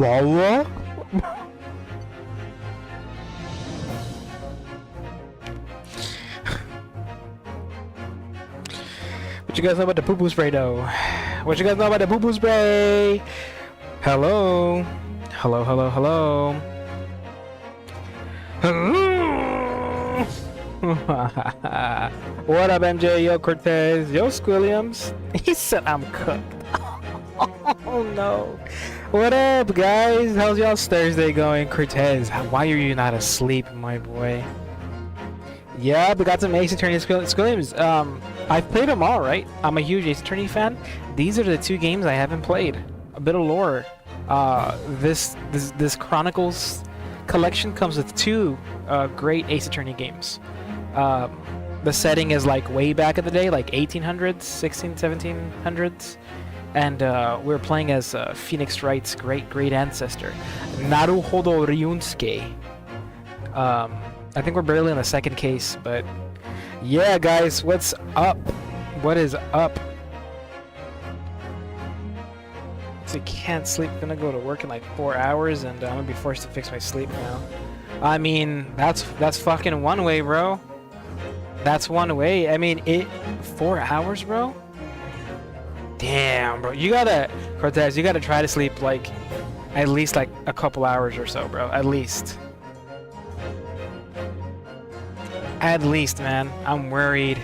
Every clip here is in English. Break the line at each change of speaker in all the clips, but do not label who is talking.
What you guys know about the poo-poo spray though? What you guys know about the poo-poo spray? Hello? Hello, hello, hello. What up, MJ? Yo, Cortez. Yo, Squilliams. He said I'm cooked. Oh no. What up, guys? How's y'all's Thursday going? Cortez, why are you not asleep, my boy? Yeah, we got some Ace Attorney Squilliams. I've played them all, right? I'm a huge Ace Attorney fan. These are the two games I haven't played. A bit of lore. This Chronicles collection comes with two great Ace Attorney games. The setting is like way back in the day, like 1800s, 1700s, and we're playing as Phoenix Wright's great ancestor, Naruhodo Ryunosuke. I think we're barely in the second case, but yeah, guys, what's up? What is up? So can't sleep. Gonna go to work in like 4 hours, and I'm gonna be forced to fix my sleep now. I mean, that's fucking one way, bro. That's one way. I mean, 4 hours, bro. Damn, bro. You gotta, Cortez. You gotta try to sleep like at least like a couple hours or so, bro. At least. At least, man. I'm worried.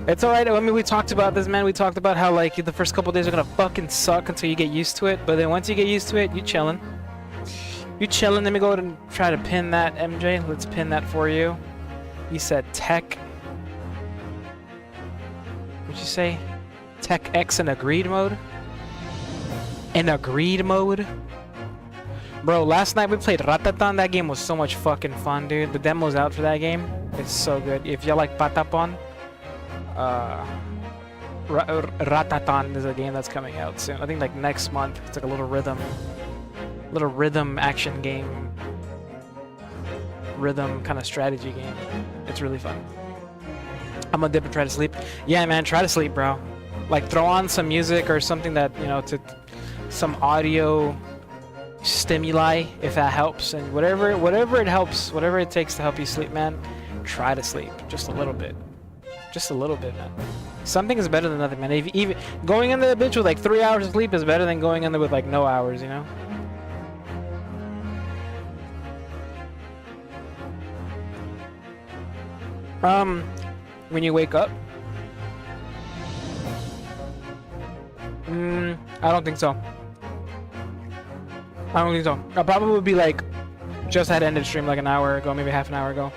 It's alright. I mean, we talked about this, man. We talked about how like the first couple days are gonna fucking suck until you get used to it. But then once you get used to it, you chillin'. You chillin'. Let me go ahead and try to pin that, MJ. Let's pin that for you. You said tech. What'd you say? Tech X in agreed mode? In agreed mode? Bro, last night we played Ratatan. That game was so much fucking fun, dude. The demo's out for that game. It's so good. If you like Patapon, Ratatan is a game that's coming out soon. I think like next month. It's like a little rhythm action game. Rhythm kind of strategy game. It's really fun. I'm gonna dip and try to sleep. Yeah, man, try to sleep, bro. Like throw on some music or something that, you know, to some audio stimuli if that helps, and whatever it helps, whatever it takes to help you sleep, man. Try to sleep just a little bit, man. Something is better than nothing, man. Even going in the bitch with like 3 hours of sleep is better than going in there with like no hours, you know. When you wake up, I don't think so. I probably would be like, just had ended stream like an hour ago, maybe half an hour ago.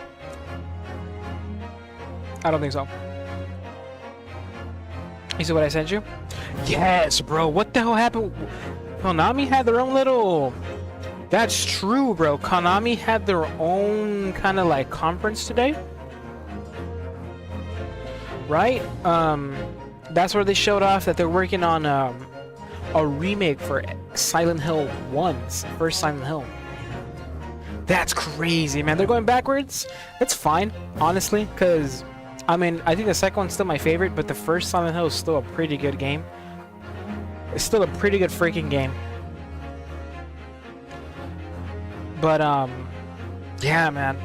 I don't think so. You see what I sent you? Yes, bro. What the hell happened? Konami had their own little... That's true, bro. Konami had their own kind of like conference today. Right? That's where they showed off that they're working on a remake for Silent Hill 1's first Silent Hill. That's crazy, man. They're going backwards. It's fine, honestly, because I mean, I think the second one's still my favorite, but the first Silent Hill is still a pretty good game. It's still a pretty good freaking game. But yeah, man.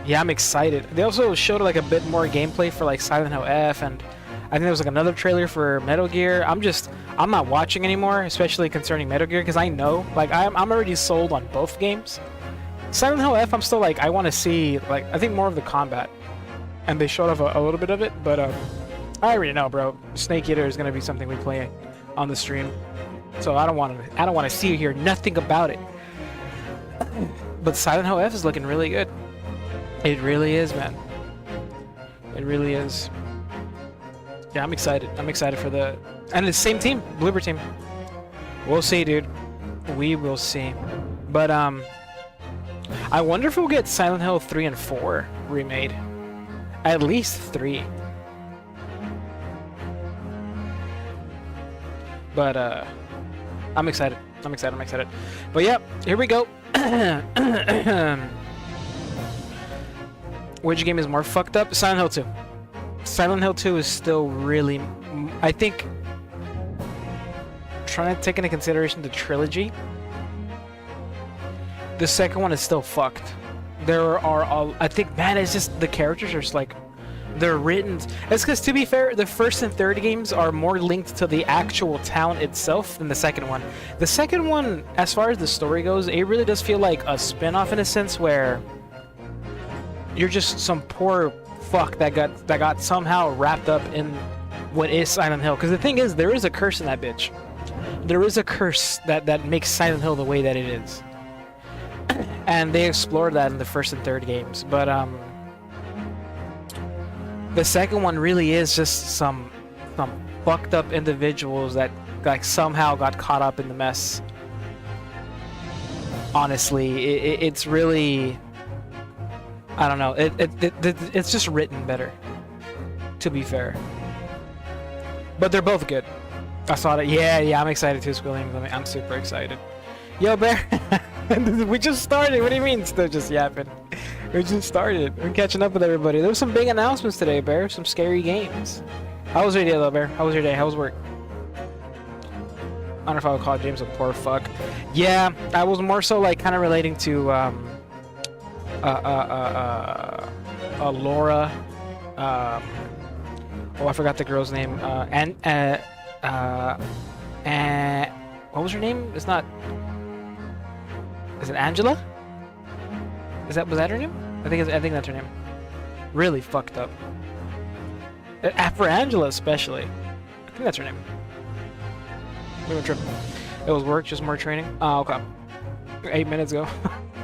Yeah, I'm excited. They also showed like a bit more gameplay for like Silent Hill F, and I think there was like another trailer for Metal Gear. I'm not watching anymore, especially concerning Metal Gear, because I know, like, I'm already sold on both games. Silent Hill F, I'm still like, I want to see, like, I think more of the combat, and they showed off a little bit of it, but I already know, bro. Snake Eater is gonna be something we play on the stream, so I don't want to see or hear nothing about it. But Silent Hill F is looking really good. It really is, man. It really is. Yeah, I'm excited. I'm excited for the... And it's the same team, Bloober team. We'll see, dude. We will see. But, I wonder if we'll get Silent Hill 3 and 4 remade. At least 3. But, I'm excited. I'm excited. But, yeah, here we go. Which game is more fucked up? Silent Hill 2. Silent Hill 2 is still really... I think... Trying to take into consideration the trilogy, The second one is still fucked. There are all, I think, man, it's just the characters are just like, they're written. It's because, to be fair, the first and third games are more linked to the actual town itself than the second one. The second one, as far as the story goes, it really does feel like a spin-off in a sense where you're just some poor fuck that got somehow wrapped up in what is Silent Hill. Because the thing is, there is a curse in that bitch. There is a curse that makes Silent Hill the way that it is. And they explored that in the first and third games, but the second one really is just some fucked up individuals that like somehow got caught up in the mess. Honestly, it's really, I don't know. It's just written better, to be fair. But they're both good. I saw that. Yeah, I'm excited too, Squilliam. I'm super excited. Yo, Bear. We just started. What do you mean still just yapping? We just started. We're catching up with everybody. There was some big announcements today, Bear. Some scary games. How was your day, though, Bear? How was your day? How was work? I don't know if I would call James a poor fuck. Yeah, I was more so like kind of relating to Laura. Oh, I forgot the girl's name. What was her name? It's not. Is it Angela? Was that her name? I think that's her name. Really fucked up. For Angela especially. I think that's her name. We were tripping. It was work, just more training. Oh, okay. 8 minutes ago.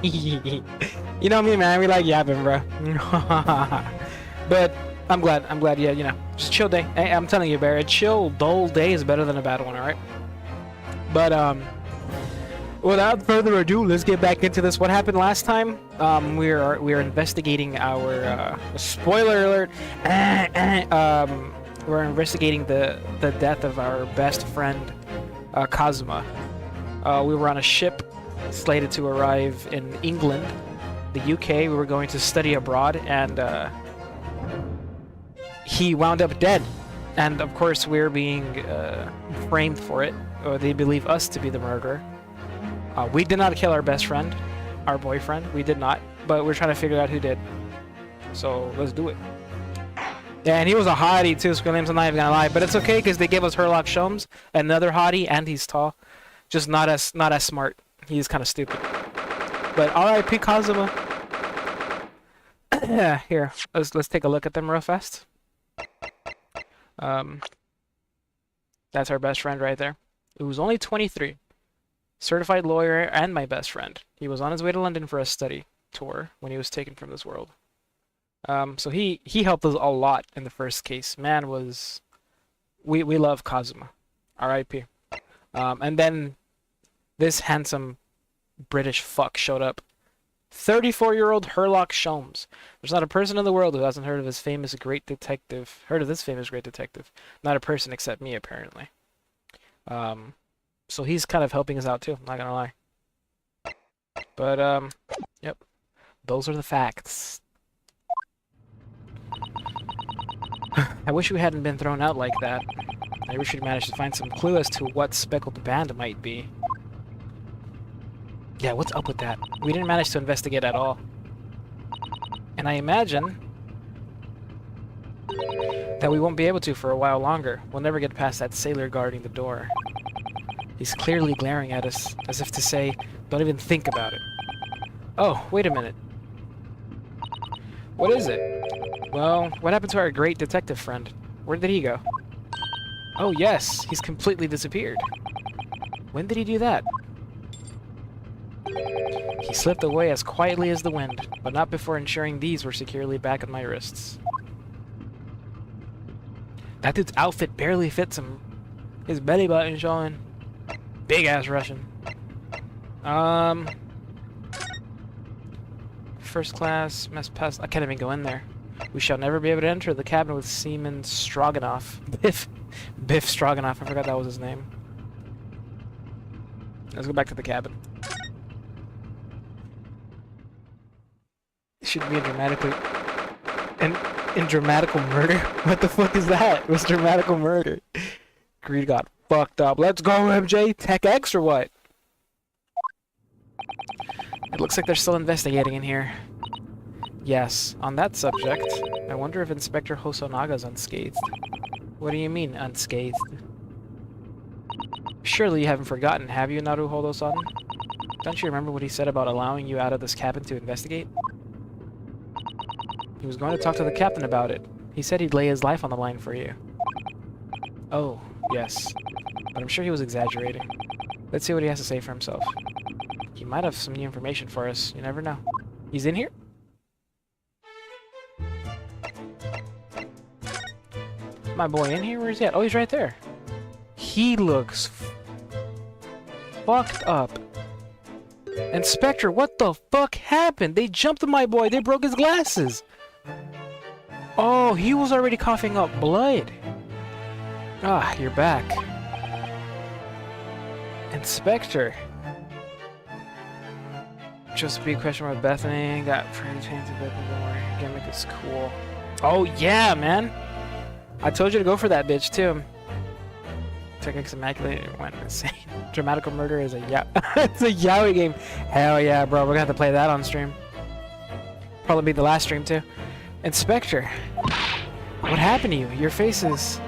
You know me, man. We like yapping, bro. But I'm glad. Yeah, you know, just chill day. Hey, I'm telling you, Bear, a chill, dull day is better than a bad one. All right. But without further ado, let's get back into this. What happened last time? We are investigating our spoiler alert. We're investigating the death of our best friend, Kazuma. We were on a ship slated to arrive in England, the UK. We were going to study abroad, and he wound up dead. And of course, we're being framed for it, or they believe us to be the murderer. We did not kill our best friend, our boyfriend. We did not, but we're trying to figure out who did. So let's do it. Yeah, and he was a hottie too, Squilliams, I'm not even gonna lie. But it's okay, because they gave us Herlock Sholmes, another hottie, and he's tall. Just not as smart. He's kind of stupid. But R.I.P. Kazuma. Here, let's take a look at them real fast. That's our best friend right there. He was only 23. Certified lawyer and my best friend. He was on his way to London for a study tour when he was taken from this world. So he helped us a lot in the first case. Man, we love Kazuma. R.I.P. And then this handsome British fuck showed up. 34-year-old Herlock Sholmes. There's not a person in the world who hasn't heard of this famous great detective. Not a person except me, apparently. So he's kind of helping us out too, I'm not gonna lie. But, yep. Those are the facts. I wish we hadn't been thrown out like that. I wish we'd managed to find some clue as to what Speckled Band might be. Yeah, what's up with that? We didn't manage to investigate at all. And I imagine that we won't be able to for a while longer. We'll never get past that sailor guarding the door. He's clearly glaring at us, as if to say, don't even think about it. Oh, wait a minute. What is it? Well, what happened to our great detective friend? Where did he go? Oh yes, he's completely disappeared. When did he do that? He slipped away as quietly as the wind, but not before ensuring these were securely back on my wrists. That dude's outfit barely fits him. His belly button showing. Big ass Russian. First class, mess pass. I can't even go in there. We shall never be able to enter the cabin with Seaman Stroganoff. Biff Stroganoff. I forgot that was his name. Let's go back to the cabin. It should be a dramatically... In dramatical murder? What the fuck is that? What's dramatical murder? Greed got fucked up. Let's go, MJ! Tech X or what? It looks like they're still investigating in here. Yes, on that subject, I wonder if Inspector Hosonaga's unscathed. What do you mean, unscathed? Surely you haven't forgotten, have you, Naruhodo-san? Don't you remember what he said about allowing you out of this cabin to investigate? He was going to talk to the captain about it. He said he'd lay his life on the line for you. Oh, yes. But I'm sure he was exaggerating. Let's see what he has to say for himself. He might have some new information for us. You never know. He's in here? My boy in here? Where's he at? Oh, he's right there. He looks fucked up. Inspector, what the fuck happened? They jumped my boy. They broke his glasses. Oh, he was already coughing up blood. Ah, you're back. Inspector. Just be a question about Bethany. Got friends painted, but don't worry. Gimmick is cool. Oh, yeah, man. I told you to go for that bitch, too. Techniques Immaculate went insane. Dramatical Murder is a it's a yaoi game. Hell yeah, bro. We're gonna have to play that on stream. Probably be the last stream, too. Inspector. What happened to you? Your face is...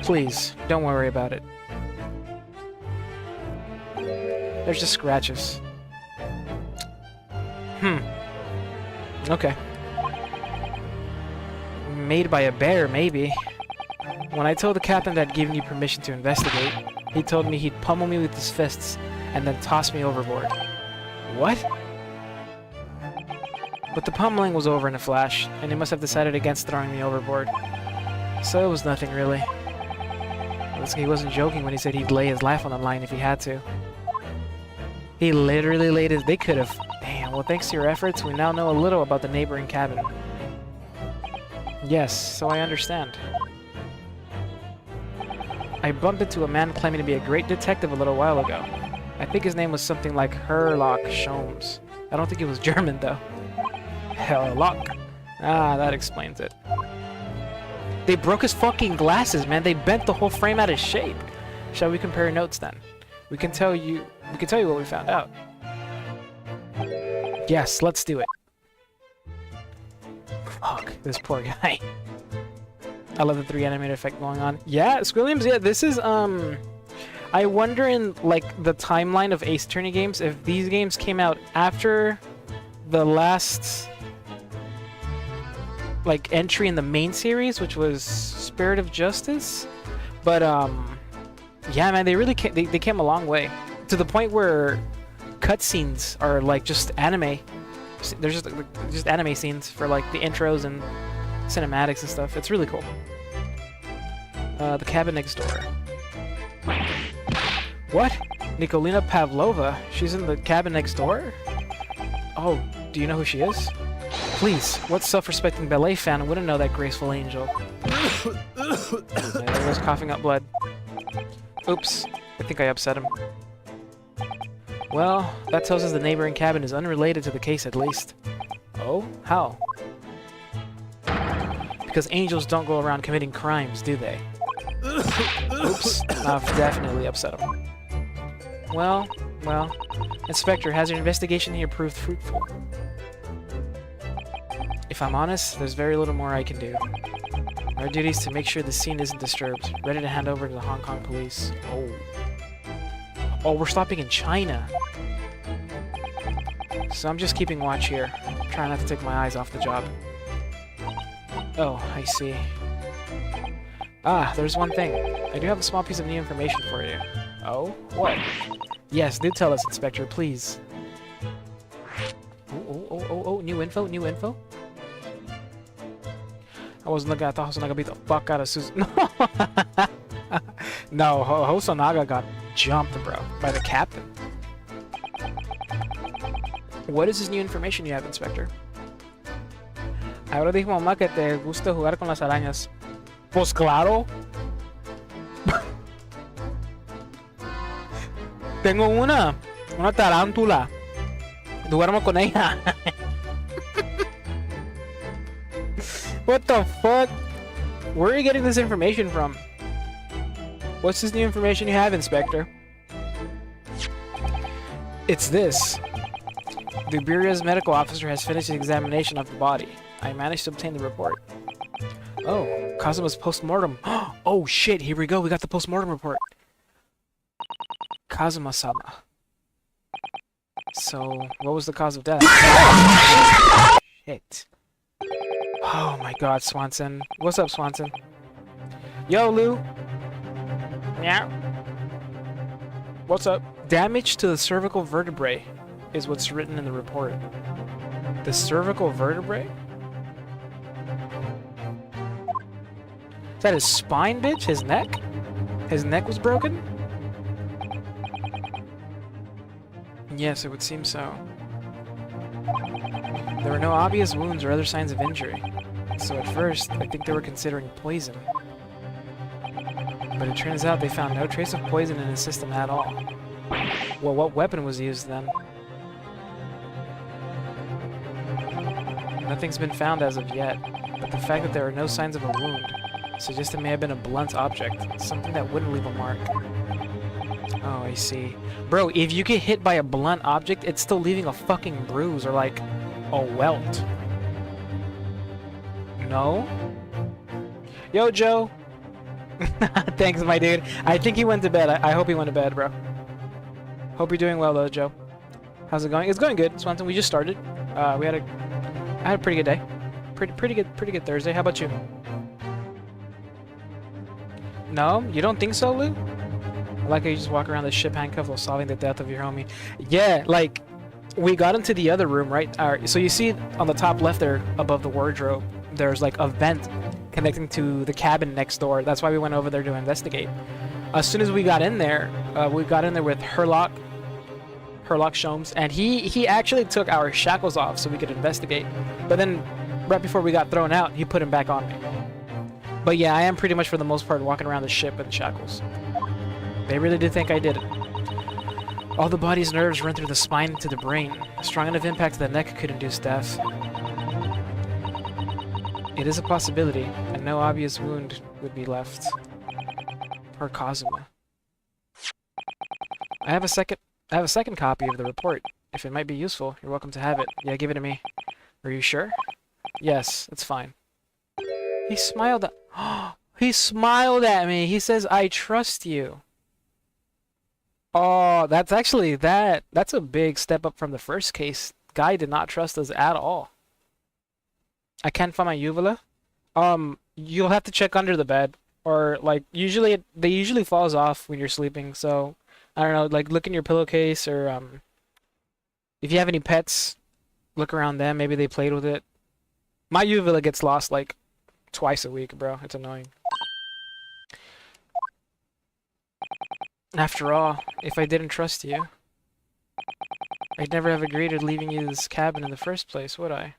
Please, don't worry about it. There's just scratches. Okay. Made by a bear, maybe. When I told the captain that I'd given you permission to investigate, he told me he'd pummel me with his fists and then toss me overboard. What? But the pummeling was over in a flash, and he must have decided against throwing me overboard. So it was nothing, really. He wasn't joking when he said he'd lay his life on the line if he had to. He literally laid his... They could have... Damn, well, thanks to your efforts, we now know a little about the neighboring cabin. Yes, so I understand. I bumped into a man claiming to be a great detective a little while ago. I think his name was something like Herlock Sholmes. I don't think he was German, though. Herlock. Ah, that explains it. They broke his fucking glasses, man. They bent the whole frame out of shape. Shall we compare notes, then? We can tell you what we found out. Yes, let's do it. Fuck, this poor guy. I love the 3 animated effect going on. Yeah, Squilliams, yeah, this is, I wonder in, like, the timeline of Ace Attorney games, if these games came out after the last, like, entry in the main series, which was Spirit of Justice. But, yeah, man, they really came, they came a long way. To the point where cutscenes are, like, just anime. There's just anime scenes for, like, the intros and cinematics and stuff. It's really cool. The cabin next door. What? Nikolina Pavlova? She's in the cabin next door? Oh, do you know who she is? Please, what self-respecting ballet fan wouldn't know that graceful angel? There was coughing up blood. Oops, I think I upset him. Well, that tells us the neighboring cabin is unrelated to the case at least. Oh? How? Because angels don't go around committing crimes, do they? Oops, I've definitely upset him. Well, Inspector, has your investigation here proved fruitful? If I'm honest, there's very little more I can do. Our duty is to make sure the scene isn't disturbed, ready to hand over to the Hong Kong police. Oh, we're stopping in China. So I'm just keeping watch here, trying not to take my eyes off the job. Oh, I see. Ah, there's one thing. I do have a small piece of new information for you. Oh? What? Yes, do tell us, Inspector, please. Oh, new info, new info? I wasn't looking, I thought Hosonaga beat the fuck out of Susan. No, Hosonaga got jumped, bro, by the captain. What is this new information you have, Inspector? Ahora dijo mamá que te gusta jugar con las arañas. Pues claro. Tengo una tarántula. Duermo con ella. What the fuck? Where are you getting this information from? What's this new information you have, Inspector? It's this. The Bureau's medical officer has finished the examination of the body. I managed to obtain the report. Oh, Kazuma's post-mortem. Oh shit, here we go. We got the post-mortem report. Kazuma-sama. So, what was the cause of death? Shit. Oh my god, Swanson. What's up, Swanson? Yo, Lou. Yeah. What's up? Damage to the cervical vertebrae is what's written in the report. The cervical vertebrae? Is that his spine, bitch? His neck? His neck was broken? Yes, it would seem so. There were no obvious wounds or other signs of injury. So at first, I think they were considering poison. But it turns out they found no trace of poison in his system at all. Well, what weapon was used then? Nothing's been found as of yet, but the fact that there are no signs of a wound suggests it may have been a blunt object, something that wouldn't leave a mark. Oh, I see. Bro, if you get hit by a blunt object, it's still leaving a fucking bruise or like a welt. No? Yo, Joe. Thanks, my dude. I think he went to bed. I hope he went to bed, bro. Hope you're doing well, though, Joe. How's it going? It's going good, Swanson. We just started. I had a pretty good day. Pretty good Thursday. How about you? No? You don't think so, Lou? I like how you just walk around the ship handcuffed while solving the death of your homie. Yeah, like, we got into the other room, right? So you see on the top left there, above the wardrobe, there's like a vent connecting to the cabin next door. That's why we went over there to investigate. As soon as we got in there with Herlock Sholmes, and he actually took our shackles off so we could investigate. But then, right before we got thrown out, he put them back on me. But yeah, I am pretty much for the most part walking around the ship in shackles. They really did think I did it. All the body's nerves run through the spine to the brain. A strong enough impact to the neck could induce death. It is a possibility, and no obvious wound would be left. Poor Kazuma. I have a second copy of the report. If it might be useful, you're welcome to have it. Yeah, give it to me. Are you sure? Yes, it's fine. He smiled at... He smiled at me! He says, I trust you. Oh, that's actually... That's a big step up from the first case. Guy did not trust us at all. I can't find my uvula. You'll have to check under the bed. Or, like, they usually falls off when you're sleeping, so... I don't know, like, look in your pillowcase, or, if you have any pets, look around them, maybe they played with it. My uvula gets lost, like, twice a week, bro. It's annoying. After all, if I didn't trust you, I'd never have agreed to leaving you this cabin in the first place, would I?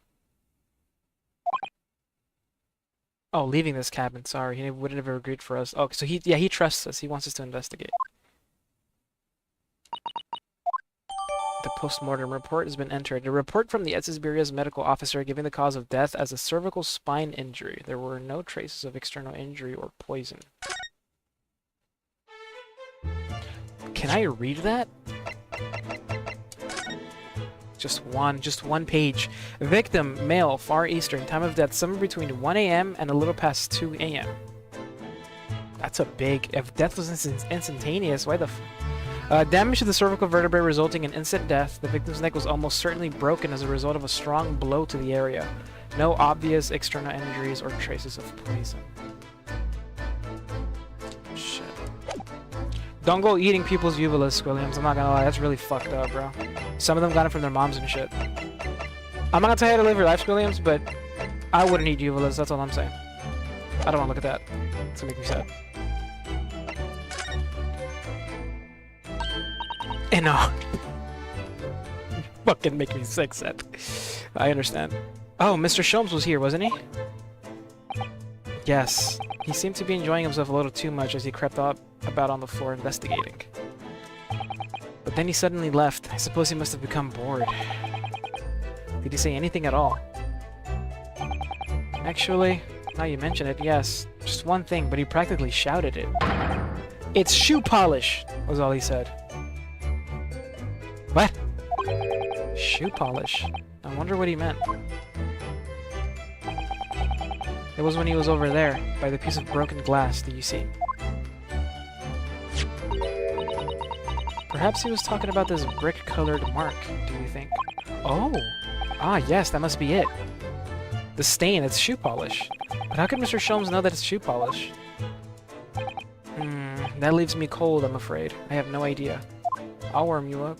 Oh, leaving this cabin, sorry. He would have never agreed for us. Oh, so he trusts us. He wants us to investigate. The post-mortem report has been entered. A report from the SS Bureau's medical officer giving the cause of death as a cervical spine injury. There were no traces of external injury or poison. Can I read that? Just one page. Victim, male, Far Eastern, time of death somewhere between 1 a.m. and a little past 2 a.m. That's a big... If death was instantaneous, why the... damage to the cervical vertebrae resulting in instant death. The victim's neck was almost certainly broken as a result of a strong blow to the area. No obvious external injuries or traces of poison. Shit. Don't go eating people's uvulas, Williams. I'm not gonna lie, that's really fucked up, bro. Some of them got it from their moms and shit. I'm not gonna tell you how to live your life, Williams, but I wouldn't eat uvulas, that's all I'm saying. I don't wanna look at that. It's gonna make me sad. And fucking make me sick, Seth. I understand. Oh, Mr. Sholmes was here, wasn't he? Yes. He seemed to be enjoying himself a little too much as he crept up about on the floor investigating. But then he suddenly left. I suppose he must have become bored. Did he say anything at all? Actually, now you mention it, yes. Just one thing, but he practically shouted it. It's shoe polish, was all he said. What? Shoe polish. I wonder what he meant. It was when he was over there, by the piece of broken glass that you see. Perhaps he was talking about this brick-colored mark, do you think? Oh! Ah, yes, that must be it. The stain, it's shoe polish. But how could Mr. Sholmes know that it's shoe polish? That leaves me cold, I'm afraid. I have no idea. I'll warm you up.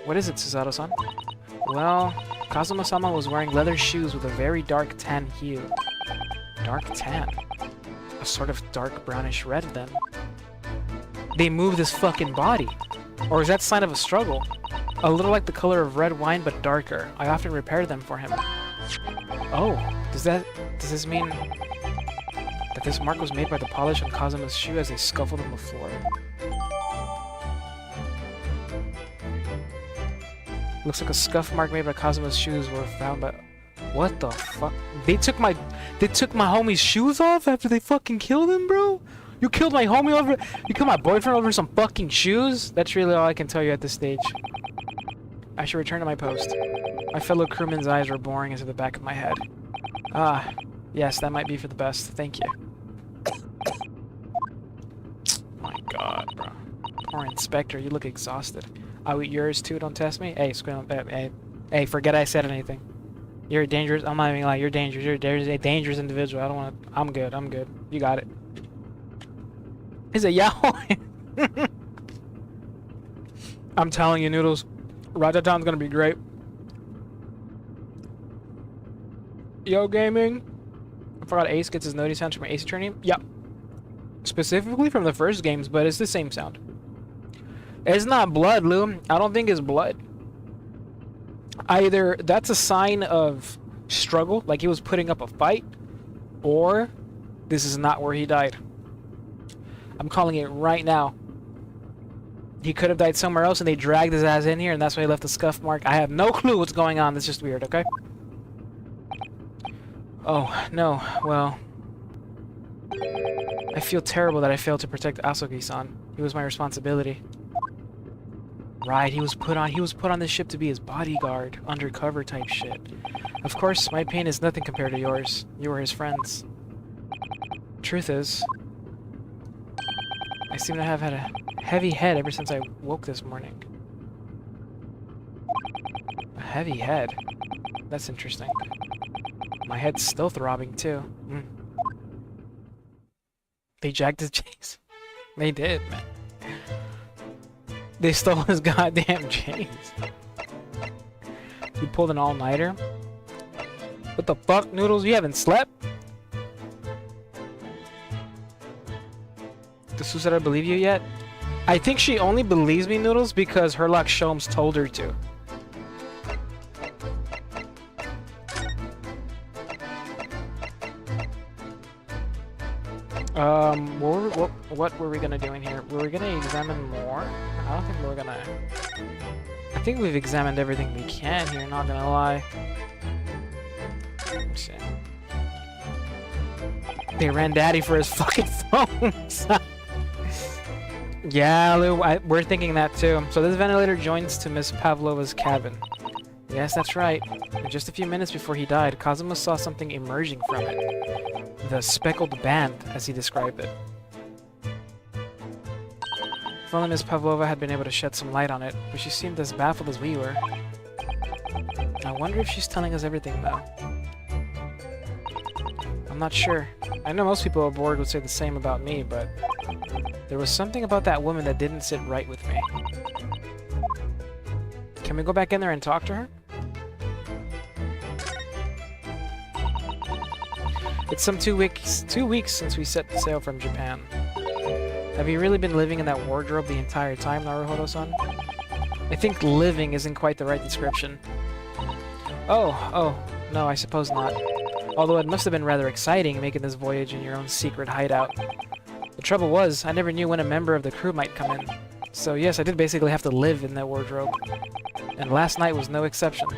What is it, Susato-san? Well, Kazuma-sama was wearing leather shoes with a very dark tan hue. Dark tan? A sort of dark brownish red, then. They moved his fucking body! Or is that sign of a struggle? A little like the color of red wine, but darker. I often repair them for him. Oh, does this mean that this mark was made by the polish on Kazuma's shoe as they scuffled on the floor? Looks like a scuff mark made by Kazuma's shoes were found by... What the fuck? They took my homie's shoes off after they fucking killed him, bro? You killed my homie over... You killed my boyfriend over some fucking shoes? That's really all I can tell you at this stage. I should return to my post. My fellow crewman's eyes were boring into the back of my head. Ah, yes, that might be for the best. Thank you. My god, bro. Poor Inspector, you look exhausted. I'll eat yours too, don't test me? Hey, hey, forget I said anything. You're a dangerous... I'm not even gonna lie, you're dangerous. You're a dangerous individual. I don't want to... I'm good. You got it. He said, Yahoo! I'm telling you, Noodles. Rajatown's gonna be great. Yo, gaming. I forgot Ace gets his noty sound from Ace Attorney. Yep. Specifically from the first games, but it's the same sound. It's not blood, Lou. I don't think it's blood. Either that's a sign of struggle, like he was putting up a fight, or this is not where he died. I'm calling it right now. He could have died somewhere else and they dragged his ass in here and that's why he left the scuff mark. I have no clue what's going on. That's just weird, okay? Oh, no. Well... I feel terrible that I failed to protect Asogi-san. He was my responsibility. Right, he was put on this ship to be his bodyguard, undercover type shit. Of course, my pain is nothing compared to yours. You were his friends. Truth is, I seem to have had a heavy head ever since I woke this morning. A heavy head? That's interesting. My head's still throbbing too. They jacked his chains. They did, man. They stole his goddamn chains. You pulled an all-nighter? What the fuck, Noodles? You haven't slept? Does Susato believe you yet? I think she only believes me, Noodles, because Herlock Sholmes told her to. What were we gonna do in here? Were we gonna examine more? I don't think we're gonna... I think we've examined everything we can here, not gonna lie. Let's see. They ran Daddy for his fucking phones! Yeah, Lou, we're thinking that too. So this ventilator joins to Miss Pavlova's cabin. Yes, that's right. In just a few minutes before he died, Kazuma saw something emerging from it. The speckled band, as he described it. If only Miss Pavlova had been able to shed some light on it, but she seemed as baffled as we were. I wonder if she's telling us everything, though. I'm not sure. I know most people aboard would say the same about me, but... there was something about that woman that didn't sit right with me. Can we go back in there and talk to her? It's some 2 weeks since we set sail from Japan. Have you really been living in that wardrobe the entire time, Naruhodo-san? I think living isn't quite the right description. Oh, no, I suppose not. Although it must have been rather exciting making this voyage in your own secret hideout. The trouble was, I never knew when a member of the crew might come in. So yes, I did basically have to live in that wardrobe. And last night was no exception.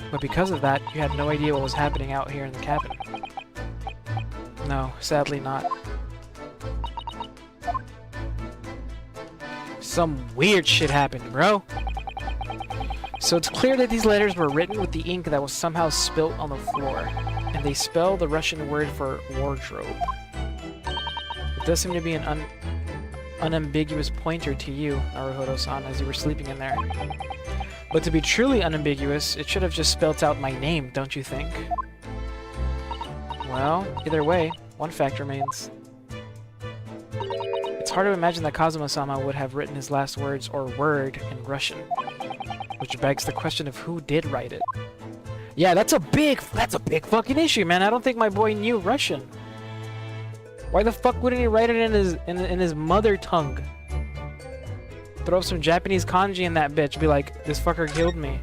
But because of that, you had no idea what was happening out here in the cabin. No, sadly not. Some weird shit happened, bro. So it's clear that these letters were written with the ink that was somehow spilt on the floor, and they spell the Russian word for wardrobe. It does seem to be an unambiguous pointer to you, Naruhodo-san, as you were sleeping in there. But to be truly unambiguous, it should have just spelt out my name, don't you think? Well, either way, one fact remains. It's hard to imagine that Kazuma-sama would have written his last words or word in Russian. Which begs the question of who did write it. Yeah, that's a big fucking issue, man. I don't think my boy knew Russian. Why the fuck wouldn't he write it in his mother tongue? Throw some Japanese kanji in that bitch. Be like, this fucker killed me.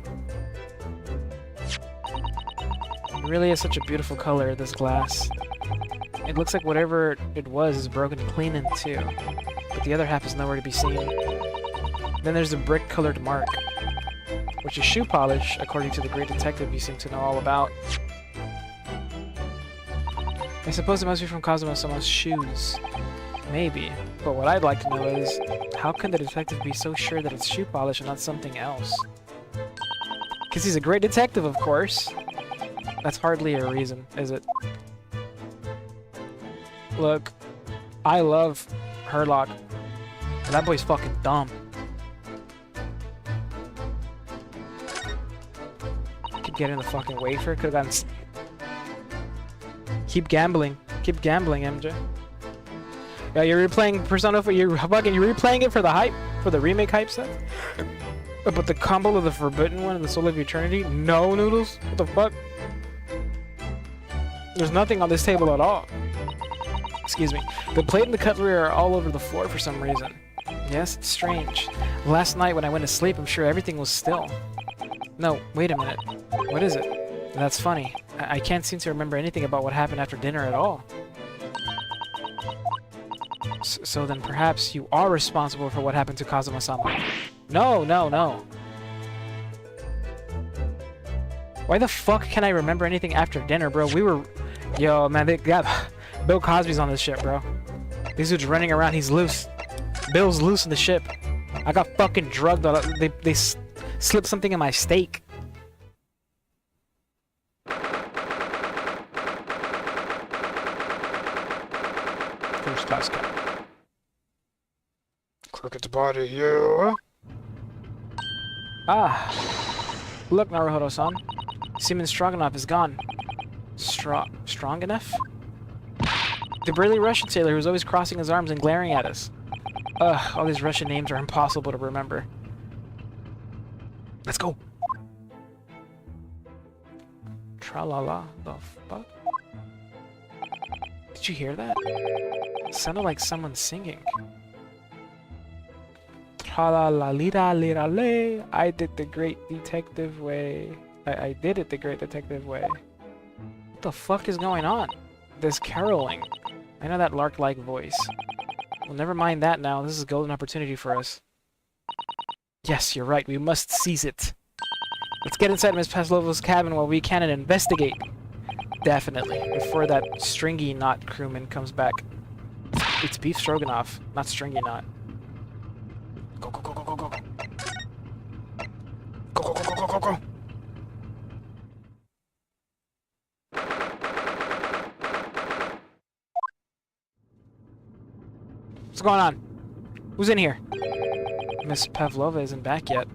It really is such a beautiful color, this glass. It looks like whatever it was is broken clean in two, but the other half is nowhere to be seen. Then there's the brick-colored mark, which is shoe polish, according to the great detective you seem to know all about. I suppose it must be from Kazuma-sama's shoes. Maybe, but what I'd like to know is, how can the detective be so sure that it's shoe polish and not something else? Because he's a great detective, of course. That's hardly a reason, is it? Look, I love Herlock, but that boy's fucking dumb. Keep getting the fucking wafer. Could've gotten. Keep gambling, MJ. Yeah, you're replaying Persona 4. You're replaying it for the hype, for the remake hype set. But the combo of the Forbidden One and the Soul of Eternity? No, Noodles. What the fuck? There's nothing on this table at all. Excuse me. The plate and the cutlery are all over the floor for some reason. Yes, it's strange. Last night when I went to sleep, I'm sure everything was still. No, wait a minute. What is it? That's funny. I can't seem to remember anything about what happened after dinner at all. So then perhaps you are responsible for what happened to Kazuma-sama. No, no, no. Why the fuck can I remember anything after dinner, bro? We were... Yo, man, they got... Bill Cosby's on this ship, bro. This dude's running around. He's loose. Bill's loose in the ship. I got fucking drugged. They slipped something in my steak. First class cap. Look at the body, yeah. Ah. Look, Naruhodo-san. Seaman Stroganoff is gone. Stroganoff? The burly Russian sailor who's always crossing his arms and glaring at us. Ugh, all these Russian names are impossible to remember. Let's go! Tra-la-la, the fuck? Did you hear that? It sounded like someone singing. Tra-la-la-lira-lira-lay, I did the great detective way. I did it the great detective way. What the fuck is going on? This caroling. I know that lark-like voice. Well, never mind that now. This is a golden opportunity for us. Yes, you're right. We must seize it. Let's get inside Miss Pavlova's cabin while we can and investigate. Definitely. Before that stringy knot crewman comes back. It's beef stroganoff, not stringy knot. Go, go, go, go, go, go. Go, go, go, go, go, go, go. What's going on? Who's in here? Miss Pavlova isn't back yet.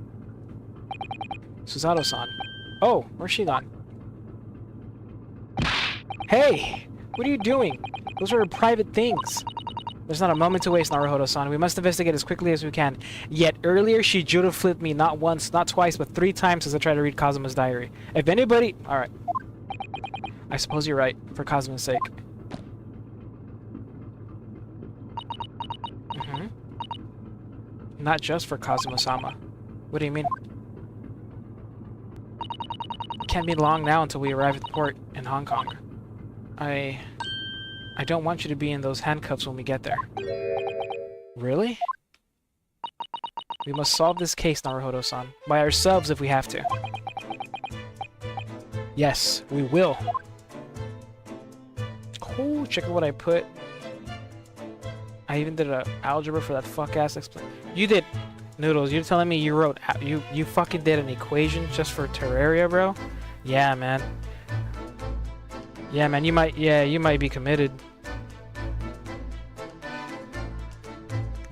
Susato-san. Oh, where's she gone? Hey! What are you doing? Those are private things. There's not a moment to waste, Naruhodo-san. We must investigate as quickly as we can. Yet earlier she judo flipped me not once, not twice, but 3 times as I tried to read Kazuma's diary. If anybody... Alright. I suppose you're right, for Kazuma's sake. Not just for Kazuma-sama. What do you mean? It can't be long now until we arrive at the port in Hong Kong. I don't want you to be in those handcuffs when we get there. Really? We must solve this case, Naruhodo-san. By ourselves if we have to. Yes, we will. Oh, check out what I put. I even did an algebra for that fuck-ass explain. You did Noodles, you're telling me you wrote you fucking did an equation just for Terraria, bro? Yeah, man. Yeah, man, you might be committed.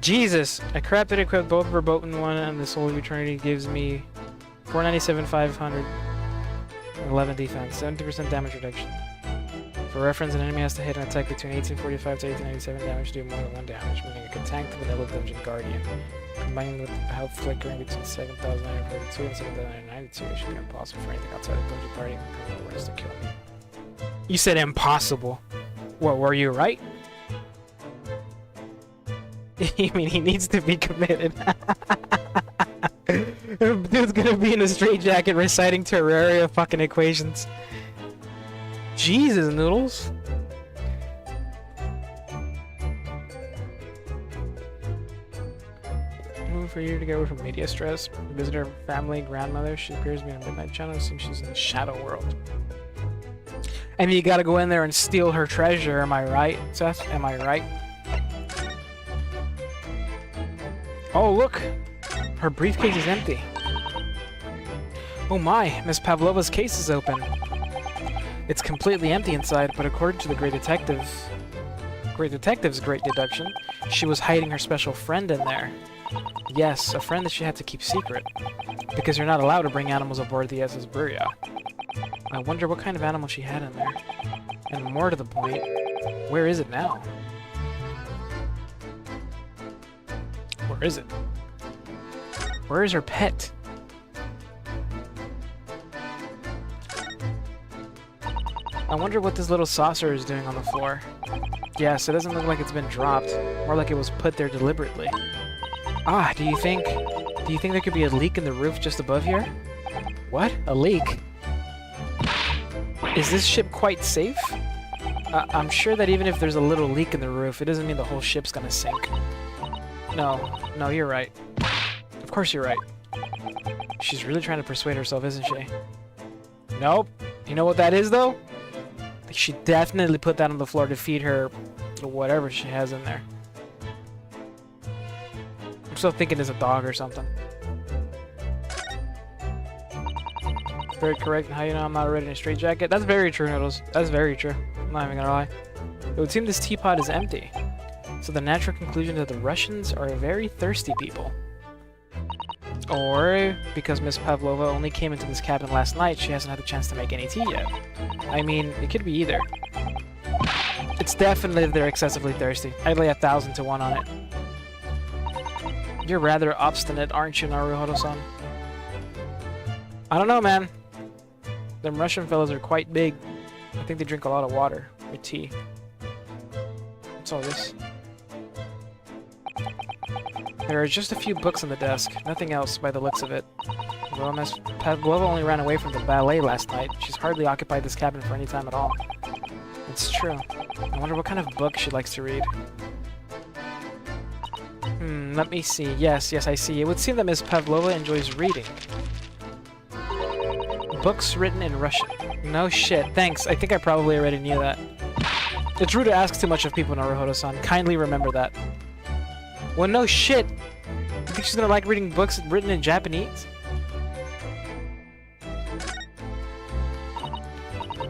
Jesus! I crafted equipped both verboten one and the Soul of Eternity gives me 497, 500, 11 defense, 70% damage reduction. For reference, an enemy has to hit an attack between 1845 to 1897 damage to do more than 1 damage, meaning it can tank the vanilla Dungeon Guardian. Combining with the health flickering between 7,942 and 7,992, it should be impossible for anything outside of Dungeon Guardian to kill me. You said impossible. What, were you right? You mean he needs to be committed? Dude's gonna be in a straitjacket reciting Terraria fucking equations. Jesus, Noodles. For you to get away from media stress, visit her family, grandmother. She appears to be on the Midnight Channel. It seems she's in the Shadow World. And you gotta go in there and steal her treasure, am I right, Seth? Am I right? Oh, look! Her briefcase is empty. Oh my, Miss Pavlova's case is open. It's completely empty inside, but according to the Great Detective's great deduction, she was hiding her special friend in there. Yes, a friend that she had to keep secret, because you're not allowed to bring animals aboard the SS Buria. I wonder what kind of animal she had in there. And more to the point, where is it now? Where is it? Where is her pet? I wonder what this little saucer is doing on the floor. Yes, it doesn't look like it's been dropped, more like it was put there deliberately. Ah, do you think there could be a leak in the roof just above here? What? A leak? Is this ship quite safe? I'm sure that even if there's a little leak in the roof, it doesn't mean the whole ship's gonna sink. No, you're right. Of course you're right. She's really trying to persuade herself, isn't she? Nope. You know what that is, though? She definitely put that on the floor to feed her whatever she has in there. I'm still thinking it's a dog or something. Very correct. And how you know I'm not already in a straitjacket? That's very true, Noodles. That's very true. I'm not even gonna lie. It would seem this teapot is empty. So the natural conclusion that the Russians are a very thirsty people. Or, because Miss Pavlova only came into this cabin last night, she hasn't had the chance to make any tea yet. I mean, it could be either. It's definitely they're excessively thirsty. I'd lay 1,000 to 1 on it. You're rather obstinate, aren't you, Naruhodo-san? I don't know, man. Them Russian fellows are quite big. I think they drink a lot of water, or tea. What's all this? There are just a few books on the desk, nothing else by the looks of it. Well, Miss Pavlova only ran away from the ballet last night. She's hardly occupied this cabin for any time at all. It's true. I wonder what kind of book she likes to read. Let me see. Yes, I see. It would seem that Miss Pavlova enjoys reading. Books written in Russian. No shit, thanks. I think I probably already knew that. It's rude to ask too much of people, Naruhodo-san. Kindly remember that. Well, no shit! You think she's gonna like reading books written in Japanese?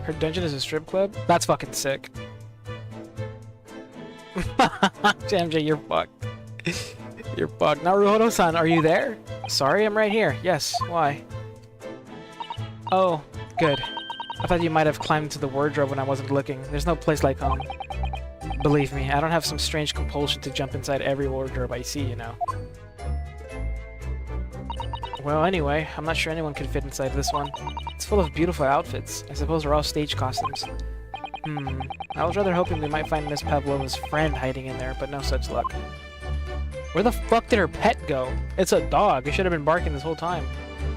Her dungeon is a strip club? That's fucking sick. JMJ, you're fucked. You're fucked. Naruhodo-san, are you there? Sorry, I'm right here. Yes, why? Oh, good. I thought you might have climbed into the wardrobe when I wasn't looking. There's no place like home. Believe me, I don't have some strange compulsion to jump inside every wardrobe I see, you know. Well, anyway, I'm not sure anyone could fit inside this one. It's full of beautiful outfits. I suppose they're all stage costumes. I was rather hoping we might find Miss Pavlova's friend hiding in there, but no such luck. Where the fuck did her pet go? It's a dog. It should have been barking this whole time.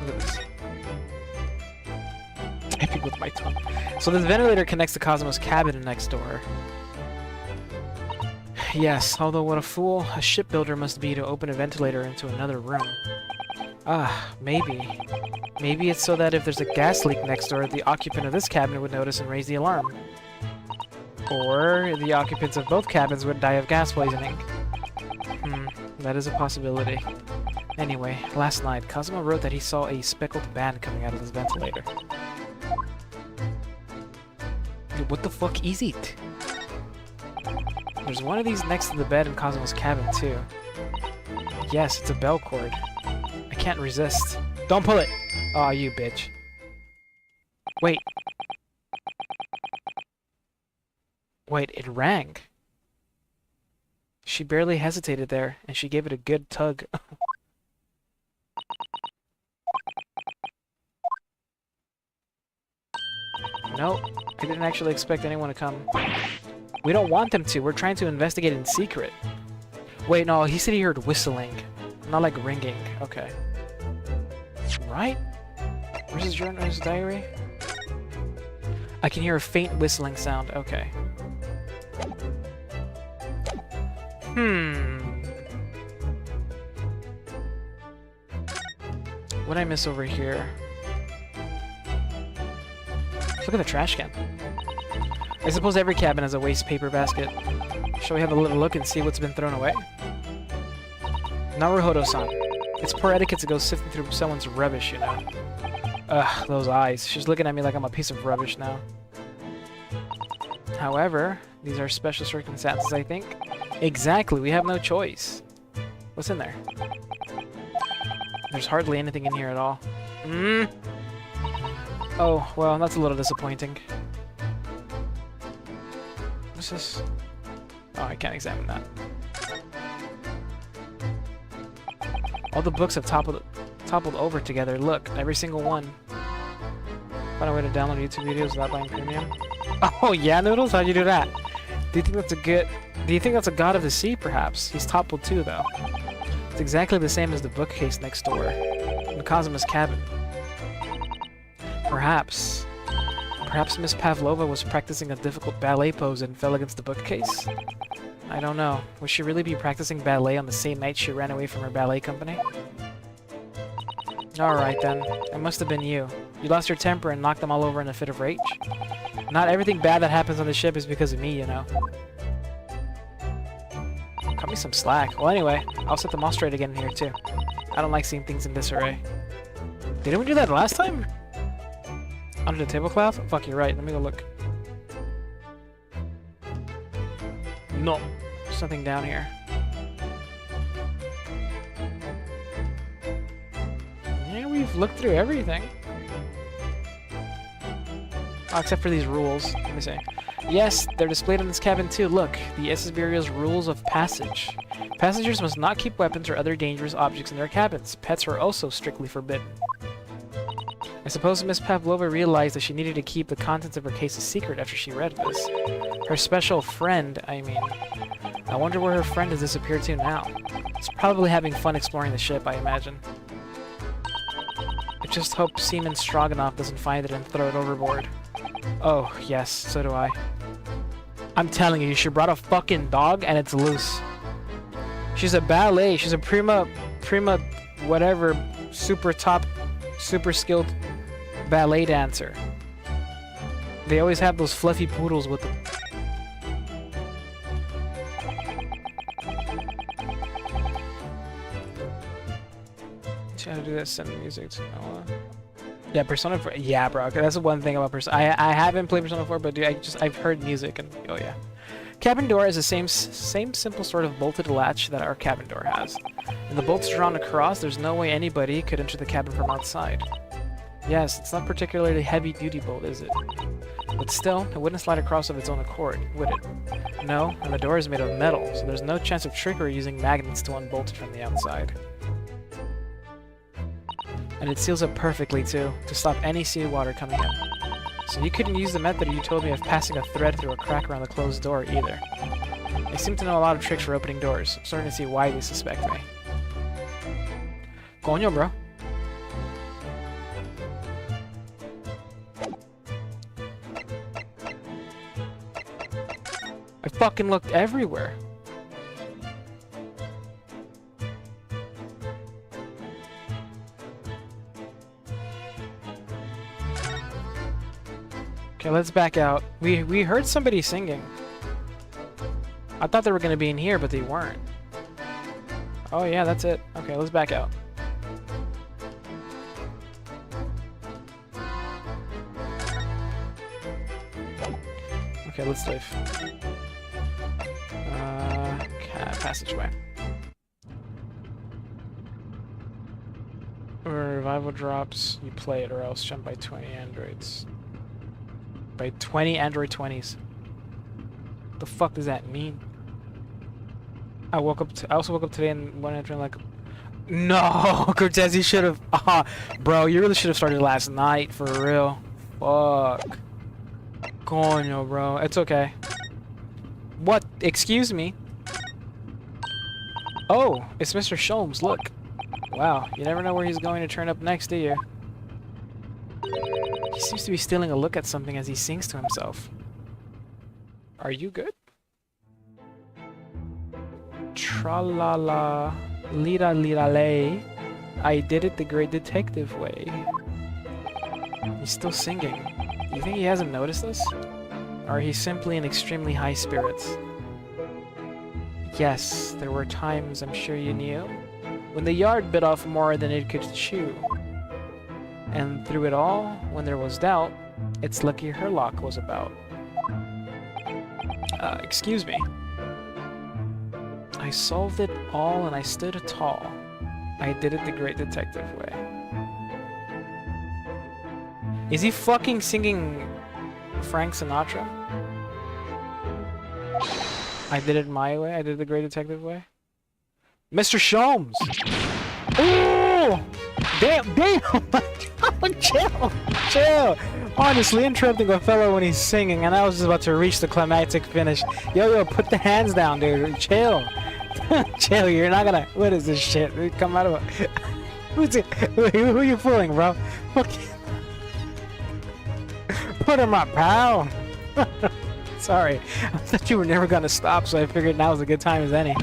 Look at this. Typing with my tongue. So this ventilator connects to Cosmo's cabin next door. Yes, although what a fool a shipbuilder must be to open a ventilator into another room. Ah, maybe. Maybe it's so that if there's a gas leak next door, the occupant of this cabin would notice and raise the alarm. Or the occupants of both cabins would die of gas poisoning. That is a possibility. Anyway, last night, Cosmo wrote that he saw a speckled band coming out of his ventilator. Dude, what the fuck is it? There's one of these next to the bed in Cosmo's cabin, too. Yes, it's a bell cord. I can't resist. Don't pull it! Aw, you bitch. Wait. Wait, it rang. She barely hesitated there, and she gave it a good tug. Nope, I didn't actually expect anyone to come. We don't want them to, we're trying to investigate in secret. Wait, no, he said he heard whistling. Not like ringing. Okay. Right? Where's his journal, his diary? I can hear a faint whistling sound. Okay. What'd I miss over here? Look at the trash can. I suppose every cabin has a waste paper basket. Shall we have a little look and see what's been thrown away? Naruhodo-san. It's poor etiquette to go sifting through someone's rubbish, you know. Ugh, those eyes. She's looking at me like I'm a piece of rubbish now. However, these are special circumstances, I think. Exactly, we have no choice. What's in there? There's hardly anything in here at all. Oh, well, that's a little disappointing. What's this? Oh, I can't examine that. All the books have toppled over together. Look, every single one. Find a way to download YouTube videos without buying premium. Oh yeah, Noodles? How'd you do that? Do you think that's a god of the sea, perhaps? He's toppled too, though. It's exactly the same as the bookcase next door, in Cosmo's cabin. Perhaps Miss Pavlova was practicing a difficult ballet pose and fell against the bookcase? I don't know. Would she really be practicing ballet on the same night she ran away from her ballet company? Alright then. It must have been you. You lost your temper and knocked them all over in a fit of rage? Not everything bad that happens on the ship is because of me, you know. Cut me some slack. Well, anyway, I'll set them all straight again in here, too. I don't like seeing things in disarray. Didn't we do that last time? Under the tablecloth? Fuck, you're right. Let me go look. No. There's nothing down here. Yeah, we've looked through everything. Oh, except for these rules. Let me see. Yes, they're displayed in this cabin too. Look, the SS Virio's rules of passage. Passengers must not keep weapons or other dangerous objects in their cabins. Pets are also strictly forbidden. I suppose Miss Pavlova realized that she needed to keep the contents of her case a secret after she read this. Her special friend, I mean. I wonder where her friend has disappeared to now. It's probably having fun exploring the ship, I imagine. I just hope Seaman Stroganoff doesn't find it and throw it overboard. Oh, yes, so do I. I'm telling you, she brought a fucking dog and it's loose. She's a ballet, she's a prima, whatever, super skilled ballet dancer. They always have those fluffy poodles with them. How to do this and music to Noah. Yeah, Persona 4. Yeah, bro. Okay, that's the one thing about Persona. I haven't played Persona 4, but dude, I've heard music and oh yeah. Cabin door is the same simple sort of bolted latch that our cabin door has. And the bolt's drawn across. There's no way anybody could enter the cabin from outside. Yes, it's not particularly heavy-duty bolt, is it? But still, it wouldn't slide across of its own accord, would it? No, and the door is made of metal, so there's no chance of trickery using magnets to unbolt it from the outside. And it seals up perfectly, too, to stop any seawater coming in. So you couldn't use the method you told me of passing a thread through a crack around the closed door, either. They seem to know a lot of tricks for opening doors. I'm starting to see why they suspect me. Coño, bro. I fucking looked everywhere. Okay, let's back out. We heard somebody singing. I thought they were gonna be in here, but they weren't. Oh yeah, that's it. Okay, let's back out. Okay, let's leave. Passageway. Revival drops, you play it, or else jump by 20 androids. By 20 android 20s. What the fuck does that mean? I also woke up today and went entering like... No! Cortez, you should have... bro, you really should have started last night, for real. Fuck. Coño, bro. It's okay. What? Excuse me? Oh, it's Mr. Sholmes, look. Wow, you never know where he's going to turn up next, do you? He seems to be stealing a look at something as he sings to himself. Are you good? Tra-la-la, lira-lira-lay. I did it the great detective way. He's still singing. You think he hasn't noticed us? Or he's simply in extremely high spirits? Yes, there were times, I'm sure you knew, when the yard bit off more than it could chew. And through it all, when there was doubt, it's lucky Herlock was about. Excuse me. I solved it all and I stood tall. I did it the great detective way. Is he fucking singing Frank Sinatra? I did it my way. I did it the great detective way. Mr. Sholmes! Ooh! Damn! Damn! Chill! Chill! Honestly, interrupting a fellow when he's singing, and I was just about to reach the climactic finish. Yo, put the hands down, dude. Chill. Chill, you're not gonna... What is this shit? Come out of a... Who are you fooling, bro? Okay. Put him up, pal! Sorry. I thought you were never gonna stop, so I figured now was a good time as any.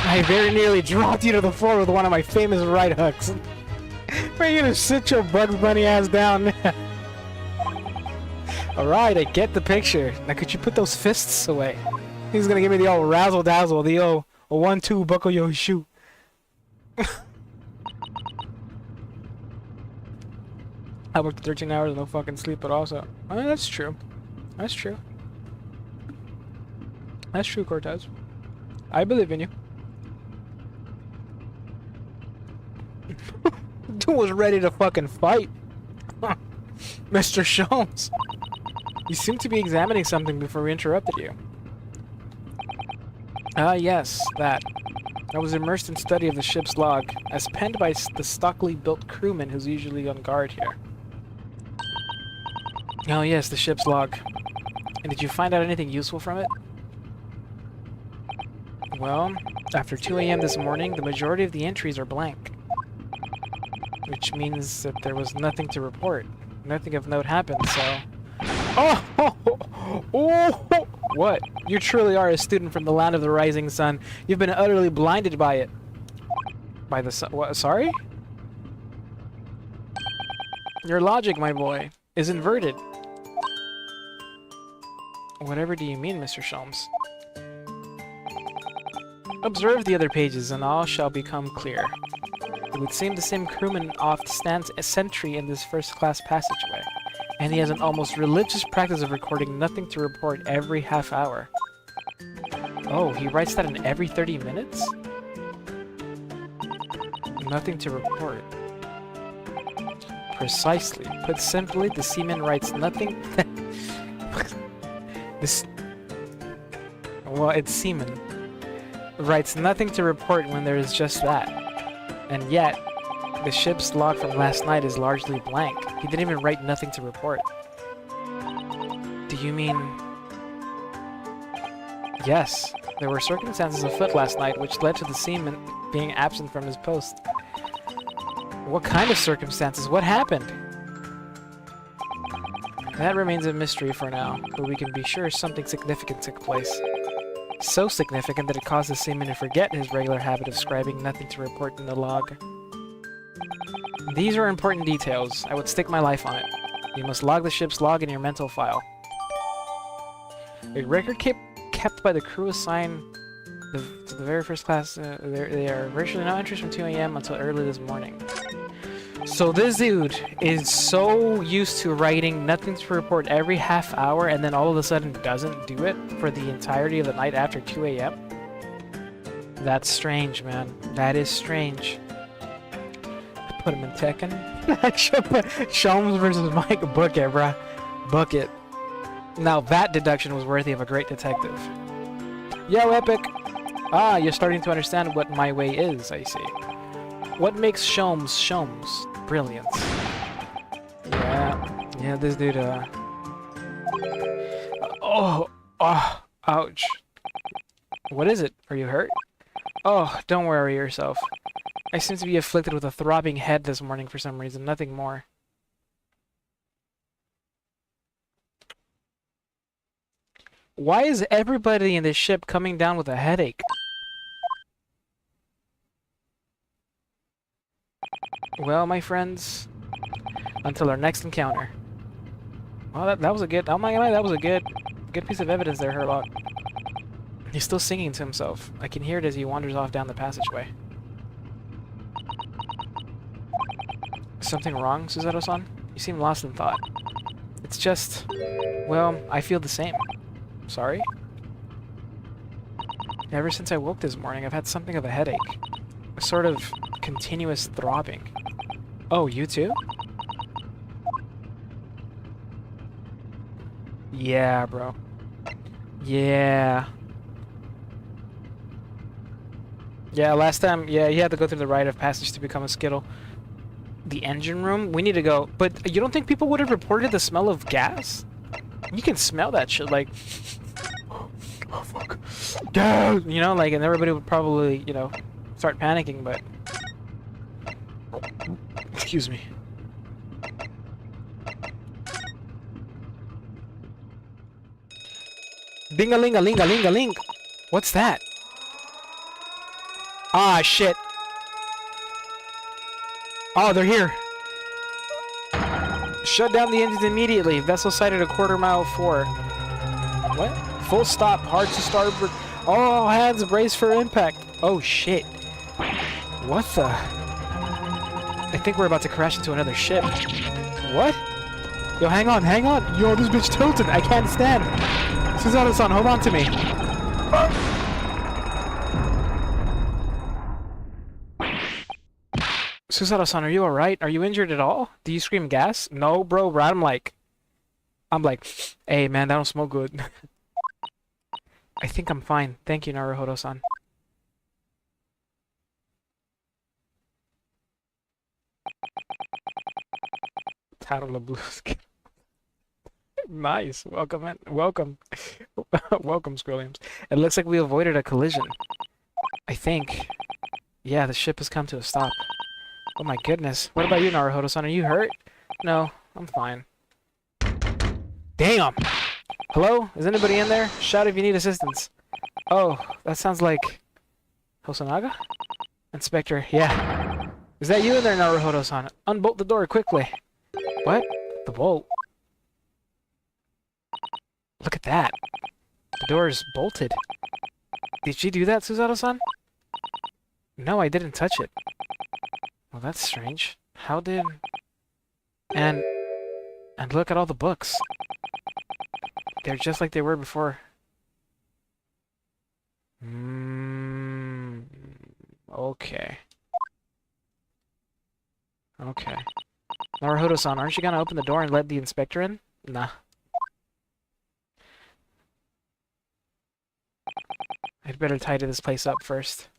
I very nearly dropped you to the floor with one of my famous right hooks. Are you gonna sit your Bugs Bunny ass down? Alright, I get the picture. Now could you put those fists away? He's gonna give me the old razzle dazzle, the old 1-2 buckle yo shoot. I worked 13 hours, no fucking sleep, but also... that's true. That's true. That's true, Cortez. I believe in you. Dude was ready to fucking fight. Mr. Sholmes. You seem to be examining something before we interrupted you. Yes, that. I was immersed in study of the ship's log, as penned by the stockily built crewman who's usually on guard here. Oh yes, the ship's log. And did you find out anything useful from it? Well, after 2 AM this morning, the majority of the entries are blank. Which means that there was nothing to report. Nothing of note happened, so... Oh! What? You truly are a student from the land of the rising sun. You've been utterly blinded by it. By the sun? What? Sorry? Your logic, my boy, is inverted. Whatever do you mean, Mr. Sholmes? Observe the other pages, and all shall become clear. It would seem the same crewman oft stands a sentry in this first-class passageway, and he has an almost religious practice of recording nothing to report every half hour. Oh, he writes that in every 30 minutes? Nothing to report. Precisely. Put simply, the seaman writes nothing... Well, it's seaman. Writes nothing to report when there is just that. And yet, the ship's log from last night is largely blank. He didn't even write nothing to report. Do you mean... Yes, there were circumstances afoot last night which led to the seaman being absent from his post. What kind of circumstances? What happened? That remains a mystery for now, but we can be sure something significant took place. So significant that it caused the seaman to forget his regular habit of scribing nothing to report in the log. These are important details. I would stake my life on it. You must log the ship's log in your mental file. A record kept by the crew assigned to the very first class. There are virtually no entries from 2 AM until early this morning. So this dude is so used to writing nothing to report every half hour and then all of a sudden doesn't do it for the entirety of the night after 2 a.m. That's strange, man. That is strange. Put him in Tekken. I should put Sholmes versus Mike. Book it, bruh. Book it. Now that deduction was worthy of a great detective. Yo, Epic! Ah, you're starting to understand what my way is, I see. What makes Sholmes Sholmes? Brilliant. Yeah, this dude, oh, ouch. What is it? Are you hurt? Oh, don't worry yourself. I seem to be afflicted with a throbbing head this morning for some reason, nothing more. Why is everybody in this ship coming down with a headache? Well, my friends, until our next encounter. Well, that was a good. Oh my god, that was a good piece of evidence there, Herlock. He's still singing to himself. I can hear it as he wanders off down the passageway. Something wrong, Suzato-san? You seem lost in thought. It's just, well, I feel the same. Sorry? Ever since I woke this morning, I've had something of a headache. A sort of continuous throbbing. Oh, you too? Yeah, bro. Yeah. Yeah, last time, yeah, you had to go through the rite of passage to become a Skittle. The engine room? We need to go. But you don't think people would have reported the smell of gas? You can smell that shit, like... Oh, fuck. Gas! You know, like, and everybody would probably, you know, start panicking, but... Excuse me. Ding-a-ling-a-ling-a-ling-a-ling! What's that? Ah, shit. Oh, they're here. Shut down the engines immediately. Vessel sighted a quarter-mile 4. What? Full stop. Hard to starboard. All hands brace for impact. Oh, shit. What the? I think we're about to crash into another ship. What? Yo, hang on, hang on. Yo, this bitch tilted. I can't stand. Suzato-san, hold on to me. Suzato-san, are you alright? Are you injured at all? Do you scream gas? No, bro, right? I'm like, hey, man, that don't smell good. I think I'm fine. Thank you, Naruhodo-san. Tattle of Blues. Nice. Welcome, man. Welcome. Welcome, Scrolliums. It looks like we avoided a collision. I think. Yeah, the ship has come to a stop. Oh my goodness. What about you, Naruhodo-san? Are you hurt? No, I'm fine. Damn! Hello? Is anybody in there? Shout if you need assistance. Oh, that sounds like... Hosonaga? Inspector, yeah. Is that you in there, Naruhodo-san? Unbolt the door quickly. What? The bolt? Look at that. The door is bolted. Did she do that, Suzato-san? No, I didn't touch it. Well, that's strange. How did... And look at all the books. They're just like they were before. Okay. Okay. Naruhodo-san, aren't you gonna open the door and let the inspector in? Nah. I'd better tidy this place up first.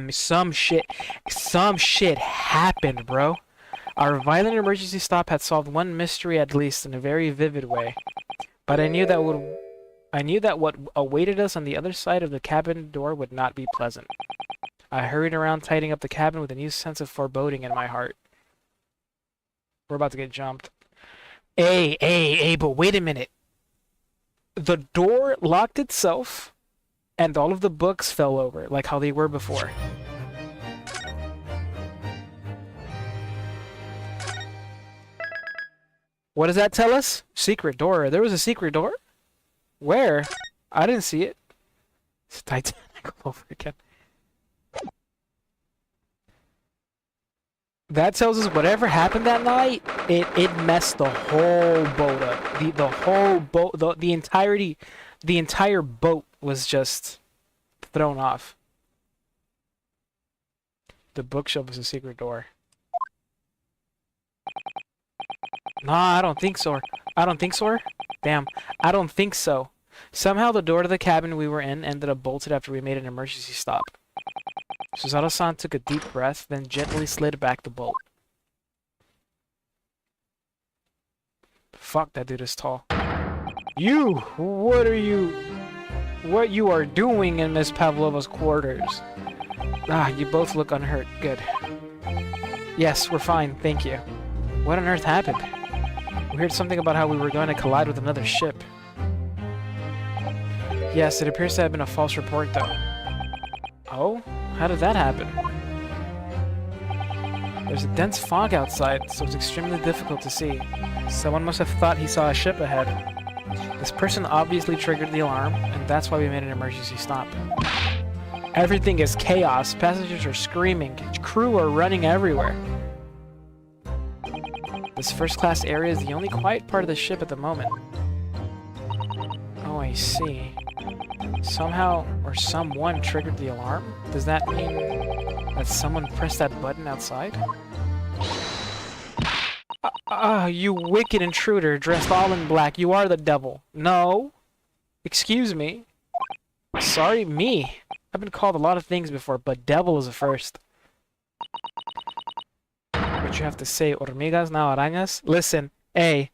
Some shit happened, bro. Our violent emergency stop had solved one mystery at least in a very vivid way. But I knew that what awaited us on the other side of the cabin door would not be pleasant. I hurried around tidying up the cabin with a new sense of foreboding in my heart. We're about to get jumped. Hey, but wait a minute. The door locked itself, and all of the books fell over, like how they were before. What does that tell us? Secret door. There was a secret door? Where? I didn't see it. It's Titanic all over again. That tells us whatever happened that night, it messed the whole boat up. The whole boat, the entire boat was just thrown off. The bookshelf is a secret door. Nah, I don't think so. I don't think so. Damn, I don't think so. Somehow the door to the cabin we were in ended up bolted after we made an emergency stop. Suzato-san took a deep breath, then gently slid back the bolt. Fuck, that dude is tall. You! What you are doing in Miss Pavlova's quarters? Ah, you both look unhurt. Good. Yes, we're fine, thank you. What on earth happened? We heard something about how we were going to collide with another ship. Yes, it appears to have been a false report, though. Oh? How did that happen? There's a dense fog outside, so it's extremely difficult to see. Someone must have thought he saw a ship ahead. This person obviously triggered the alarm, and that's why we made an emergency stop. Everything is chaos. Passengers are screaming. Crew are running everywhere. This first-class area is the only quiet part of the ship at the moment. Oh, I see. Somehow, or someone triggered the alarm? Does that mean that someone pressed that button outside? You wicked intruder, dressed all in black. You are the devil. No. Excuse me. Sorry, me. I've been called a lot of things before, but devil is the first. What you have to say, hormigas, now arañas? Listen, hey.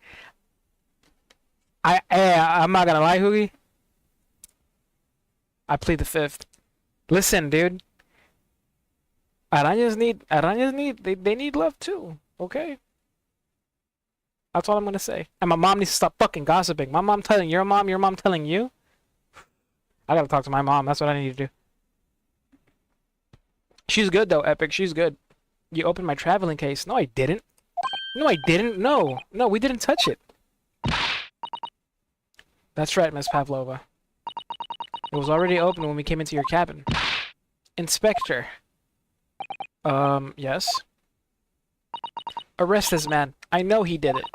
I'm not gonna lie, Hoogie. I plead the fifth. Listen, dude. Arañas need, they need love too, okay? That's all I'm gonna say. And my mom needs to stop fucking gossiping. My mom telling your mom telling you. I gotta talk to my mom, that's what I need to do. She's good though, Epic, she's good. You opened my traveling case. No, I didn't. No, I didn't. No, we didn't touch it. That's right, Miss Pavlova. It was already open when we came into your cabin. Inspector. Yes? Arrest this man. I know he did it.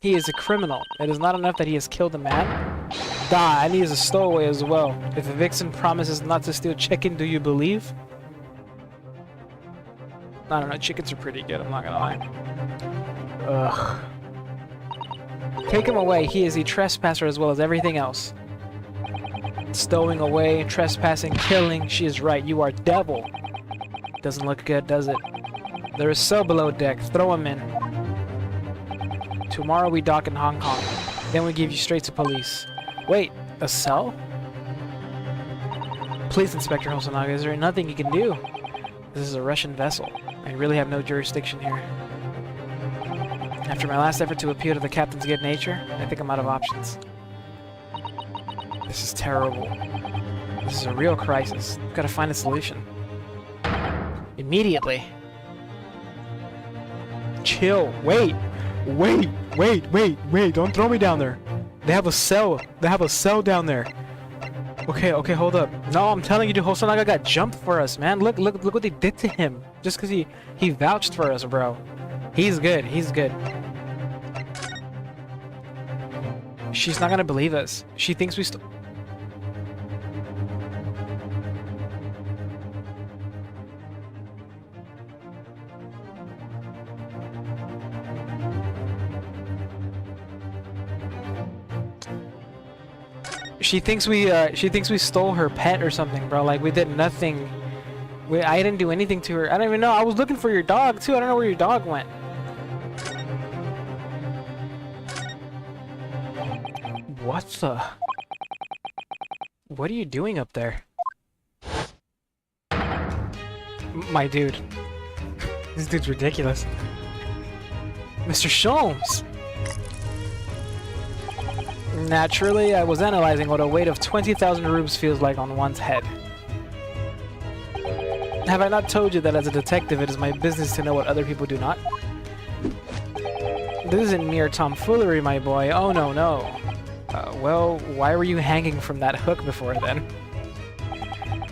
He is a criminal. It is not enough that he has killed a man. Die, and he is a stowaway as well. If a vixen promises not to steal chicken, do you believe? I don't know, chickens are pretty good, I'm not gonna lie. Ugh. Take him away. He is a trespasser as well as everything else. Stowing away, trespassing, killing. She is right. You are devil. Doesn't look good, does it? There is cell below deck. Throw him in. Tomorrow we dock in Hong Kong. Then we give you straight to police. Wait, a cell? Please, Inspector Hosonaga, is there nothing you can do? This is a Russian vessel. I really have no jurisdiction here. After my last effort to appeal to the captain's good nature, I think I'm out of options. This is terrible. This is a real crisis. We've got to find a solution. Immediately. Chill. Wait. Don't throw me down there. They have a cell. They have a cell down there. Okay, hold up. No, I'm telling you, dude, Hosonaga got jumped for us, man. Look what they did to him. Just because he vouched for us, bro. He's good. She's not gonna believe us. She thinks we She thinks we stole her pet or something, bro. Like, we did nothing. I didn't do anything to her. I don't even know. I was looking for your dog, too. I don't know where your dog went. What the? What are you doing up there? My dude. This dude's ridiculous. Mr. Sholmes! Naturally, I was analyzing what a weight of 20,000 rubes feels like on one's head. Have I not told you that as a detective it is my business to know what other people do not? This isn't mere tomfoolery, my boy. Oh, no. Well, why were you hanging from that hook before then?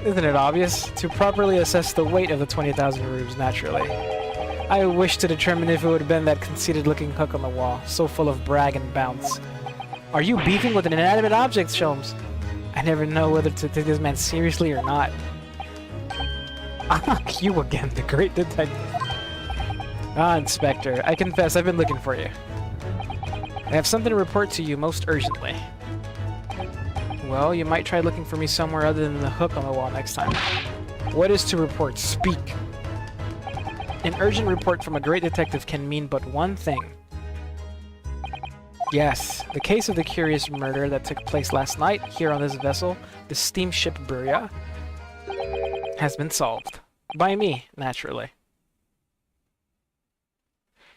Isn't it obvious? To properly assess the weight of the 20,000 rubes, naturally. I wish to determine if it would have been that conceited-looking hook on the wall, so full of brag and bounce. Are you beefing with an inanimate object, Sholmes? I never know whether to take this man seriously or not. Ah, you again, the great detective. Ah, Inspector, I confess I've been looking for you. I have something to report to you most urgently. Well, you might try looking for me somewhere other than the hook on the wall next time. What is to report? Speak! An urgent report from a great detective can mean but one thing. Yes, the case of the curious murder that took place last night here on this vessel, the steamship Buria, has been solved. By me, naturally.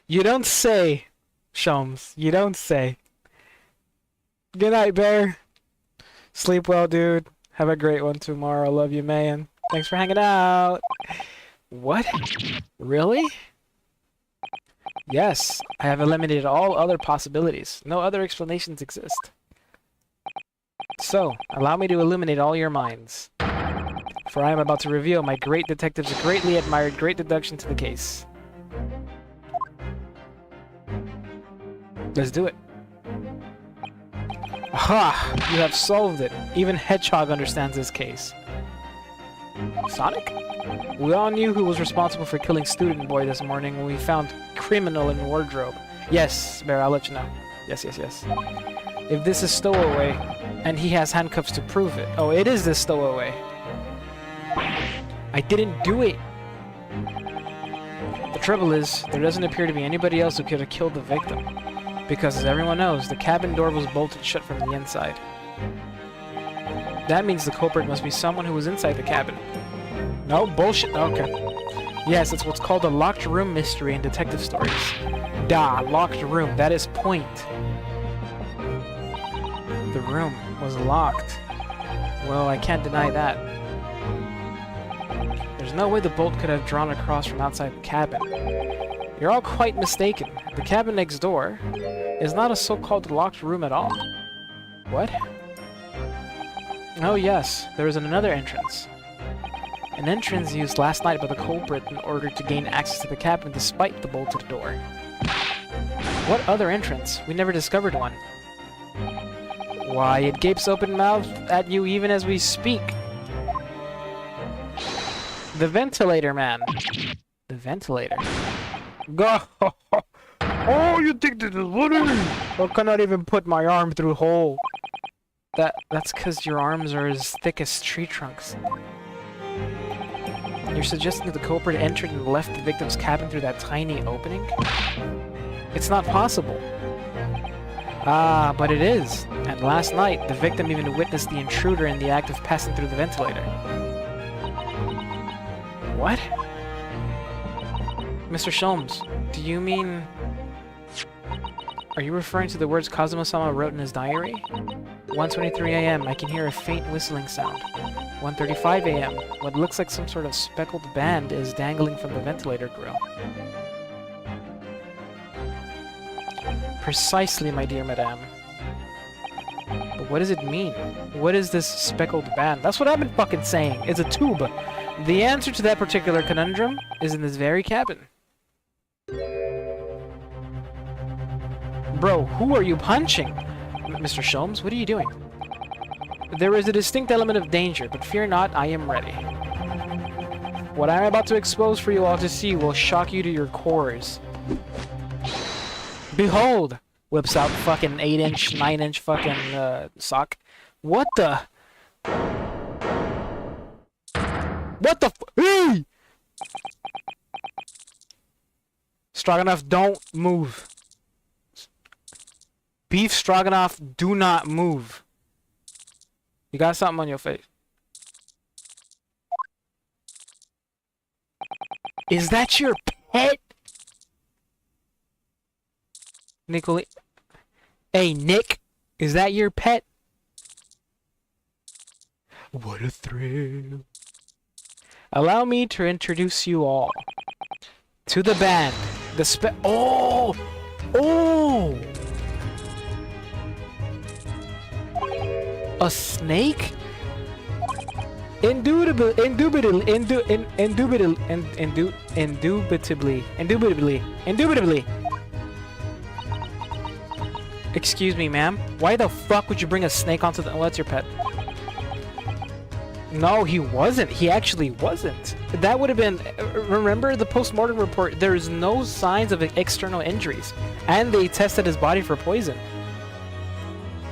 You don't say, Sholmes. You don't say. Good night, Bear. Sleep well, dude. Have a great one tomorrow. Love you, man. Thanks for hanging out. What? Really? Yes, I have eliminated all other possibilities. No other explanations exist. So, allow me to illuminate all your minds. For I am about to reveal my great detective's greatly admired great deduction to the case. Let's do it. Aha! You have solved it. Even Hedgehog understands this case. Sonic? We all knew who was responsible for killing Student Boy this morning when we found criminal in wardrobe. Yes, Bear, I'll let you know. Yes. If this is Stowaway, and he has handcuffs to prove it. Oh, it is this Stowaway. I didn't do it! The trouble is, there doesn't appear to be anybody else who could have killed the victim. Because as everyone knows, the cabin door was bolted shut from the inside. That means the culprit must be someone who was inside the cabin. No, bullshit. Okay. Yes, it's what's called a locked room mystery in detective stories. Da, locked room. That is point. The room was locked. Well, I can't deny that. There's no way the bolt could have drawn across from outside the cabin. You're all quite mistaken. The cabin next door is not a so-called locked room at all. What? Oh yes, there is another entrance. An entrance used last night by the culprit in order to gain access to the cabin despite the bolted door. What other entrance? We never discovered one. Why, it gapes open-mouthed at you even as we speak. The ventilator, man. The ventilator. Go! Oh, you think this is funny? I cannot even put my arm through a hole. That's because your arms are as thick as tree trunks. You're suggesting that the culprit entered and left the victim's cabin through that tiny opening? It's not possible. Ah, but it is. And last night, the victim even witnessed the intruder in the act of passing through the ventilator. What? Mr. Sholmes, do you mean... Are you referring to the words Kazuma-sama wrote in his diary? 1:23 a.m. I can hear a faint whistling sound. 1:35 a.m. What looks like some sort of speckled band is dangling from the ventilator grill. Precisely, my dear madame. But what does it mean? What is this speckled band? That's what I've been fucking saying. It's a tube. The answer to that particular conundrum is in this very cabin. Bro, who are you punching? Mr. Sholmes, what are you doing? There is a distinct element of danger, but fear not, I am ready. What I am about to expose for you all to see will shock you to your cores. Behold! Whips out fucking 8-inch, 9-inch fucking, sock. What the? What the Hey! Stroganoff, don't move. Beef Stroganoff, do not move. You got something on your face. Is that your pet? Nicole. Hey, Nick. Is that your pet? What a thrill. Allow me to introduce you all to the band. The Oh! Oh! A snake? Indubitably. Excuse me, ma'am. Why the fuck would you bring a snake onto the... What's your pet? No, he wasn't. He actually wasn't. That would have been... Remember the post-mortem report? There's no signs of external injuries. And they tested his body for poison.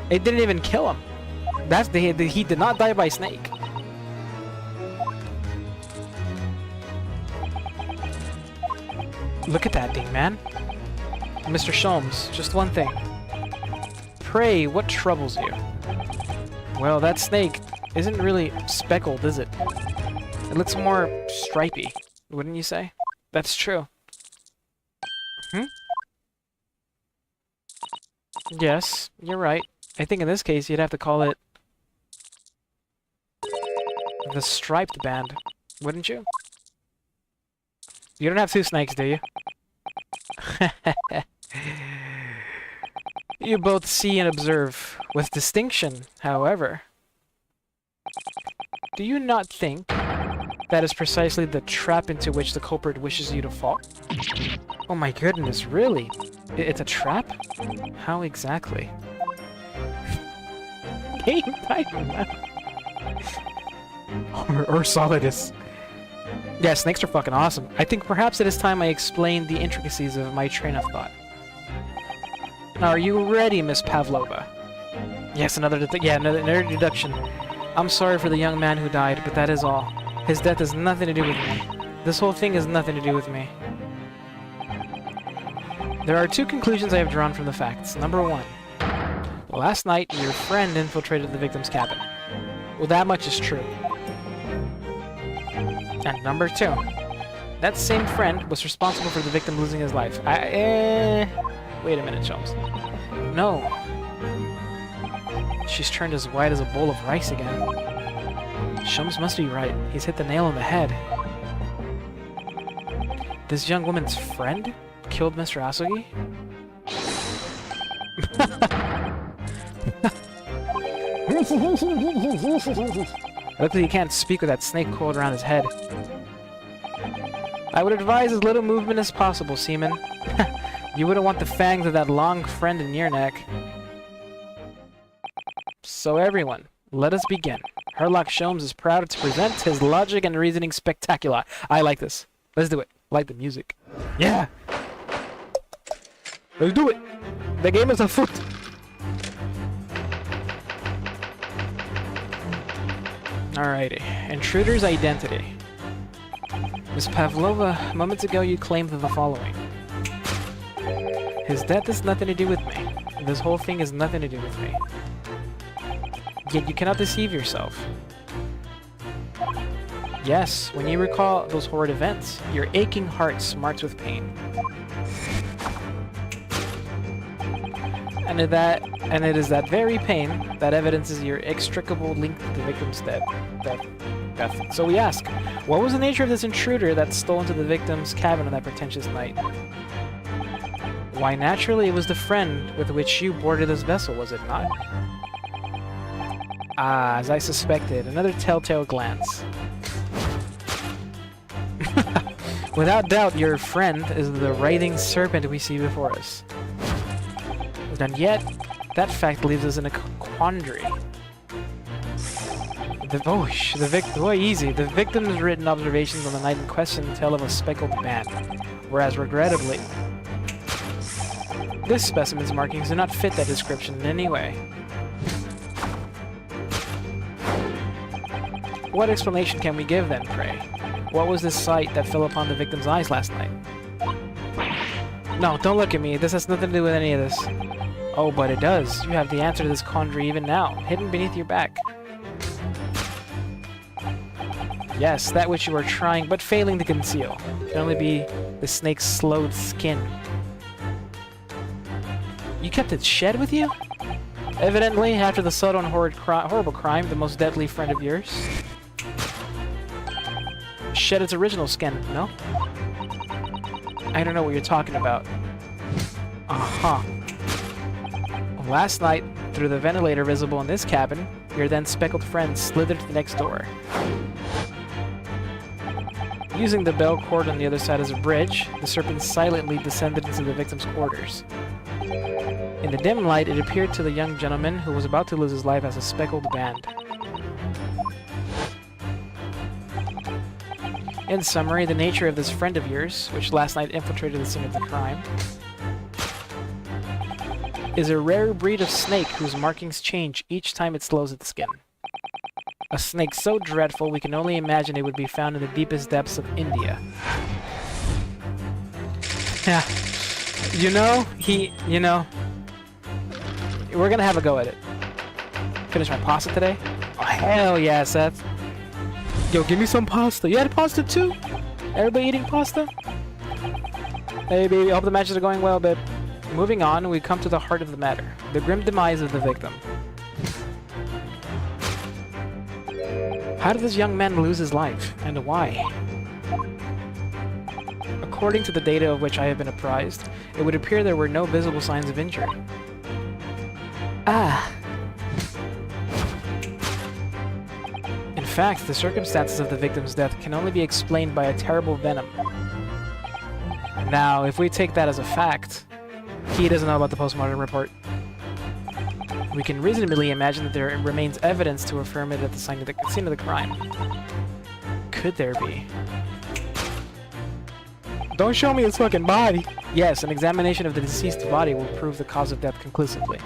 It didn't even kill him. He did not die by snake. Look at that thing, man. Mr. Sholmes, just one thing. Pray, what troubles you? Well, that snake isn't really speckled, is it? It looks more stripy, wouldn't you say? That's true. Yes, you're right. I think in this case you'd have to call it the striped band, wouldn't you? You don't have two snakes, do you? You both see and observe with distinction, however. Do you not think that is precisely the trap into which the culprit wishes you to fall? Oh my goodness, really? It's a trap? How exactly? Game time! or Solidus. Yeah, snakes are fucking awesome. I think perhaps it is time I explained the intricacies of my train of thought. Now, are you ready, Miss Pavlova? Yes, another deduction. I'm sorry for the young man who died, but that is all. His death has nothing to do with me. This whole thing has nothing to do with me. There are two conclusions I have drawn from the facts. Number one. Last night, your friend infiltrated the victim's cabin. Well, that much is true. And number two. That same friend was responsible for the victim losing his life. Wait a minute, Sholmes. No. She's turned as white as a bowl of rice again. Sholmes must be right. He's hit the nail on the head. This young woman's friend killed Mr. Asogi? Luckily he can't speak with that snake coiled around his head. I would advise as little movement as possible, Seaman. You wouldn't want the fangs of that long friend in your neck. So everyone, let us begin. Herlock Sholmes is proud to present his logic and reasoning spectacular. I like this. Let's do it. I like the music. Yeah! Let's do it! The game is afoot! Alrighty. Intruder's identity. Miss Pavlova, moments ago you claimed the following. His death has nothing to do with me. This whole thing has nothing to do with me. Yet you cannot deceive yourself. Yes, when you recall those horrid events, your aching heart smarts with pain. And it is that very pain that evidences your inextricable link to the victim's death. So we ask, what was the nature of this intruder that stole into the victim's cabin on that pretentious night? Why, naturally, it was the friend with which you boarded this vessel, was it not? Ah, as I suspected, another telltale glance. Without doubt, your friend is the writhing serpent we see before us. And yet, that fact leaves us in a quandary. The victim's written observations on the night in question tell of a speckled band, whereas regrettably, this specimen's markings do not fit that description in any way. What explanation can we give then, pray? What was this sight that fell upon the victim's eyes last night? No, don't look at me. This has nothing to do with any of this. Oh, but it does. You have the answer to this quandary even now, hidden beneath your back. Yes, that which you are trying but failing to conceal can only be the snake's slowed skin. You kept its shed with you? Evidently, after the subtle and horrible crime, the most deadly friend of yours shed its original skin, no? I don't know what you're talking about. Uh-huh. Last night, through the ventilator visible in this cabin, your then speckled friend slithered to the next door. Using the bell cord on the other side as a bridge, the serpent silently descended into the victim's quarters. In the dim light, it appeared to the young gentleman who was about to lose his life as a speckled band. In summary, the nature of this friend of yours, which last night infiltrated the scene of the crime, is a rare breed of snake whose markings change each time it slows its skin. A snake so dreadful we can only imagine it would be found in the deepest depths of India. Yeah. We're gonna have a go at it. Finish my pasta today? Oh, hell yeah, Seth. Yo, give me some pasta. You had pasta too? Everybody eating pasta? Hey, baby, I hope the matches are going well, babe. Moving on, we come to the heart of the matter. The grim demise of the victim. How did this young man lose his life, and why? According to the data of which I have been apprised, it would appear there were no visible signs of injury. In fact, the circumstances of the victim's death can only be explained by a terrible venom. Now, if we take that as a fact, he doesn't know about the postmortem report. We can reasonably imagine that there remains evidence to affirm it at the scene of the crime. Could there be? Don't show me his fucking body! Yes, an examination of the deceased body will prove the cause of death conclusively.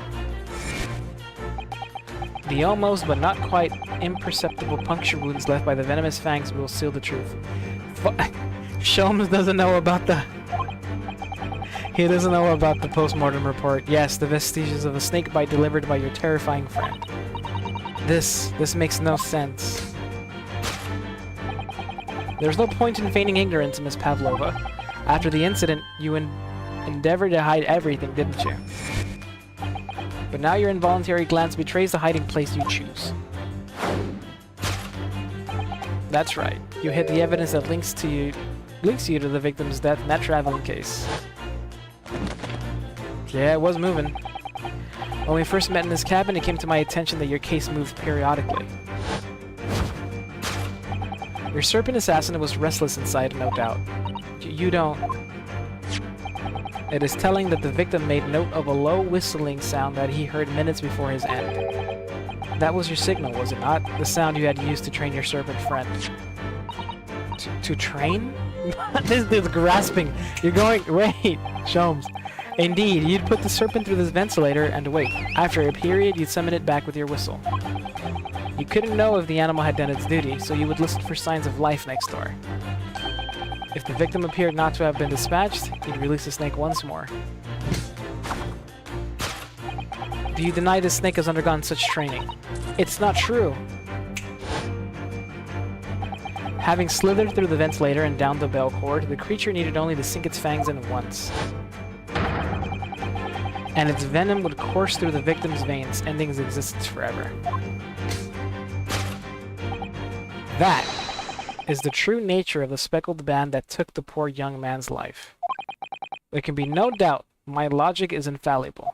The almost but not quite imperceptible puncture wounds left by the venomous fangs will seal the truth. Sholmes doesn't know about the... He doesn't know about the postmortem report. Yes, the vestiges of a snake bite delivered by your terrifying friend. This makes no sense. There's no point in feigning ignorance, Miss Pavlova. After the incident, you endeavored to hide everything, didn't you? But now your involuntary glance betrays the hiding place you choose. That's right. You hid the evidence that links you to the victim's death in that traveling case. Yeah, it was moving. When we first met in this cabin, it came to my attention that your case moved periodically. Your serpent assassin was restless inside, no doubt. You don't... It is telling that the victim made note of a low whistling sound that he heard minutes before his end. That was your signal, was it not? The sound you had used to train your serpent friend. To train? This dude's grasping. You're going... Wait, Sholmes. Indeed, you'd put the serpent through this ventilator and wait. After a period, you'd summon it back with your whistle. You couldn't know if the animal had done its duty, so you would listen for signs of life next door. If the victim appeared not to have been dispatched, you'd release the snake once more. Do you deny this snake has undergone such training? It's not true! Having slithered through the ventilator and down the bell cord, the creature needed only to sink its fangs in once. And its venom would course through the victim's veins, ending his existence forever. That is the true nature of the speckled band that took the poor young man's life. There can be no doubt my logic is infallible.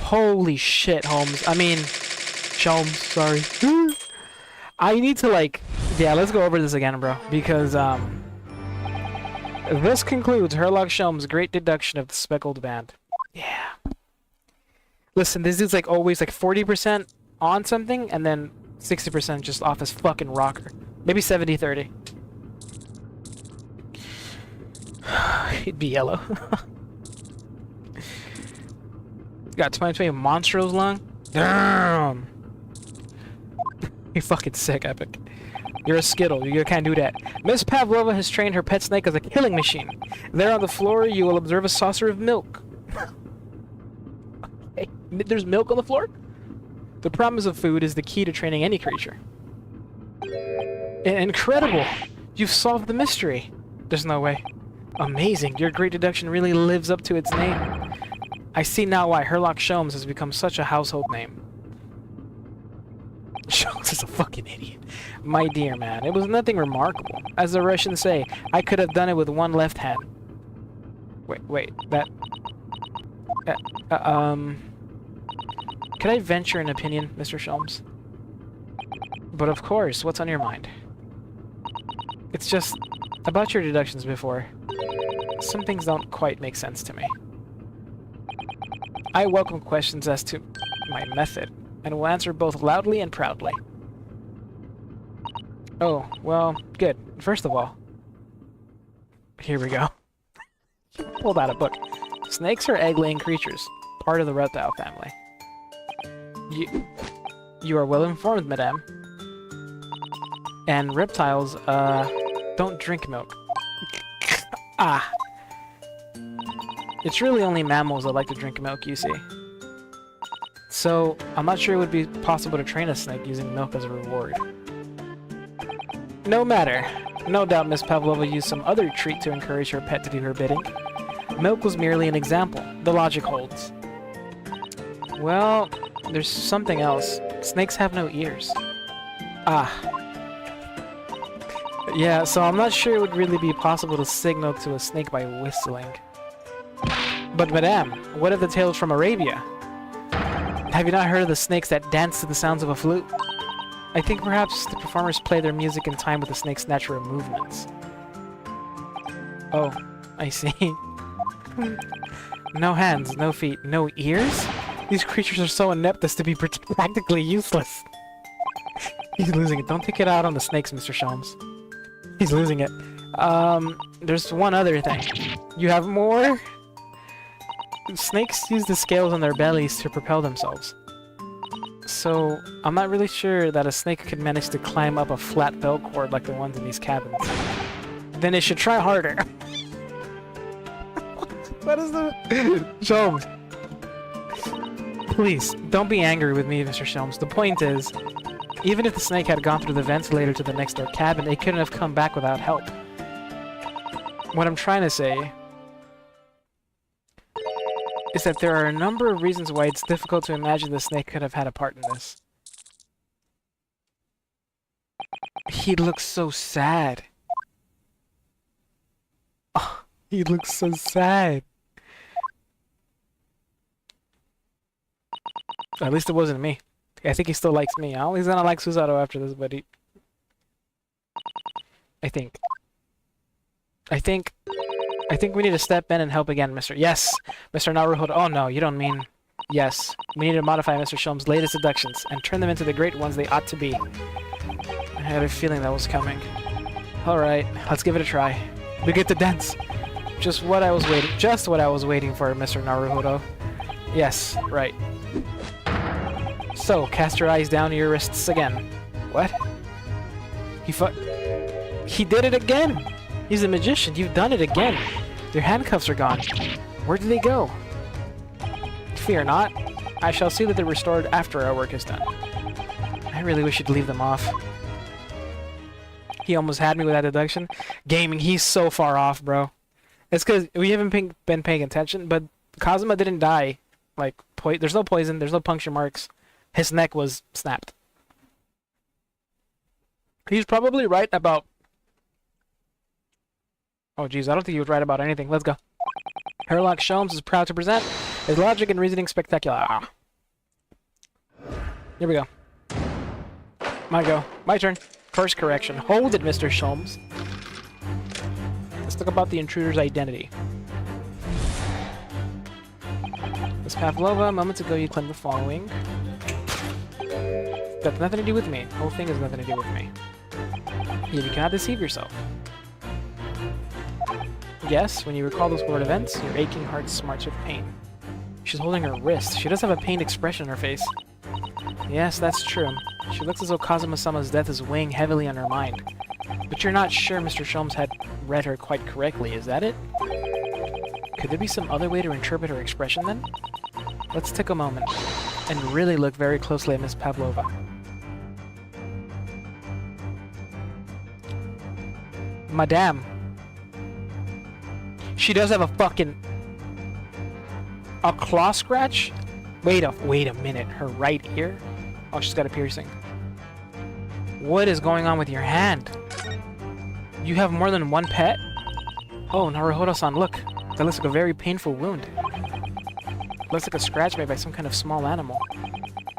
Holy shit, Holmes. I mean, Sholmes, sorry. I need to, like... Yeah, let's go over this again, bro. Because, this concludes Herlock Sholmes' great deduction of the speckled band. Yeah. Listen, this dude's like always like 40% on something, and then 60% just off his fucking rocker. Maybe 70-30. He'd be yellow. Got 2020 Monstro's lung? Damn! You're fucking sick, Epic. You're a Skittle. You can't do that. Miss Pavlova has trained her pet snake as a killing machine. There on the floor, you will observe a saucer of milk. Hey, there's milk on the floor? The promise of food is the key to training any creature. Incredible! You've solved the mystery. There's no way. Amazing. Your great deduction really lives up to its name. I see now why Herlock Sholmes has become such a household name. Sholmes is a fucking idiot. My dear man, it was nothing remarkable. As the Russians say, I could have done it with one left hand. Wait, that... Could I venture an opinion, Mr. Sholmes? But of course, what's on your mind? It's just about your deductions before. Some things don't quite make sense to me. I welcome questions as to my method, and will answer both loudly and proudly. Oh, well, good. First of all, here we go. Pulled out a book. Snakes are egg-laying creatures, part of the reptile family. You are well informed, madame. And reptiles, don't drink milk. Ah. It's really only mammals that like to drink milk, you see. So, I'm not sure it would be possible to train a snake using milk as a reward. No matter. No doubt Miss Pavlova used some other treat to encourage her pet to do her bidding. Milk was merely an example. The logic holds. Well, there's something else. Snakes have no ears. Ah. Yeah, so I'm not sure it would really be possible to signal to a snake by whistling. But madame, what of the tales from Arabia? Have you not heard of the snakes that dance to the sounds of a flute? I think perhaps the performers play their music in time with the snake's natural movements. Oh, I see. No hands, no feet, no ears? These creatures are so inept as to be practically useless. He's losing it. Don't take it out on the snakes, Mr. Sholmes. He's losing it. There's one other thing. You have more? Snakes use the scales on their bellies to propel themselves. So, I'm not really sure that a snake could manage to climb up a flat bell cord like the ones in these cabins. Then it should try harder. What is the... Sholmes. Please, don't be angry with me, Mr. Sholmes. The point is, even if the snake had gone through the ventilator to the next door cabin, it couldn't have come back without help. What I'm trying to say is that there are a number of reasons why it's difficult to imagine the snake could have had a part in this. He looks so sad. Oh, he looks so sad. At least it wasn't me. I think he still likes me. He's gonna like Susato after this, but he... I think we need to step in and help again, Mr. Yes! Mr. Naruhodo. Oh no, you don't mean... Yes. We need to modify Mr. Sholmes' latest deductions and turn them into the great ones they ought to be. I had a feeling that was coming. Alright, let's give it a try. We get to dance! Just what I was waiting for, Mr. Naruhodo. Yes, right. So, cast your eyes down to your wrists again. What? He did it again! He's a magician. You've done it again. Your handcuffs are gone. Where did they go? Fear not. I shall see that they're restored after our work is done. I really wish you'd leave them off. He almost had me with that deduction. Gaming, he's so far off, bro. It's because we haven't been paying attention, but Kazuma didn't die. Like, there's no poison, there's no puncture marks. His neck was snapped. He's probably right about... Oh, jeez, I don't think he was right about anything. Let's go. Herlock Sholmes is proud to present his logic and reasoning spectacular. Ah. Here we go. My go. My turn. First correction. Hold it, Mr. Sholmes. Let's talk about the intruder's identity. Miss Pavlova, moments ago you claimed the following. That's nothing to do with me. The whole thing has nothing to do with me. You cannot deceive yourself. Yes, when you recall those world events, your aching heart smarts with pain. She's holding her wrist. She does have a pained expression on her face. Yes, that's true. She looks as though Kazuma-sama's death is weighing heavily on her mind. But you're not sure Mr. Sholmes had read her quite correctly, is that it? Could there be some other way to interpret her expression then? Let's take a moment and really look very closely at Miss Pavlova. Madame. She does have a fucking... a claw scratch? Wait a minute. Her right ear? Oh, she's got a piercing. What is going on with your hand? You have more than one pet? Oh, Naruhodo-san, look. That looks like a very painful wound. Looks like a scratch made by some kind of small animal.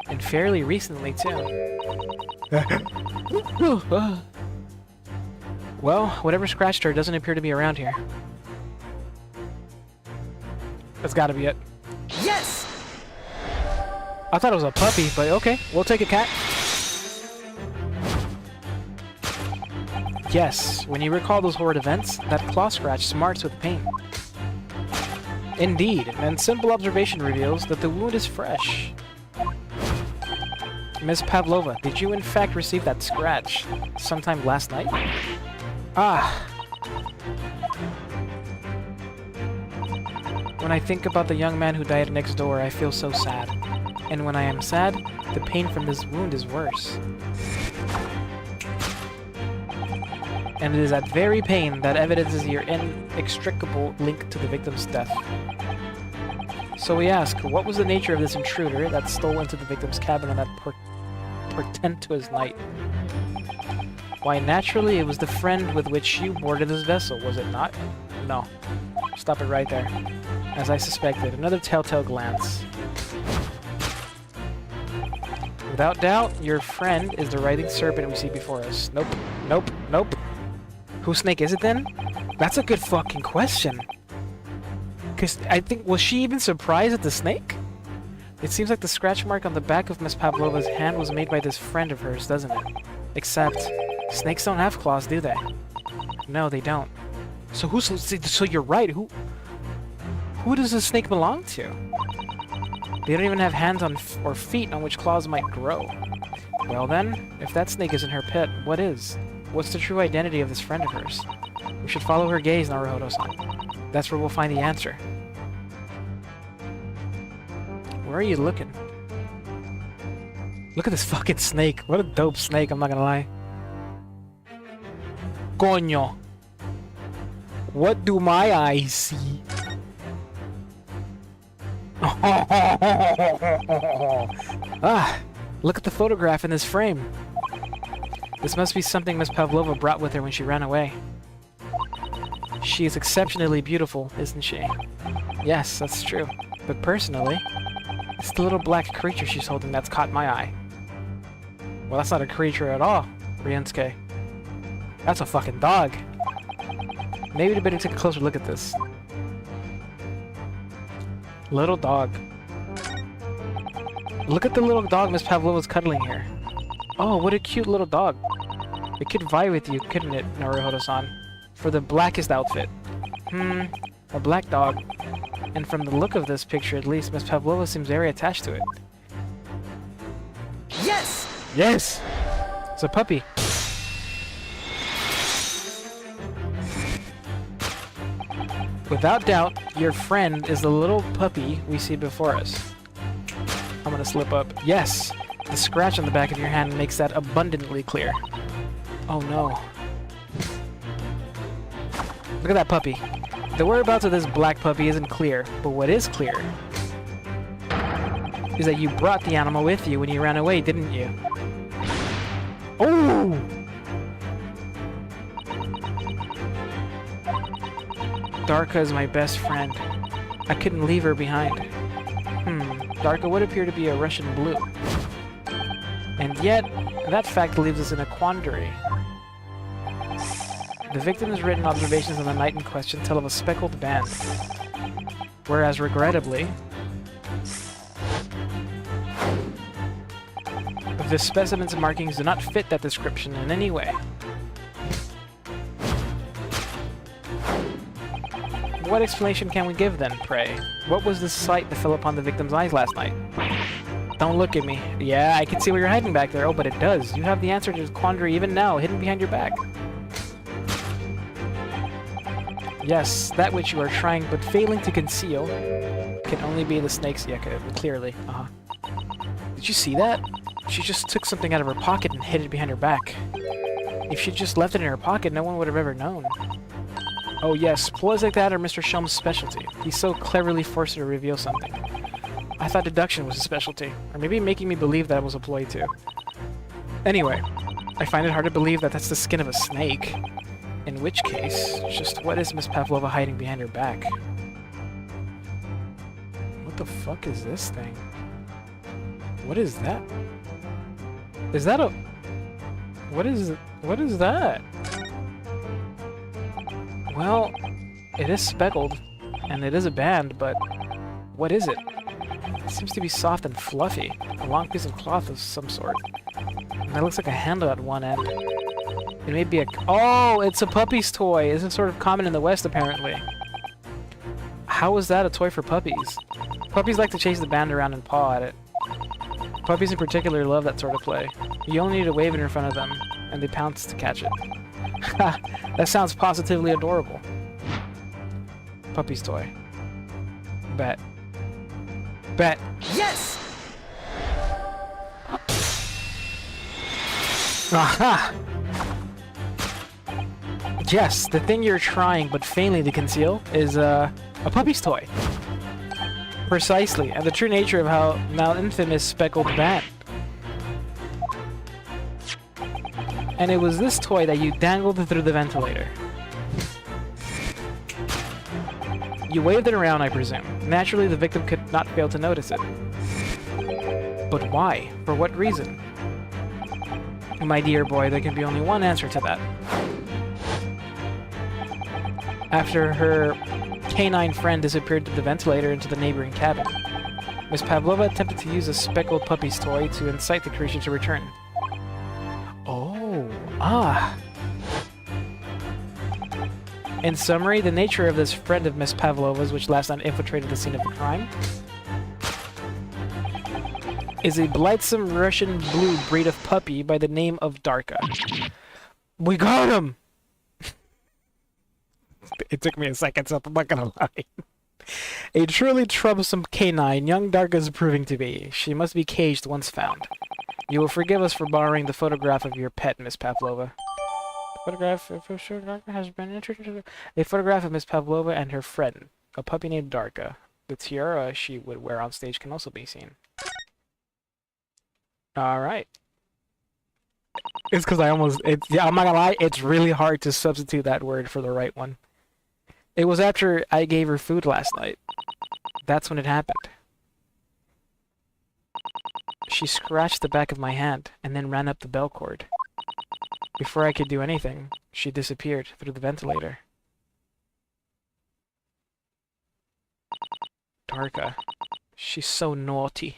And fairly recently, too. Well, whatever scratched her doesn't appear to be around here. That's gotta be it.
Yes!
I thought it was a puppy, but okay, we'll take a cat. Yes, when you recall those horrid events, that claw scratch smarts with pain. Indeed, and simple observation reveals that the wound is fresh. Miss Pavlova, did you in fact receive that scratch sometime last night? Ah. When I think about the young man who died next door, I feel so sad. And when I am sad, the pain from this wound is worse. And it is that very pain that evidences your inextricable link to the victim's death. So we ask, what was the nature of this intruder that stole into the victim's cabin on that portentous night? Why, naturally, it was the friend with which you boarded this vessel, was it not? No. Stop it right there. As I suspected, another telltale glance. Without doubt, your friend is the writhing serpent we see before us. Nope. Nope. Nope. Whose snake is it then? That's a good fucking question. Because I think, was she even surprised at the snake? It seems like the scratch mark on the back of Miss Pavlova's hand was made by this friend of hers, doesn't it? Except, snakes don't have claws, do they? No, they don't. So so you're right, who does the snake belong to? They don't even have hands or feet on which claws might grow. Well then, if that snake isn't her pet, what is? What's the true identity of this friend of hers? We should follow her gaze, Naruhodo-san. That's where we'll find the answer. Where are you looking? Look at this fucking snake. What a dope snake, I'm not gonna lie. Coño. What do my eyes see? Ah, look at the photograph in this frame. This must be something Miss Pavlova brought with her when she ran away. She is exceptionally beautiful, isn't she? Yes, that's true. But personally, it's the little black creature she's holding that's caught my eye. Well, that's not a creature at all, Ryusuke. That's a fucking dog. Maybe we'd better take a closer look at this. Little dog. Look at the little dog Miss Pavlova's cuddling here. Oh, what a cute little dog. It could vie with you, couldn't it, Naruhodo-san? For the blackest outfit. A black dog. And from the look of this picture, at least, Miss Pavlova seems very attached to it.
Yes!
Yes! It's a puppy. Without doubt, your friend is the little puppy we see before us. I'm gonna slip up. Yes! The scratch on the back of your hand makes that abundantly clear. Oh no. Look at that puppy. The whereabouts of this black puppy isn't clear, but what is clear is that you brought the animal with you when you ran away, didn't you? Oh! Darka is my best friend. I couldn't leave her behind. Darka would appear to be a Russian blue. And yet, that fact leaves us in a quandary. The victim's written observations on the night in question tell of a speckled band. Whereas, regrettably, the specimen's markings do not fit that description in any way. What explanation can we give then, pray? What was the sight that fell upon the victim's eyes last night? Don't look at me. Yeah, I can see what you're hiding back there. Oh, but it does. You have the answer to this quandary even now, hidden behind your back. Yes, that which you are trying but failing to conceal can only be the snake's... Yeah, clearly. Did you see that? She just took something out of her pocket and hid it behind her back. If she just left it in her pocket, no one would have ever known. Oh yes, ploys like that are Mr. Shelm's specialty. He so cleverly forced her to reveal something. I thought deduction was his specialty, or maybe making me believe that was a ploy too. Anyway, I find it hard to believe that that's the skin of a snake. In which case, just what is Miss Pavlova hiding behind her back? What the fuck is this thing? What is that? Is that a... What is that? Well, it is speckled, and it is a band, but what is it? It seems to be soft and fluffy. A long piece of cloth of some sort. And that looks like a handle at one end. It may be a... Oh, it's a puppy's toy. Isn't sort of common in the West, apparently. How is that a toy for puppies? Puppies like to chase the band around and paw at it. Puppies in particular love that sort of play. You only need to wave it in front of them, and they pounce to catch it. Ha! That sounds positively adorable. Puppy's toy. Bet. Bet.
Yes!
Aha! Yes, the thing you're trying but failing to conceal is a puppy's toy. Precisely, and the true nature of how now infamous speckled band. And it was this toy that you dangled through the ventilator. You waved it around, I presume. Naturally, the victim could not fail to notice it. But why? For what reason? My dear boy, there can be only one answer to that. After her canine friend disappeared through the ventilator into the neighboring cabin, Miss Pavlova attempted to use a speckled puppy's toy to incite the creature to return. Oh, ah. In summary, the nature of this friend of Miss Pavlova's, which last night infiltrated the scene of the crime, is a blithesome Russian blue breed of puppy by the name of Darka. We got him! It took me a second, so I'm not gonna lie. A truly troublesome canine, young Darka is proving to be. She must be caged once found. You will forgive us for borrowing the photograph of your pet, Miss Pavlova. The photograph of Darka has been entered into a photograph of Miss Pavlova and her friend, a puppy named Darka. The tiara she would wear on stage can also be seen. Alright. It's because I'm not gonna lie, it's really hard to substitute that word for the right one. It was after I gave her food last night. That's when it happened. She scratched the back of my hand and then ran up the bell cord. Before I could do anything, she disappeared through the ventilator. Darka. She's so naughty.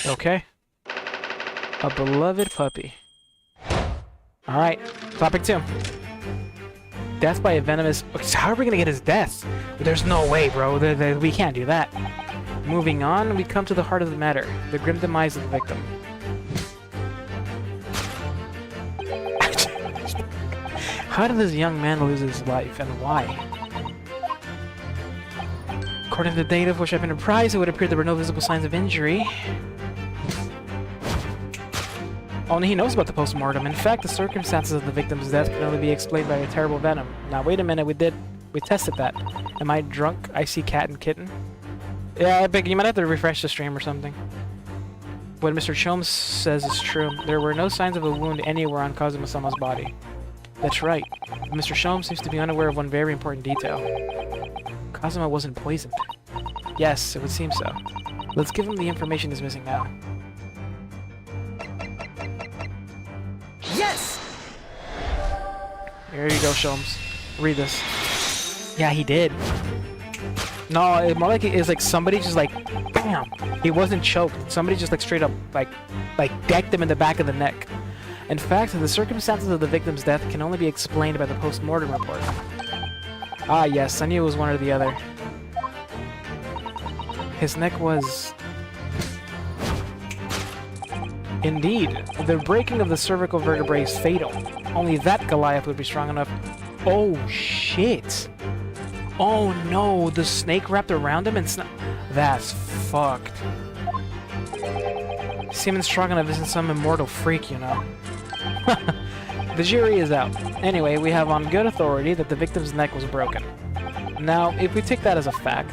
Okay. A beloved puppy. Alright, topic 2. Death by a venomous... Okay, so how are we gonna get his death? There's no way, bro. We can't do that. Moving on, we come to the heart of the matter. The grim demise of the victim. How did this young man lose his life, and why? According to the data of which I've been apprised, it would appear there were no visible signs of injury. Only he knows about the post-mortem. In fact, the circumstances of the victim's death can only be explained by a terrible venom. Now, wait a minute, we tested that. Am I drunk? I see cat and kitten. Yeah, but you might have to refresh the stream or something. What Mr. Chomes says is true. There were no signs of a wound anywhere on Kazuma-sama's body. That's right. Mr. Chomes seems to be unaware of one very important detail. Kazuma wasn't poisoned. Yes, it would seem so. Let's give him the information he's missing now.
Yes!
Here you go, Sholmes. Read this. Yeah, he did. No, it more like it's like somebody just like, bam! He wasn't choked. Somebody just like straight up like decked him in the back of the neck. In fact, the circumstances of the victim's death can only be explained by the post-mortem report. Ah, yes, I knew it was one or the other. His neck was... Indeed, the breaking of the cervical vertebrae is fatal. Only that Goliath would be strong enough. Oh, shit. Oh, no, the snake wrapped around him and that's fucked. Seeming strong enough isn't some immortal freak, you know. The jury is out. Anyway, we have on good authority that the victim's neck was broken. Now, if we take that as a fact...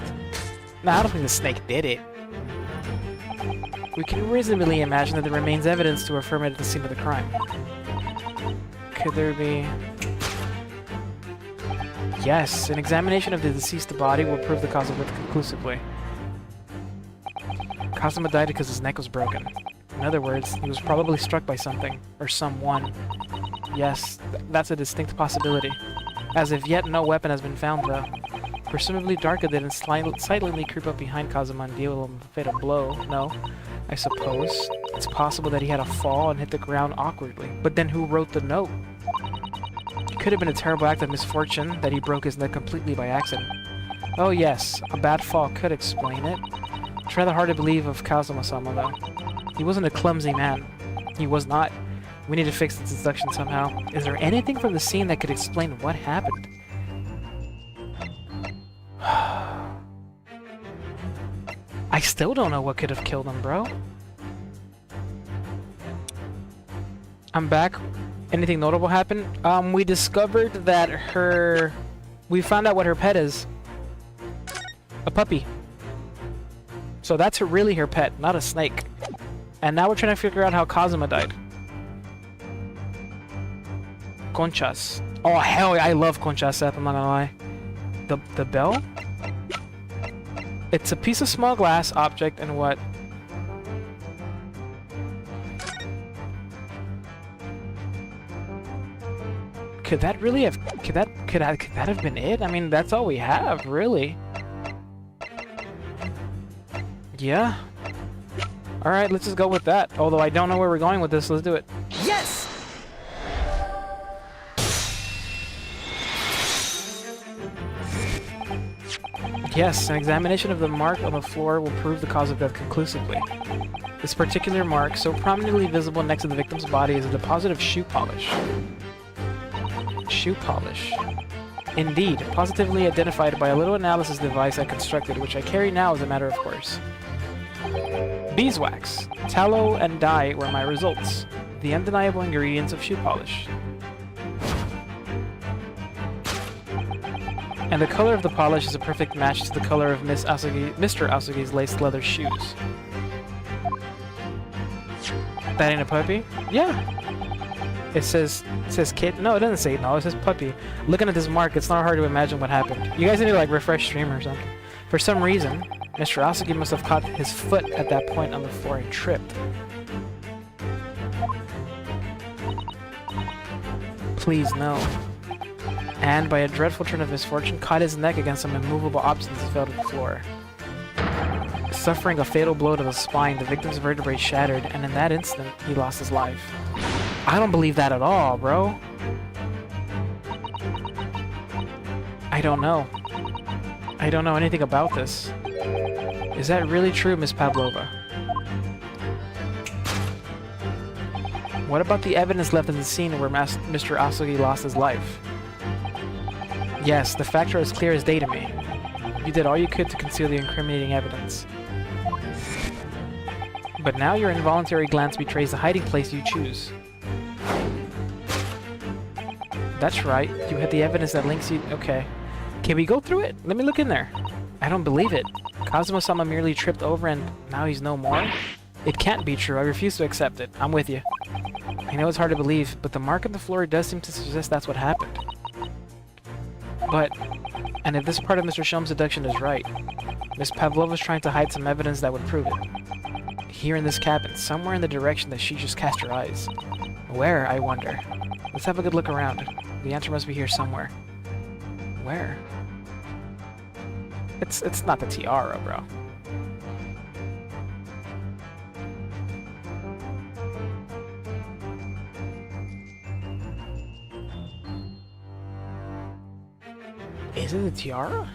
Now, I don't think the snake did it. We can reasonably imagine that there remains evidence to affirm it at the scene of the crime. Could there be... Yes, an examination of the deceased body will prove the cause of death conclusively. Kazuma died because his neck was broken. In other words, he was probably struck by something, or someone. Yes, that's a distinct possibility. As of yet, no weapon has been found, though. Presumably Darka didn't silently creep up behind Kazuma and deal him a fatal blow. No, I suppose. It's possible that he had a fall and hit the ground awkwardly. But then who wrote the note? It could have been a terrible act of misfortune that he broke his neck completely by accident. Oh yes, a bad fall could explain it. It's rather hard to believe of Kazuma-sama, though. He wasn't a clumsy man. He was not. We need to fix this deduction somehow. Is there anything from the scene that could explain what happened? I still don't know what could have killed him, bro. I'm back. Anything notable happened? We discovered that we found out what her pet is. A puppy. So that's really her pet, not a snake. And now we're trying to figure out how Kazuma died. Conchas. Oh hell yeah, I love conchas, Seth, I'm not gonna lie. The bell? It's a piece of small glass object and what? Could that really have could that have been it? I mean, that's all we have, really. Yeah. Alright, let's just go with that. Although I don't know where we're going with this, let's do it.
Yes!
Yes, an examination of the mark on the floor will prove the cause of death conclusively. This particular mark, so prominently visible next to the victim's body, is a deposit of shoe polish. Shoe polish. Indeed, positively identified by a little analysis device I constructed, which I carry now as a matter of course. Beeswax, tallow, and dye were my results. The undeniable ingredients of shoe polish. And the color of the polish is a perfect match to the color of Mr. Asugi's laced leather shoes. That ain't a puppy? Yeah. It says kid. No, it doesn't say no. It says puppy. Looking at this mark, it's not hard to imagine what happened. You guys need to like refresh stream or something. For some reason, Mr. Asugi must have caught his foot at that point on the floor and tripped. Please no. And by a dreadful turn of misfortune, caught his neck against some immovable object as he fell to the floor. Suffering a fatal blow to the spine, the victim's vertebrae shattered, and in that instant, he lost his life. I don't believe that at all, bro. I don't know. I don't know anything about this. Is that really true, Miss Pavlova? What about the evidence left in the scene where Mr. Asugi lost his life? Yes, the facts are as clear as day to me. You did all you could to conceal the incriminating evidence. But now your involuntary glance betrays the hiding place you choose. That's right, you had the evidence that links you... Okay. Can we go through it? Let me look in there. I don't believe it. Kazuma-sama merely tripped over and now he's no more? It can't be true, I refuse to accept it. I'm with you. I know it's hard to believe, but the mark on the floor does seem to suggest that's what happened. But, and if this part of Mr. Shelm's deduction is right, Miss Pavlova's trying to hide some evidence that would prove it. Here in this cabin, somewhere in the direction that she just cast her eyes. Where, I wonder? Let's have a good look around. The answer must be here somewhere. Where? It's not the tiara, bro. Is it the tiara?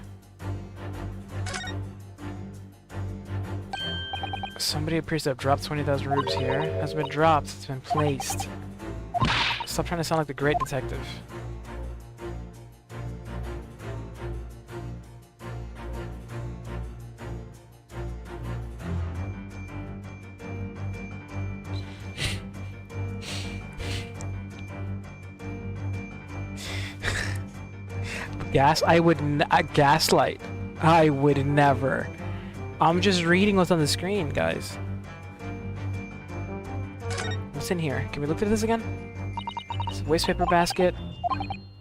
Somebody appears to have dropped 20,000 rubes here. Has been dropped. It's been placed. Stop trying to sound like the great detective. Gaslight. I would never. I'm just reading what's on the screen, guys. What's in here? Can we look at this again? It's a waste paper basket.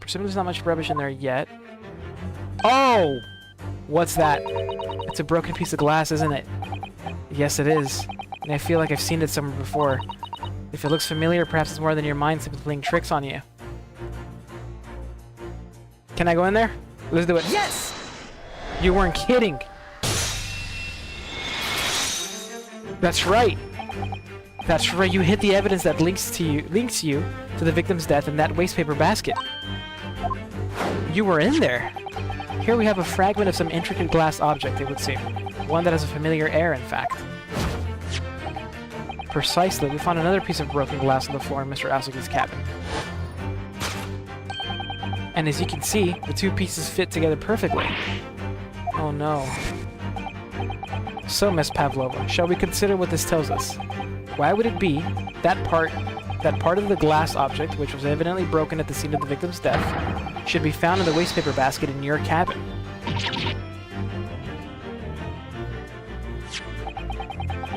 Presumably there's not much rubbish in there yet. Oh! What's that? It's a broken piece of glass, isn't it? Yes, it is. And I feel like I've seen it somewhere before. If it looks familiar, perhaps it's more than your mind simply playing tricks on you. Can I go in there? Let's do it.
Yes!
You weren't kidding. That's right. That's right. You hit the evidence that links you to the victim's death in that wastepaper basket. You were in there. Here we have a fragment of some intricate glass object, it would seem. One that has a familiar air, in fact. Precisely. We found another piece of broken glass on the floor in Mr. Asuki's cabin. And as you can see, the two pieces fit together perfectly. Oh no. So, Miss Pavlova, shall we consider what this tells us? Why would it be that part of the glass object, which was evidently broken at the scene of the victim's death, should be found in the wastepaper basket in your cabin?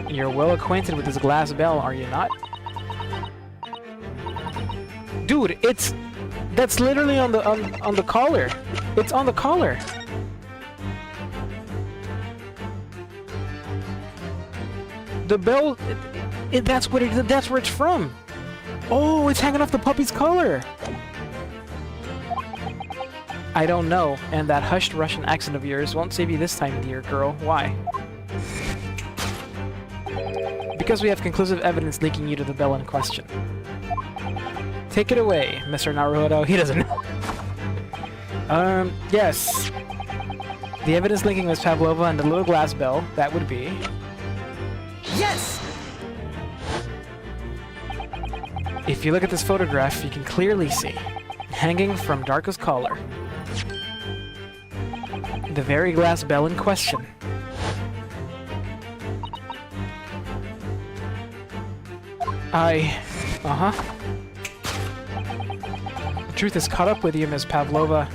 You're well acquainted with this glass bell, are you not? Dude, that's literally on the collar. It's on the collar. The bell, that's where it's from. Oh, it's hanging off the puppy's collar. I don't know, and that hushed Russian accent of yours won't save you this time, dear girl. Why? Because we have conclusive evidence linking you to the bell in question. Take it away, Mr. Naruto. He doesn't know. Yes. The evidence linking Miss Pavlova and the little glass bell, that would be...
Yes!
If you look at this photograph, you can clearly see, hanging from Darko's collar, the very glass bell in question. The truth is caught up with you, Miss Pavlova.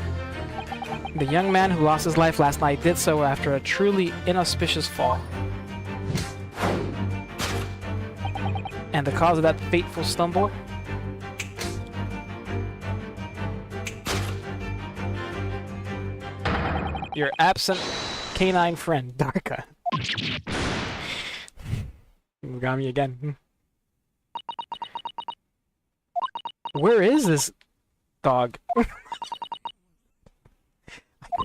The young man who lost his life last night did so after a truly inauspicious fall. And the cause of that fateful stumble? Your absent canine friend, Darka. You got me again. Where is this dog?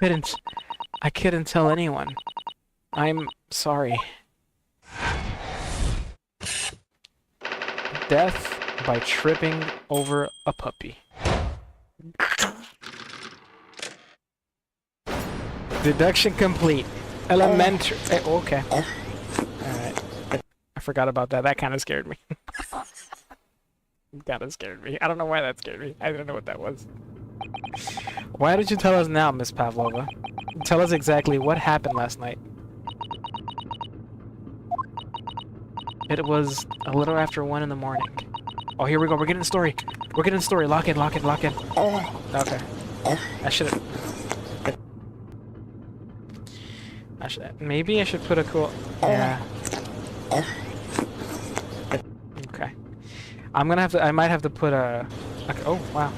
I couldn't tell anyone. I'm sorry. Death by tripping over a puppy. Deduction complete. Elementary. Okay. Alright. I forgot about that. That kind of scared me. Kind of scared me. I don't know why that scared me. I don't know what that was. Why did you tell us now, Miss Pavlova? Tell us exactly what happened last night. It was a little after 1 in the morning. Oh, here we go. We're getting the story. We're getting the story. Lock in, lock in, lock in. Okay. I should have... Maybe I should put a cool... Yeah. Okay. I'm gonna have to... I might have to put a... Okay. Oh, wow.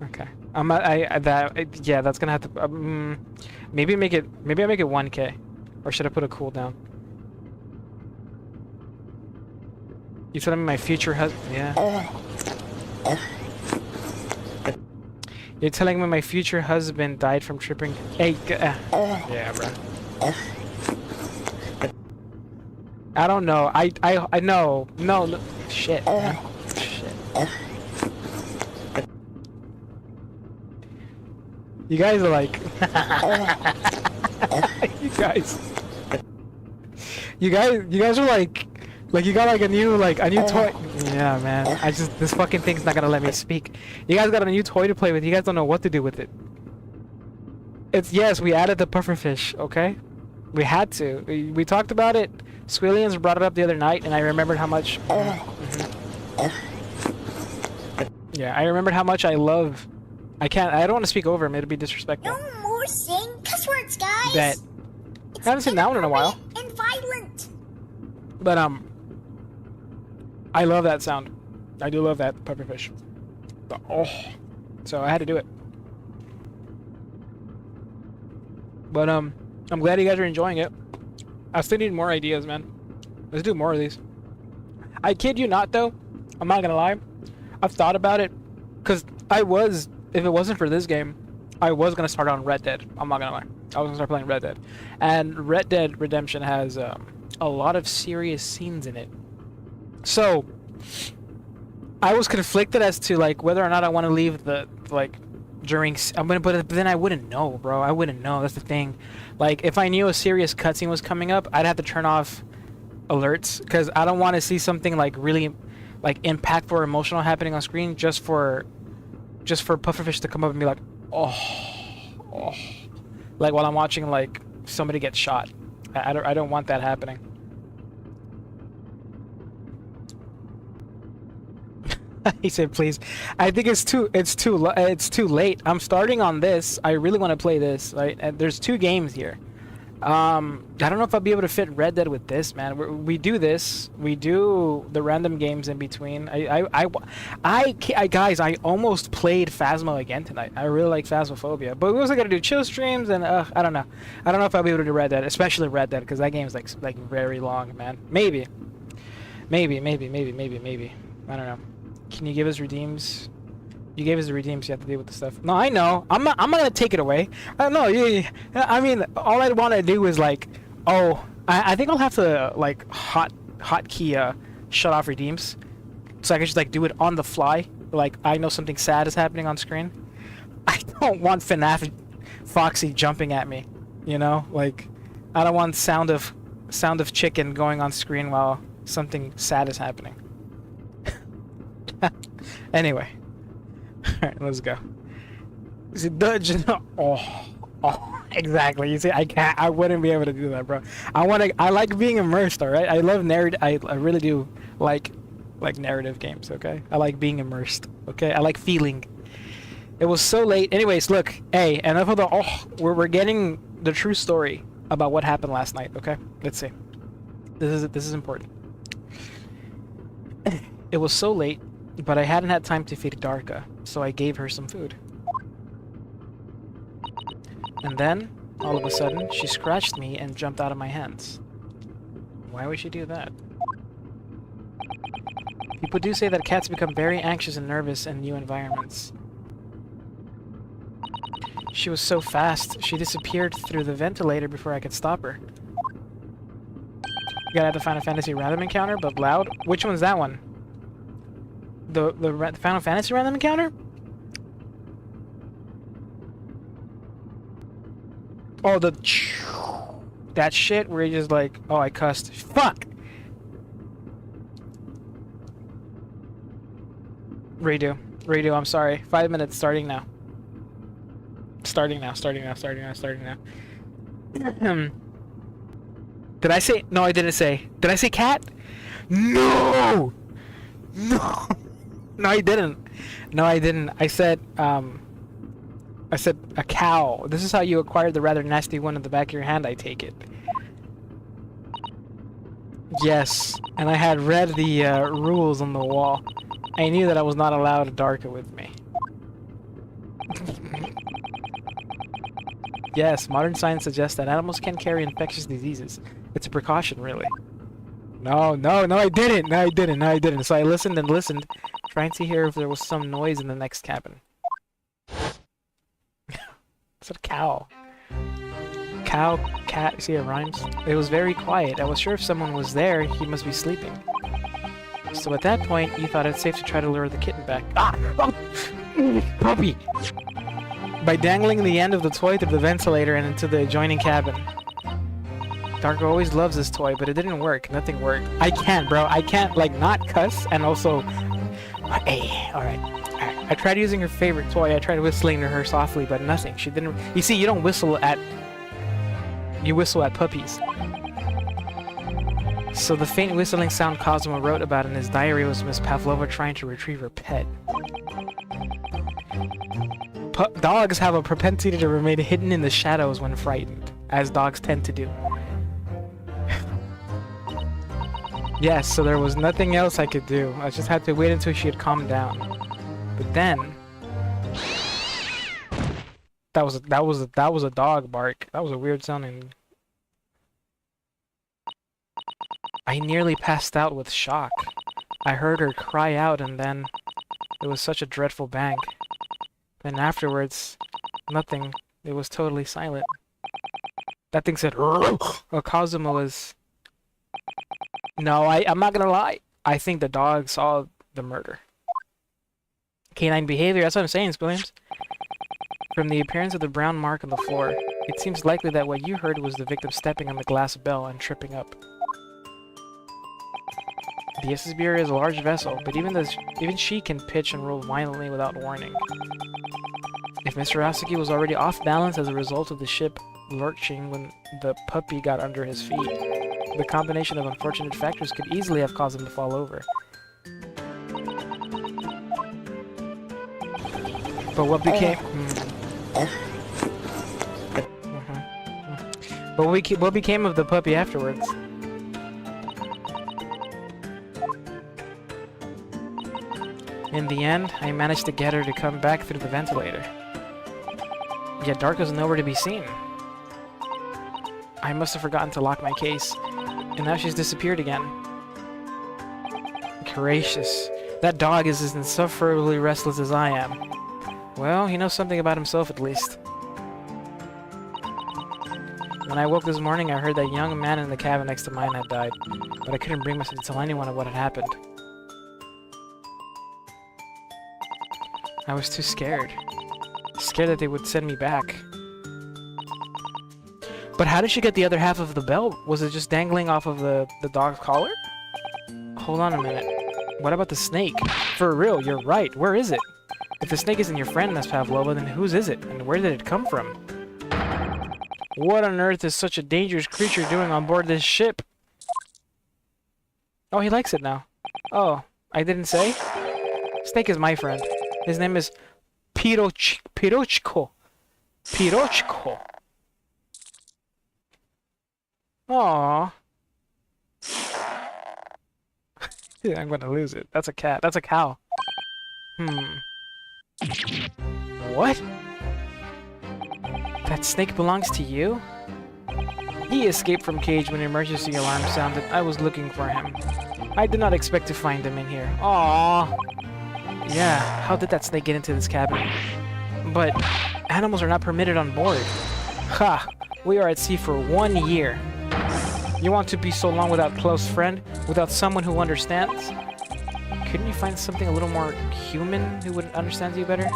Okay. Yeah, that's gonna have to... maybe make it... Maybe I make it 1K. Or should I put a cooldown? You telling me my future husband... Yeah. You're telling me my future husband died from tripping... Hey, yeah, bro. I don't know. I know. No. Shit, man. Shit. You guys are like... You guys are like you got like a new toy. Yeah, man. This fucking thing's not gonna let me speak. You guys got a new toy to play with. You guys don't know what to do with it. Yes, we added the pufferfish, okay? We had to. We talked about it. Squillians brought it up the other night, and I remembered how much... Yeah, I remembered how much I love... I don't want to speak over him, it'd be disrespectful.
No more saying cuss words, guys!
I haven't seen that one in a while.
And violent!
But, I love that sound. I do love that pufferfish. Oh. So I had to do it. But, I'm glad you guys are enjoying it. I still need more ideas, man. Let's do more of these. I kid you not, though. I'm not gonna lie. I've thought about it, cause if it wasn't for this game, I was gonna start on Red Dead. I'm not gonna lie. I was gonna start playing Red Dead, and Red Dead Redemption has a lot of serious scenes in it. So I was conflicted as to like whether or not I want to leave the like during. But then I wouldn't know, bro. I wouldn't know. That's the thing. Like if I knew a serious cutscene was coming up, I'd have to turn off alerts because I don't want to see something like really like impactful or emotional happening on screen just for pufferfish to come up and be like, oh, like while I'm watching like somebody get shot. I don't want that happening. He said, "Please." I think it's too late. I'm starting on this. I really want to play this. Right? And there's 2 games here. I don't know if I'll be able to fit Red Dead with this, man. We do this. We do the random games in between. Guys, I almost played Phasmo again tonight. I really like Phasmophobia, but we also got to do chill streams, and I don't know. I don't know if I'll be able to do Red Dead, especially Red Dead, because that game's like very long, man. Maybe. I don't know. Can you give us redeems? You gave us the redeems. You have to deal with the stuff. No, I know. I'm not gonna take it away. No, I mean, all I want to do is like, I think I'll have to like hotkey shut off redeems, so I can just like do it on the fly. Like I know something sad is happening on screen. I don't want FNAF Foxy jumping at me. You know, like I don't want sound of chicken going on screen while something sad is happening. Anyway. Alright, let's go. See, exactly. You see, I wouldn't be able to do that, bro. I like being immersed, alright? I love I really do like narrative games, okay? I like being immersed, okay? I like feeling. It was so late. Anyways, look, hey, enough of the we're getting the true story about what happened last night, okay? Let's see. This is important. It was so late, but I hadn't had time to feed Darka, so I gave her some food. And then, all of a sudden, she scratched me and jumped out of my hands. Why would she do that? People do say that cats become very anxious and nervous in new environments. She was so fast, she disappeared through the ventilator before I could stop her. You gotta have the Final Fantasy random encounter, but loud? Which one's that one? The Final Fantasy random encounter? Oh, that shit where you're just like, oh, I cussed. Fuck! Redo, I'm sorry. 5 minutes, starting now. Starting now. Did I say? No, I didn't say. Did I say cat? No! No! No, I didn't. I said a cow. This is how you acquired the rather nasty one in the back of your hand, I take it. Yes, and I had read the rules on the wall. I knew that I was not allowed a Darka with me. Yes, modern science suggests that animals can carry infectious diseases. It's a precaution, really. No, I didn't. So I listened and listened, trying to hear if there was some noise in the next cabin. It's a cow. Cow, cat, see it rhymes? It was very quiet. I was sure if someone was there, he must be sleeping. So at that point, you thought it safe to try to lure the kitten back. Ah! Oh! Puppy! By dangling the end of the toy through the ventilator and into the adjoining cabin. Darko always loves this toy, but it didn't work. Nothing worked. I can't, bro. I can't, like, not cuss and also... Hey, alright. I tried using her favorite toy. I tried whistling to her softly, but nothing. She didn't... You see, you don't whistle at... You whistle at puppies. So the faint whistling sound Cosmo wrote about in his diary was Miss Pavlova trying to retrieve her pet. Dogs have a propensity to remain hidden in the shadows when frightened, as dogs tend to do. Yes, so there was nothing else I could do. I just had to wait until she had calmed down. But then... That was a dog bark. That was a weird sounding... I nearly passed out with shock. I heard her cry out and then it was such a dreadful bang. Then afterwards, nothing. It was totally silent. That thing said, well, Kazuma was... No, I'm not gonna lie. I think the dog saw the murder. Canine behavior, that's what I'm saying, Williams. From the appearance of the brown mark on the floor, it seems likely that what you heard was the victim stepping on the glass bell and tripping up. The SSBR is a large vessel, but even she can pitch and roll violently without warning. If Mr. Asaki was already off balance as a result of the ship lurching when the puppy got under his feet, the combination of unfortunate factors could easily have caused him to fall over. But what became... But what became of the puppy afterwards? In the end, I managed to get her to come back through the ventilator. Yet Dark was nowhere to be seen. I must have forgotten to lock my case, and now she's disappeared again. Gracious, that dog is as insufferably restless as I am. Well, he knows something about himself at least. When I woke this morning, I heard that young man in the cabin next to mine had died, but I couldn't bring myself to tell anyone of what had happened. I was too scared. Scared that they would send me back. But how did she get the other half of the bell? Was it just dangling off of the dog's collar? Hold on a minute. What about the snake? For real, you're right. Where is it? If the snake isn't your friend, Miss Pavlova, then whose is it? And where did it come from? What on earth is such a dangerous creature doing on board this ship? Oh, he likes it now. Oh, I didn't say? Snake is my friend. His name is Pirochko. Pirochko. Aww. Yeah, I'm gonna lose it. That's a cat. That's a cow. What? That snake belongs to you? He escaped from cage when emergency alarm sounded. I was looking for him. I did not expect to find him in here. Aww. Yeah, how did that snake get into this cabin? But animals are not permitted on board. Ha! We are at sea for 1 year. You want to be so long without close friend? Without someone who understands? Couldn't you find something a little more human who would understand you better?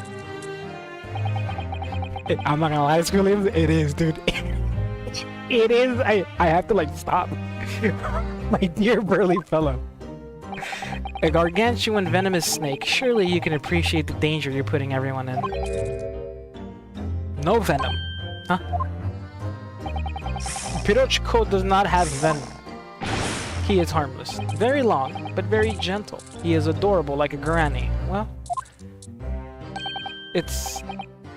I'm not gonna lie, Williams. It is, dude. It is. I have to like stop. My dear burly fellow. A gargantuan venomous snake. Surely you can appreciate the danger you're putting everyone in. No venom. Huh? Pirochko does not have venom. He is harmless. Very long, but very gentle. He is adorable like a granny. Well, it's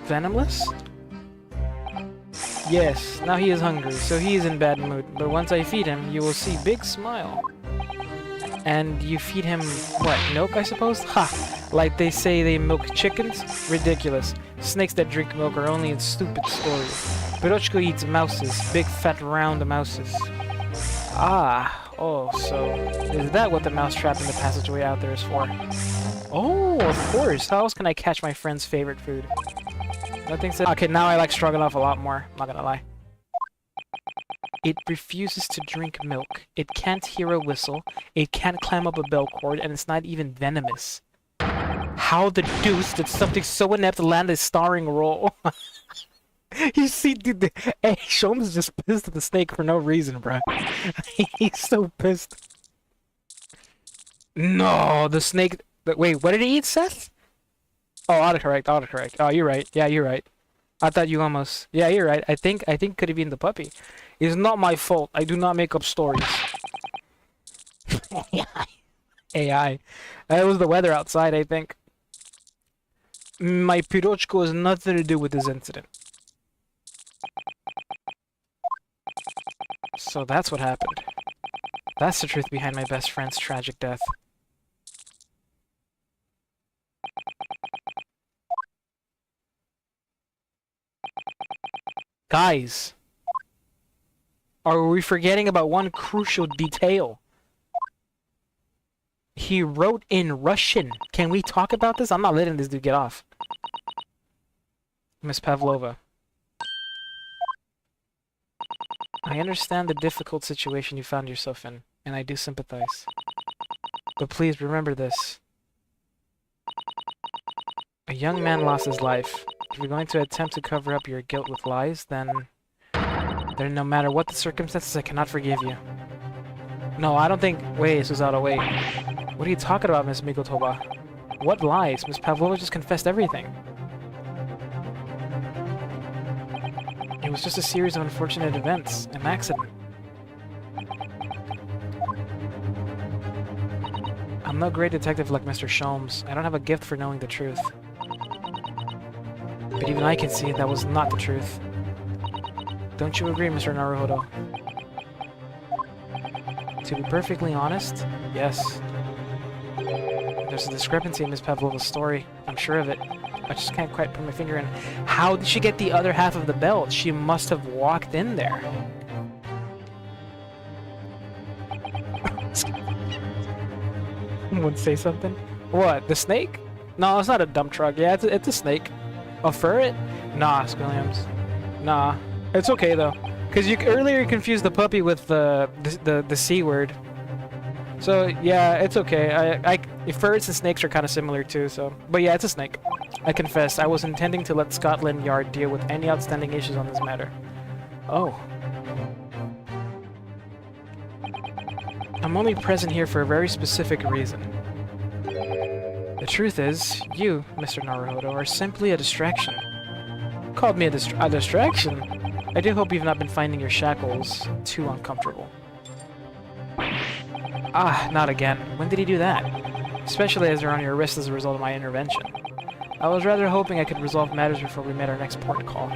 venomless? Yes, now he is hungry, so he is in bad mood. But once I feed him, you will see big smile. And you feed him, what, milk, I suppose? Ha! Like they say they milk chickens? Ridiculous. Snakes that drink milk are only in stupid stories. Pirochko eats mouses, big fat round mouses. Ah, oh, so is that what the mousetrap in the passageway out there is for? Oh, of course. How else can I catch my friend's favorite food? Nothing said. Okay, now I like stroganoff a lot more. I'm not gonna lie. It refuses to drink milk. It can't hear a whistle. It can't climb up a bell cord, and it's not even venomous. How the deuce did something so inept land a starring role? You see, dude, hey, Sholmes just pissed at the snake for no reason, bruh. He's so pissed. No, the snake... Wait, what did he eat, Seth? Oh, autocorrect. Oh, you're right. Yeah, you're right. I thought you almost... Yeah, you're right. I think could have been the puppy. It's not my fault. I do not make up stories. AI. That was the weather outside, I think. My Pirochko has nothing to do with this incident. So that's what happened. That's the truth behind my best friend's tragic death. Guys, are we forgetting about one crucial detail? He wrote in Russian. Can we talk about this? I'm not letting this dude get off. Miss Pavlova. I understand the difficult situation you found yourself in, and I do sympathize. But please remember this. A young man lost his life. If you're going to attempt to cover up your guilt with lies, then no matter what the circumstances, I cannot forgive you. No, I don't think... Wait, Susato, wait. What are you talking about, Miss Mikotoba? What lies? Miss Pavlova just confessed everything. It was just a series of unfortunate events, an accident. I'm no great detective like Mr. Sholmes. I don't have a gift for knowing the truth. But even I can see that was not the truth. Don't you agree, Mr. Naruhodo? To be perfectly honest, yes. There's a discrepancy in Miss Pavlova's story. I'm sure of it. I just can't quite put my finger in. How did she get the other half of the belt? She must have walked in there. Would say something? What? The snake? No, it's not a dump truck. Yeah, it's a snake. A ferret? Nah, Squilliams. Nah. It's okay though, because you earlier confused the puppy with the C word. So yeah, it's okay. Ferrets and snakes are kind of similar too. So, but yeah, it's a snake. I confess, I was intending to let Scotland Yard deal with any outstanding issues on this matter. Oh. I'm only present here for a very specific reason. The truth is, you, Mr. Naruhodo, are simply a distraction. Called me a distraction? I do hope you've not been finding your shackles too uncomfortable. Ah, not again. When did he do that? Especially as they're on your wrist as a result of my intervention. I was rather hoping I could resolve matters before we made our next port call.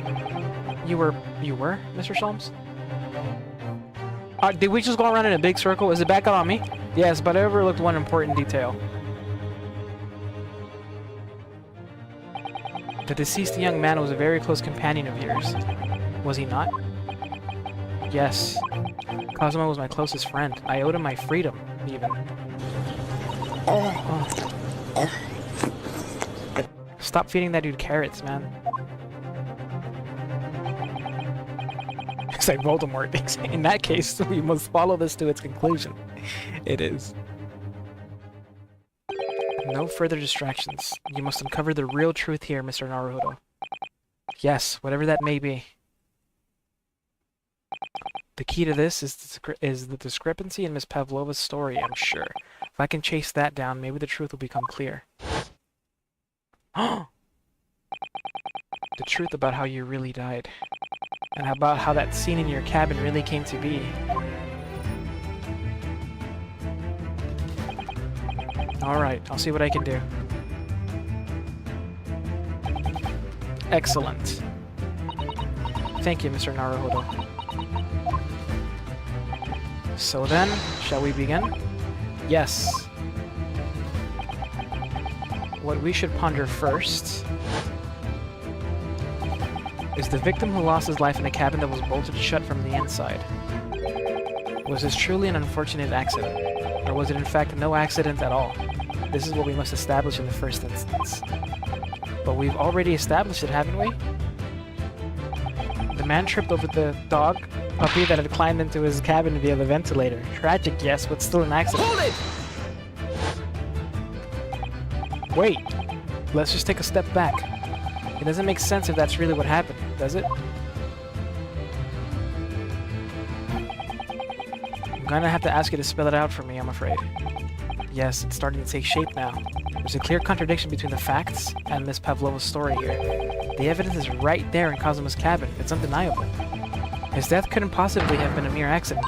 You were, Mr. Sholmes? Did we just go around in a big circle? Is it back on me? Yes, but I overlooked one important detail. The deceased young man was a very close companion of yours. Was he not? Yes. Cosmo was my closest friend. I owed him my freedom, even. Oh. Stop feeding that dude carrots, man. It's like Voldemort thinks. In that case, we must follow this to its conclusion. It is. No further distractions. You must uncover the real truth here, Mr. Naruhodo. Yes, whatever that may be. The key to this is the discrepancy in Miss Pavlova's story, I'm sure. If I can chase that down, maybe the truth will become clear. The truth about how you really died. And about how that scene in your cabin really came to be. Alright, I'll see what I can do. Excellent. Thank you, Mr. Naruhodo. So then, shall we begin? Yes. What we should ponder first is the victim who lost his life in a cabin that was bolted shut from the inside. Was this truly an unfortunate accident? Or was it in fact no accident at all? This is what we must establish in the first instance. But we've already established it, haven't we? The man tripped over the dog puppy that had climbed into his cabin via the ventilator. Tragic, yes, but still an accident.
Hold it!
Wait, let's just take a step back. It doesn't make sense if that's really what happened, does it? I'm gonna have to ask you to spell it out for me, I'm afraid. Yes, it's starting to take shape now. There's a clear contradiction between the facts and Miss Pavlova's story here. The evidence is right there in Cosmo's cabin. It's undeniable. His death couldn't possibly have been a mere accident.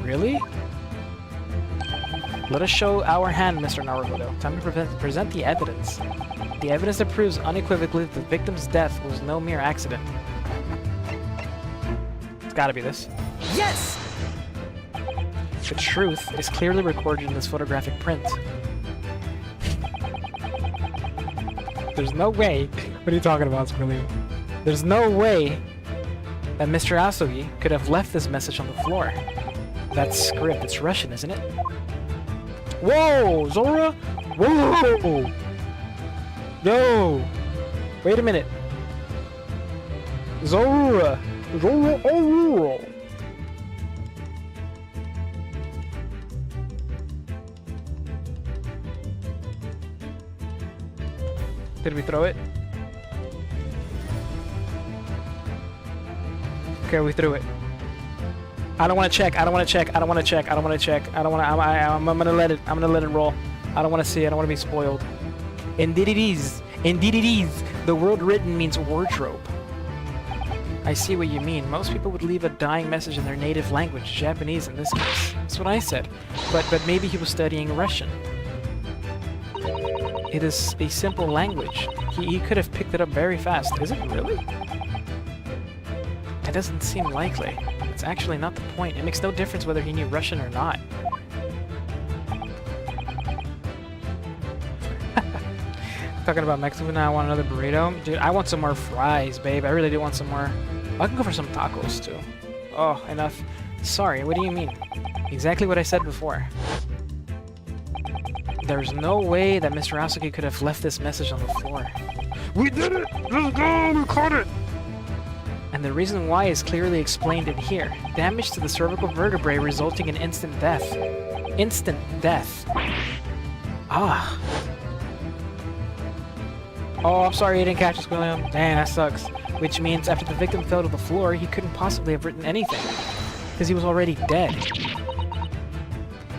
Really? Let us show our hand, Mr. Naruhodo. Time to present the evidence. The evidence that proves unequivocally that the victim's death was no mere accident. It's gotta be this.
Yes!
The truth is clearly recorded in this photographic print. There's no way... What are you talking about, Squilliam? There's no way that Mr. Asogi could have left this message on the floor. That's script. It's Russian, isn't it? Whoa, Zora! Whoa! Yo! Wait a minute. Zora! Zora! Oh! Did we throw it? Okay, we threw it. I don't want to check. I don't want to check. I don't want to check. I don't want to check. I don't want to. I'm gonna let it. I'm gonna let it roll. I don't want to see. I don't want to be spoiled. Indeed it is. Indeed it is. The word written means wardrobe. I see what you mean. Most people would leave a dying message in their native language, Japanese in this case. That's what I said. But maybe he was studying Russian. It is a simple language. He could have picked it up very fast. Is it really? It doesn't seem likely. It's actually not the point. It makes no difference whether he knew Russian or not. Talking about Mexico now, I want another burrito. Dude, I want some more fries, babe. I really do want some more. I can go for some tacos, too. Oh, enough. Sorry, what do you mean? Exactly what I said before. There's no way that Mr. Aosuke could have left this message on the floor. We did it! Let's go! We caught it! And the reason why is clearly explained in here. Damage to the cervical vertebrae resulting in instant death. Instant death. Ah. Oh, I'm sorry I didn't catch this, William. Dang, that sucks. Which means after the victim fell to the floor, he couldn't possibly have written anything. Because he was already dead.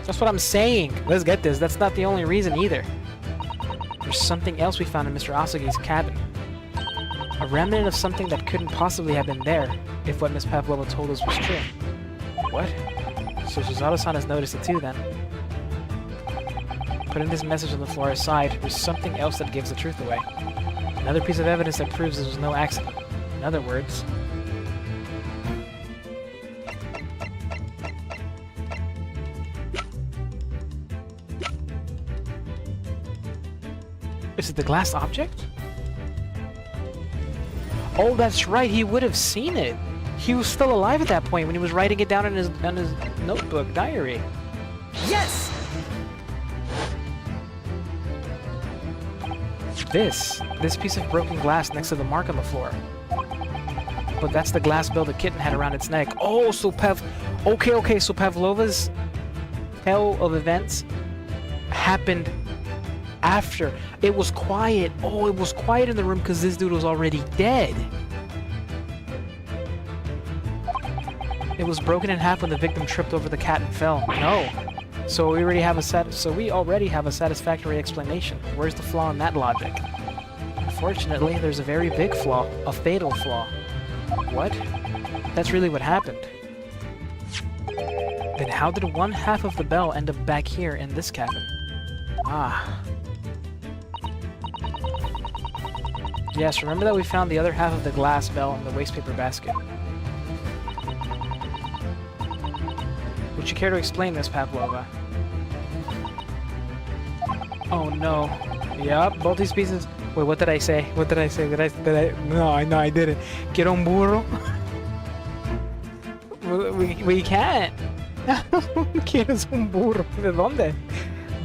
That's what I'm saying. Let's get this. That's not the only reason either. There's something else we found in Mr. Aosuke's cabin. A remnant of something that couldn't possibly have been there, if what Miss Pavlova told us was true. What? So Suzato-san has noticed it too, then. Putting this message on the floor aside, there's something else that gives the truth away. Another piece of evidence that proves this was no accident. In other words... Is it the glass object? Oh, that's right, he would have seen it. He was still alive at that point when he was writing it down in his notebook, diary.
Yes!
This piece of broken glass next to the mark on the floor. But that's the glass bell the kitten had around its neck. Oh, so Okay, so Pavlova's tale of events happened after. It was quiet. Oh, it was quiet in the room because this dude was already dead. It was broken in half when the victim tripped over the cat and fell. No. So we already have a satisfactory explanation. Where's the flaw in that logic? Unfortunately, there's a very big flaw, a fatal flaw. What? That's really what happened. Then how did one half of the bell end up back here in this cabin? Ah. Yes, remember that we found the other half of the glass bell in the wastepaper basket. Would you care to explain this, Pavlova? Oh no. Yup, both these pieces... Wait, what did I say? What did I say? No, I didn't. Quiero un burro? We can't. ¿Quieres un burro? ¿De dónde?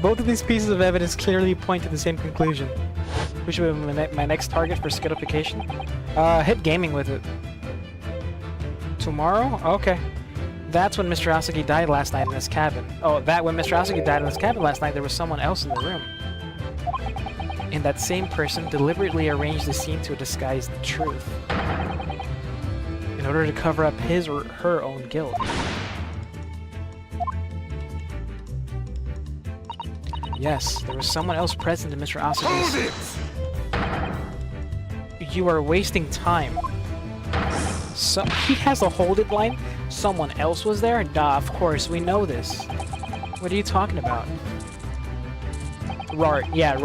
Both of these pieces of evidence clearly point to the same conclusion. Which would be my next target for skitification? Hit gaming with it. Tomorrow? Okay. That's when Mr. Aosuke died last night in his cabin. Oh, when Mr. Aosuke died in his cabin last night, there was someone else in the room. And that same person deliberately arranged the scene to disguise the truth. In order to cover up his or her own guilt. Yes, there was someone else present in Mr. Aosuke's... You are wasting time. So he has a hold it line? Someone else was there? Nah, of course, we know this. What are you talking about? Rart, yeah,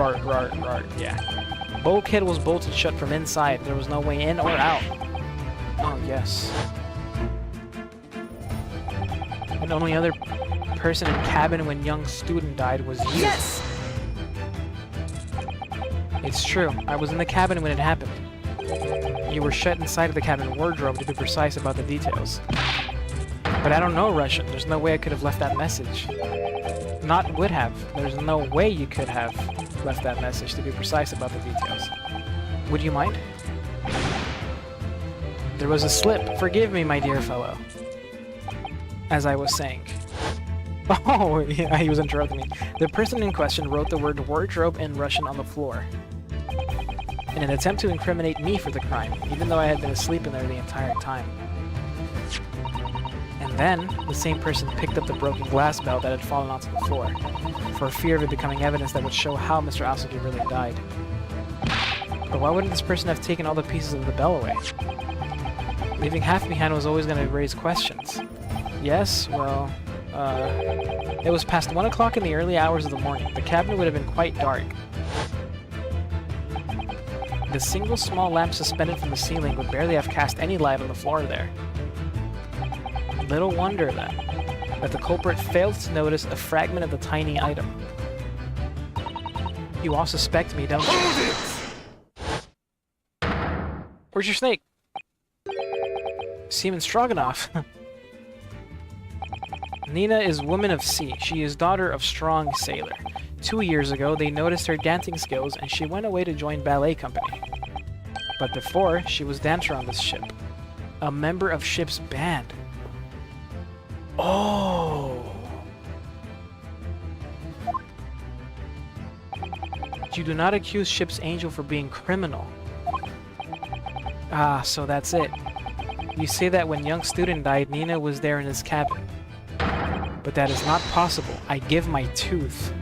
yeah. Bulkhead was bolted shut from inside. There was no way in or out. Oh, yes. And the only other person in cabin when young student died was you.
Yes!
It's true. I was in the cabin when it happened. You were shut inside of the cabin wardrobe, to be precise about the details. But I don't know Russian. There's no way I could have left that message. Not would have. There's no way you could have left that message, to be precise about the details. Would you mind? There was a slip. Forgive me, my dear fellow. As I was saying. Oh, yeah, he was interrupting me. The person in question wrote the word wardrobe in Russian on the floor in an attempt to incriminate me for the crime, even though I had been asleep in there the entire time. And then, the same person picked up the broken glass bell that had fallen onto the floor, for fear of it becoming evidence that would show how Mr. Aosugi really died. But why wouldn't this person have taken all the pieces of the bell away? Leaving half behind was always going to raise questions. Yes, well, it was past 1 o'clock in the early hours of the morning. The cabinet would have been quite dark. The single small lamp suspended from the ceiling would barely have cast any light on the floor there. Little wonder, then, that the culprit failed to notice a fragment of the tiny item. You all suspect me, don't you? Where's your snake? Seaman Stroganoff. Nina is woman of sea. She is daughter of strong sailor. 2 years ago, they noticed her dancing skills and she went away to join ballet company. But before, she was dancer on this ship. A member of ship's band. Oh! You do not accuse ship's angel for being criminal. Ah, so that's it. You say that when young student died, Nina was there in his cabin. But that is not possible. I give my tooth.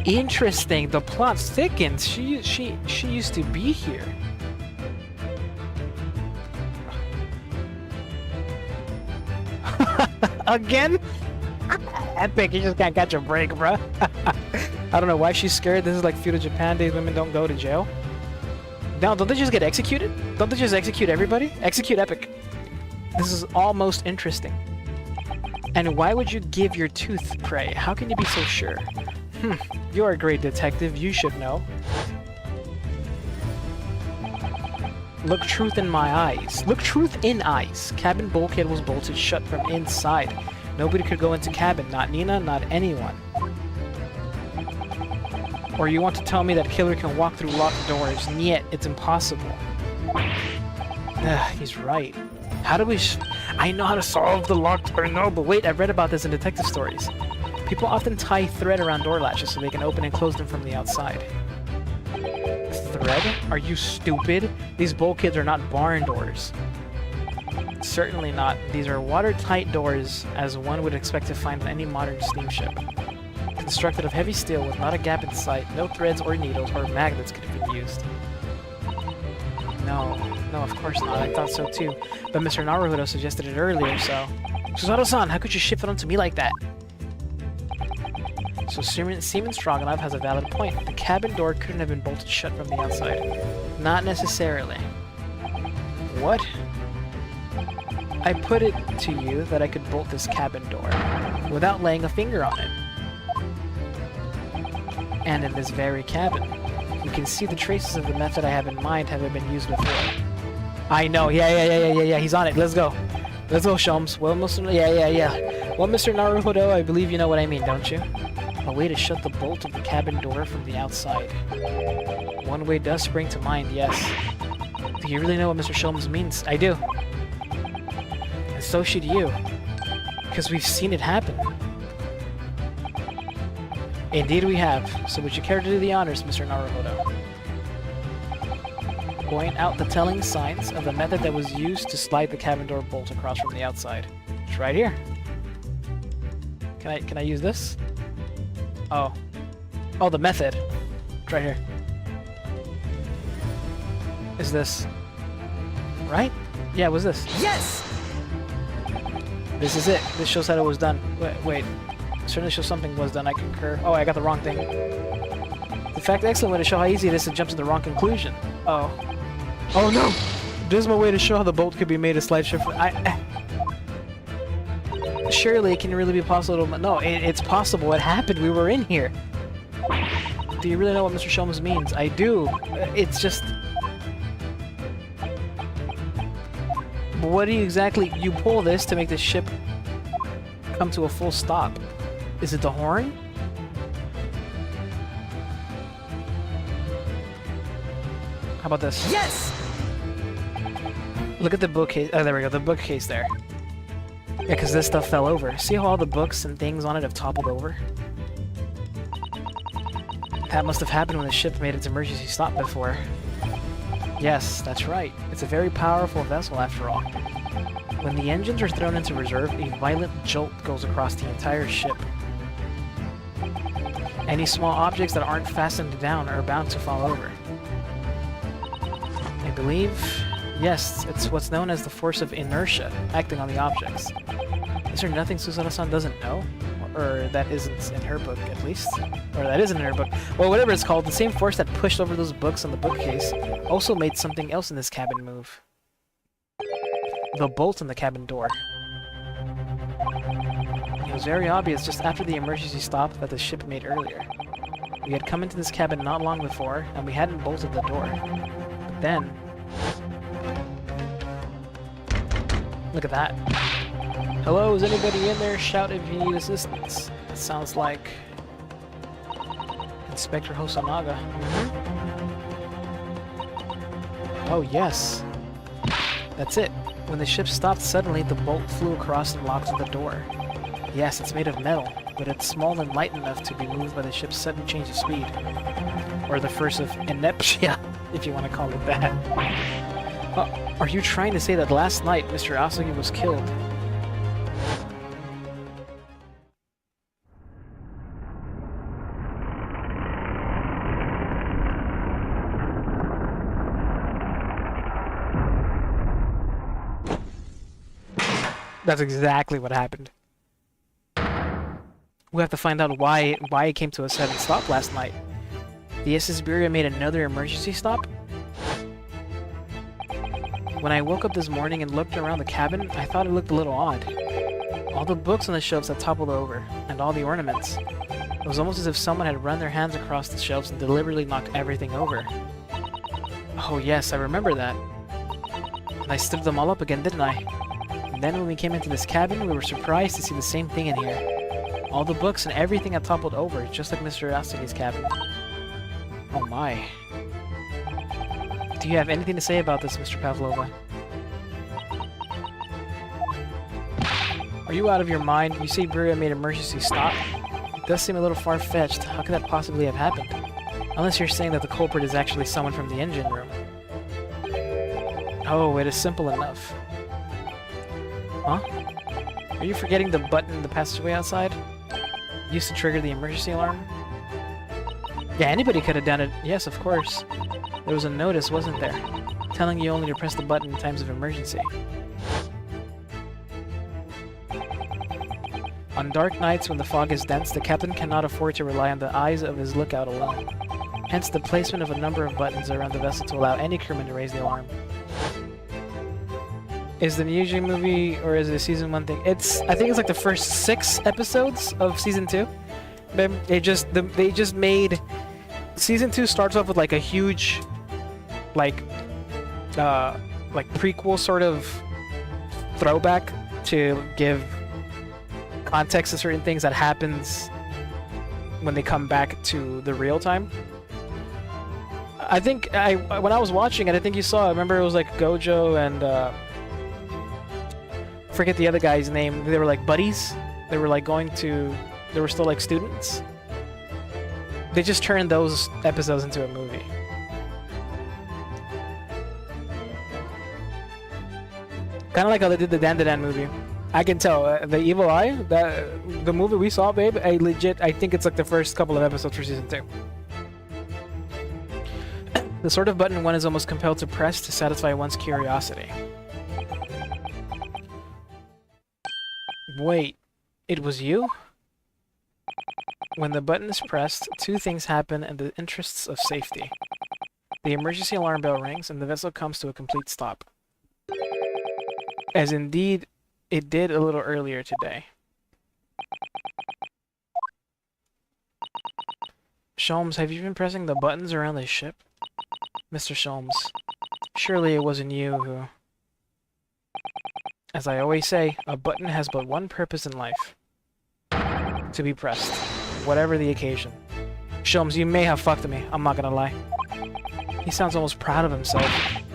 Interesting. The plot thickens. She used to be here. Again? Epic. You just can't catch a break, bruh. I don't know why she's scared. This is like feudal Japan days. Women don't go to jail. Now, don't they just get executed? Don't they just execute everybody? Execute Epic. This is almost interesting. And why would you give your tooth, pray? How can you be so sure? You're a great detective. You should know. Look truth in my eyes. Look truth in eyes. Cabin bulkhead was bolted shut from inside. Nobody could go into cabin. Not Nina, not anyone. Or you want to tell me that killer can walk through locked doors? Niet, it's impossible. He's right. How do we I know how to solve the locked door. No, but wait, I've read about this in detective stories. People often tie thread around door latches so they can open and close them from the outside. Thread? Are you stupid? These bulkheads are not barn doors. Certainly not. These are watertight doors, as one would expect to find on any modern steamship. Constructed of heavy steel with not a gap in sight, no threads or needles or magnets could have been used. No, of course not. I thought so too. But Mr. Naruhodo suggested it earlier, so... Suzato-san, how could you shift it onto me like that? So Seaman Stroganoff has a valid point. The cabin door couldn't have been bolted shut from the outside. Not necessarily. What? I put it to you that I could bolt this cabin door without laying a finger on it. And in this very cabin. You can see the traces of the method I have in mind haven't been used before. I know, yeah, he's on it. Let's go. Let's go, Sholmes. Well, yeah. Well, Mr. Naruhodo, I believe you know what I mean, don't you? A way to shut the bolt of the cabin door from the outside. One way does spring to mind, yes. Do you really know what Mr. Sholmes means? I do. And so should you. Because we've seen it happen. Indeed we have. So would you care to do the honors, Mr. Naruhodo? Point out the telling signs of the method that was used to slide the cabin door bolt across from the outside. It's right here. Can I use this? Oh. Oh, the method. It's right here. Is this... right? Yeah, it was this.
Yes!
This is it. This shows that it was done. Wait. Certainly shows something was done. I concur. Oh, I got the wrong thing. In fact, excellent way to show how easy it is to jump to the wrong conclusion. Oh. Oh no! Dismal way to show how the bolt could be made a slight shift. Surely it can really be possible to... No, it's possible. It happened. We were in here. Do you really know what Mr. Sholmes means? I do. It's just... But what do you exactly... You pull this to make the ship come to a full stop. Is it the horn? How about this?
Yes!
Look at the bookcase. Oh, there we go. The bookcase there. Yeah, because this stuff fell over. See how all the books and things on it have toppled over? That must have happened when the ship made its emergency stop before. Yes, that's right. It's a very powerful vessel after all. When the engines are thrown into reserve, a violent jolt goes across the entire ship. Any small objects that aren't fastened down are bound to fall over. I believe... Yes, it's what's known as the force of inertia acting on the objects. Is there nothing Susanoo-san doesn't know? Or that isn't in her book, at least? Or that isn't in her book. Well, whatever it's called, the same force that pushed over those books on the bookcase also made something else in this cabin move. The bolt in the cabin door. It was very obvious just after the emergency stop that the ship made earlier. We had come into this cabin not long before, and we hadn't bolted the door. But then... Look at that. Hello, is anybody in there? Shout if you need assistance. It sounds like... Inspector Hosonaga. Oh, yes. That's it. When the ship stopped suddenly, the bolt flew across and locked the door. Yes, it's made of metal, but it's small and light enough to be moved by the ship's sudden change of speed. Or the force of inertia, if you want to call it that. Are you trying to say that last night Mr. Asagi was killed? That's exactly what happened. We have to find out why it came to a sudden stop last night. The SS Beria made another emergency stop? When I woke up this morning and looked around the cabin, I thought it looked a little odd. All the books on the shelves had toppled over, and all the ornaments. It was almost as if someone had run their hands across the shelves and deliberately knocked everything over. Oh yes, I remember that. And I stood them all up again, didn't I? And then when we came into this cabin, we were surprised to see the same thing in here. All the books and everything had toppled over, just like Mr. Asagi's cabin. Oh my. Do you have anything to say about this, Mr. Pavlova? Are you out of your mind? You say Beria made emergency stop? It does seem a little far-fetched. How could that possibly have happened? Unless you're saying that the culprit is actually someone from the engine room. Oh, it is simple enough. Huh? Are you forgetting the button in the passageway outside? Used to trigger the emergency alarm? Yeah, anybody could have done it. Yes, of course. There was a notice, wasn't there? Telling you only to press the button in times of emergency. On dark nights when the fog is dense, the captain cannot afford to rely on the eyes of his lookout alone. Hence the placement of a number of buttons around the vessel to allow any crewman to raise the alarm. Is the Miyuji movie, or is it a season 1 thing? I think it's like the first 6 episodes of season 2. They just made... Season 2 starts off with like a huge, like prequel sort of throwback to give context to certain things that happens when they come back to the real time. I think when I was watching it, I think you saw. I remember it was like Gojo and forget the other guy's name. They were like buddies. They were like they were still like students. They just turned those episodes into a movie. Kind of like how they did the Dan Dan movie. I can tell. The Evil Eye, the movie we saw, babe, I think it's like the first couple of episodes for season 2. The sort of button one is almost compelled to press to satisfy one's curiosity. Wait, it was you? When the button is pressed, 2 things happen in the interests of safety. The emergency alarm bell rings, and the vessel comes to a complete stop. As indeed, it did a little earlier today. Sholmes, have you been pressing the buttons around the ship? Mr. Sholmes, surely it wasn't you who... As I always say, a button has but one purpose in life. To be pressed. Whatever the occasion. Sholmes, you may have fucked me, I'm not gonna lie. He sounds almost proud of himself.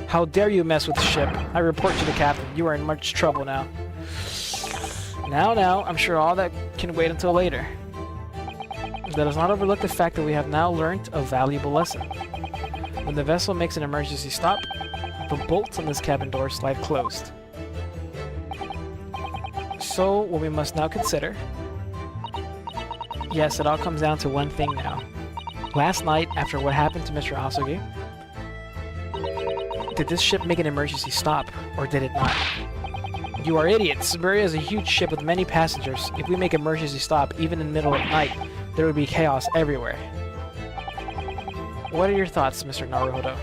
How dare you mess with the ship? I report to the captain. You are in much trouble now. Now, I'm sure all that can wait until later. Let us not overlook the fact that we have now learnt a valuable lesson. When the vessel makes an emergency stop, the bolts on this cabin door slide closed. So, what we must now consider... Yes, it all comes down to one thing now. Last night, after what happened to Mr. Hosogi, did this ship make an emergency stop, or did it not? You are idiots! Siberia is a huge ship with many passengers. If we make an emergency stop, even in the middle of night, there would be chaos everywhere. What are your thoughts, Mr. Naruhodo?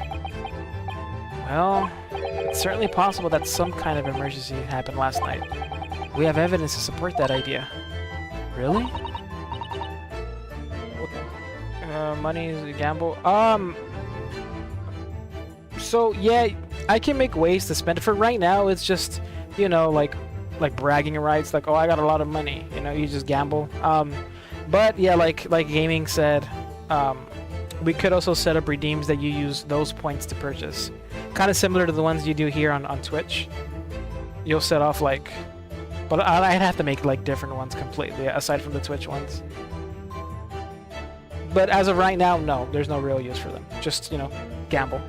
Well, it's certainly possible that some kind of emergency happened last night. We have evidence to support that idea. Really? Money is a gamble. So yeah, I can make ways to spend it. For right now, it's just, you know, like bragging rights. Like, oh, I got a lot of money. You know, you just gamble. But yeah, like gaming said, we could also set up redeems that you use those points to purchase. Kind of similar to the ones you do here on Twitch. You'll set off like, but I'd have to make like different ones completely aside from the Twitch ones. But as of right now, no, there's no real use for them. Just, you know, gamble.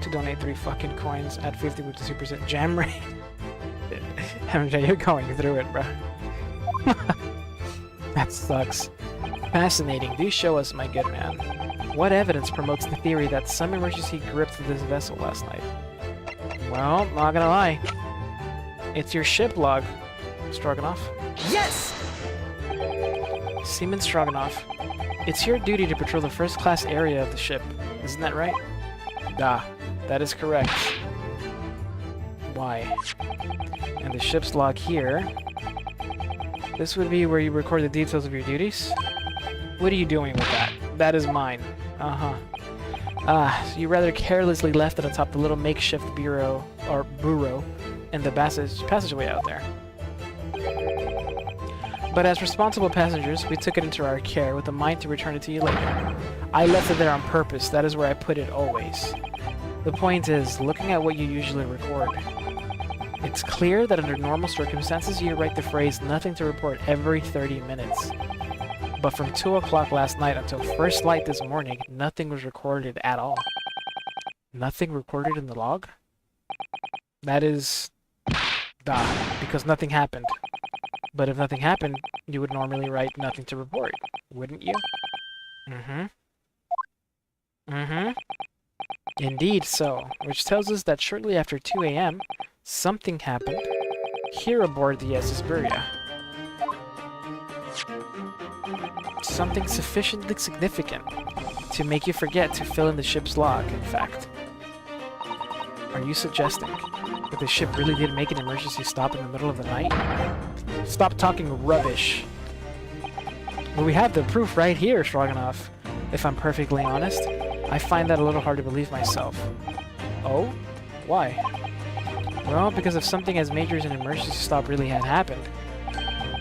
To donate 3 fucking coins at 50% jam rate. MJ, you're going through it, bro. That sucks. Fascinating. Do show us, my good man. What evidence promotes the theory that some emergency gripped this vessel last night? Well, not gonna lie. It's your ship log, Stroganoff.
Yes!
Seaman Stroganoff, it's your duty to patrol the first-class area of the ship. Isn't that right? Ah, that is correct. Why? And the ship's log here. This would be where you record the details of your duties? What are you doing with that? That is mine. Uh-huh. So you rather carelessly left it atop the little makeshift bureau, or burrow, in the passageway out there. But as responsible passengers, we took it into our care with a mind to return it to you later. I left it there on purpose. That is where I put it always. The point is, looking at what you usually record, it's clear that under normal circumstances you write the phrase "nothing to report" every 30 minutes. But from 2 o'clock last night until first light this morning, nothing was recorded at all. Nothing recorded in the log? That is... because nothing happened. But if nothing happened, you would normally write "nothing to report," wouldn't you? Indeed so, which tells us that shortly after 2 a.m., something happened here aboard the SS Buria. Something sufficiently significant to make you forget to fill in the ship's log, in fact. Are you suggesting that the ship really did make an emergency stop in the middle of the night? Stop talking rubbish. Well, we have the proof right here, Stroganoff. If I'm perfectly honest, I find that a little hard to believe myself. Oh? Why? Well, because if something as major as an emergency stop really had happened,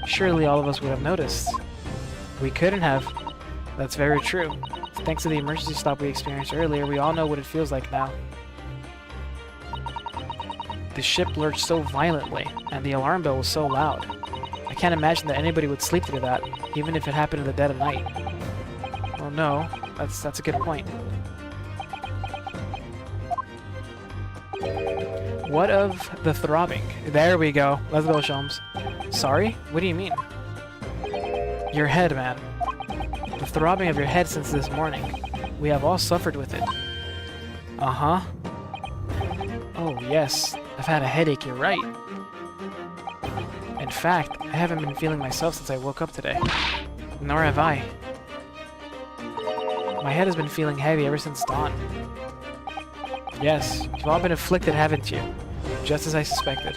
surely all of us would have noticed. We couldn't have. That's very true. Thanks to the emergency stop we experienced earlier, we all know what it feels like now. The ship lurched so violently, and the alarm bell was so loud. I can't imagine that anybody would sleep through that, even if it happened in the dead of night. Well, no, that's a good point. What of the throbbing? There we go. Let's go, Sholmes. Sorry? What do you mean? Your head, man. The throbbing of your head since this morning. We have all suffered with it. Uh-huh. Oh, yes. I've had a headache, you're right. In fact, I haven't been feeling myself since I woke up today. Nor have I. My head has been feeling heavy ever since dawn. Yes, you've all been afflicted, haven't you? Just as I suspected.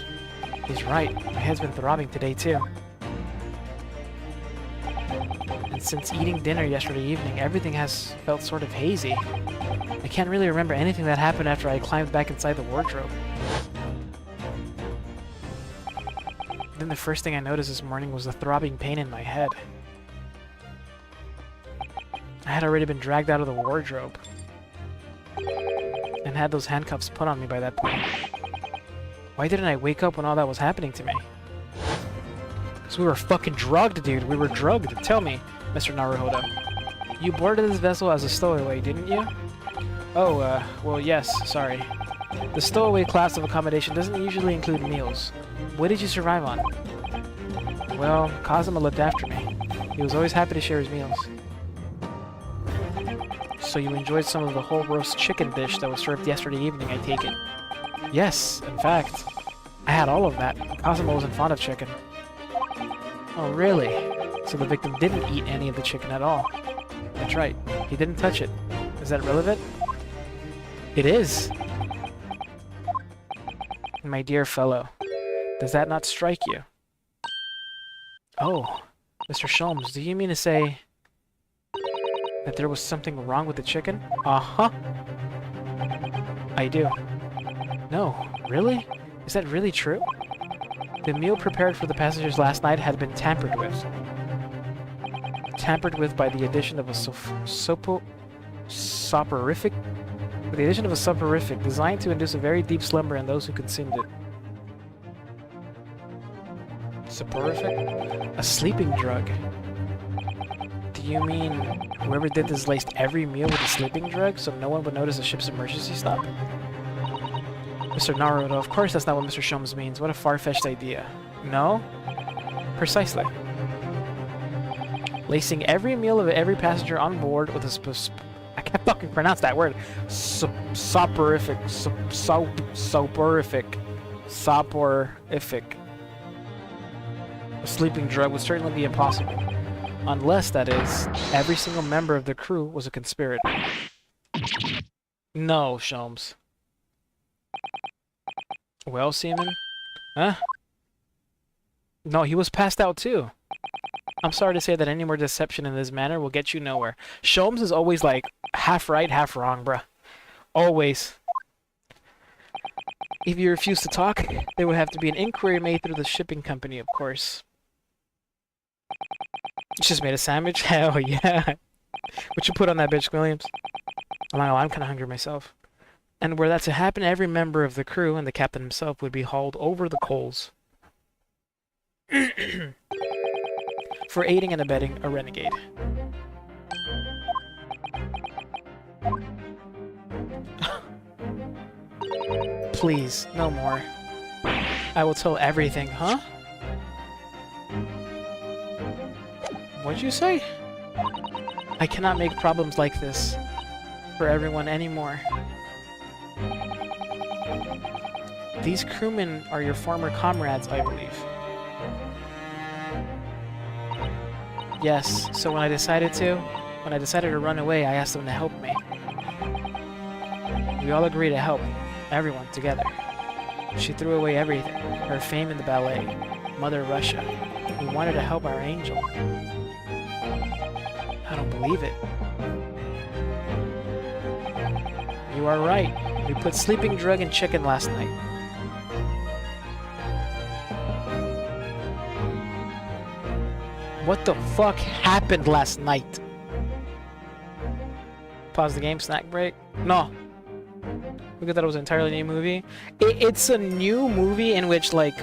He's right, my head's been throbbing today too. And since eating dinner yesterday evening, everything has felt sort of hazy. I can't really remember anything that happened after I climbed back inside the wardrobe. Then the first thing I noticed this morning was the throbbing pain in my head. I had already been dragged out of the wardrobe and had those handcuffs put on me by that point. Why didn't I wake up when all that was happening to me? Because we were fucking drugged, dude. We were drugged. Tell me, Mr. Naruhodo. You boarded this vessel as a stowaway, didn't you? Oh, well, yes, sorry. The stowaway class of accommodation doesn't usually include meals. What did you survive on? Well, Kazuma looked after me. He was always happy to share his meals. So you enjoyed some of the whole roast chicken dish that was served yesterday evening, I take it? Yes, in fact. I had all of that. Kazuma wasn't fond of chicken. Oh, really? So the victim didn't eat any of the chicken at all. That's right. He didn't touch it. Is that relevant? It is. My dear fellow, does that not strike you? Oh, Mr. Sholmes, do you mean to say that there was something wrong with the chicken? Uh-huh. I do. No, really? Is that really true? The meal prepared for the passengers last night had been tampered with. Tampered with by the addition of a soporific? With the addition of a soporific designed to induce a very deep slumber in those who consumed it. Soporific? A sleeping drug. Do you mean whoever did this laced every meal with a sleeping drug so no one would notice the ship's emergency stop? Mr. Naruto, of course that's not what Mr. Sholmes means. What a far-fetched idea. No? Precisely. Lacing every meal of every passenger on board with a I can't fucking pronounce that word. Soporific. Soporific. A sleeping drug would certainly be impossible. Unless, that is, every single member of the crew was a conspirator. No, Sholmes. Well, Seaman? Huh? No, he was passed out too. I'm sorry to say that any more deception in this manner will get you nowhere. Sholmes is always like half right, half wrong, bruh. Always. If you refuse to talk, there would have to be an inquiry made through the shipping company, of course. You just made a sandwich? Hell yeah. What you put on that bitch, Williams? I'm not gonna lie, I'm kinda hungry myself. And were that to happen, every member of the crew and the captain himself would be hauled over the coals. For aiding and abetting a renegade. Please, no more. I will tell everything, huh? What'd you say? I cannot make problems like this for everyone anymore. These crewmen are your former comrades, I believe. Yes, so when I decided to run away, I asked them to help me. We all agreed to help, everyone, together. She threw away everything, her fame in the ballet, Mother Russia. We wanted to help our angel. I don't believe it. You are right. We put sleeping drug in chicken last night. What the fuck happened last night? Pause the game, snack break. No. Look at that, it was an entirely new movie. It's a new movie in which, like,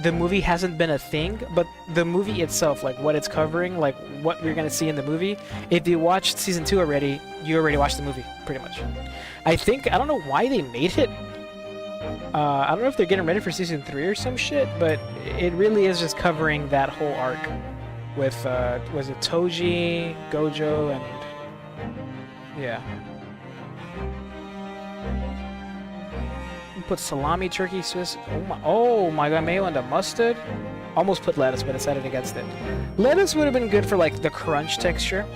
the movie hasn't been a thing, but the movie itself, like, what it's covering, like, what we're gonna see in the movie, if you watched Season 2 already, you already watched the movie, pretty much. I don't know why they made it. I don't know if they're getting ready for Season 3 or some shit, but it really is just covering that whole arc. With, was it Toji, Gojo, and... yeah. Put salami, turkey, Swiss... oh my god, mayo and a mustard? Almost put lettuce, but decided against it. Lettuce would have been good for, like, the crunch texture.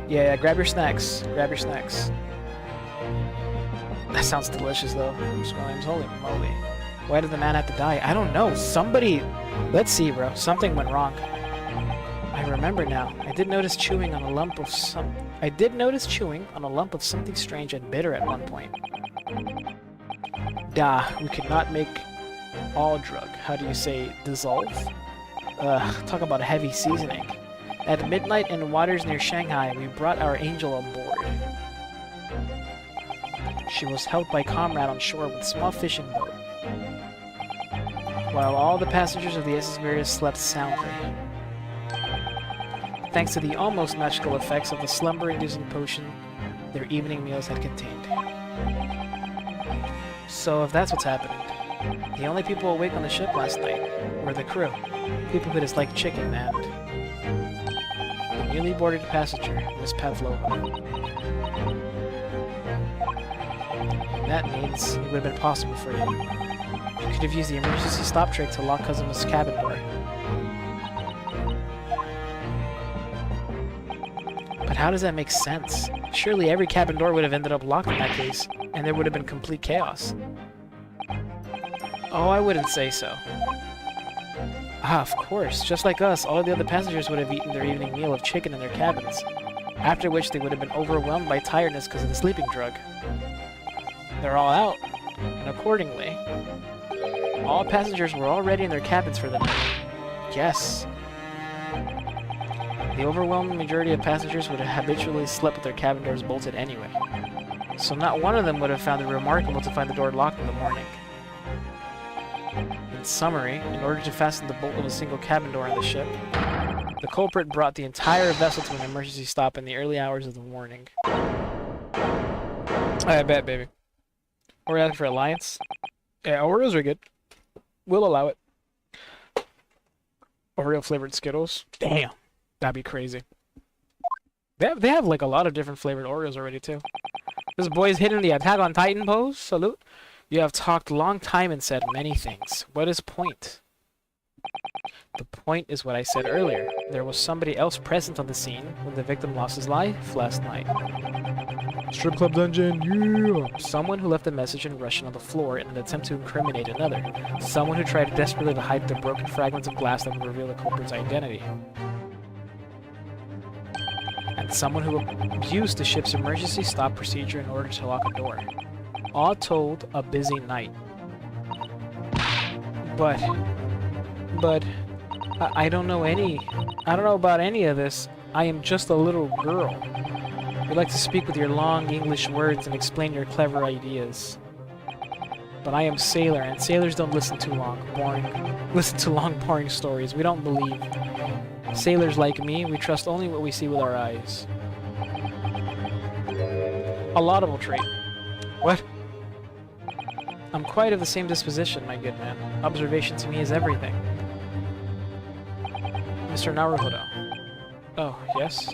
Yeah, grab your snacks. Grab your snacks. That sounds delicious, though. Williams, holy moly. Why did the man have to die? I don't know. Somebody... let's see, bro. Something went wrong. I remember now. I did notice chewing on a lump of something strange and bitter at one point. We could not make all drug. How do you say dissolve? Talk about heavy seasoning. At midnight in waters near Shanghai, we brought our angel on board. She was helped by comrade on shore with a small fishing boat, while all the passengers of the SS Various slept soundly. Thanks to the almost magical effects of the slumber-inducing potion their evening meals had contained. So if that's what's happening, the only people awake on the ship last night were the crew, people who disliked chicken, and the newly boarded passenger, Miss Pavlova. That means it would have been possible for you. You could have used the emergency stop trick to lock Kazuma's cabin door. But how does that make sense? Surely every cabin door would have ended up locked in that case, and there would have been complete chaos. Oh, I wouldn't say so. Ah, of course. Just like us, all of the other passengers would have eaten their evening meal of chicken in their cabins, after which they would have been overwhelmed by tiredness because of the sleeping drug. They're all out, and accordingly, all passengers were already in their cabins for the night. Yes. The overwhelming majority of passengers would have habitually slept with their cabin doors bolted anyway, so not one of them would have found it remarkable to find the door locked in the morning. In summary, in order to fasten the bolt of a single cabin door on the ship, the culprit brought the entire vessel to an emergency stop in the early hours of the morning. I bet, baby. We're asking for alliance. Yeah, Oreos are good. We'll allow it. Oreo flavored Skittles. Damn. That'd be crazy. They have like a lot of different flavored Oreos already too. This boy's hitting the Attack on Titan pose. Salute. You have talked long time and said many things. What is point? The point is what I said earlier. There was somebody else present on the scene when the victim lost his life last night. Strip club dungeon, yeah! Someone who left a message in Russian on the floor in an attempt to incriminate another. Someone who tried desperately to hide the broken fragments of glass that would reveal the culprit's identity. And someone who abused the ship's emergency stop procedure in order to lock a door. All told, a busy night. But I don't know about any of this. I am just a little girl. You like to speak with your long English words and explain your clever ideas. But I am sailor, and sailors don't listen to long, boring stories. We don't believe. Sailors like me, we trust only what we see with our eyes. A laudable trait. What? I'm quite of the same disposition, my good man. Observation to me is everything. Mr. Naruhodo. Oh, yes?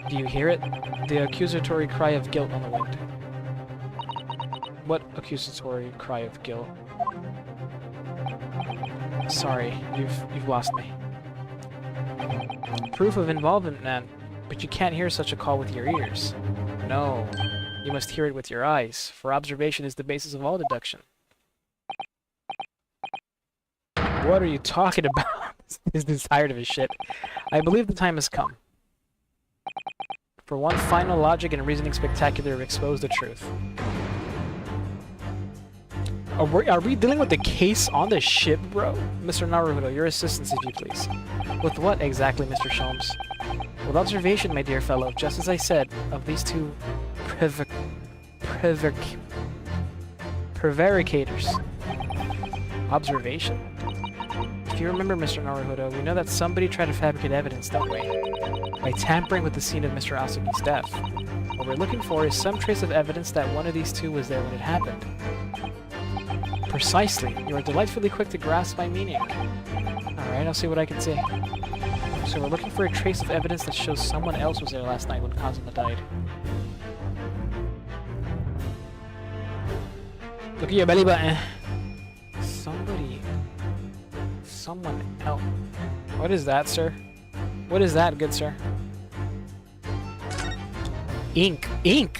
Do you hear it? The accusatory cry of guilt on the wind. What accusatory cry of guilt? Sorry, you've lost me. Proof of involvement, man. But you can't hear such a call with your ears. No, you must hear it with your eyes, for observation is the basis of all deduction. What are you talking about? This tired of his shit. I believe the time has come. For one final logic and reasoning spectacular to expose the truth. Are we dealing with the case on the ship, bro? Mr. Naruhodo, your assistance, if you please. With what exactly, Mr. Sholmes? With observation, my dear fellow, just as I said, of these two prevaricators. Observation? If you remember, Mr. Naruhodo, we know that somebody tried to fabricate evidence that way, by tampering with the scene of Mr. Asugi's death. What we're looking for is some trace of evidence that one of these two was there when it happened. Precisely. You are delightfully quick to grasp my meaning. Alright, I'll see what I can see. So we're looking for a trace of evidence that shows someone else was there last night when Kazuma died. Look at your belly button. Someone else. What is that, sir? What is that, good sir? Ink! Ink!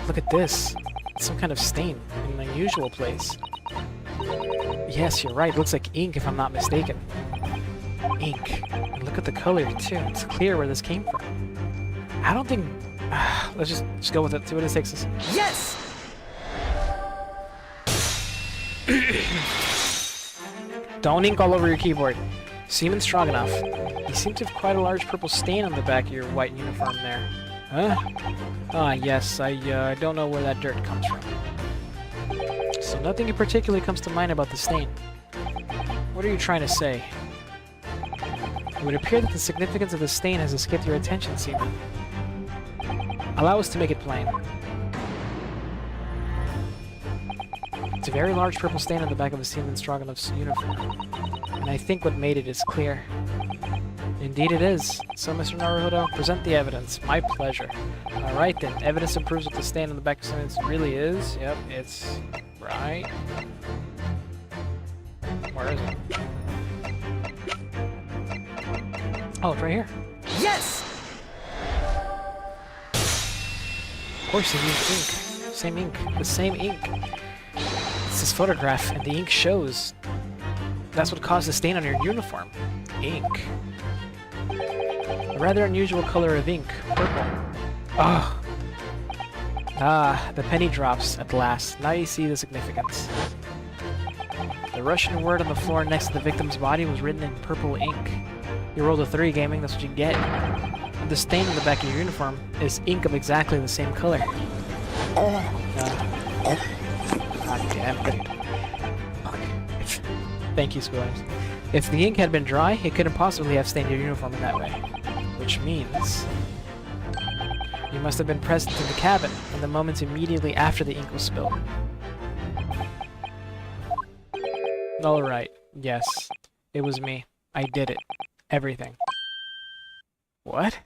Look at this. It's some kind of stain in an unusual place. Yes, you're right. It looks like ink, if I'm not mistaken. Ink. And look at the color, too. It's clear where this came from. I don't think... let's just go with it. See what it takes us.
Yes!
Don't ink all over your keyboard. Seaman Stroganoff. You seem to have quite a large purple stain on the back of your white uniform there. Huh? Ah, yes, I don't know where that dirt comes from. So nothing in particular comes to mind about the stain. What are you trying to say? It would appear that the significance of the stain has escaped your attention, Seaman. Allow us to make it plain. It's a very large purple stain on the back of a Seaman Stroganoff's uniform, and I think what made it is clear. Indeed it is. So, Mr. Naruhodo, present the evidence. My pleasure. Alright then, evidence improves what the stain on the back of Seaman's really is. Yep, it's right. Where is it? Oh, it's right here.
Yes!
Of course, they used ink. Same ink. The same ink. It's this photograph, and the ink shows. That's what caused the stain on your uniform. Ink. A rather unusual color of ink. Purple. Ah. Ah, the penny drops at last. Now you see the significance. The Russian word on the floor next to the victim's body was written in purple ink. You rolled a 3, gaming, that's what you get. And the stain on the back of your uniform is ink of exactly the same color. God damn it. Thank you, Squillers. If the ink had been dry, it couldn't possibly have stained your uniform in that way. Which means... you must have been present in the cabin in the moments immediately after the ink was spilled. Alright, yes. It was me. I did it. Everything. What?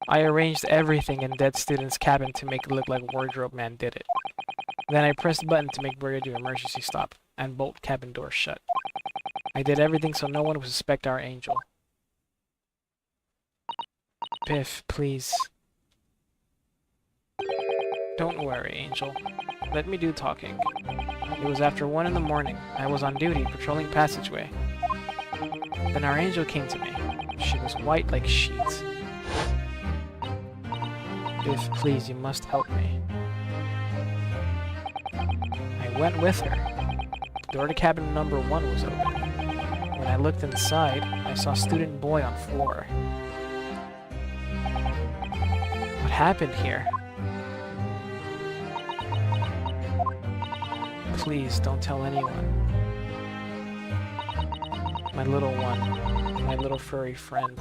I arranged everything in Dead Student's cabin to make it look like Wardrobe Man did it. Then I pressed the button to make Burya do emergency stop, and bolt cabin door shut. I did everything so no one would suspect our angel. Biff, please. Don't worry, Angel. Let me do talking. It was after 1 in the morning. I was on duty, patrolling passageway. Then our angel came to me. She was white like sheets. Biff, please, you must help me. I went with her. The door to cabin number 1 was open. When I looked inside, I saw student boy on floor. What happened here? Please, don't tell anyone. My little one. My little furry friend.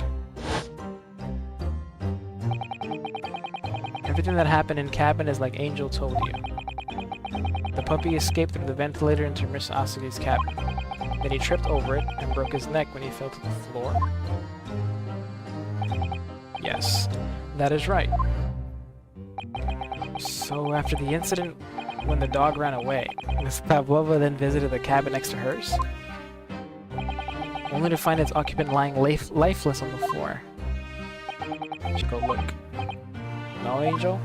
Everything that happened in cabin is like Angel told you. The puppy escaped through the ventilator into Miss Asugi's cabin. Then he tripped over it and broke his neck when he fell to the floor. Yes, that is right. So after the incident, when the dog ran away, Miss Pavlova then visited the cabin next to hers, only to find its occupant lying lifeless on the floor. Let's go look. No, Angel?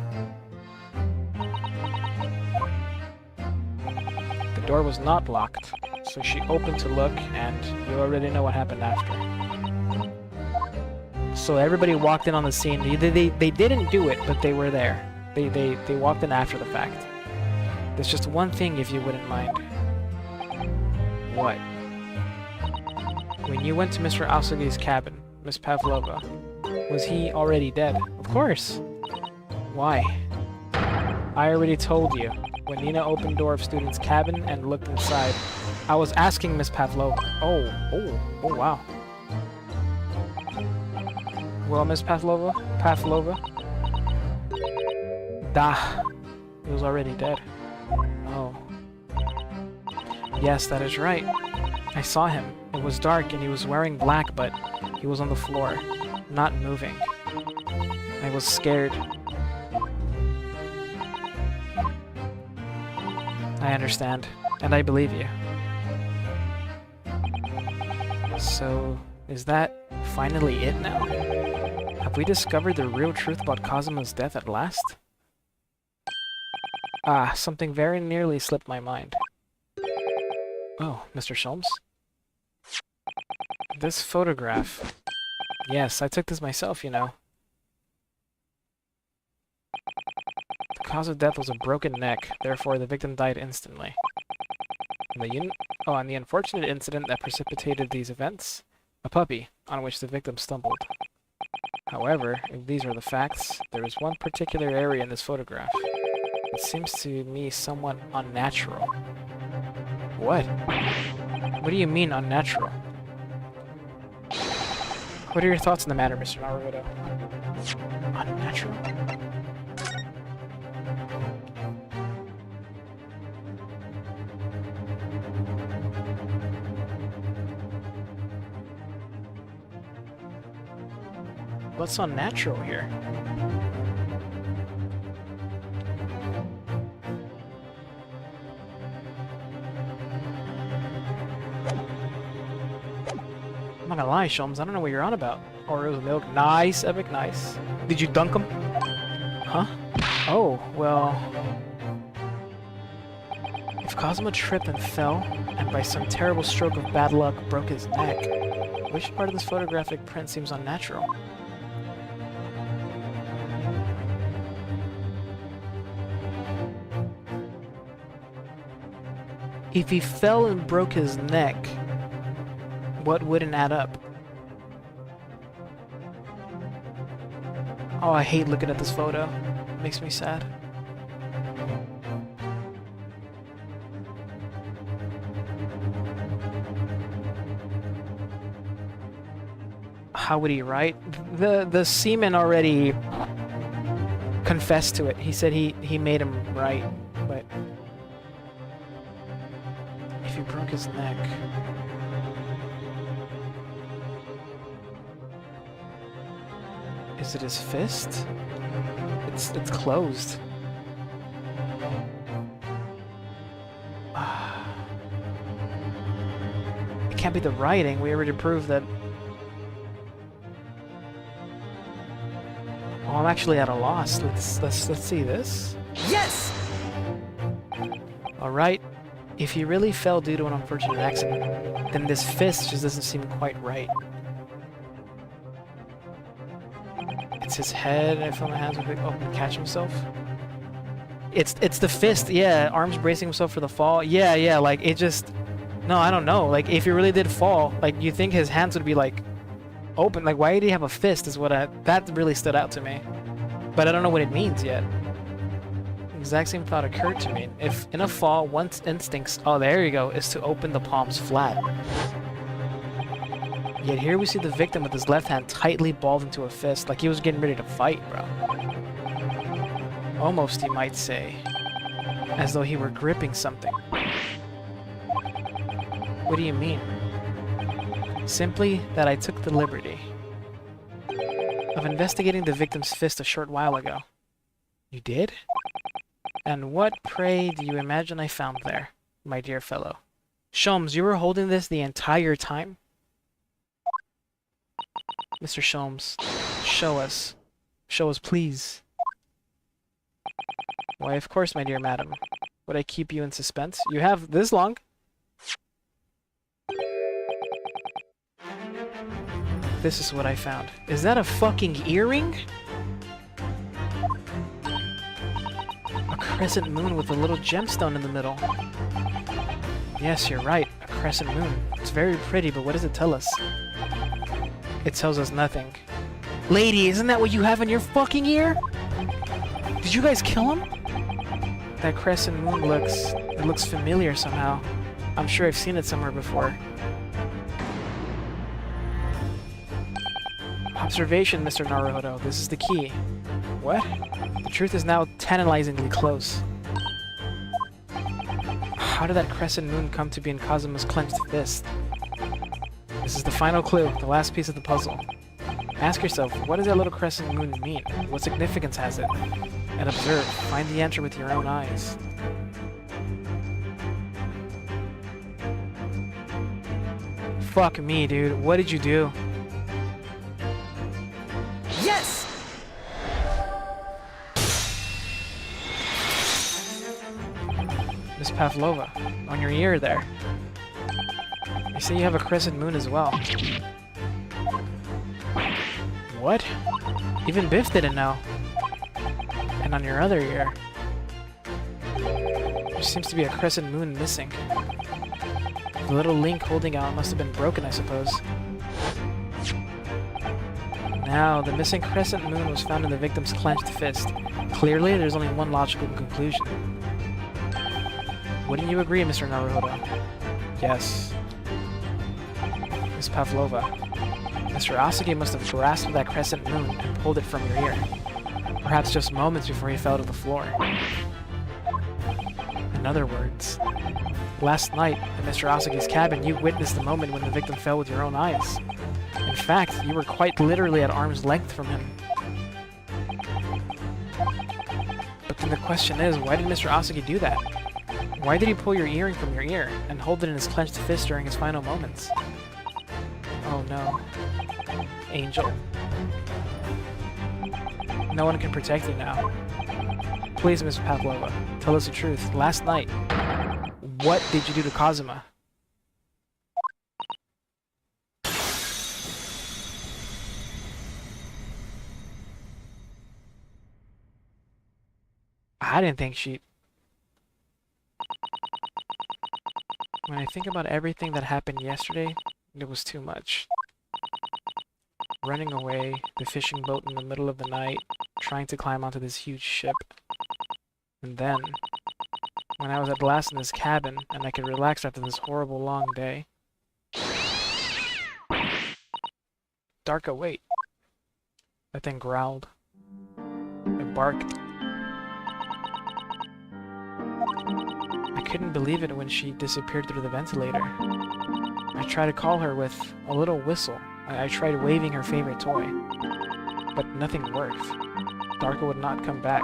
The door was not locked, so she opened to look, and you already know what happened after. So everybody walked in on the scene. They didn't do it, but they were there. They walked in after the fact. There's just one thing, if you wouldn't mind. What? When you went to Mr. Asugi's cabin, Miss Pavlova, was he already dead? Of course! Why? I already told you. When Nina opened door of student's cabin and looked inside, I was asking Miss Pavlova. Oh, wow. Well, Miss Pavlova? He was already dead. Oh. Yes, that is right. I saw him. It was dark and he was wearing black, but he was on the floor, not moving. I was scared. I understand, and I believe you. So, is that finally it now? Have we discovered the real truth about Kazuma's death at last? Ah, something very nearly slipped my mind. Oh, Mr. Sholmes? This photograph. Yes, I took this myself, you know. The cause of death was a broken neck, therefore the victim died instantly. And the unfortunate incident that precipitated these events, a puppy on which the victim stumbled. However, if these are the facts, there is one particular area in this photograph. It seems to me somewhat unnatural. What? What do you mean unnatural? What are your thoughts on the matter, Mr. Naruto? Unnatural? What's unnatural here? I'm not gonna lie, Sholmes, I don't know what you're on about. Oreos and milk. Nice, Epic, nice. Did you dunk him? Huh? Oh, well... If Cosmo tripped and fell, and by some terrible stroke of bad luck broke his neck, which part of this photographic print seems unnatural? If he fell and broke his neck, what wouldn't add up? Oh, I hate looking at this photo. It makes me sad. How would he write? The seaman already confessed to it. He said he made him write, but if he broke his neck. Is it his fist? It's closed. It can't be the writing. We already proved that. Oh, I'm actually at a loss. Let's see this.
Yes!
Alright. If he really fell due to an unfortunate accident, then this fist just doesn't seem quite right. It's his head, and I feel my hands would catch himself. It's the fist, yeah, arms bracing himself for the fall. Yeah, like, it just... No, I don't know. Like, if he really did fall, like, you think his hands would be, like, open. Like, why did he have a fist is what that really stood out to me. But I don't know what it means yet. The exact same thought occurred to me. If in a fall, one's instincts, oh, there you go, is to open the palms flat. Yet here we see the victim with his left hand tightly balled into a fist, like he was getting ready to fight, bro. Almost, you might say. As though he were gripping something. What do you mean? Simply that I took the liberty of investigating the victim's fist a short while ago. You did? And what, pray, do you imagine I found there, my dear fellow? Sholmes, you were holding this the entire time? Mr. Sholmes, show us. Show us, please. Why, of course, my dear madam. Would I keep you in suspense? You have this long? This is what I found. Is that a fucking earring? A crescent moon with a little gemstone in the middle. Yes, you're right. A crescent moon. It's very pretty, but what does it tell us? It tells us nothing. Lady, isn't that what you have in your fucking ear? Did you guys kill him? That crescent moon looks familiar somehow. I'm sure I've seen it somewhere before. Observation, Mr. Naruto. This is the key. What? The truth is now tantalizingly close. How did that crescent moon come to be in Kazuma's clenched fist? This is the final clue, the last piece of the puzzle. Ask yourself, what does that little crescent moon mean? What significance has it? And observe, find the answer with your own eyes. Fuck me, dude. What did you do?
Yes!
Miss Pavlova, on your ear there. I see you have a crescent moon as well. What? Even Biff didn't know. And on your other ear, there seems to be a crescent moon missing. The little link holding out must have been broken, I suppose. Now, the missing crescent moon was found in the victim's clenched fist. Clearly, there's only one logical conclusion. Wouldn't you agree, Mr. Naruhodo? Yes. Miss Pavlova. Mr. Asagi must have grasped that crescent moon and pulled it from your ear. Perhaps just moments before he fell to the floor. In other words, last night in Mr. Asagi's cabin, you witnessed the moment when the victim fell with your own eyes. In fact, you were quite literally at arm's length from him. But then the question is, why did Mr. Asagi do that? Why did he pull your earring from your ear and hold it in his clenched fist during his final moments? Oh no. Angel. No one can protect you now. Please, Miss Pavlova, tell us the truth. Last night, what did you do to Kazuma? I didn't think she... When I think about everything that happened yesterday, it was too much. Running away, the fishing boat in the middle of the night, trying to climb onto this huge ship. And then, when I was at last in this cabin, and I could relax after this horrible long day... Darka, wait. That thing growled. It barked. I couldn't believe it when she disappeared through the ventilator. I tried to call her with a little whistle. I tried waving her favorite toy. But nothing worked. Darka would not come back.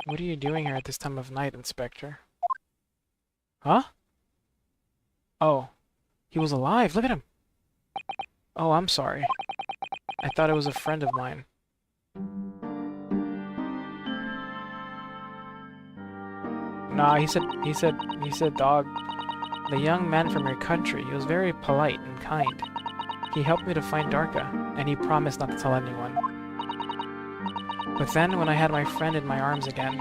What are you doing here at this time of night, Inspector? Huh? Oh. He was alive. Look at him. Oh, I'm sorry. I thought it was a friend of mine. Nah, he said dog. The young man from your country. He was very polite and kind. He helped me to find Darka, and he promised not to tell anyone. But then, when I had my friend in my arms again,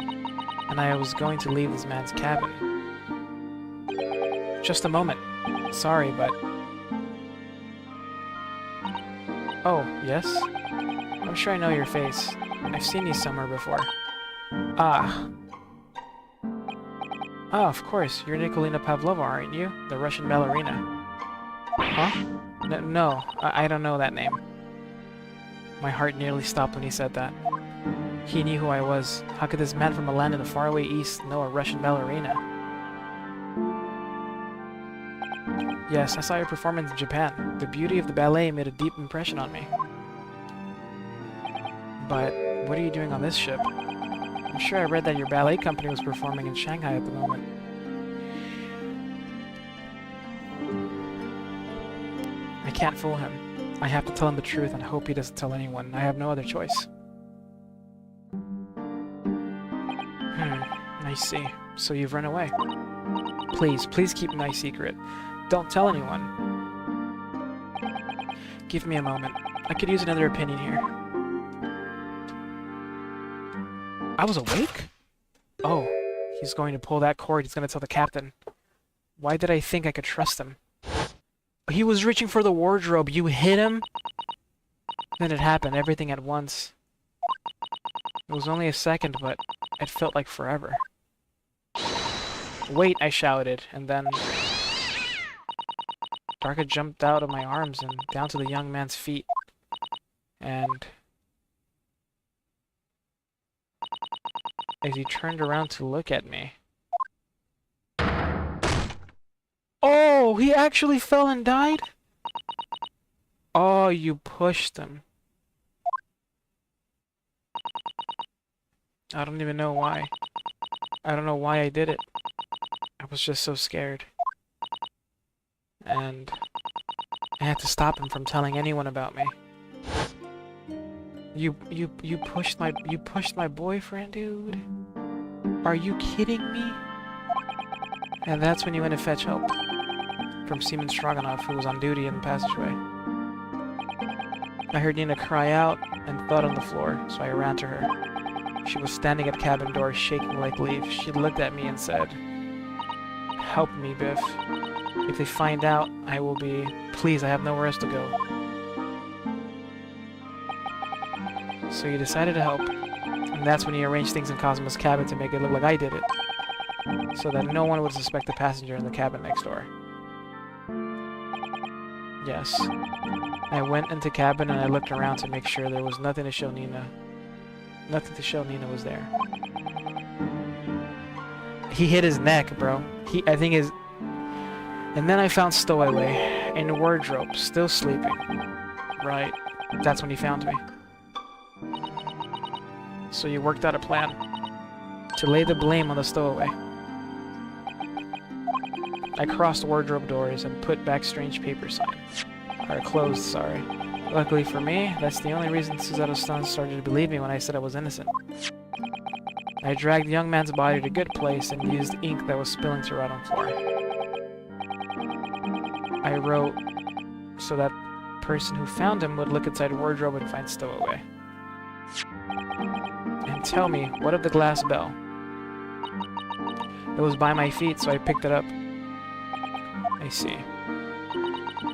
and I was going to leave this man's cabin... Just a moment. Sorry, but... Oh, yes? I'm sure I know your face. I've seen you somewhere before. Ah. Ah, of course. You're Nikolina Pavlova, aren't you? The Russian ballerina. Huh? No, I don't know that name. My heart nearly stopped when he said that. He knew who I was. How could this man from a land in the faraway east know a Russian ballerina? Yes, I saw your performance in Japan. The beauty of the ballet made a deep impression on me. But what are you doing on this ship? I'm sure I read that your ballet company was performing in Shanghai at the moment. I can't fool him. I have to tell him the truth and hope he doesn't tell anyone. I have no other choice. I see. So you've run away. Please keep my secret. Don't tell anyone. Give me a moment. I could use another opinion here. I was awake? Oh, he's going to pull that cord. He's going to tell the captain. Why did I think I could trust him? He was reaching for the wardrobe. You hit him? Then it happened, everything at once. It was only a second, but it felt like forever. Wait, I shouted, and then... Darka jumped out of my arms and down to the young man's feet. And... as he turned around to look at me... Oh, he actually fell and died? Oh, you pushed him. I don't even know why. I don't know why I did it. I was just so scared. And I had to stop him from telling anyone about me. You pushed my boyfriend, dude? Are you kidding me? And that's when you went to fetch help from Seaman Stroganoff, who was on duty in the passageway. I heard Nina cry out and thud on the floor, so I ran to her. She was standing at cabin door, shaking like leaves. She looked at me and said, "Help me, Biff. If they find out, I will be... Please, I have nowhere else to go." So you decided to help, and that's when you arranged things in Cosmo's cabin to make it look like I did it, so that no one would suspect the passenger in the cabin next door. Yes. I went into cabin and I looked around to make sure there was nothing to show Nina. Nothing to show Nina was there. He hit his neck, bro. I think his... And then I found Stowaway in the wardrobe, still sleeping. Right. That's when he found me. So you worked out a plan to lay the blame on the Stowaway. I crossed wardrobe doors and put back strange paper signs. Or closed, sorry. Luckily for me, that's the only reason Suzato Stone started to believe me when I said I was innocent. I dragged the young man's body to a good place and used ink that was spilling throughout on the floor. I wrote so that person who found him would look inside the wardrobe and find Stowaway. And tell me, what of the glass bell? It was by my feet, so I picked it up. I see.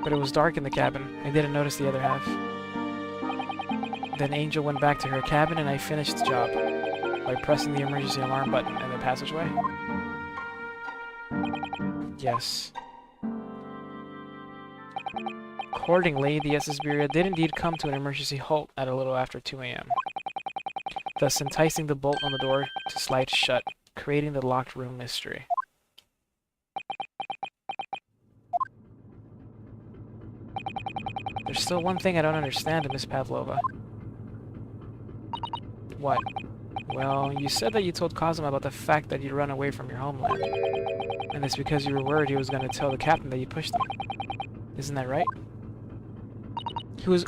But it was dark in the cabin. I didn't notice the other half. Then Angel went back to her cabin and I finished the job by pressing the emergency alarm button in the passageway. Yes. Accordingly, the SS Beria did indeed come to an emergency halt at a little after 2 a.m., thus enticing the bolt on the door to slide shut, creating the locked room mystery. There's still one thing I don't understand, Miss Pavlova. What? Well, you said that you told Cosmo about the fact that you'd run away from your homeland. And it's because you were worried he was going to tell the captain that you pushed him. Isn't that right? He was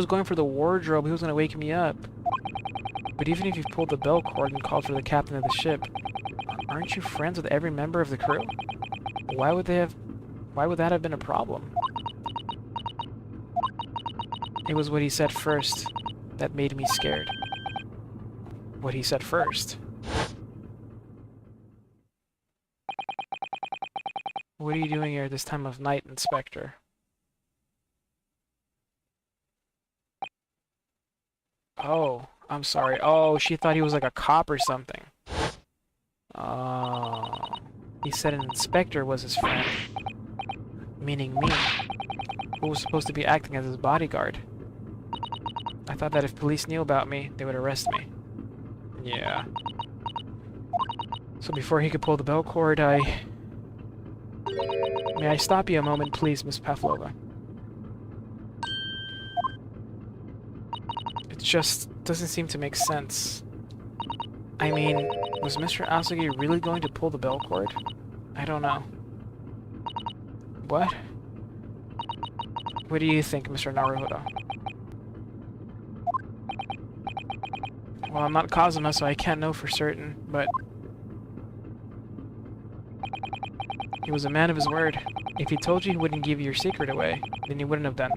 going for the wardrobe. He was going to wake me up. But even if you pulled the bell cord and called for the captain of the ship, aren't you friends with every member of the crew? Why would that have been a problem? It was what he said first that made me scared. What he said first. What are you doing here at this time of night, Inspector? Oh, I'm sorry. Oh, she thought he was like a cop or something. Oh. He said an inspector was his friend. Meaning me, who was supposed to be acting as his bodyguard. I thought that if police knew about me, they would arrest me. Yeah. So before he could pull the bell cord, May I stop you a moment, please, Miss Pavlova? It just doesn't seem to make sense. I mean, was Mr. Asogi really going to pull the bell cord? I don't know. What? What do you think, Mr. Naruhodo? Well, I'm not Kazuma, so I can't know for certain, but... he was a man of his word. If he told you he wouldn't give your secret away, then he wouldn't have done.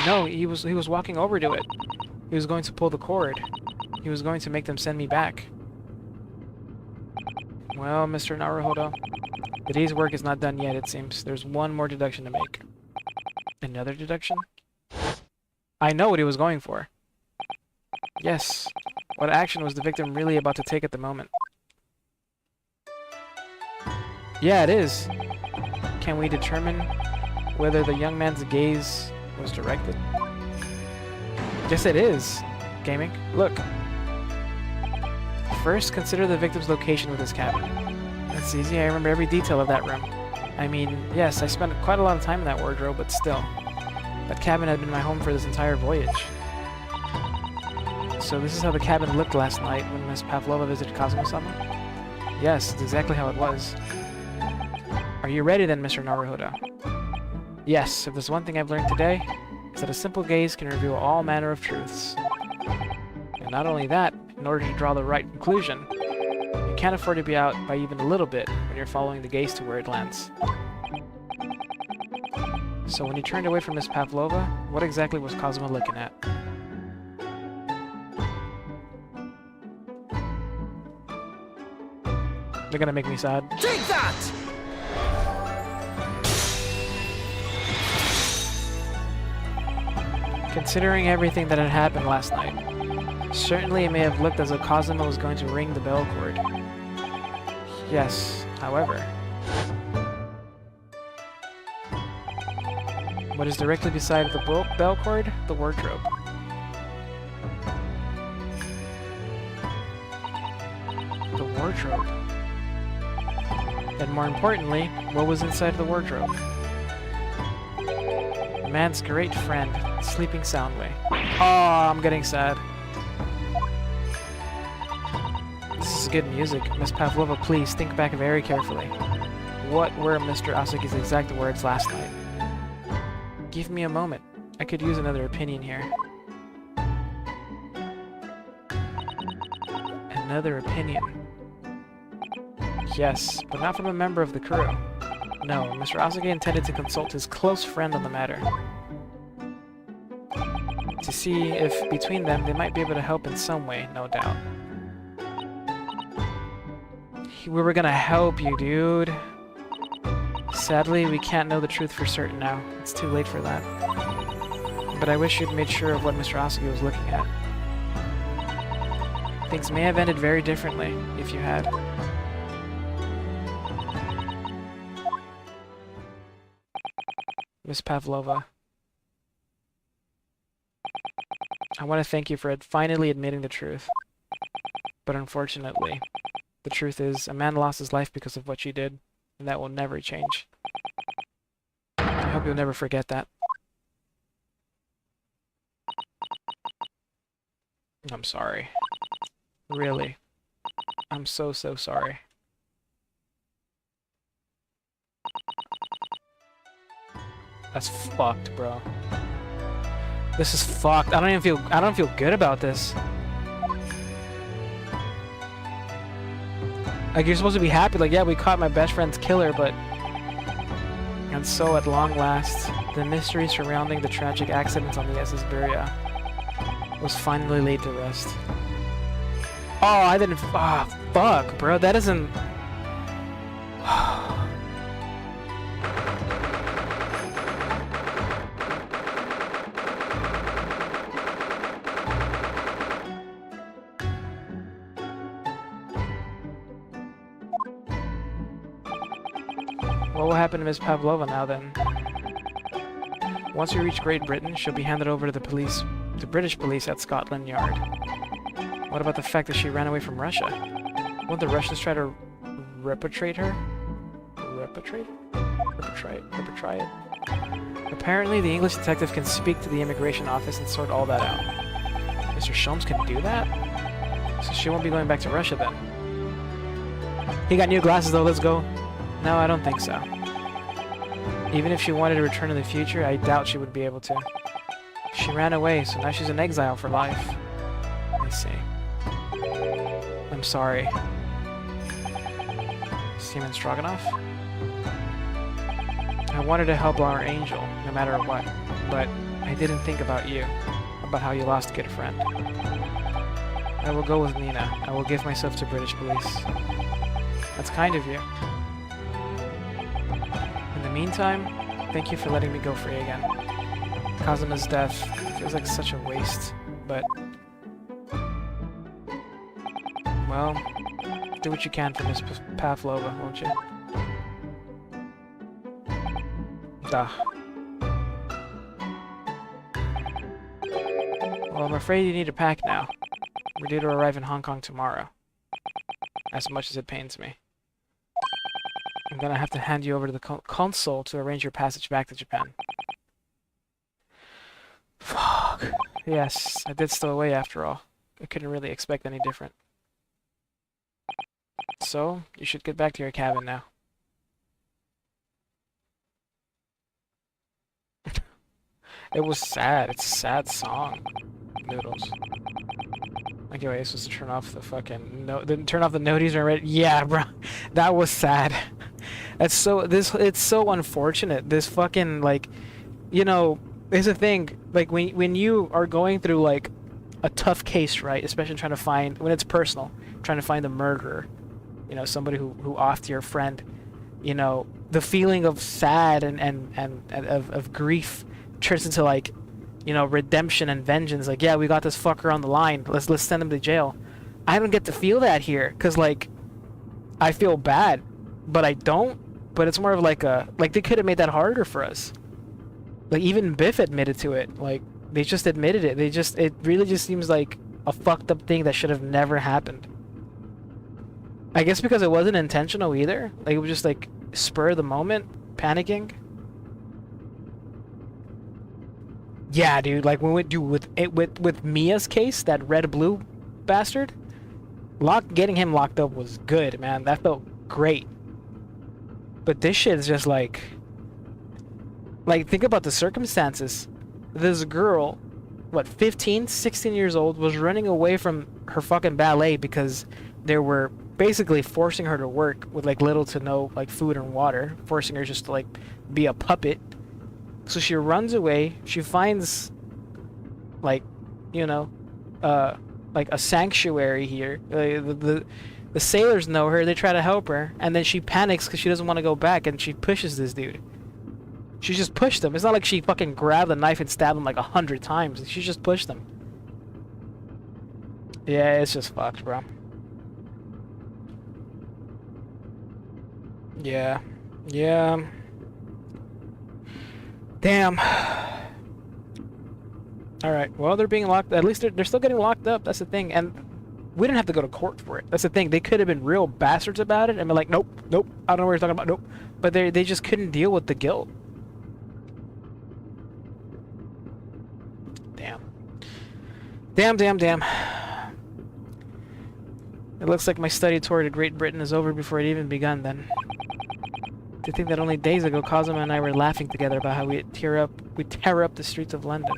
No, he was walking over to it. He was going to pull the cord. He was going to make them send me back. Well, Mr. Naruhodo, the day's work is not done yet, it seems. There's one more deduction to make. Another deduction? I know what he was going for. Yes. What action was the victim really about to take at the moment? Yeah, it is. Can we determine whether the young man's gaze was directed? Yes, it is. Gaming. Look. First, consider the victim's location with his cabin. That's easy. I remember every detail of that room. I mean, yes, I spent quite a lot of time in that wardrobe, but still. That cabin had been my home for this entire voyage. So this is how the cabin looked last night when Miss Pavlova visited Kazuma-sama? Yes, it's exactly how it was. Are you ready then, Mr. Naruhodo? Yes, if there's one thing I've learned today, it's that a simple gaze can reveal all manner of truths. And not only that, in order to draw the right conclusion, you can't afford to be out by even a little bit you're following the gaze to where it lands. So when you turned away from Miss Pavlova, what exactly was Cosmo looking at? They're gonna make me sad.
Take that!
Considering everything that had happened last night, certainly it may have looked as though Cosmo was going to ring the bell cord. Yes, however, what is directly beside the bell cord? The wardrobe. The wardrobe. And more importantly, what was inside the wardrobe? A man's great friend, sleeping soundly. Oh, I'm getting sad. This is good music. Miss Pavlova, please think back very carefully. What were Mr. Asaki's exact words last night? Give me a moment. I could use another opinion here. Another opinion. Yes, but not from a member of the crew. No, Mr. Asaki intended to consult his close friend on the matter. To see if, between them, they might be able to help in some way, no doubt. We were gonna help you, dude. Sadly, we can't know the truth for certain now. It's too late for that. But I wish you'd made sure of what Mr. Asaki was looking at. Things may have ended very differently if you had. Miss Pavlova, I want to thank you for finally admitting the truth. But unfortunately, the truth is, a man lost his life because of what you did, and that will never change. I hope you'll never forget that. I'm sorry. Really. I'm so sorry. That's fucked, bro. This is fucked. I don't feel good about this. Like, you're supposed to be happy, like, yeah, we caught my best friend's killer, but... And so, at long last, the mystery surrounding the tragic accidents on the SS Beria was finally laid to rest. Oh, I didn't... Ah, fuck, bro, that isn't... What will happen to Miss Pavlova now, then? Once we reach Great Britain, she'll be handed over to the police, the British police at Scotland Yard. What about the fact that she ran away from Russia? Won't the Russians try to repatriate her? Repatriate? Repatriate. Apparently, the English detective can speak to the immigration office and sort all that out. Mr. Sholmes can do that? So she won't be going back to Russia, then. He got new glasses, though. Let's go. No, I don't think so. Even if she wanted to return in the future, I doubt she would be able to. She ran away, so now she's in exile for life. I see. I'm sorry. Seaman Stroganoff? I wanted to help our angel, no matter what, but I didn't think about you, about how you lost a good friend. I will go with Nina. I will give myself to British police. That's kind of you. In the meantime, thank you for letting me go free again. Kazuma's death feels like such a waste, but... Well, do what you can for Miss Pavlova, won't you? Duh. Well, I'm afraid you need to pack now. We're due to arrive in Hong Kong tomorrow. As much as it pains me. I'm gonna have to hand you over to the consul to arrange your passage back to Japan. Fuck. Yes, I did stow away after all. I couldn't really expect any different. So, you should get back to your cabin now. It was sad. It's a sad song. Noodles. Okay, wait, this was to turn off the fucking... No, didn't turn off the noties already? Yeah, bro. That was sad. That's so it's so unfortunate. This fucking like, you know, it's a thing. Like when you are going through like a tough case, right? Especially trying to find when it's personal, trying to find the murderer. You know, somebody who offed your friend. You know, the feeling of sad and of grief turns into like, you know, redemption and vengeance. Like, yeah, we got this fucker on the line. Let's send him to jail. I don't get to feel that here, cause like, I feel bad, but I don't. But it's more of like they could have made that harder for us. Like even Biff admitted to it. Like they just admitted it. It really just seems like a fucked up thing that should have never happened. I guess because it wasn't intentional either. Like it was just like spur of the moment, panicking. Yeah, dude. Like when we do with Mia's case, that red blue bastard, getting him locked up was good, man. That felt great. But this shit is just like think about the circumstances. This girl, what, 15, 16 years old, was running away from her fucking ballet because they were basically forcing her to work with like little to no like food and water, forcing her just to like be a puppet. So she runs away. She finds like, you know, like a sanctuary here. The sailors know her. They try to help her, and then she panics because she doesn't want to go back, and she pushes this dude. She just pushed him. It's not like she fucking grabbed a knife and stabbed him like 100 times. She just pushed him. Yeah, it's just fucked, bro. Yeah. Yeah. Damn. Alright, well, they're being locked. At least they're still getting locked up. That's the thing. And we didn't have to go to court for it. That's the thing. They could have been real bastards about it and been like, nope, nope, I don't know what you're talking about, nope. But they just couldn't deal with the guilt. Damn. Damn, damn, damn. It looks like my study tour to Great Britain is over before it even begun then. To think that only days ago Cosmo and I were laughing together about how we tear up the streets of London.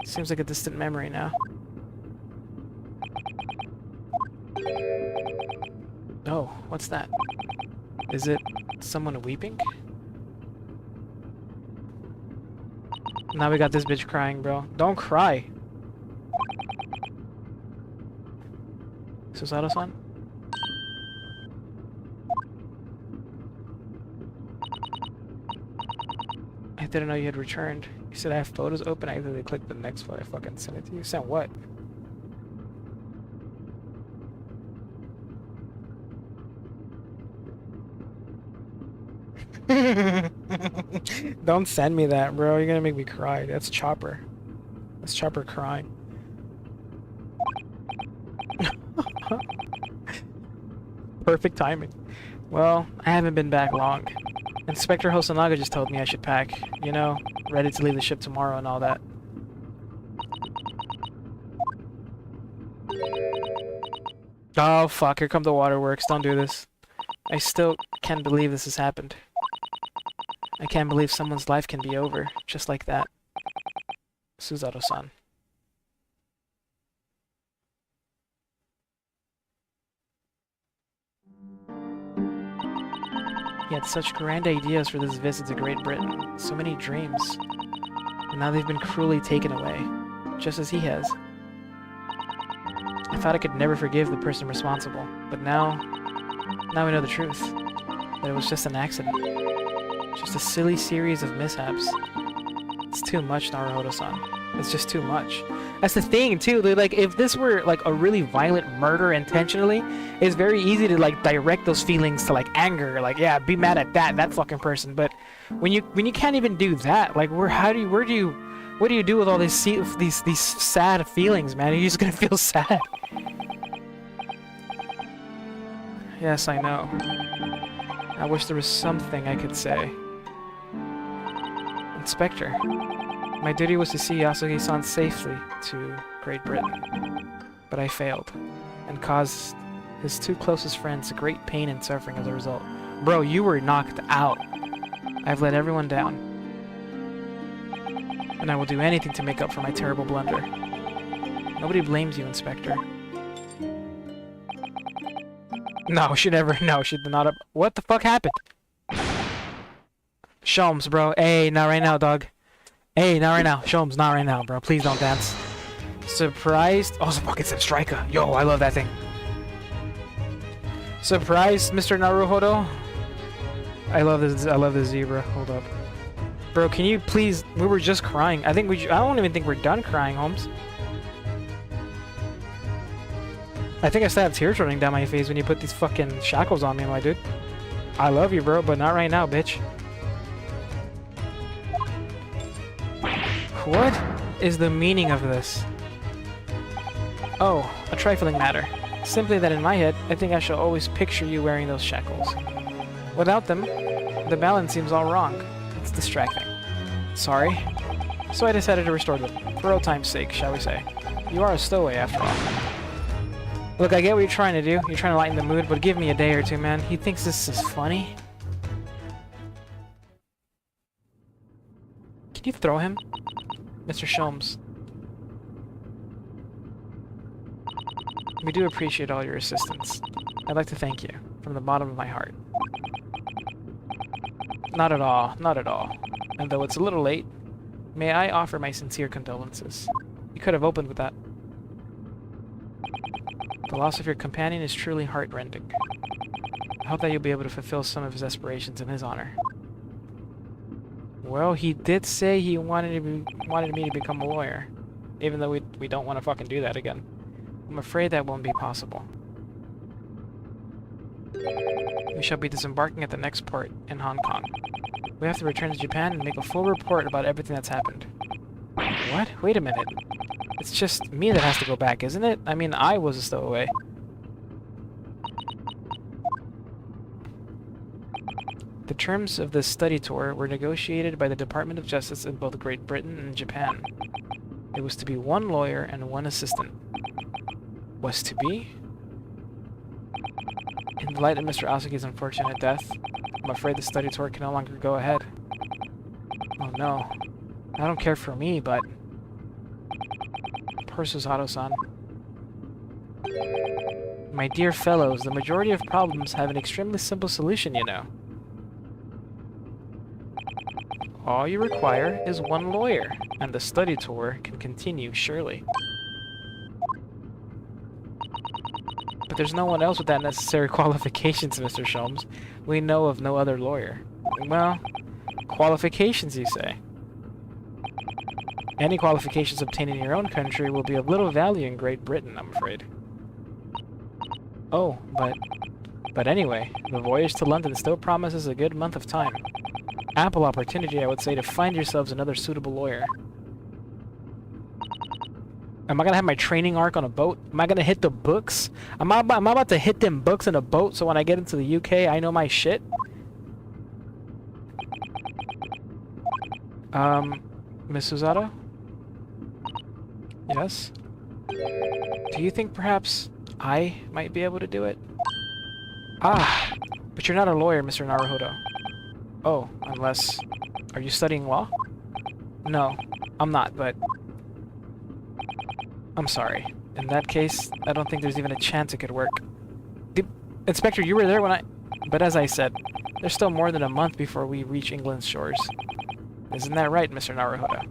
Seems like a distant memory now. Oh, what's that? Is it someone weeping? Now we got this bitch crying, bro. Don't cry. Susato-san? I didn't know you had returned. You said I have photos open. I accidentally clicked the next photo. I fucking sent it to you. Sent what? Don't send me that, bro. You're gonna make me cry. That's Chopper. That's Chopper crying. Perfect timing. Well, I haven't been back long. Inspector Hosonaga just told me I should pack. You know, ready to leave the ship tomorrow and all that. Oh, fuck. Here come the waterworks. Don't do this. I still can't believe this has happened. I can't believe someone's life can be over, just like that. Susato-san. He had such grand ideas for this visit to Great Britain. So many dreams. And now they've been cruelly taken away. Just as he has. I thought I could never forgive the person responsible. But now we know the truth. That it was just an accident. Just a silly series of mishaps. It's too much, Naruhodo-san. It's just too much. That's the thing, too. Like, if this were, like, a really violent murder intentionally, it's very easy to, like, direct those feelings to, like, anger. Like, yeah, be mad at that fucking person. But when you can't even do that, like, what do you do with all these sad feelings, man? You're just gonna feel sad. Yes, I know. I wish there was something I could say. Inspector, my duty was to see Yasugi-san safely to Great Britain. But I failed, and caused his two closest friends great pain and suffering as a result. Bro, you were knocked out. I've let everyone down. And I will do anything to make up for my terrible blunder. Nobody blames you, Inspector. No, she did not. What the fuck happened? Sholmes, bro. Hey, not right now, dog. Hey, not right now. Sholmes, not right now, bro. Please don't dance. Surprised. Oh, it's a fucking striker. Yo, I love that thing. Surprised, Mr. Naruhodo. I love this. I love this zebra. Hold up, bro. Can you please? We were just crying. I don't even think we're done crying, Holmes. I think I still have tears running down my face when you put these fucking shackles on me, my dude. I love you, bro, but not right now, bitch. What is the meaning of this? Oh, a trifling matter. Simply that in my head, I think I shall always picture you wearing those shackles. Without them, the balance seems all wrong. It's distracting. Sorry. So I decided to restore them, for old time's sake, shall we say. You are a stowaway, after all. Look, I get what you're trying to do. You're trying to lighten the mood, but give me a day or two, man. He thinks this is funny. Can you throw him? Mr. Sholmes. We do appreciate all your assistance. I'd like to thank you, from the bottom of my heart. Not at all, not at all. And though it's a little late, may I offer my sincere condolences. You could have opened with that. The loss of your companion is truly heartrending. I hope that you'll be able to fulfill some of his aspirations in his honor. Well, he did say he wanted me to become a lawyer, even though we don't want to fucking do that again. I'm afraid that won't be possible. We shall be disembarking at the next port in Hong Kong. We have to return to Japan and make a full report about everything that's happened. What? Wait a minute. It's just me that has to go back, isn't it? I mean, I was a stowaway. The terms of this study tour were negotiated by the Department of Justice in both Great Britain and Japan. It was to be 1 lawyer and 1 assistant. Was to be? In the light of Mr. Asuki's unfortunate death, I'm afraid the study tour can no longer go ahead. Oh no. I don't care for me, but... Poor Susato-san. My dear fellows, the majority of problems have an extremely simple solution, you know. All you require is 1 lawyer, and the study tour can continue, surely. But there's no one else with that necessary qualifications, Mr. Sholmes. We know of no other lawyer. Well, qualifications, you say? Any qualifications obtained in your own country will be of little value in Great Britain, I'm afraid. Oh, but anyway, the voyage to London still promises a good month of time. Ample opportunity, I would say, to find yourselves another suitable lawyer. Am I gonna have my training arc on a boat? Am I gonna hit the books? Am I about to hit them books in a boat so when I get into the UK, I know my shit? Miss Susato? Yes? Do you think perhaps I might be able to do it? Ah, but you're not a lawyer, Mr. Naruhodo. Oh, unless... Are you studying law? No, I'm not, but... I'm sorry. In that case, I don't think there's even a chance it could work. Inspector, you were there when I... But as I said, there's still more than a month before we reach England's shores. Isn't that right, Mr. Naruhodo?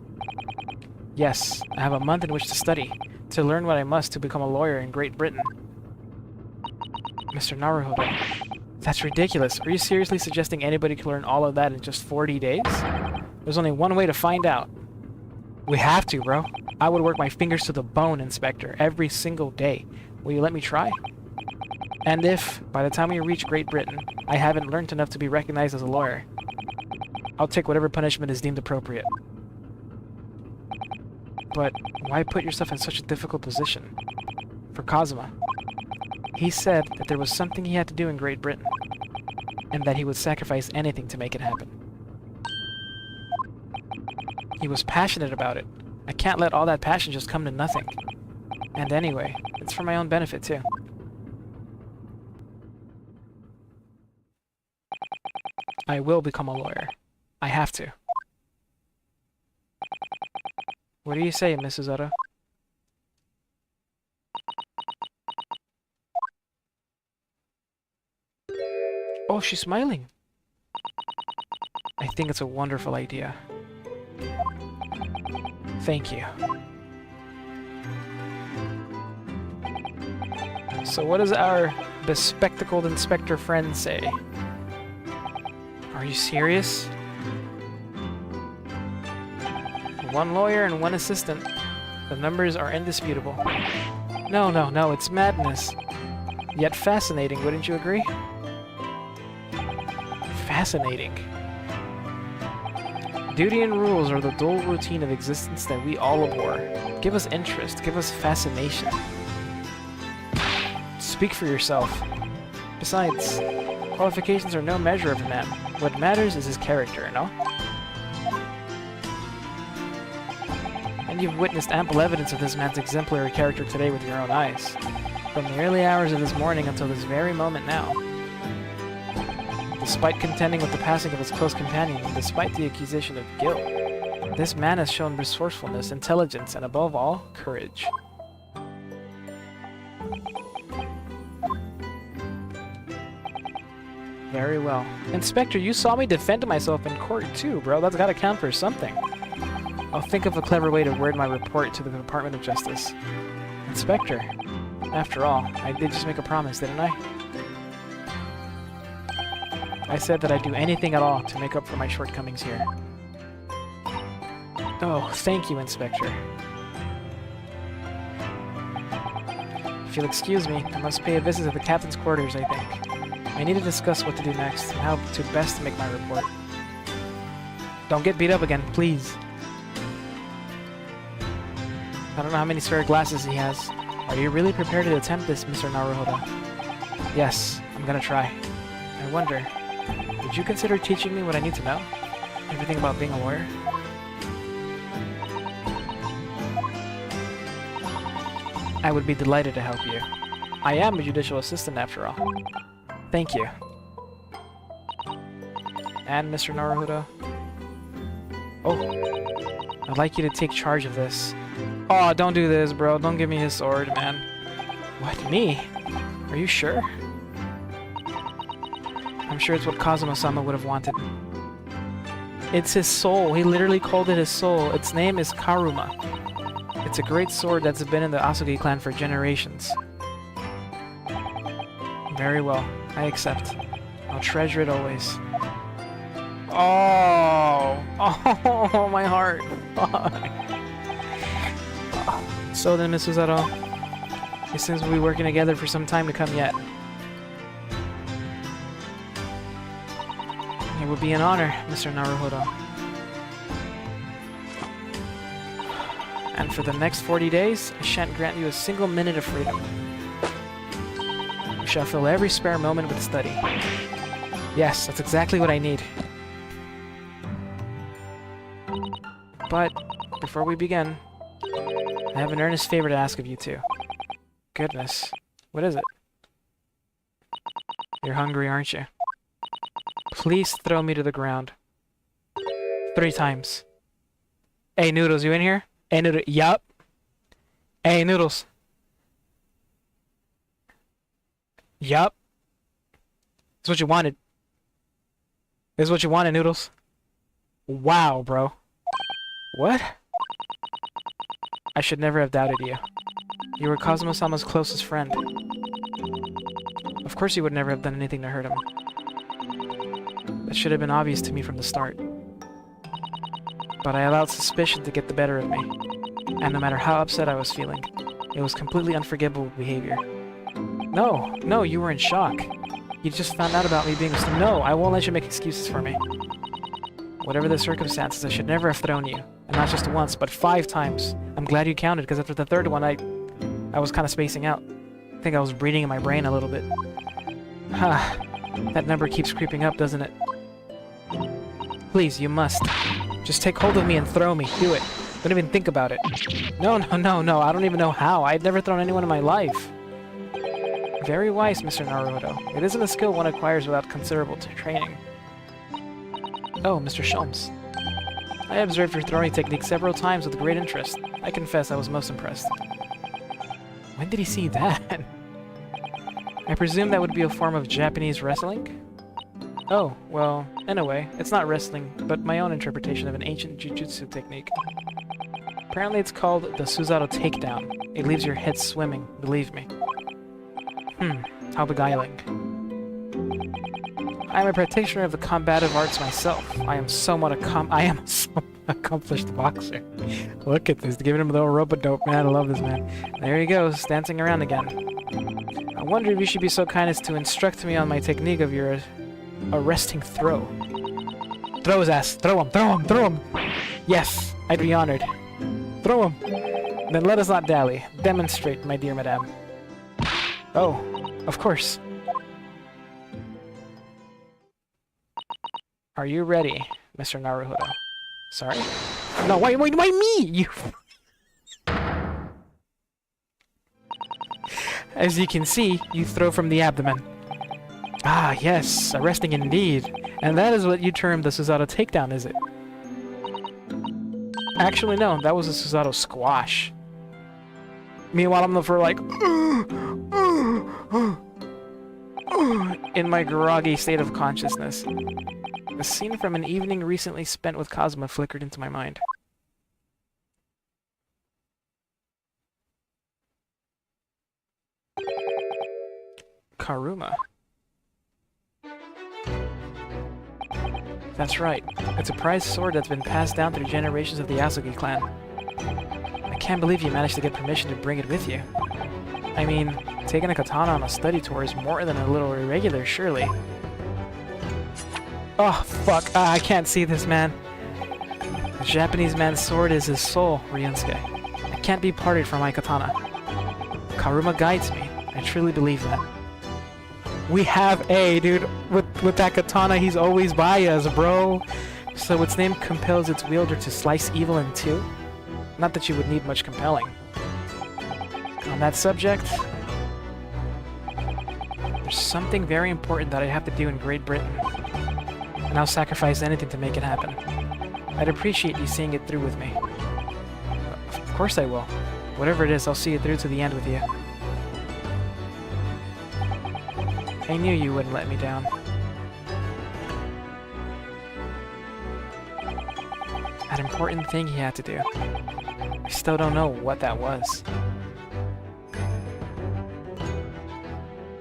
Yes, I have a month in which to study, to learn what I must to become a lawyer in Great Britain. Mr. Naruhodo, that's ridiculous. Are you seriously suggesting anybody can learn all of that in just 40 days? There's only one way to find out. We have to, bro. I would work my fingers to the bone, Inspector, every single day. Will you let me try? And if, by the time we reach Great Britain, I haven't learned enough to be recognized as a lawyer, I'll take whatever punishment is deemed appropriate. But why put yourself in such a difficult position? For Kazuma. He said that there was something he had to do in Great Britain, and that he would sacrifice anything to make it happen. He was passionate about it. I can't let all that passion just come to nothing. And anyway, it's for my own benefit too. I will become a lawyer. I have to. What do you say, Mrs. Otto? Oh, she's smiling. I think it's a wonderful idea. Thank you. So what does our bespectacled inspector friend say? Are you serious? One lawyer and one assistant. The numbers are indisputable. No, no, no, it's madness. Yet fascinating, wouldn't you agree? Fascinating. Duty and rules are the dull routine of existence that we all abhor. Give us interest, give us fascination. Speak for yourself. Besides, qualifications are no measure of a man. What matters is his character, no? And you've witnessed ample evidence of this man's exemplary character today with your own eyes. From the early hours of this morning until this very moment now. Despite contending with the passing of his close companion, and despite the accusation of guilt, this man has shown resourcefulness, intelligence, and above all, courage. Very well. Inspector, you saw me defend myself in court too, bro. That's gotta count for something. I'll think of a clever way to word my report to the Department of Justice. Inspector, after all, I did just make a promise, didn't I? I said that I'd do anything at all to make up for my shortcomings here. Oh, thank you, Inspector. If you'll excuse me, I must pay a visit to the captain's quarters, I think. I need to discuss what to do next, and how to best make my report. Don't get beat up again, please. I don't know how many spare glasses he has. Are you really prepared to attempt this, Mr. Naruhodo? Yes, I'm gonna try. I wonder, would you consider teaching me what I need to know? Everything about being a lawyer? I would be delighted to help you. I am a judicial assistant after all. Thank you. And Mr. Naruhodo? Oh, I'd like you to take charge of this. Oh, don't do this, bro. Don't give me his sword, man. What, me? Are you sure? I'm sure it's what Kazuma-sama would have wanted. It's his soul. He literally called it his soul. Its name is Karuma. It's a great sword that's been in the Asugi clan for generations. Very well. I accept. I'll treasure it always. Oh! Oh, my heart. So then, Miss Uzaro, it seems we'll be working together for some time to come yet. It would be an honor, Mr. Naruhodo. And for the next 40 days, I shan't grant you a single minute of freedom. You shall fill every spare moment with study. Yes, that's exactly what I need. But, before we begin, I have an earnest favor to ask of you two. Goodness. What is it? You're hungry, aren't you? Please throw me to the ground. 3 times. Hey, Noodles, you in here? Hey, Noodles. Yup. Hey, Noodles. Yup. This is what you wanted. This is what you wanted, Noodles. Wow, bro. What? I should never have doubted you. You were Kazuma-sama's closest friend. Of course you would never have done anything to hurt him. That should have been obvious to me from the start. But I allowed suspicion to get the better of me. And no matter how upset I was feeling, it was completely unforgivable behavior. No, you were in shock. You just found out about me being a No, I won't let you make excuses for me. Whatever the circumstances, I should never have thrown you. And not just once, but 5 times. I'm glad you counted, because after the 3rd one, I was kind of spacing out. I think I was bleeding in my brain a little bit. Ha! That number keeps creeping up, doesn't it? Please, you must. Just take hold of me and throw me. Do it. Don't even think about it. No. I don't even know how. I've never thrown anyone in my life. Very wise, Mr. Naruhodo. It isn't a skill one acquires without considerable training. Oh, Mr. Sholmes. I observed your throwing technique several times with great interest. I confess I was most impressed. When did he see that? I presume that would be a form of Japanese wrestling? Oh, well, in a way, it's not wrestling, but my own interpretation of an ancient jujutsu technique. Apparently it's called the Suzato Takedown. It leaves your head swimming, believe me. How beguiling. I am a practitioner of the combative arts myself. I am somewhat accomplished boxer. Look at this, giving him the old rope-a-dope, man. I love this man. There he goes, dancing around again. I wonder if you should be so kind as to instruct me on my technique of your arresting throw. Throw his ass. Throw him, throw him, throw him! Yes, I'd be honored. Throw him! Then let us not dally. Demonstrate, my dear madame. Oh, of course. Are you ready, Mr. Naruhodo? Sorry? No, why me? You... As you can see, you throw from the abdomen. Ah, yes, arresting indeed. And that is what you term the Suzato takedown, is it? Actually, no, that was a Suzato squash. Meanwhile, I'm for like... in my groggy state of consciousness. A scene from an evening recently spent with Kazuma flickered into my mind. Karuma. That's right. It's a prized sword that's been passed down through generations of the Yasugi clan. I can't believe you managed to get permission to bring it with you. I mean, taking a katana on a study tour is more than a little irregular, surely. Oh, fuck. I can't see this, man. The Japanese man's sword is his soul, Ryunosuke. It can't be parted from my katana. Karuma guides me. I truly believe that. We have A, dude. With that katana, he's always by us, bro. So its name compels its wielder to slice evil in two? Not that you would need much compelling. On that subject, there's something very important that I have to do in Great Britain. And I'll sacrifice anything to make it happen. I'd appreciate you seeing it through with me. Of course I will. Whatever it is, I'll see it through to the end with you. I knew you wouldn't let me down. An important thing he had to do. I still don't know what that was.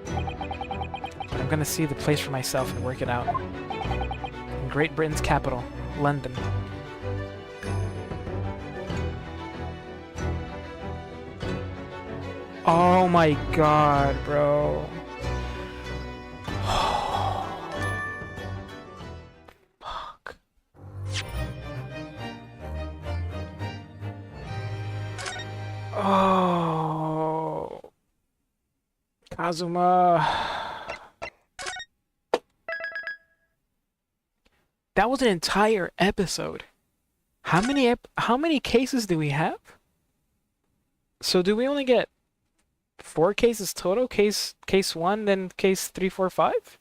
But I'm gonna see the place for myself and work it out. In Great Britain's capital, London. Oh my god, bro. Fuck. Oh. Kazuma. That was an entire episode. How many cases do we have? So do we only get 4 cases total? Case 1, then case 3, 4, 5?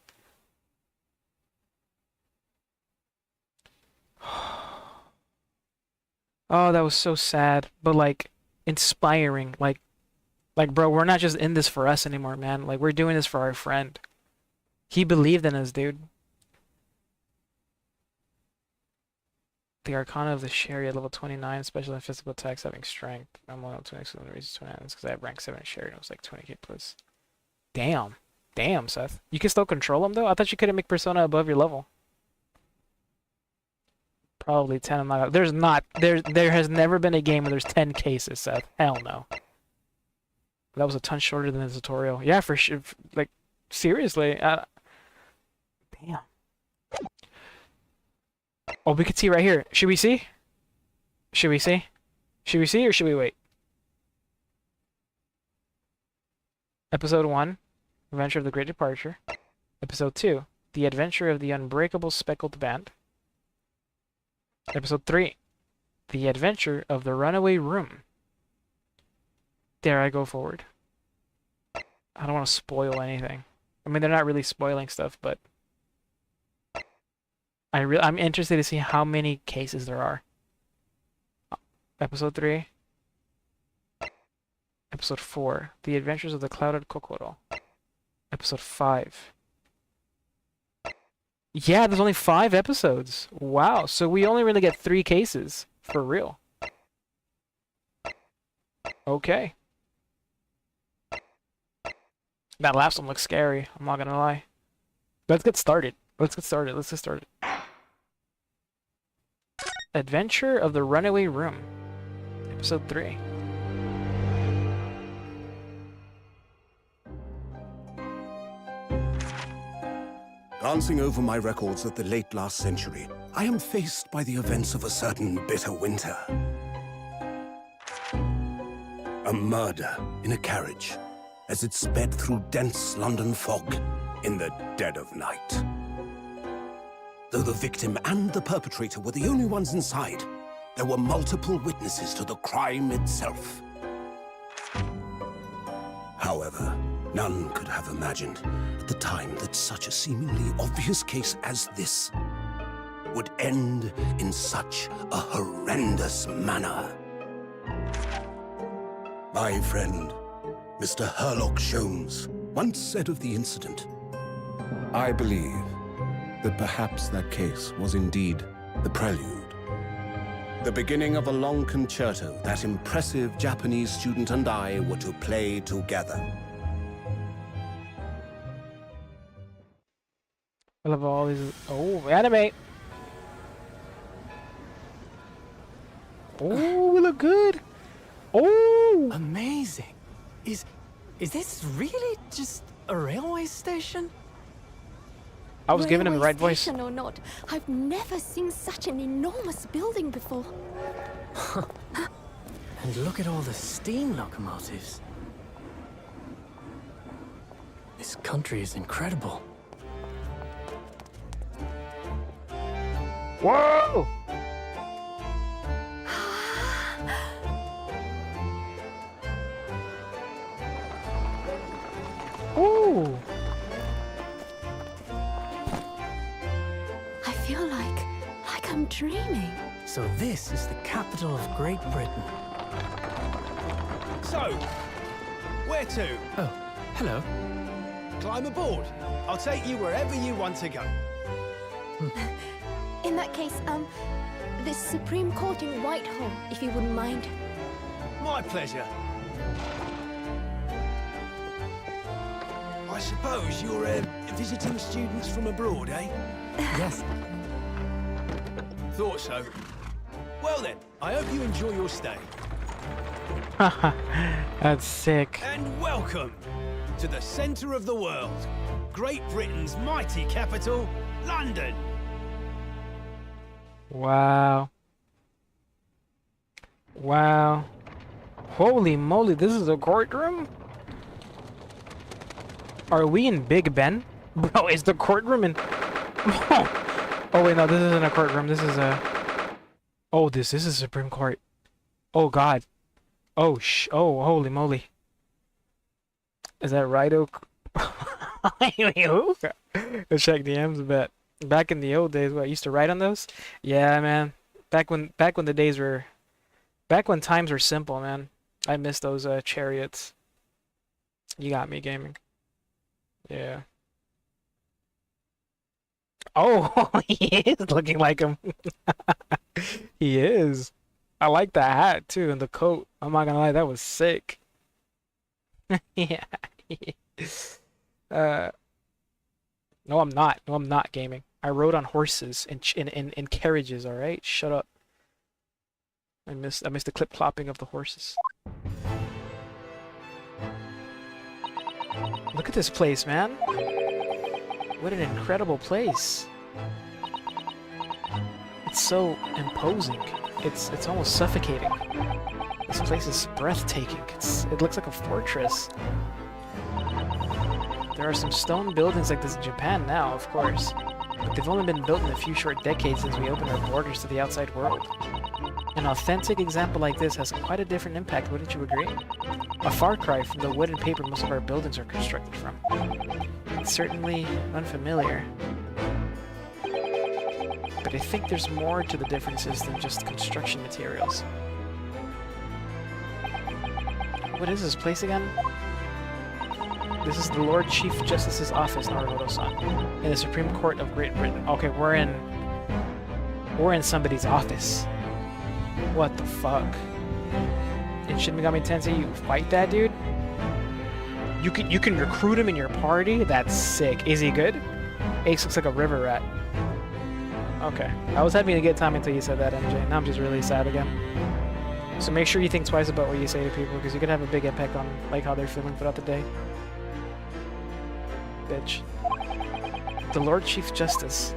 Oh, that was so sad, but like inspiring. Like bro, we're not just in this for us anymore, man. Like we're doing this for our friend. He believed in us, dude. The Arcana of the Chariot, level 29, special and physical attacks having strength. I'm level 26 and the reason 29 because I have rank 7 in Chariot. It was like 20k plus. Damn. Damn, Seth. You can still control him though? I thought you couldn't make Persona above your level. Probably 10. I'm not. There's not. There has never been a game where there's 10 cases, Seth. Hell no. That was a ton shorter than the tutorial. Yeah, for sure. Like, seriously. Damn. Oh, we could see right here. Should we see? Should we see? Should we see or should we wait? Episode 1, Adventure of the Great Departure. Episode 2, The Adventure of the Unbreakable Speckled Band. Episode 3, The Adventure of the Runaway Room. Dare I go forward? I don't want to spoil anything. I mean, they're not really spoiling stuff, but I'm interested to see how many cases there are. Episode 3. Episode 4, The Adventures of the Clouded Kokoro. Episode 5. Yeah, there's only 5 episodes. Wow, so we only really get 3 cases. For real. Okay. That last one looks scary, I'm not gonna lie. Let's get started. Let's get started. Let's get started. Adventure of the Runaway Room. Episode 3.
Glancing over my records of the late last century, I am faced by the events of a certain bitter winter. A murder in a carriage as it sped through dense London fog in the dead of night. Though the victim and the perpetrator were the only ones inside, there were multiple witnesses to the crime itself. However, none could have imagined at the time that such a seemingly obvious case as this would end in such a horrendous manner. My friend, Mr. Herlock Sholmes, once said of the incident, "I believe that perhaps that case was indeed the prelude. The beginning of a long concerto that impressive Japanese student and I were to play together."
I love all these. Oh, anime! Oh, we look good! Oh!
Amazing. Is this really just a railway station?
I was giving him the right
Railway
voice.
station or not, I've never seen such an enormous building before.
And look at all the steam locomotives. This country is incredible.
Whoa! Ooh!
I feel like I'm dreaming.
So this is the capital of Great Britain.
So, where to?
Oh, hello.
Climb aboard. I'll take you wherever you want to go.
In that case, the Supreme Court in Whitehall, if you wouldn't mind.
My pleasure. I suppose you're visiting students from abroad, eh?
Yes.
Thought so. Well then, I hope you enjoy your stay.
That's sick.
And welcome to the centre of the world, Great Britain's mighty capital, London.
Wow. Wow. Holy moly, this is a courtroom? Are we in Big Ben? Bro, is the courtroom in... Oh wait, no, this isn't a courtroom. This is a... Oh, this is a Supreme Court. Oh god. Oh, oh, holy moly. Is that right, Oak? Wait, who? Let's check DMs a bit. Back in the old days, what, I used to write on those? Yeah, man. Back when the days were... Back when times were simple, man. I miss those chariots. You got me, gaming. Yeah. Oh, he is looking like him. He is. I like the hat, too, and the coat. I'm not gonna lie, that was sick. Yeah. No, I'm not. No, I'm not gaming. I rode on horses in carriages, alright? Shut up. I missed the clip-clopping of the horses. Look at this place, man. What an incredible place. It's so imposing. It's almost suffocating. This place is breathtaking. It looks like a fortress. There are some stone buildings like this in Japan now, of course, but they've only been built in a few short decades since we opened our borders to the outside world. An authentic example like this has quite a different impact, wouldn't you agree? A far cry from the wood and paper most of our buildings are constructed from. It's certainly unfamiliar, but I think there's more to the differences than just construction materials. What is this place again? This is the Lord Chief Justice's office, Naruhodo-san, in the Supreme Court of Great Britain. Okay, we're in somebody's office. What the fuck? In Shin Megami Tensei, you fight that dude? You can recruit him in your party? That's sick. Is he good? Ace looks like a river rat. Okay. I was having a good time until you said that, MJ. Now I'm just really sad again. So make sure you think twice about what you say to people, because you could have a big impact on like how they're feeling throughout the day. Bitch. The Lord Chief Justice.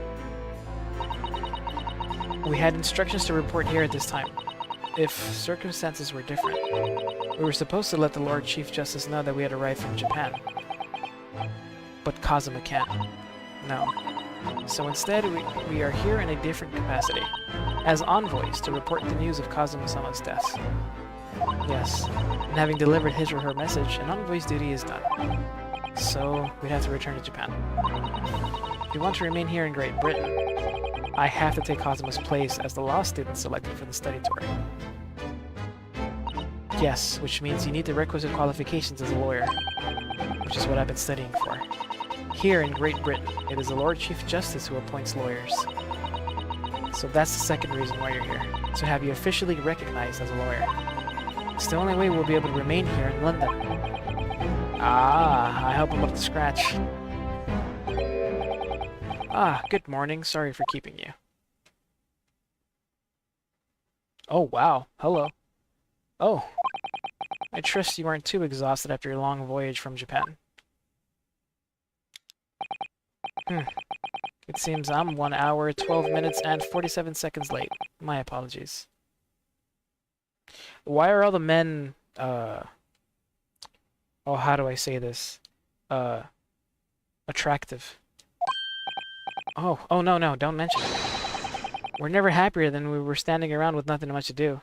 We had instructions to report here at this time. If circumstances were different, we were supposed to let the Lord Chief Justice know that we had arrived from Japan. But Kazuma can't. No. So instead, we are here in a different capacity, as envoys to report the news of Kazuma-sama's death. Yes, and having delivered his or her message, an envoy's duty is done. So, we'd have to return to Japan. If you want to remain here in Great Britain, I have to take Kazuma's place as the law student selected for the study tour. Yes, which means you need the requisite qualifications as a lawyer, which is what I've been studying for. Here in Great Britain, it is the Lord Chief Justice who appoints lawyers. So that's the second reason why you're here, to have you officially recognized as a lawyer. It's the only way we'll be able to remain here in London. Ah, I hope I'm up to scratch. Ah, good morning. Sorry for keeping you. Oh, wow. Hello. Oh. I trust you aren't too exhausted after your long voyage from Japan. It seems I'm 1 hour, 12 minutes, and 47 seconds late. My apologies. Why are all the men, oh, how do I say this? Attractive. Oh, no, don't mention it. We're never happier than we were standing around with nothing much to do.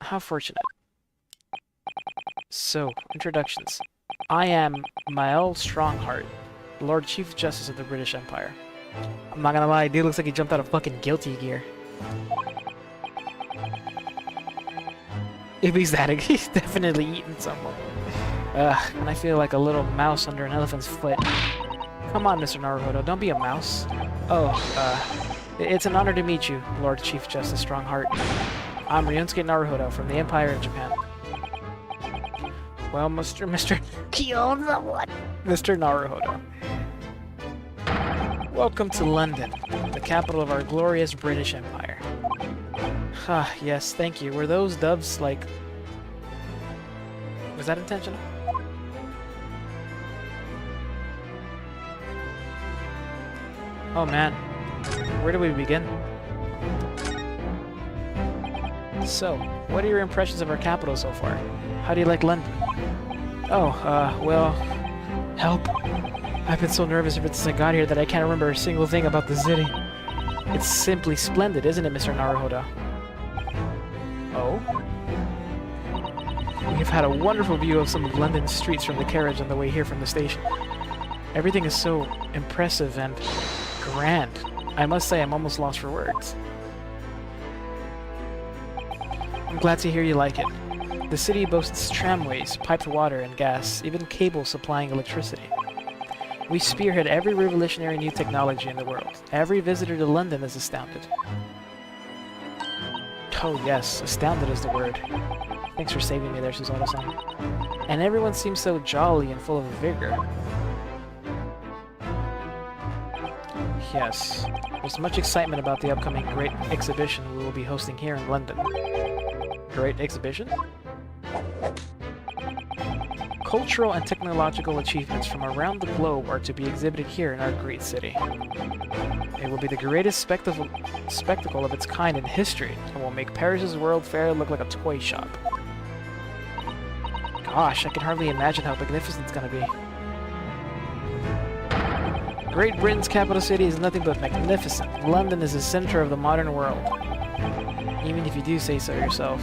How fortunate. So, introductions. I am Mael Strongheart, Lord Chief Justice of the British Empire. I'm not gonna lie, dude looks like he jumped out of fucking Guilty Gear. If he's that, he's definitely eaten someone. And I feel like a little mouse under an elephant's foot. Come on, Mr. Naruhodo, don't be a mouse. Oh, it's an honor to meet you, Lord Chief Justice Strongheart. I'm Ryunosuke Naruhodo from the Empire of Japan. Well, Mr.
Kill the what?
Mr. Naruhodo. Welcome to London, the capital of our glorious British Empire. Ah, yes, thank you. Were those doves, like... Was that intentional? Oh man, where do we begin? So, what are your impressions of our capital so far? How do you like London? Oh, well... Help. I've been so nervous ever since I got here that I can't remember a single thing about the city. It's simply splendid, isn't it, Mr. Naruhodo? Oh? We've had a wonderful view of some of London's streets from the carriage on the way here from the station. Everything is so impressive and grand. I must say I'm almost lost for words. I'm glad to hear you like it. The city boasts tramways, piped water and gas, even cables supplying electricity. We spearhead every revolutionary new technology in the world. Every visitor to London is astounded. Oh yes, astounded is the word. Thanks for saving me there, Suzuno-san. And everyone seems so jolly and full of vigor. Yes, there's much excitement about the upcoming Great Exhibition we will be hosting here in London. Great Exhibition? Cultural and technological achievements from around the globe are to be exhibited here in our great city. It will be the greatest spectacle of its kind in history, and will make Paris's World Fair look like a toy shop. Gosh, I can hardly imagine how magnificent it's gonna be. Great Britain's capital city is nothing but magnificent. London is the center of the modern world. Even if you do say so yourself.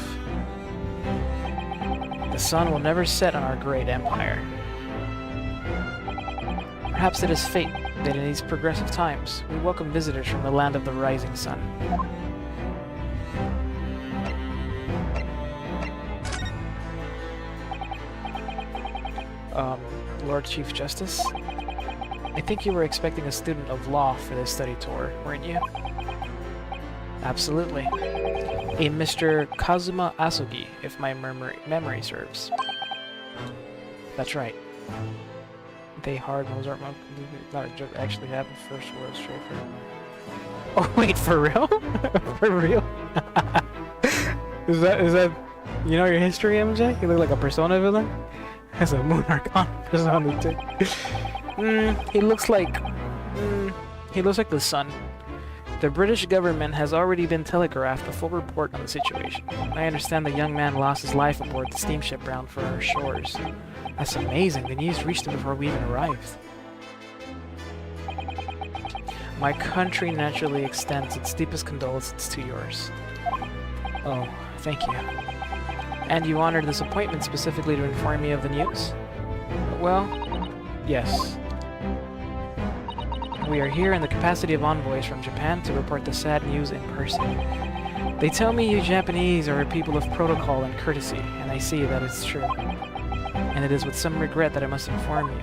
The sun will never set on our great empire. Perhaps it is fate that in these progressive times, we welcome visitors from the land of the rising sun. Lord Chief Justice? I think you were expecting a student of law for this study tour, weren't you? Absolutely. A Mr. Kazuma Asugi, if my memory serves. That's right. They hard Mozart monk not a joke actually happened first world straight for. Oh wait, for real? For real? is that you know your history, MJ? You look like a Persona villain? Has a Moon Archon Persona too. He looks like the sun. The British government has already been telegraphed a full report on the situation. I understand the young man lost his life aboard the steamship bound for our shores. That's amazing. The news reached him before we even arrived. My country naturally extends its deepest condolences to yours. Oh, thank you. And you honored this appointment specifically to inform me of the news? Well, yes. We are here in the capacity of envoys from Japan to report the sad news in person. They tell me you Japanese are a people of protocol and courtesy, and I see that it's true. And it is with some regret that I must inform you.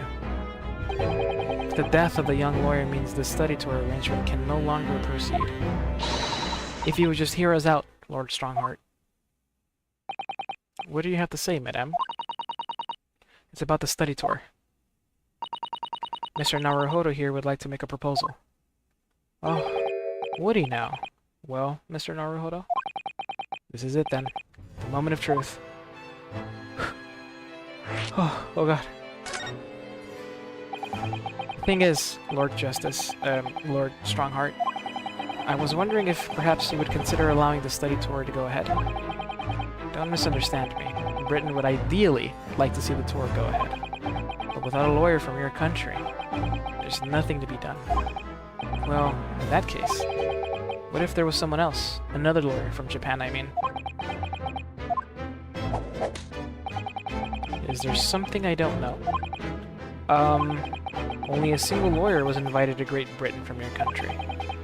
The death of the young lawyer means the study tour arrangement can no longer proceed. If you would just hear us out, Lord Strongheart. What do you have to say, madame? It's about the study tour. Mr. Naruhodo here would like to make a proposal. Oh, would he now? Well, Mr. Naruhodo, this is it then. The moment of truth. Oh god. The thing is, Lord Justice, Lord Strongheart, I was wondering if perhaps you would consider allowing the study tour to go ahead. Don't misunderstand me. Britain would ideally like to see the tour go ahead. But without a lawyer from your country, there's nothing to be done. Well, in that case, what if there was someone else? Another lawyer from Japan, I mean. Is there something I don't know? Only a single lawyer was invited to Great Britain from your country,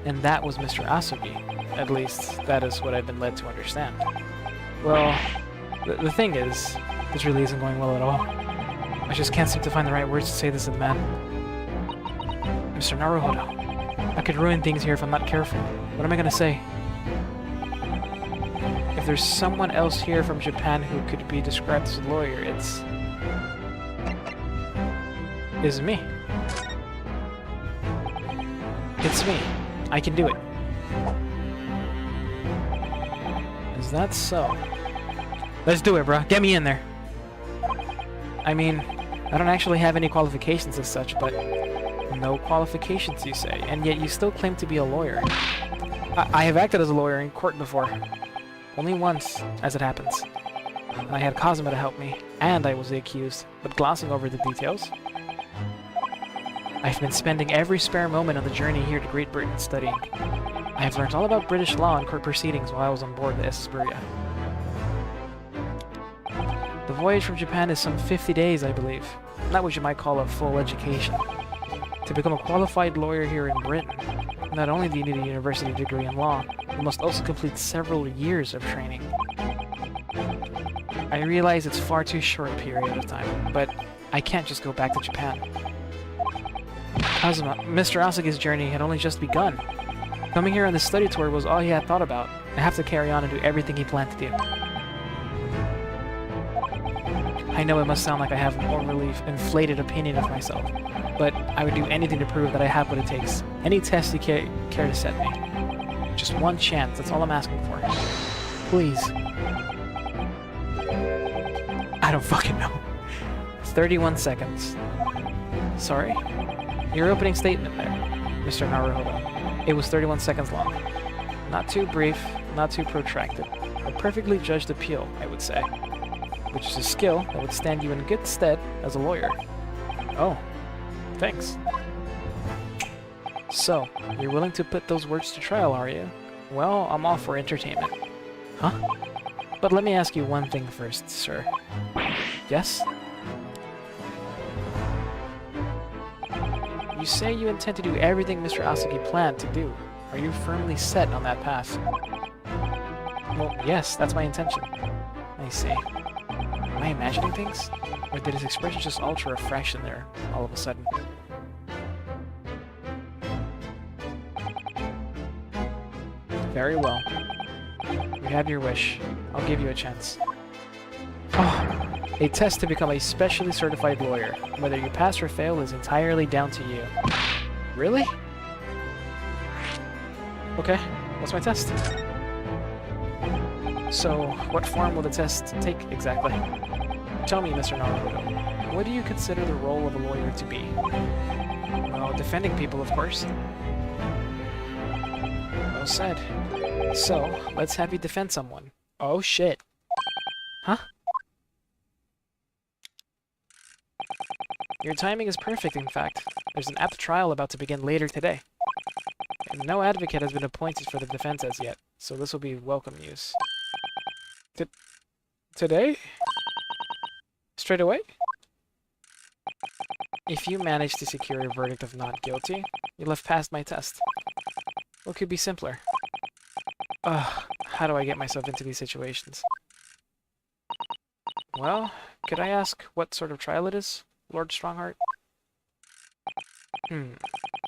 and that was Mr. Asugi. At least, that is what I've been led to understand. Well, the thing is, this really isn't going well at all. I just can't seem to find the right words to say this to the man. Mr. Naruhodo, I could ruin things here if I'm not careful. What am I gonna say? If there's someone else here from Japan who could be described as a lawyer, it's me. It's me. I can do it. Is that so? Let's do it, bro. Get me in there. I mean, I don't actually have any qualifications as such, but no qualifications, you say, and yet you still claim to be a lawyer. I have acted as a lawyer in court before. Only once, as it happens. And I had Kazuma to help me, and I was the accused, but glossing over the details. I've been spending every spare moment on the journey here to Great Britain studying. I have learned all about British law and court proceedings while I was on board the SS Beria. The voyage from Japan is some 50 days, I believe. Not what you might call a full education. To become a qualified lawyer here in Britain, not only do you need a university degree in law, you must also complete several years of training. I realize it's far too short a period of time, but I can't just go back to Japan. Kazuma, Mr. Asugi's journey had only just begun. Coming here on this study tour was all he had thought about. I have to carry on and do everything he planned to do. I know it must sound like I have an overly inflated opinion of myself, but I would do anything to prove that I have what it takes. Any test you care to set me. Just one chance, that's all I'm asking for. Please. I don't fucking know. 31 seconds. Sorry? Your opening statement there, Mr. Naruhodo. It was 31 seconds long. Not too brief, not too protracted. A perfectly judged appeal, I would say. Which is a skill that would stand you in good stead as a lawyer. Oh, thanks. So, you're willing to put those words to trial, are you? Well, I'm all for entertainment. Huh? But let me ask you one thing first, sir. Yes? You say you intend to do everything Mr. Asugi planned to do. Are you firmly set on that path? Well, yes, that's my intention. I see. Am I imagining things? Or did his expression just alter a fraction there, all of a sudden? Very well. You have your wish. I'll give you a chance. Oh, a test to become a specially certified lawyer. Whether you pass or fail is entirely down to you. Really? Okay, what's my test? So, what form will the test take exactly? Tell me, Mr. Naruto, what do you consider the role of a lawyer to be? Well, defending people, of course. Well said. So, let's have you defend someone. Oh shit. Huh? Your timing is perfect, in fact. There's an apt trial about to begin later today. And no advocate has been appointed for the defense as yet, so this will be welcome news. Today? Straight away? If you manage to secure a verdict of not guilty, you'll have passed my test. What could be simpler? Ugh, how do I get myself into these situations? Well, could I ask what sort of trial it is, Lord Strongheart?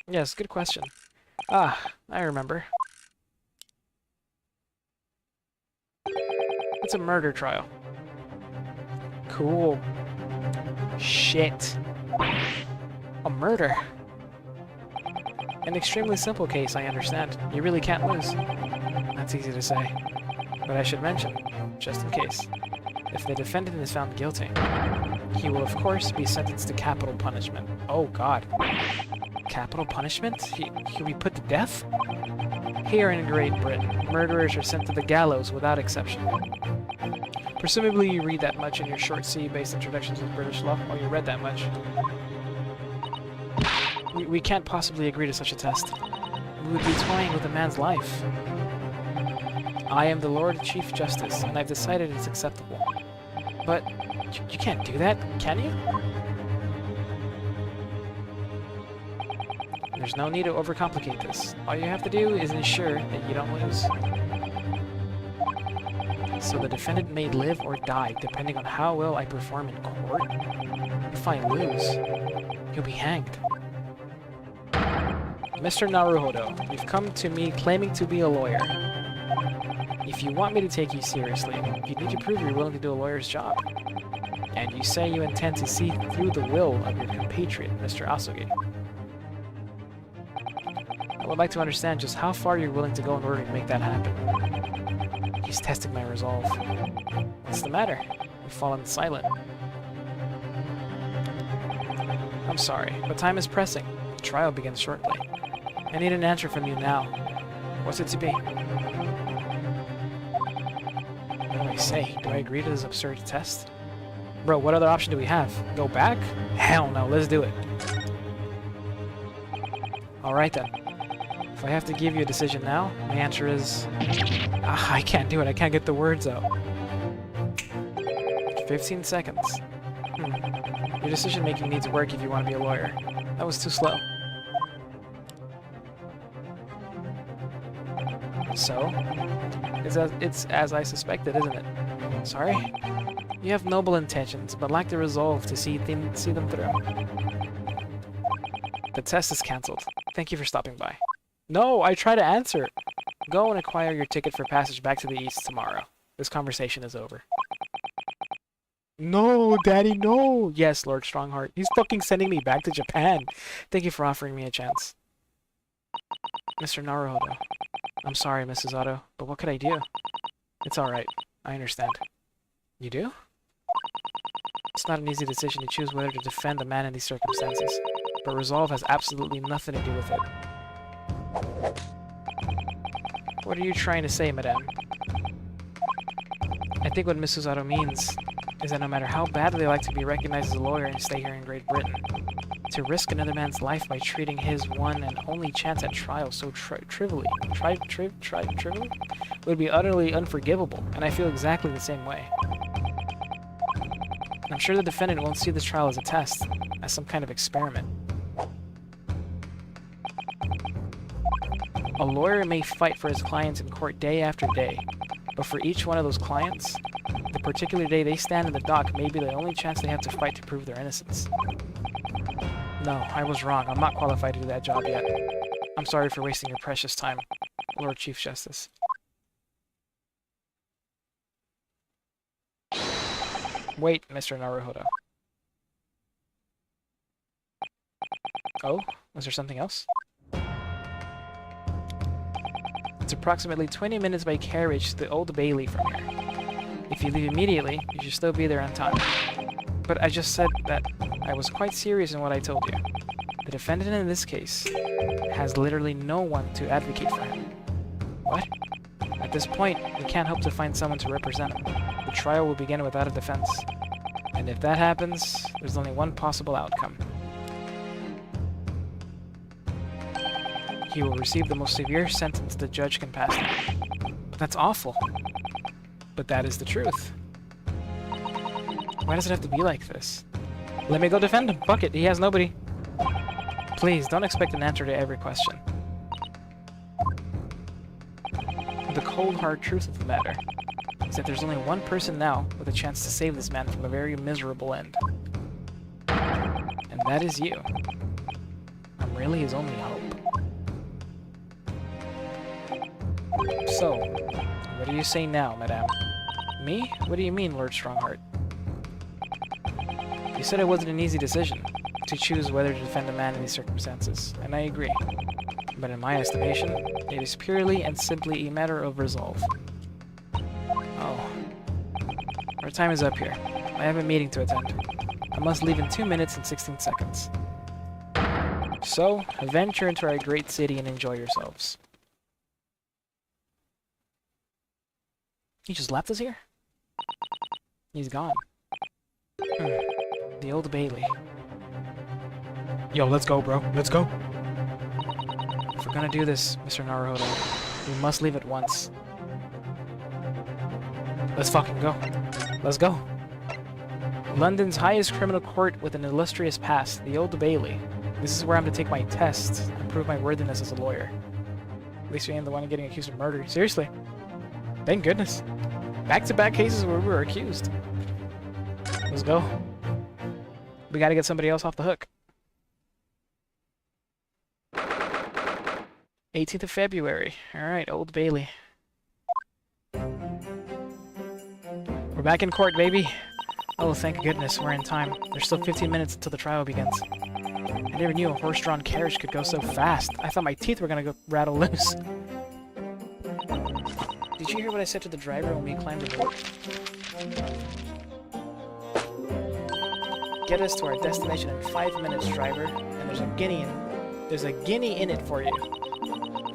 Yes, good question. Ah, I remember. It's a murder trial. Cool. Shit. A murder. An extremely simple case, I understand. You really can't lose. That's easy to say. But I should mention, just in case, if the defendant is found guilty, he will of course be sentenced to capital punishment. Oh god. Capital punishment? He'll be put to death? Here in Great Britain, murderers are sent to the gallows without exception. Presumably you read that much in your short C-based introduction to the British law, or you read that much. We can't possibly agree to such a test. We would be toying with a man's life. I am the Lord Chief Justice, and I've decided it's acceptable. But you can't do that, can you? There's no need to overcomplicate this. All you have to do is ensure that you don't lose. So the defendant may live or die depending on how well I perform in court. If I lose, he'll be hanged. Mr. Naruhodo, you've come to me claiming to be a lawyer. If you want me to take you seriously, you need to prove you're willing to do a lawyer's job. And you say you intend to see through the will of your compatriot, Mr. Asugi. I would like to understand just how far you're willing to go in order to make that happen. He's testing my resolve. What's the matter? You've fallen silent. I'm sorry, but time is pressing. The trial begins shortly. I need an answer from you now. What's it to be? What do I say? Do I agree to this absurd test? Bro, what other option do we have? Go back? Hell no, let's do it. Alright then. If I have to give you a decision now, my answer is... I can't do it, I can't get the words out. 15 seconds. Your decision making needs work if you want to be a lawyer. That was too slow. So, it's as I suspected, isn't it? Sorry? You have noble intentions, but lack the resolve to see them through. The test is cancelled. Thank you for stopping by. No, I try to answer. Go and acquire your ticket for passage back to the east tomorrow. This conversation is over. No, Daddy, no! Yes, Lord Strongheart. He's fucking sending me back to Japan. Thank you for offering me a chance. Mr. Naruhodo. I'm sorry, Mrs. Otto, but what could I do? It's alright. I understand. You do? It's not an easy decision to choose whether to defend a man in these circumstances, but resolve has absolutely nothing to do with it. What are you trying to say, madame? I think what Mrs. Otto means is that no matter how badly I like to be recognized as a lawyer and stay here in Great Britain, to risk another man's life by treating his one and only chance at trial so trivially would be utterly unforgivable, and I feel exactly the same way. I'm sure the defendant won't see this trial as a test, as some kind of experiment. A lawyer may fight for his clients in court day after day, but for each one of those clients, the particular day they stand in the dock may be the only chance they have to fight to prove their innocence. No, I was wrong. I'm not qualified to do that job yet. I'm sorry for wasting your precious time, Lord Chief Justice. Wait, Mr. Naruhodo. Oh? Was there something else? It's approximately 20 minutes by carriage to the Old Bailey from here. If you leave immediately, you should still be there on time. But I just said that I was quite serious in what I told you. The defendant in this case has literally no one to advocate for him. What? At this point, we can't hope to find someone to represent him. The trial will begin without a defense. And if that happens, there's only one possible outcome. He will receive the most severe sentence the judge can pass him. But that's awful. But that is the truth. Why does it have to be like this? Let me go defend him. Fuck it, he has nobody. Please, don't expect an answer to every question. The cold hard truth of the matter is that there's only one person now with a chance to save this man from a very miserable end. And that is you. I'm really his only hope. So, what do you say now, madame? Me? What do you mean, Lord Strongheart? You said it wasn't an easy decision to choose whether to defend a man in these circumstances, and I agree. But in my estimation, it is purely and simply a matter of resolve. Oh. Our time is up here. I have a meeting to attend. I must leave in 2 minutes and 16 seconds. So, venture into our great city and enjoy yourselves. He just left us here? He's gone. The Old Bailey. Yo, let's go, bro. Let's go. If we're gonna do this, Mr. Naruhodo, we must leave at once. Let's fucking go. Let's go. London's highest criminal court with an illustrious past, the Old Bailey. This is where I'm to take my test and prove my worthiness as a lawyer. At least I am the one getting accused of murder. Seriously. Thank goodness. Back-to-back cases where we were accused. Let's go. We gotta get somebody else off the hook. 18th of February. Alright, Old Bailey. We're back in court, baby. Oh, thank goodness, we're in time. There's still 15 minutes until the trial begins. I never knew a horse-drawn carriage could go so fast. I thought my teeth were gonna go rattle loose. Did you hear what I said to the driver when we climbed aboard? Get us to our destination in 5 minutes, driver. And there's a guinea in it for you.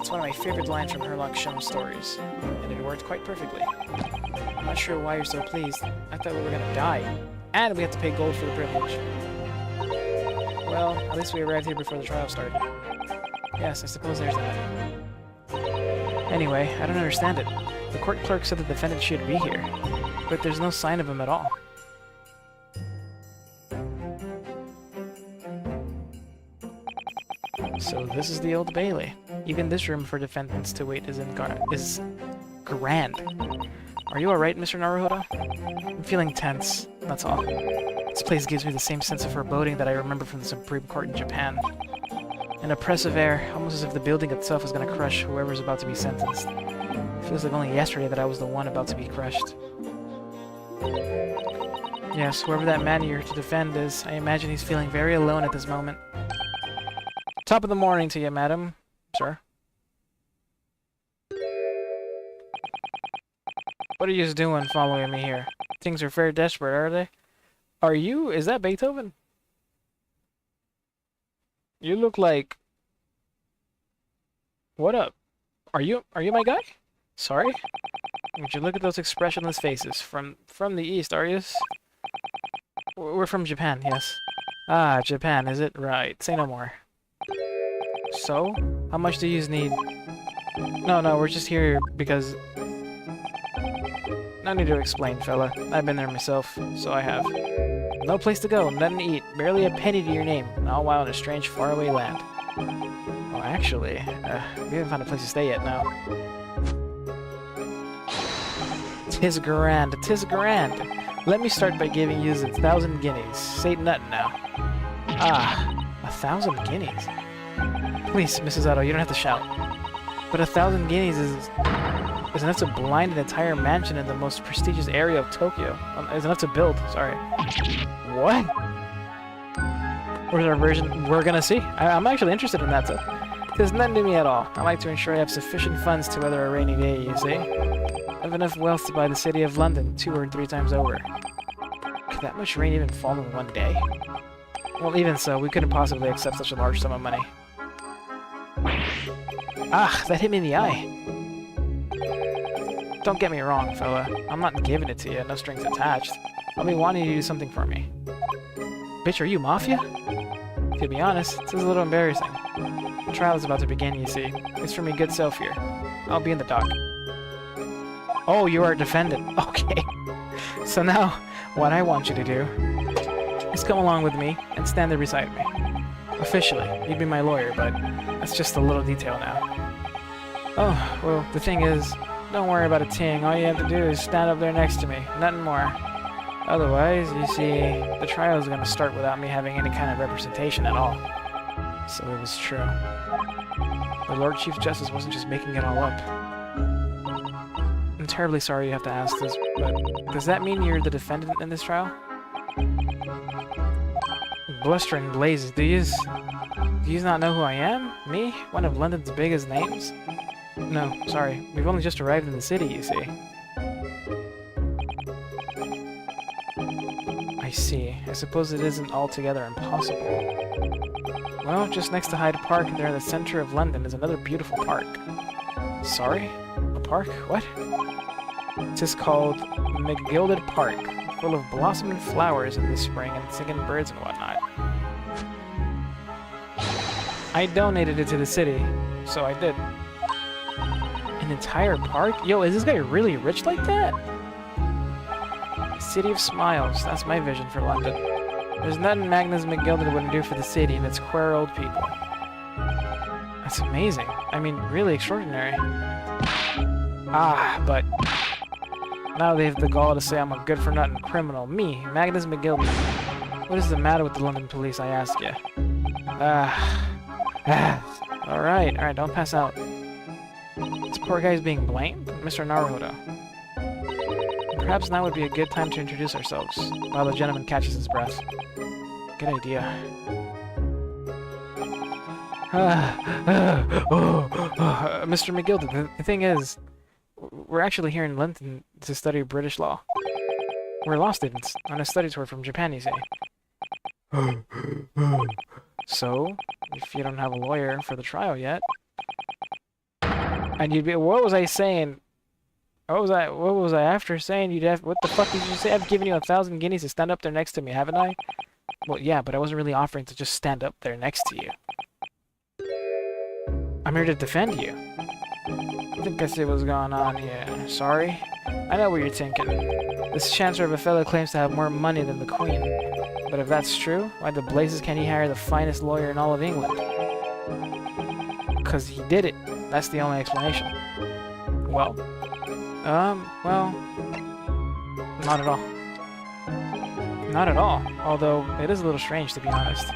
It's one of my favorite lines from Herlock Sholmes' stories, and it worked quite perfectly. I'm not sure why you're so pleased. I thought we were gonna die, and we had to pay gold for the privilege. Well, at least we arrived here before the trial started. Yes, I suppose there's that. Anyway, I don't understand it. The court clerk said the defendant should be here, but there's no sign of him at all. So this is the Old Bailey. Even this room for defendants to wait is grand. Are you alright, Mr. Naruhodo? I'm feeling tense, that's all. This place gives me the same sense of foreboding that I remember from the Supreme Court in Japan. An oppressive air, almost as if the building itself is going to crush whoever's about to be sentenced. It feels like only yesterday that I was the one about to be crushed. Yes, whoever that man you're to defend is, I imagine he's feeling very alone at this moment. Top of the morning to you, madam. Sir. What are you doing following me here? Things are fair desperate, are they? Are you? Is that Beethoven? You look like... What up? Are you my guy? Sorry? Would you look at those expressionless faces? From the east, are you? We're from Japan, yes. Ah, Japan, is it? Right. Say no more. So? How much do you need? No, we're just here because... No need to explain, fella. I've been there myself, so I have. No place to go, nothing to eat, barely a penny to your name, and all while in a strange, faraway land. Oh, actually, we haven't found a place to stay yet now. 'Tis grand, 'tis grand. Let me start by giving you the 1,000 guineas. Say nothing now. Ah, 1,000 guineas. Please, Mrs. Otto, you don't have to shout. But 1,000 guineas is enough to blind an entire mansion in the most prestigious area of Tokyo. Is enough to build, sorry. What? Where's our version? We're gonna see. I'm actually interested in that, too. There's nothing to me at all. I like to ensure I have sufficient funds to weather a rainy day, you see? I have enough wealth to buy the city of London 2 or 3 times over. Could that much rain even fall in one day? Well, even so, we couldn't possibly accept such a large sum of money. Ah, that hit me in the eye. Don't get me wrong, fella. I'm not giving it to you, no strings attached. I'll be wanting you to do something for me. Bitch, are you Mafia? To be honest, this is a little embarrassing. The trial is about to begin, you see. It's for me good self here. I'll be in the dock. Oh, you are a defendant. Okay. So now, what I want you to do is come along with me and stand there beside me. Officially, you'd be my lawyer, but that's just a little detail now. Oh, well, the thing is, don't worry about a thing. All you have to do is stand up there next to me. Nothing more. Otherwise, you see, the trial is going to start without me having any kind of representation at all. So it was true. The Lord Chief Justice wasn't just making it all up. I'm terribly sorry you have to ask this, but does that mean you're the defendant in this trial? Blustering blazes, do you not know who I am? Me? One of London's biggest names? No, sorry. We've only just arrived in the city, you see. I see. I suppose it isn't altogether impossible. Well, just next to Hyde Park, there in the center of London, is another beautiful park. Sorry? A park? What? It is called McGilded Park, full of blossoming flowers in the spring and singing birds and whatnot. I donated it to the city, so I did. An entire park? Yo, is this guy really rich like that? City of Smiles, that's my vision for London. There's nothing Magnus McGilded wouldn't do for the city and its queer old people. That's amazing. I mean, really extraordinary. Ah, but now they have the gall to say I'm a good-for-nothing criminal. Me, Magnus McGilded. What is the matter with the London police, I ask you? Alright, don't pass out. This poor guy's being blamed? Mr. Naruhodo. Perhaps now would be a good time to introduce ourselves, while the gentleman catches his breath. Good idea. Mr. McGilded, the thing is, we're actually here in London to study British law. We're law students, on a study tour from Japan, you see. So, if you don't have a lawyer for the trial yet, and you'd be, what was I saying? What was I after saying? What the fuck did you say? I've given you 1,000 guineas to stand up there next to me, haven't I? Well, yeah, but I wasn't really offering to just stand up there next to you. I'm here to defend you. I think I see what's going on here. Sorry? I know what you're thinking. This Chancellor of a fellow claims to have more money than the Queen. But if that's true, why the blazes can he hire the finest lawyer in all of England? Because he did it. That's the only explanation. Well, not at all. Not at all. Although, it is a little strange, to be honest.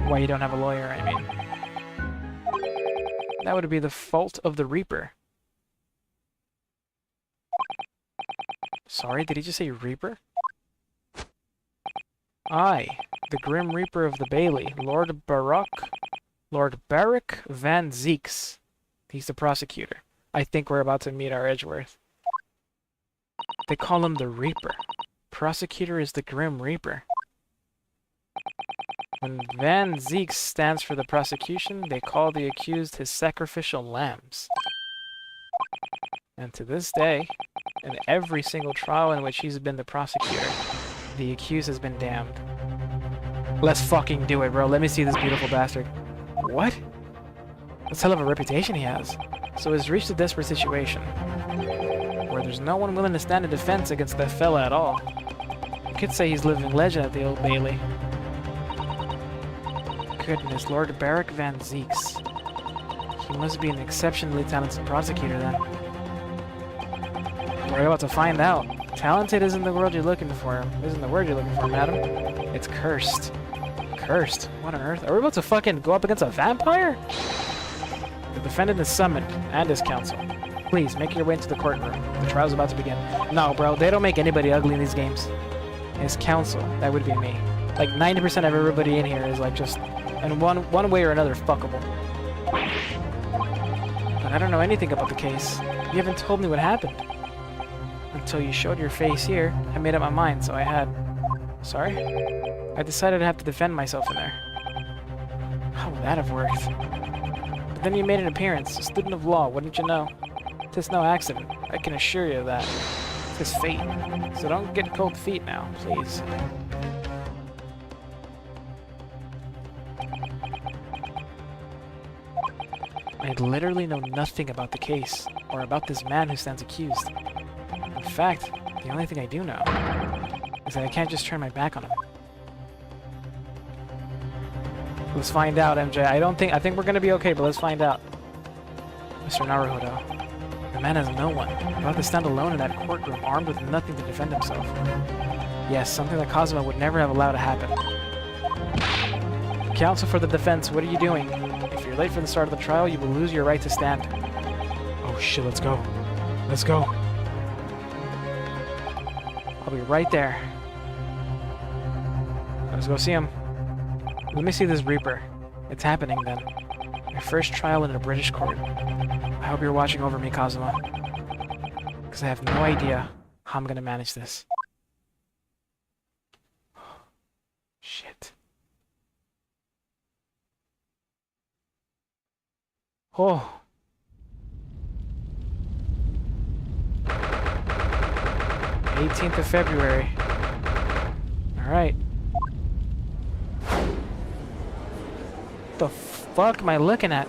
Why you don't have a lawyer, I mean. That would be the fault of the Reaper. Sorry, did he just say Reaper? I, the Grim Reaper of the Bailey, Lord Barrack Van Zeeks. He's the prosecutor. I think we're about to meet our Edgeworth. They call him the Reaper. Prosecutor is the Grim Reaper. When Van Zeeks stands for the prosecution, they call the accused his sacrificial lambs. And to this day, in every single trial in which he's been the prosecutor, the accused has been damned. Let's fucking do it, bro. Let me see this beautiful bastard. What? That's hell of a reputation he has. So he's reached a desperate situation, where there's no one willing to stand in defense against that fella at all. You could say he's living legend at the Old Bailey. Goodness, Lord Barrack Van Zeeks. He must be an exceptionally talented prosecutor then. We're about to find out. Talented isn't the word you're looking for. Isn't the word you're looking for, madam. It's cursed. Cursed? What on earth? Are we about to fucking go up against a vampire? The defendant is summoned, and his counsel. Please, make your way into the courtroom. The trial's about to begin. No, bro, they don't make anybody ugly in these games. His counsel, that would be me. Like, 90% of everybody in here is, like, just, in one way or another, fuckable. But I don't know anything about the case. You haven't told me what happened. Until you showed your face here, I made up my mind, so I had... Sorry? I decided to have to defend myself in there. How would that have worked? But then you made an appearance, a student of law, wouldn't you know? It's no accident, I can assure you of that. It's his fate. So don't get cold feet now, please. I literally know nothing about the case, or about this man who stands accused. In fact, the only thing I do know is that I can't just turn my back on him. Let's find out, MJ. I think we're gonna be okay, but let's find out. Mr. Naruhodo. The man has no one. About to stand alone in that courtroom, armed with nothing to defend himself. Yes, something that Cosmo would never have allowed to happen. Counsel for the defense, what are you doing? If you're late for the start of the trial, you will lose your right to stand. Oh shit, let's go. Let's go. I'll be right there. Let's go see him. Let me see this Reaper. It's happening then. My first trial in a British court. I hope you're watching over me, Kazuma. Because I have no idea how I'm gonna manage this. Shit. Oh. '18th of February. Alright. What the fuck am I looking at?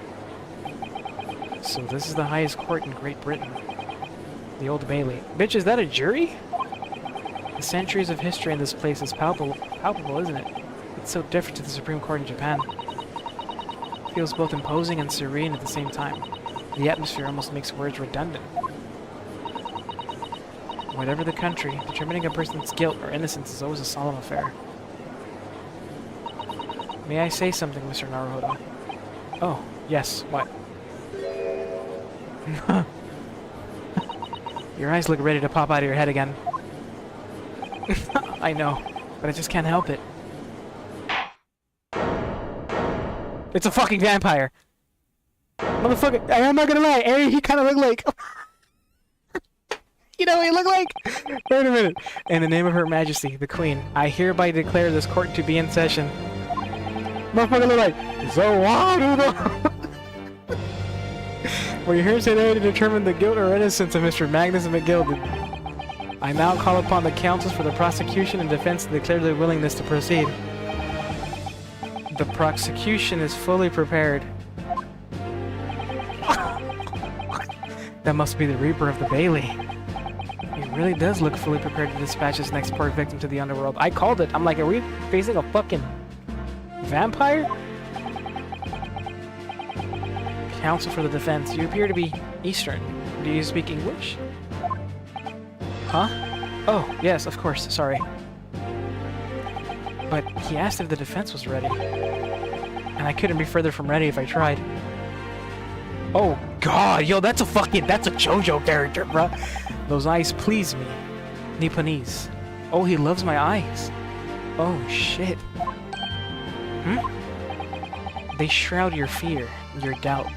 So this is the highest court in Great Britain. The Old Bailey. Bitch, is that a jury? The centuries of history in this place is palpable, isn't it? It's so different to the Supreme Court in Japan. It feels both imposing and serene at the same time. The atmosphere almost makes words redundant. Whatever the country, determining a person's guilt or innocence is always a solemn affair. May I say something, Mr. Naruhodo? Oh, yes, what? Your eyes look ready to pop out of your head again. I know, but I just can't help it. It's a fucking vampire! Motherfucker, I'm not gonna lie, Ari, he kinda looked like... You know what he looked like? Wait a minute. In the name of Her Majesty, the Queen, I hereby declare this court to be in session. Motherfucker look like... So what? We're here today to determine the guilt or innocence of Mr. Magnus McGilded. I now call upon the counsels for the prosecution and defense to declare their willingness to proceed. The prosecution is fully prepared. That must be the Reaper of the Bailey. He really does look fully prepared to dispatch his next poor victim to the underworld. I called it. I'm like, are we facing a fucking vampire? Counsel for the defense. You appear to be Eastern. Do you speak English? Huh? Oh, yes, of course. Sorry. But he asked if the defense was ready. And I couldn't be further from ready if I tried. Oh, God. Yo, that's a JoJo character, bruh. Those eyes please me. Nipponese. Oh, he loves my eyes. Oh, shit. They shroud your fear, your doubt,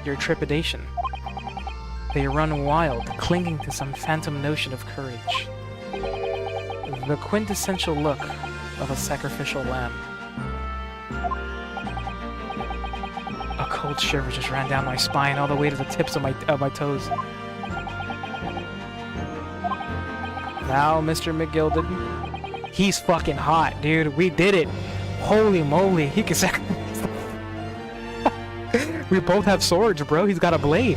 your trepidation. They run wild, clinging to some phantom notion of courage. The quintessential look of a sacrificial lamb. A cold shiver just ran down my spine all the way to the tips of my toes. Now, Mr. McGilded, he's fucking hot, dude. We did it. Holy moly, he can sacrifice. We both have swords, bro. He's got a blade.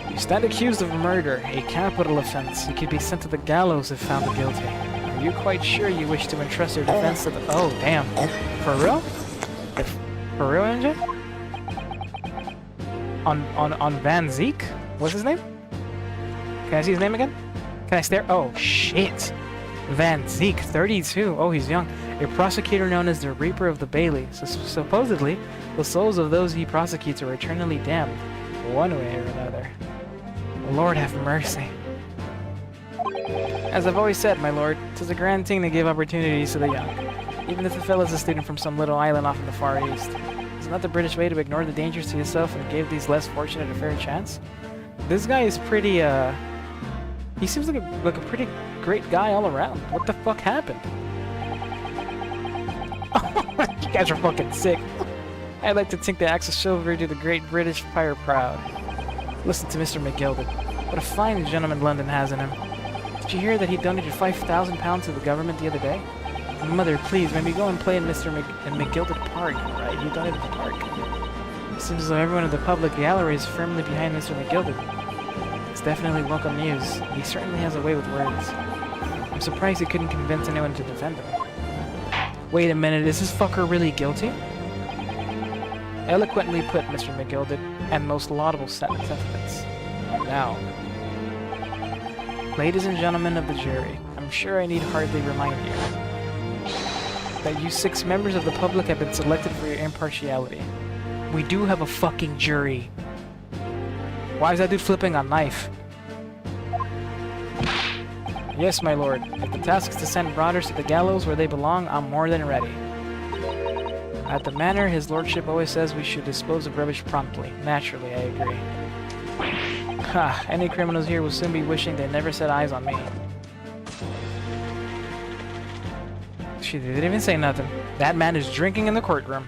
You stand accused of murder, a capital offense. You could be sent to the gallows if found guilty. Are you quite sure you wish to entrust your defense to the... Oh, damn. For real? For real, NJ? On Van Zeke? What's his name? Can I see his name again? Can I stare? Oh, shit. Van Zeke, 32. Oh, he's young. A prosecutor known as the Reaper of the Bailey. So supposedly, the souls of those he prosecutes are eternally damned, one way or another. Lord have mercy. As I've always said, my lord, 'tis a grand thing to give opportunities to the young, even if the fellow's a student from some little island off in the Far East. Is not the British way to ignore the dangers to yourself and give these less fortunate a fair chance? This guy is pretty, he seems like a pretty great guy all around. What the fuck happened? You guys are fucking sick. I'd like to think the axe of chivalry do the great British Empire proud. Listen to Mr. McGilded. What a fine gentleman London has in him. Did you hear that he donated £5,000 to the government the other day? Mother, please, maybe go and play in McGilded Park, right? He donated the park. It seems as though everyone in the public gallery is firmly behind Mr. McGilded. It's definitely welcome news. He certainly has a way with words. I'm surprised he couldn't convince anyone to defend him. Wait a minute, is this fucker really guilty? Eloquently put, Mr. McGilded, and most laudable sentiments. Now, ladies and gentlemen of the jury, I'm sure I need hardly remind you that you 6 members of the public have been selected for your impartiality. We do have a fucking jury. Why is that dude flipping a knife? Yes, my lord. If the task is to send marauders to the gallows where they belong, I'm more than ready. At the manor, his lordship always says we should dispose of rubbish promptly. Naturally, I agree. Ha! Any criminals here will soon be wishing they never set eyes on me. She didn't even say nothing. That man is drinking in the courtroom.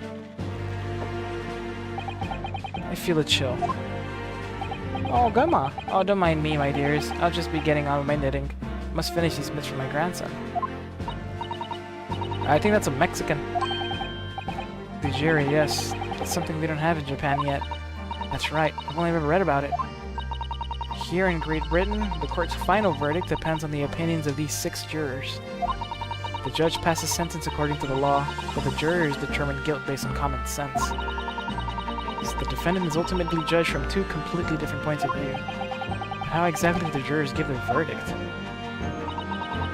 I feel a chill. Oh, Gumma! Oh, don't mind me, my dears. I'll just be getting on with my knitting. Must finish these mitts for my grandson. I think that's a Mexican. The jury, yes. That's something we don't have in Japan yet. That's right. I've only ever read about it. Here in Great Britain, the court's final verdict depends on the opinions of these 6 jurors. The judge passes sentence according to the law, but the jurors determine guilt based on common sense. So the defendant is ultimately judged from 2 completely different points of view. But how exactly do the jurors give their verdict?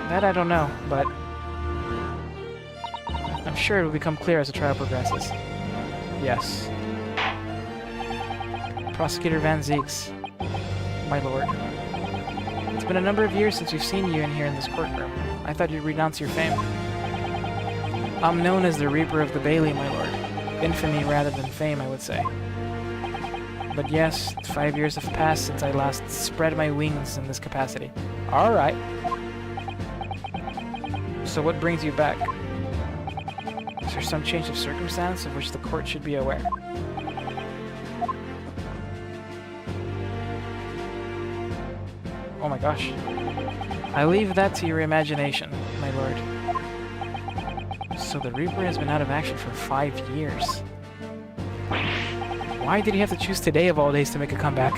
That I don't know, but I'm sure it will become clear as the trial progresses. Yes. Prosecutor Van Zeeks, my lord. It's been a number of years since we've seen you in here in this courtroom. I thought you'd renounce your fame. I'm known as the Reaper of the Bailey, my lord. Infamy rather than fame, I would say. But yes, 5 years have passed since I last spread my wings in this capacity. Alright. So what brings you back? Is there some change of circumstance of which the court should be aware? Oh my gosh. I leave that to your imagination, my lord. So the Reaper has been out of action for 5 years. Why did he have to choose today of all days to make a comeback?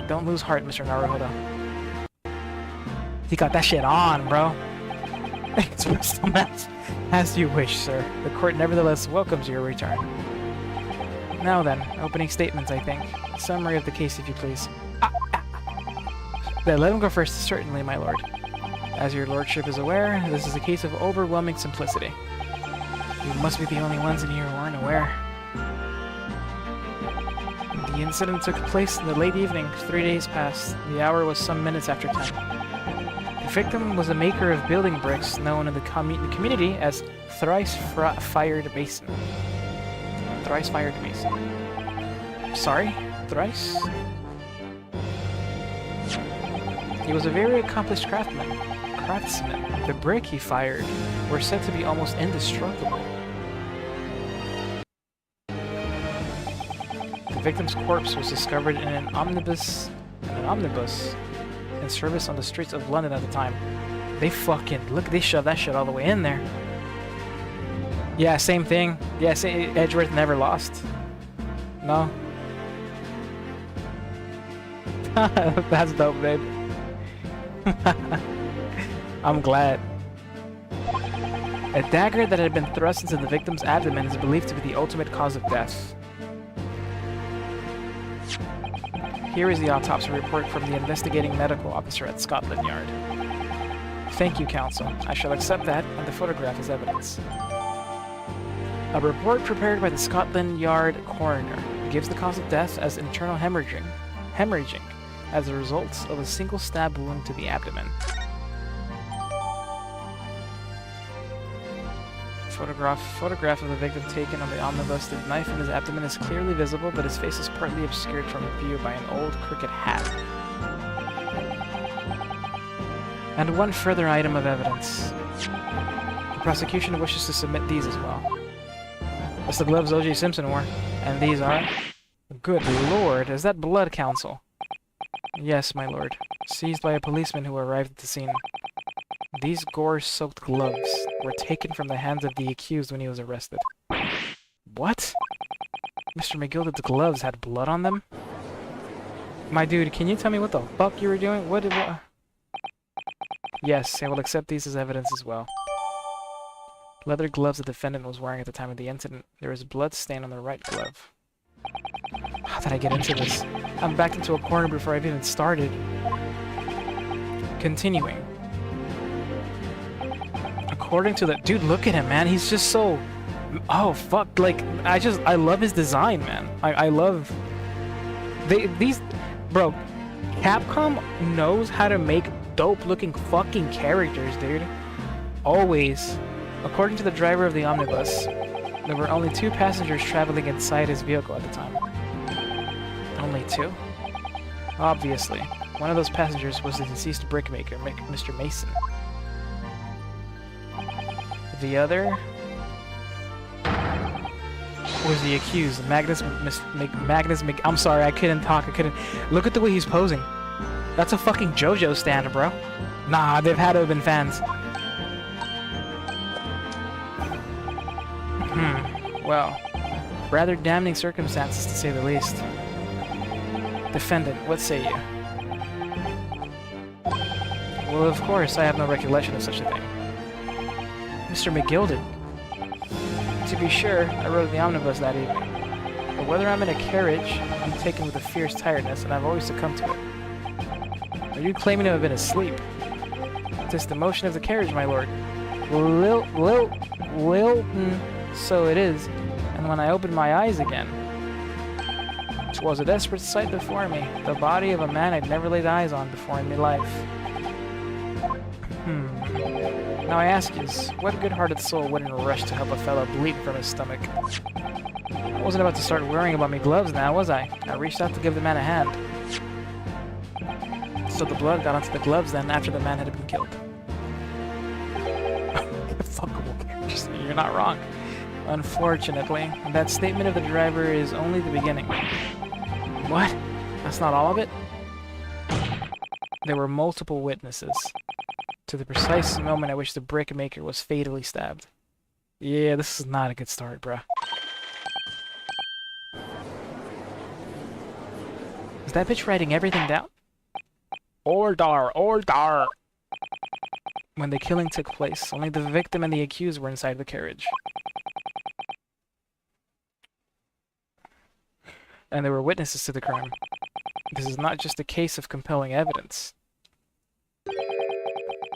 Don't lose heart, Mr. Naruhodo. He got that shit on, bro. Express the mess as you wish, sir. The court nevertheless welcomes your return. Now then, opening statements, I think. Summary of the case, if you please. Then let him go first, certainly, my lord. As your lordship is aware, this is a case of overwhelming simplicity. You must be the only ones in here who aren't aware. The incident took place in the late evening, 3 days past. The hour was some minutes after 10. The victim was a maker of building bricks known in the community as Thrice-Fired Mason. Thrice-Fired Mason. Sorry? Thrice? He was a very accomplished craftsman. The brick he fired were said to be almost indestructible. The victim's corpse was discovered in an omnibus in service on the streets of London at the time. They fucking look. They shoved that shit all the way in there. Yeah, same thing. Yeah, Edgeworth never lost. No. That's dope, babe. I'm glad. A dagger that had been thrust into the victim's abdomen is believed to be the ultimate cause of death. Here is the autopsy report from the investigating medical officer at Scotland Yard. Thank you, counsel. I shall accept that and the photograph as evidence. A report prepared by the Scotland Yard coroner gives the cause of death as internal hemorrhaging as a result of a single stab wound to the abdomen. Photograph of the victim taken on the omnibus. The knife in his abdomen is clearly visible, but his face is partly obscured from view by an old cricket hat. And one further item of evidence. The prosecution wishes to submit these as well. That's the gloves O.J. Simpson wore. And these are... Good lord, is that blood, counsel? Yes, my lord. Seized by a policeman who arrived at the scene. These gore-soaked gloves were taken from the hands of the accused when he was arrested. What? Mr. McGilded's gloves had blood on them? My dude, can you tell me what the fuck you were doing? What? Yes, I will accept these as evidence as well. Leather gloves the defendant was wearing at the time of the incident. There is blood stain on the right glove. How did I get into this? I'm backed into a corner before I've even started. Continuing. According to the... Dude, look at him, man. He's just so... Oh, fuck. Like, I love his design, man. I love... These... Bro, Capcom knows how to make dope-looking fucking characters, dude. Always. According to the driver of the omnibus, there were only 2 passengers traveling inside his vehicle at the time. Only 2? Obviously. One of those passengers was the deceased brickmaker, Mr. Mason. The other was the accused, I'm sorry, I couldn't talk, Look at the way he's posing. That's a fucking JoJo stand, bro. Nah, they've had to have been fans. Well, rather damning circumstances to say the least. Defendant, what say you? Well, of course, I have no recollection of such a thing. Mr. McGilded. To be sure, I rode the omnibus that evening. But whether I'm in a carriage, I'm taken with a fierce tiredness, and I've always succumbed to it. Are you claiming to have been asleep? 'Tis the motion of the carriage, my lord. Lilton, so it is. And when I opened my eyes again, 'twas a desperate sight before me. The body of a man I'd never laid eyes on before in my life. Now I ask you, what good-hearted soul wouldn't rush to help a fellow bleed from his stomach? I wasn't about to start worrying about me gloves now, was I? I reached out to give the man a hand. So the blood got onto the gloves then after the man had been killed. Fuckable characters. You're not wrong. Unfortunately, that statement of the driver is only the beginning. What? That's not all of it? There were multiple witnesses to the precise moment at which the brickmaker was fatally stabbed. Yeah, this is not a good start, bruh. Is that bitch writing everything down? Ordar! When the killing took place, only the victim and the accused were inside the carriage. And there were witnesses to the crime. This is not just a case of compelling evidence.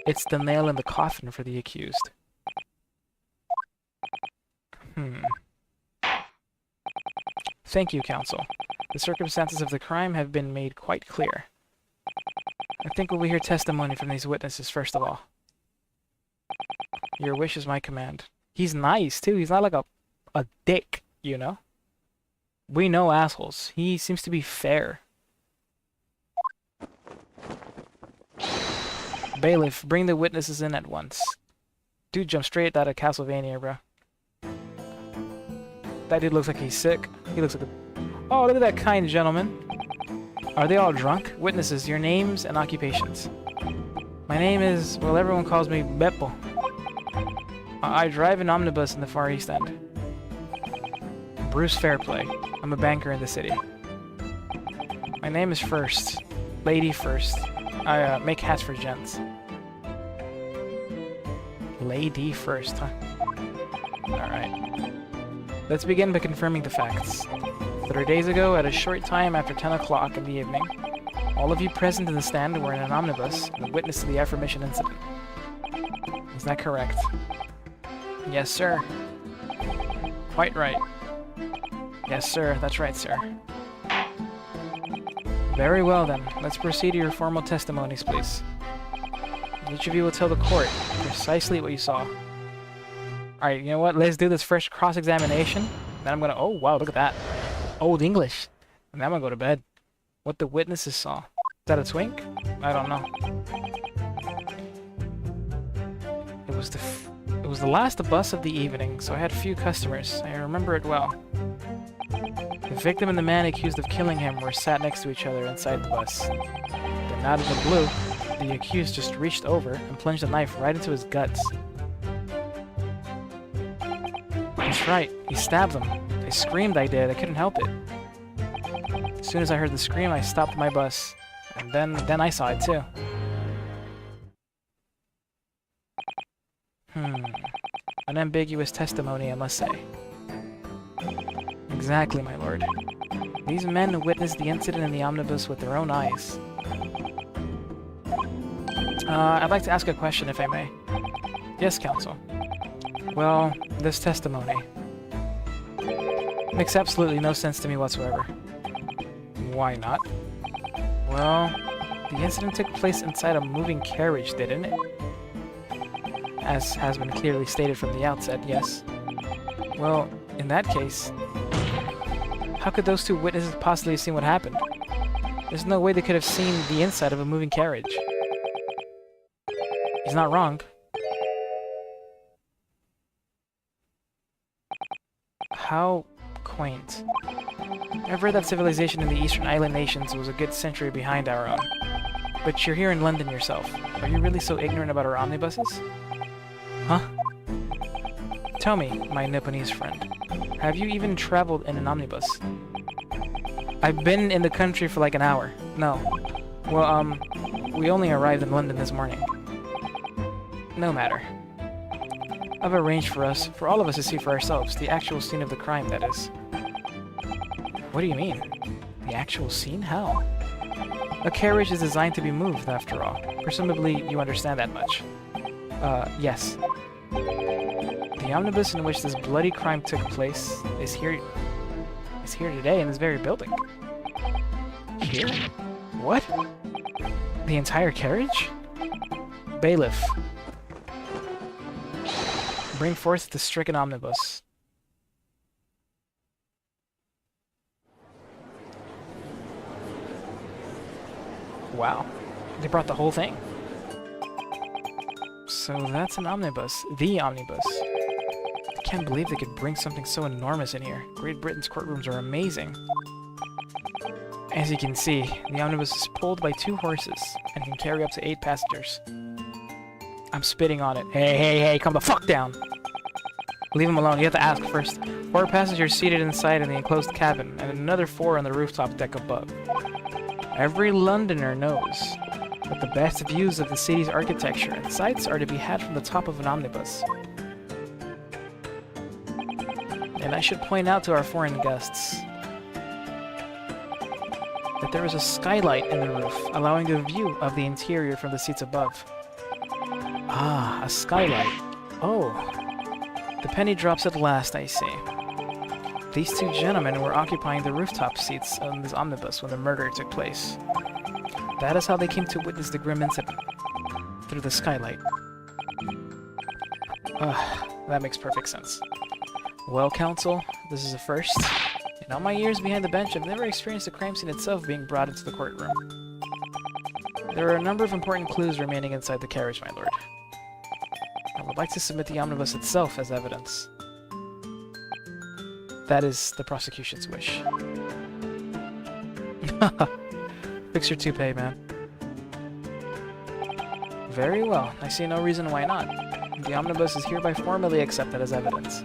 It's the nail in the coffin for the accused. Thank you, counsel. The circumstances of the crime have been made quite clear. I think we'll hear testimony from these witnesses first of all. Your wish is my command. He's nice, too. He's not like a dick, you know? We know assholes. He seems to be fair. Bailiff, bring the witnesses in at once. Dude jumped straight out of Castlevania, bro. That dude looks like he's sick. He looks like a... Oh, look at that kind gentleman. Are they all drunk? Witnesses, your names and occupations. My name is... Well, everyone calls me Beppo. I drive an omnibus in the Far East End. Bruce Fairplay. I'm a banker in the city. My name is First. Lady First. I make hats for gents. Lady First, huh? Alright. Let's begin by confirming the facts. 3 days ago, at a short time after 10 o'clock in the evening, all of you present in the stand were in an omnibus and witness to the aforementioned incident. Is that correct? Yes, sir. Quite right. Yes, sir. That's right, sir. Very well, then. Let's proceed to your formal testimonies, please. Each of you will tell the court precisely what you saw. Alright, you know what? Let's do this first cross-examination. Then I'm gonna... Oh, wow, look at that. Old English. And then I'm gonna go to bed. What the witnesses saw. Is that a twink? I don't know. It was the last bus of the evening, so I had few customers. I remember it well. The victim and the man accused of killing him were sat next to each other inside the bus. Then out of the blue, the accused just reached over and plunged a knife right into his guts. That's right, he stabbed them. I screamed, I did. I couldn't help it. As soon as I heard the scream, I stopped my bus. And then I saw it too. Unambiguous testimony, I must say. Exactly, my lord. These men witnessed the incident in the omnibus with their own eyes. I'd like to ask a question, if I may. Yes, counsel. Well, this testimony makes absolutely no sense to me whatsoever. Why not? Well, the incident took place inside a moving carriage, didn't it? As has been clearly stated from the outset, yes. Well, in that case, how could those two witnesses possibly have seen what happened? There's no way they could have seen the inside of a moving carriage. He's not wrong. How quaint. I've heard that civilization in the Eastern Island nations was a good century behind our own. But you're here in London yourself. Are you really so ignorant about our omnibuses? Huh? Tell me, my Nipponese friend, have you even traveled in an omnibus? I've been in the country for like an hour. No. Well, we only arrived in London this morning. No matter. I've arranged for all of us to see for ourselves, the actual scene of the crime, that is. What do you mean? The actual scene? How? A carriage is designed to be moved, after all. Presumably, you understand that much. Yes. The omnibus in which this bloody crime took place is here today in this very building. Here? What? The entire carriage? Bailiff. Bring forth the stricken omnibus. Wow. They brought the whole thing. So that's an omnibus. The omnibus. I can't believe they could bring something so enormous in here. Great Britain's courtrooms are amazing. As you can see, the omnibus is pulled by 2 horses and can carry up to 8 passengers. I'm spitting on it. Hey, calm the fuck down! Leave him alone. You have to ask first. 4 passengers seated inside in the enclosed cabin, and another 4 on the rooftop deck above. Every Londoner knows that the best views of the city's architecture and sights are to be had from the top of an omnibus. And I should point out to our foreign guests that there is a skylight in the roof, allowing a view of the interior from the seats above. Ah, a skylight. Oh. The penny drops at last, I see. These 2 gentlemen were occupying the rooftop seats on this omnibus when the murder took place. That is how they came to witness the grim incident. Through the skylight. That makes perfect sense. Well, counsel, this is a first. In all my years behind the bench, I've never experienced the crime scene itself being brought into the courtroom. There are a number of important clues remaining inside the carriage, my lord. I would like to submit the omnibus itself as evidence. That is the prosecution's wish. Fix your toupee, man. Very well. I see no reason why not. The omnibus is hereby formally accepted as evidence.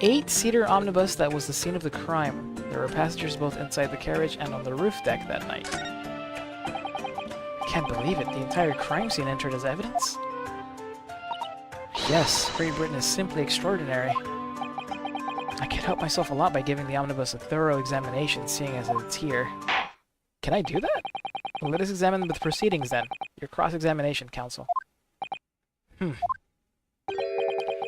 8-seater omnibus that was the scene of the crime. There were passengers both inside the carriage and on the roof deck that night. I can't believe it. The entire crime scene entered as evidence? Yes, Great Britain is simply extraordinary. I could help myself a lot by giving the omnibus a thorough examination, seeing as it's here. Can I do that? Well, let us examine the proceedings then. Your cross-examination, counsel.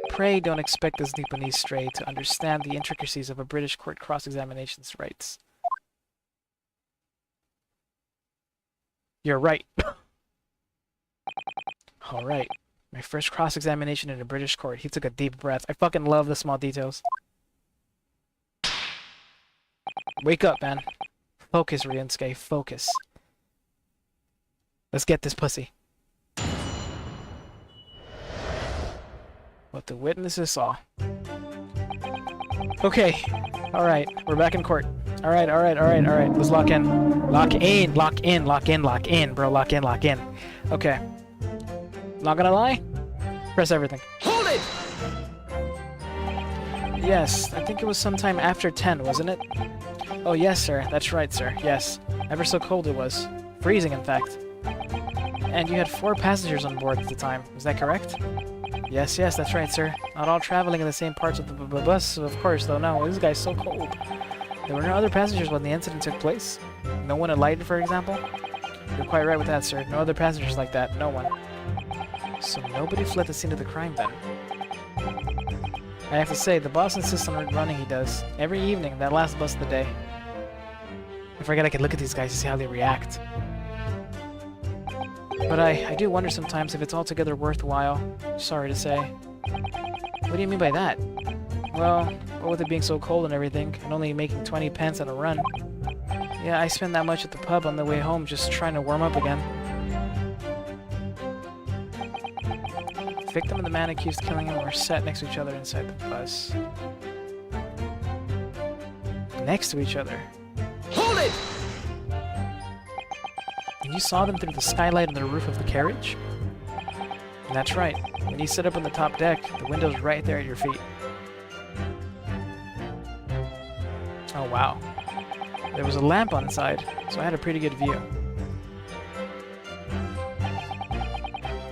Pray don't expect this Nipponese stray to understand the intricacies of a British court cross-examination's rights. You're right. Alright. My first cross-examination in a British court. He took a deep breath. I fucking love the small details. Wake up, man. Focus, Ryunosuke. Focus. Let's get this pussy. What the witnesses saw. Okay. Alright. We're back in court. Alright. Let's lock in. Lock in, bro. Lock in. Okay. Not gonna lie. Press everything.
Hold it!
Yes, I think it was sometime after 10, wasn't it? Oh, yes, sir. That's right, sir. Yes. Ever so cold it was. Freezing, in fact. And you had 4 passengers on board at the time. Is that correct? Yes, that's right, sir. Not all traveling in the same parts of the bus, of course, though. No, this guy's so cold. There were no other passengers when the incident took place. No one alighted, for example? You're quite right with that, sir. No other passengers like that. No one. So nobody fled the scene of the crime, then? I have to say, the boss insists on running, he does. Every evening, that last bus of the day. I forget I could look at these guys to see how they react. But I do wonder sometimes if it's altogether worthwhile. Sorry to say. What do you mean by that? Well, what with it being so cold and everything, and only making 20 pence on a run. Yeah, I spend that much at the pub on the way home just trying to warm up again. The victim and the man accused of killing him were sat next to each other inside the bus. Next to each other?
Hold it!
And you saw them through the skylight on the roof of the carriage? That's right. When you sit up on the top deck, the window's right there at your feet. Oh, wow. There was a lamp on the side, so I had a pretty good view.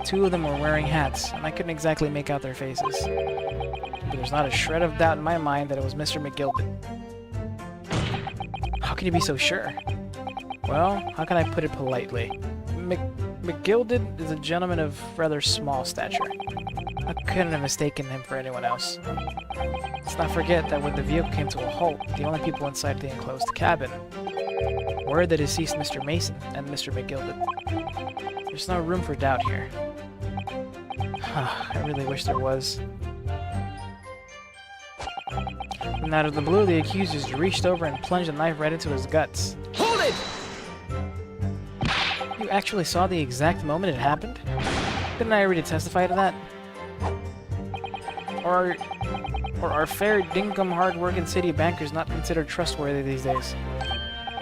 2 of them were wearing hats, and I couldn't exactly make out their faces. But there's not a shred of doubt in my mind that it was Mr. McGilded. How can you be so sure? Well, how can I put it politely? McGilded is a gentleman of rather small stature. I couldn't have mistaken him for anyone else. Let's not forget that when the vehicle came to a halt, the only people inside the enclosed cabin were the deceased Mr. Mason and Mr. McGilded. There's no room for doubt here. I really wish there was. And out of the blue, the accused just reached over and plunged a knife right into his guts.
Hold it!
You actually saw the exact moment it happened? Didn't I already testify to that? Or are fair dinkum hard-working city bankers not considered trustworthy these days?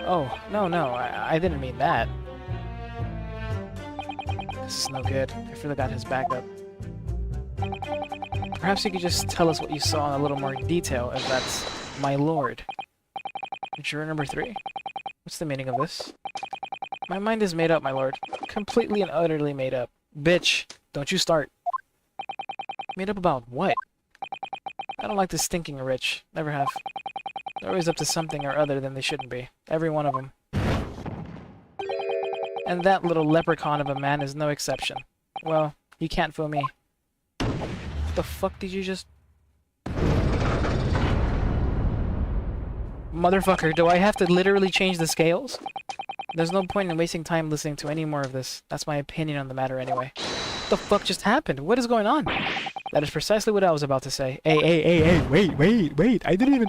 Oh, no, I didn't mean that. This is no good. I feel like I got his back up. Perhaps you could just tell us what you saw in a little more detail, if that's my lord. Juror number 3? What's the meaning of this? My mind is made up, my lord. Completely and utterly made up. Bitch, don't you start. Made up about what? I don't like the stinking rich. Never have. They're always up to something or other than they shouldn't be. Every one of them. And that little leprechaun of a man is no exception. Well, he can't fool me. What the fuck did you just... Motherfucker, do I have to literally change the scales? There's no point in wasting time listening to any more of this. That's my opinion on the matter anyway. What the fuck just happened? What is going on? That is precisely what I was about to say. Hey, wait. I didn't even...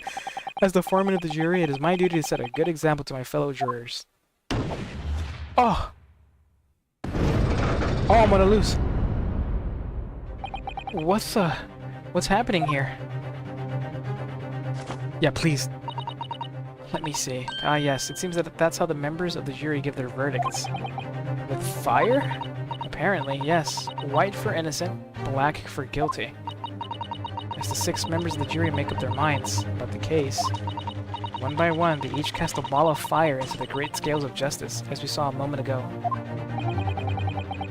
As the foreman of the jury, it is my duty to set a good example to my fellow jurors. Oh! Oh, I'm gonna lose. What's happening here? Yeah, please. Let me see. Ah, yes. It seems that that's how the members of the jury give their verdicts. With fire? Apparently, yes. White for innocent, black for guilty. As the 6 members of the jury make up their minds about the case, one by one, they each cast a ball of fire into the great scales of justice, as we saw a moment ago.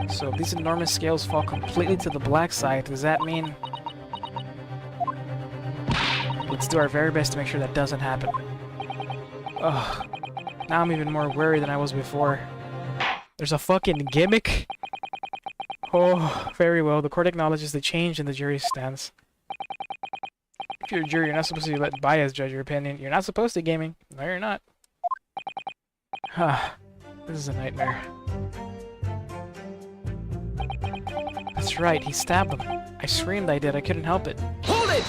So if these enormous scales fall completely to the black side, does that mean... Let's do our very best to make sure that doesn't happen. Ugh. Now I'm even more worried than I was before. There's a fucking gimmick? Oh, very well. The court acknowledges the change in the jury's stance. If you're a jury, you're not supposed to let bias judge your opinion. You're not supposed to, gaming. No, you're not. This is a nightmare. That's right, he stabbed him. I screamed I did, I couldn't help it.
Hold it!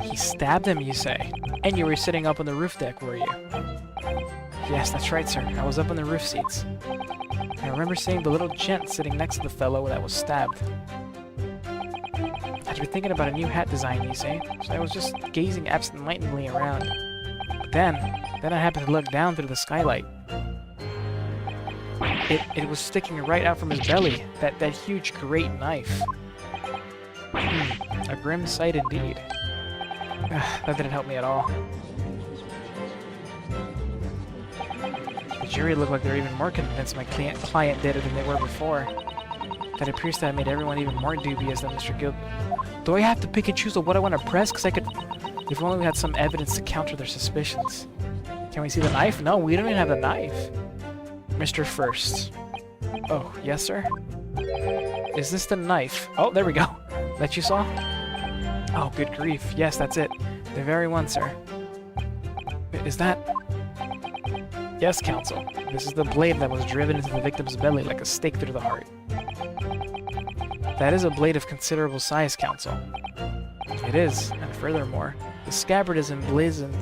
He stabbed him, you say? And you were sitting up on the roof deck, were you? Yes, that's right, sir. I was up on the roof seats. I remember seeing the little gent sitting next to the fellow that was stabbed. I'd been thinking about a new hat design, you say? So I was just gazing absent-mindedly around. But then I happened to look down through the skylight. It was sticking right out from his belly, that huge great knife. A grim sight indeed. That didn't help me at all. The jury looked like they were even more convinced my client did it than they were before. That appears to have made everyone even more dubious than Mr. Guild. Do I have to pick and choose of what I want to press? Because I could... If only we had some evidence to counter their suspicions. Can we see the knife? No, we don't even have the knife. Mr. First. Oh, yes, sir? Is this the knife? Oh, there we go. That you saw? Oh, good grief. Yes, that's it. The very one, sir. Is that... Yes, counsel. This is the blade that was driven into the victim's belly like a stake through the heart. That is a blade of considerable size, counsel. It is, and furthermore, the scabbard is emblazoned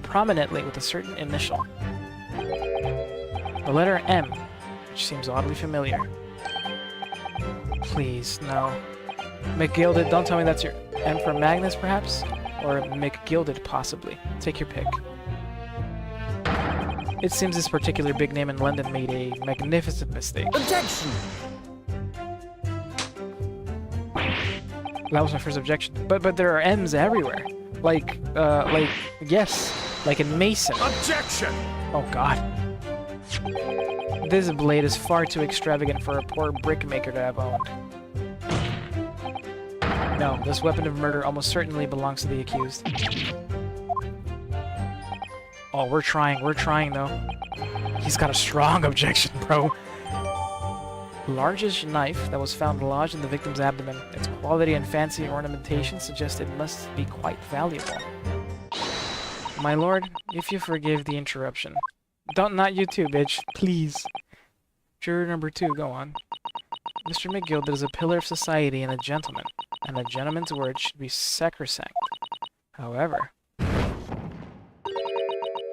prominently with a certain initial. The letter M, which seems oddly familiar. Please, no. McGilded, don't tell me that's your... M for Magnus, perhaps? Or McGilded, possibly. Take your pick. It seems this particular big name in London made a magnificent mistake.
Objection!
That was my first objection. But there are M's everywhere. Like yes. Like in Mason.
Objection!
Oh god. This blade is far too extravagant for a poor brickmaker to have owned. No, this weapon of murder almost certainly belongs to the accused. Oh, we're trying though. He's got a strong objection, bro. Largish knife that was found lodged in the victim's abdomen. Its quality and fancy ornamentation suggest it must be quite valuable. My lord, if you forgive the interruption. Not you too, bitch. Please. Juror number 2, go on. Mr. McGilded is a pillar of society and a gentleman, and a gentleman's word should be sacrosanct. However,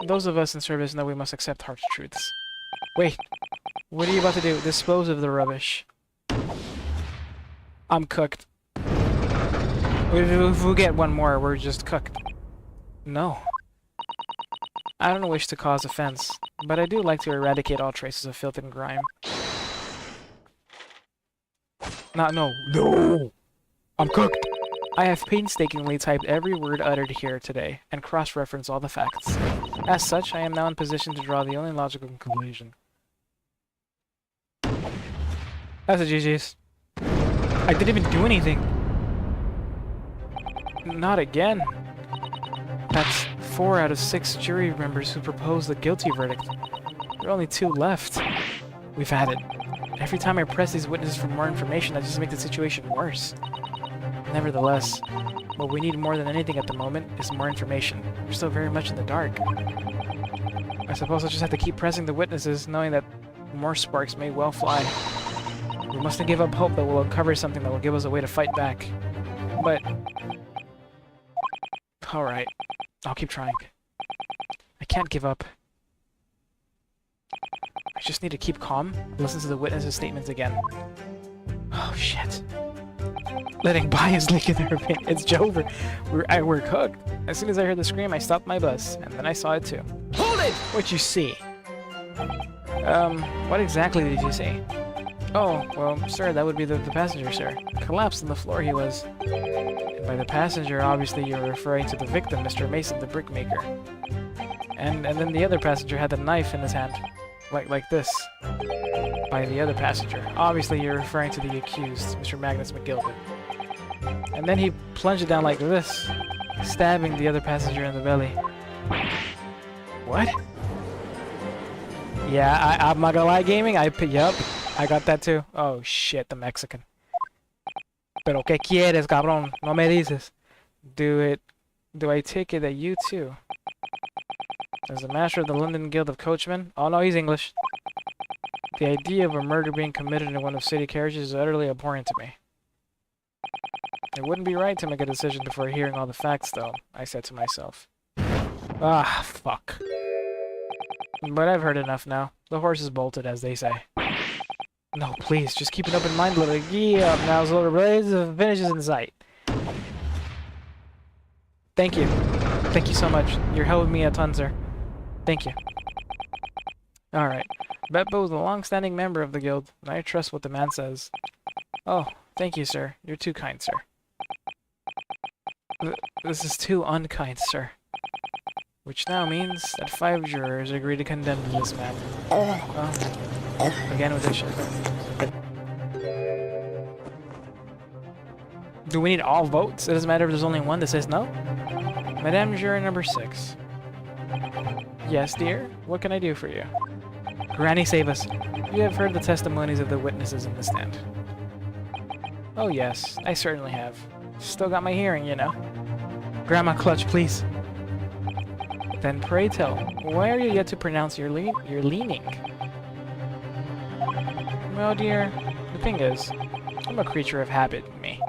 those of us in service know we must accept harsh truths. Wait, what are you about to do? Dispose of the rubbish. I'm cooked. If we get one more, we're just cooked. No. I don't wish to cause offense, but I do like to eradicate all traces of filth and grime. No! I'm cooked! I have painstakingly typed every word uttered here today, and cross-referenced all the facts. As such, I am now in position to draw the only logical conclusion. That's a GG's. I didn't even do anything! Not again. That's 4 out of 6 jury members who proposed the guilty verdict. There are only 2 left. We've had it. Every time I press these witnesses for more information, that just makes the situation worse. Nevertheless, what we need more than anything at the moment is more information. We're still very much in the dark. I suppose I'll just have to keep pressing the witnesses, knowing that more sparks may well fly. We mustn't give up hope that we'll uncover something that will give us a way to fight back. But... alright. I'll keep trying. I can't give up. I just need to keep calm and listen to the witnesses' statements again. Oh, shit. Letting bias leak in their opinion. It's Jover. We're cooked. As soon as I heard the scream, I stopped my bus, and then I saw it too.
Hold it!
What you see? What exactly did you see? Oh, well, sir, that would be the passenger, sir. Collapsed on the floor he was. And by the passenger, obviously you're referring to the victim, Mr. Mason, the brickmaker. And then the other passenger had the knife in his hand. Like this. By the other passenger. Obviously you're referring to the accused, Mr. Magnus McGilded. And then he plunged it down like this, stabbing the other passenger in the belly. What? Yeah, I'm not gonna lie, gaming. Yup, I got that too. Oh shit, the Mexican. Pero qué quieres, cabrón? No me dices. Do I take it that you too? As the master of the London Guild of Coachmen? Oh no, he's English. The idea of a murder being committed in one of city carriages is utterly abhorrent to me. It wouldn't be right to make a decision before hearing all the facts, though, I said to myself. Ah, fuck. But I've heard enough now. The horse is bolted, as they say. No, please, just keep an open mind, little. Yeah, now's little blaze of finishes in sight. Thank you. Thank you so much. You're helping me a ton, sir. Thank you. Alright. Beppo is a long-standing member of the guild, and I trust what the man says. Oh, thank you, sir. You're too kind, sir. This is too unkind, sir. Which now means that 5 jurors agree to condemn this man. Oh. Again with this shit. Do we need all votes? It doesn't matter if there's only one that says no? Madame Juror number 6. Yes, dear? What can I do for you? Granny, save us. You have heard the testimonies of the witnesses in the stand. Oh yes, I certainly have. Still got my hearing, you know. Grandma, clutch, please. Then pray tell, why are you yet to pronounce your leaning? Well, dear, the thing is, I'm a creature of habit, me.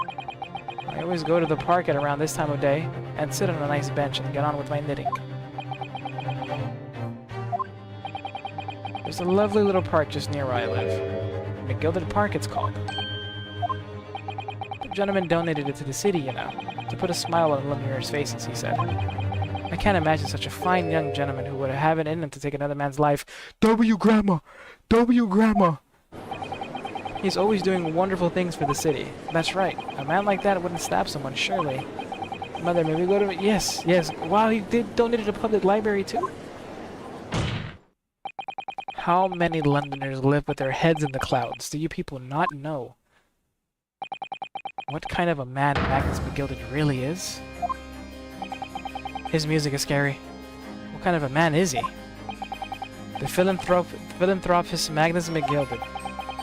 I always go to the park at around this time of day, and sit on a nice bench and get on with my knitting. There's a lovely little park just near where I live. McGilded Park, it's called. The gentleman donated it to the city, you know, to put a smile on Lumire's faces, he said. I can't imagine such a fine young gentleman who would have it in him to take another man's life. W, Grandma! W, Grandma! He's always doing wonderful things for the city. That's right. A man like that wouldn't stab someone, surely. Mother, may we go to... Yes, yes. Wow, he did donate to a public library, too? How many Londoners live with their heads in the clouds? Do you people not know what kind of a man Magnus McGilded really is? His music is scary. What kind of a man is he? The philanthropist Magnus McGilded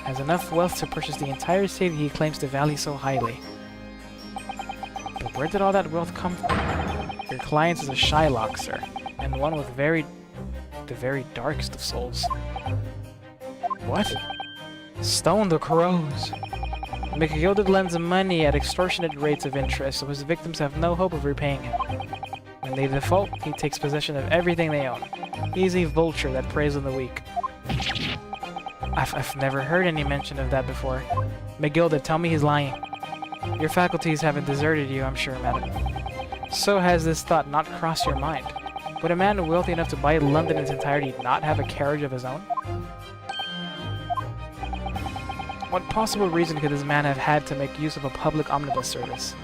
has enough wealth to purchase the entire city he claims to value so highly. But where did all that wealth come from? Your client is a Shylock, sir, and one with the very darkest of souls. What? Stone the crows. McGilded lends money at extortionate rates of interest, so his victims have no hope of repaying him. When they default, he takes possession of everything they own. He's a vulture that preys on the weak. I've never heard any mention of that before. McGilded, tell me he's lying. Your faculties haven't deserted you, I'm sure, madam. So has this thought not crossed your mind? Would a man wealthy enough to buy London in its entirety not have a carriage of his own? What possible reason could this man have had to make use of a public omnibus service?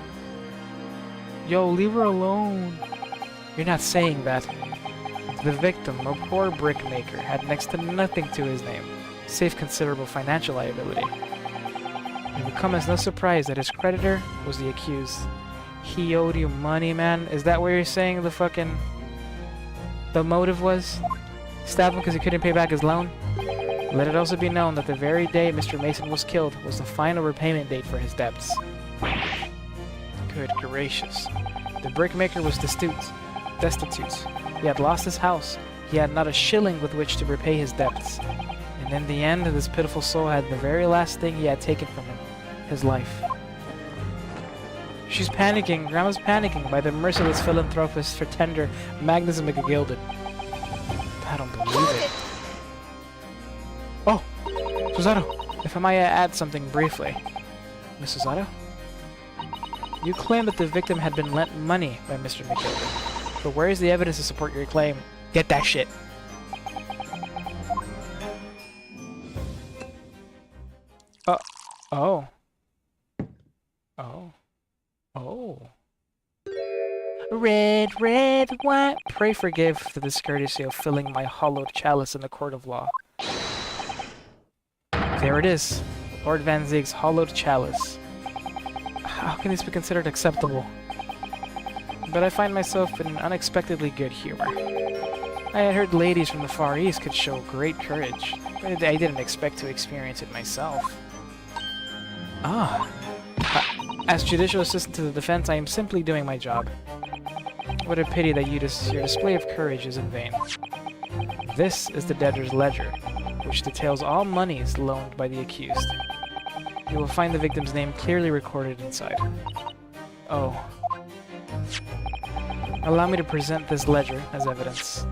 Yo, leave her alone. You're not saying that. The victim, a poor brickmaker, had next to nothing to his name, save considerable financial liability. It would come as no surprise that his creditor was the accused. He owed you money, man? Is that what you're saying the motive was? Stab him because he couldn't pay back his loan? Let it also be known that the very day Mr. Mason was killed was the final repayment date for his debts. Good gracious. The brickmaker was destitute. He had lost his house. He had not a shilling with which to repay his debts. And in the end, this pitiful soul had the very last thing he had taken from him, his life. She's panicking. Grandma's panicking by the merciless philanthropist for tender Magnus McGilded. I don't believe it. Oh! Susato! If I might add something briefly. Miss Susato? You claim that the victim had been lent money by Mr. McGilded. But where is the evidence to support your claim? Get that shit! Oh. Oh. Oh. Red, red, white. Pray forgive the discourtesy of filling my hollowed chalice in the court of law. There it is. Lord Van Zieg's hollowed chalice. How can this be considered acceptable? But I find myself in an unexpectedly good humor. I had heard ladies from the Far East could show great courage, but I didn't expect to experience it myself. Ah. As judicial assistant to the defense, I am simply doing my job. What a pity that your display of courage is in vain. This is the debtor's ledger, which details all monies loaned by the accused. You will find the victim's name clearly recorded inside. Oh. Allow me to present this ledger as evidence.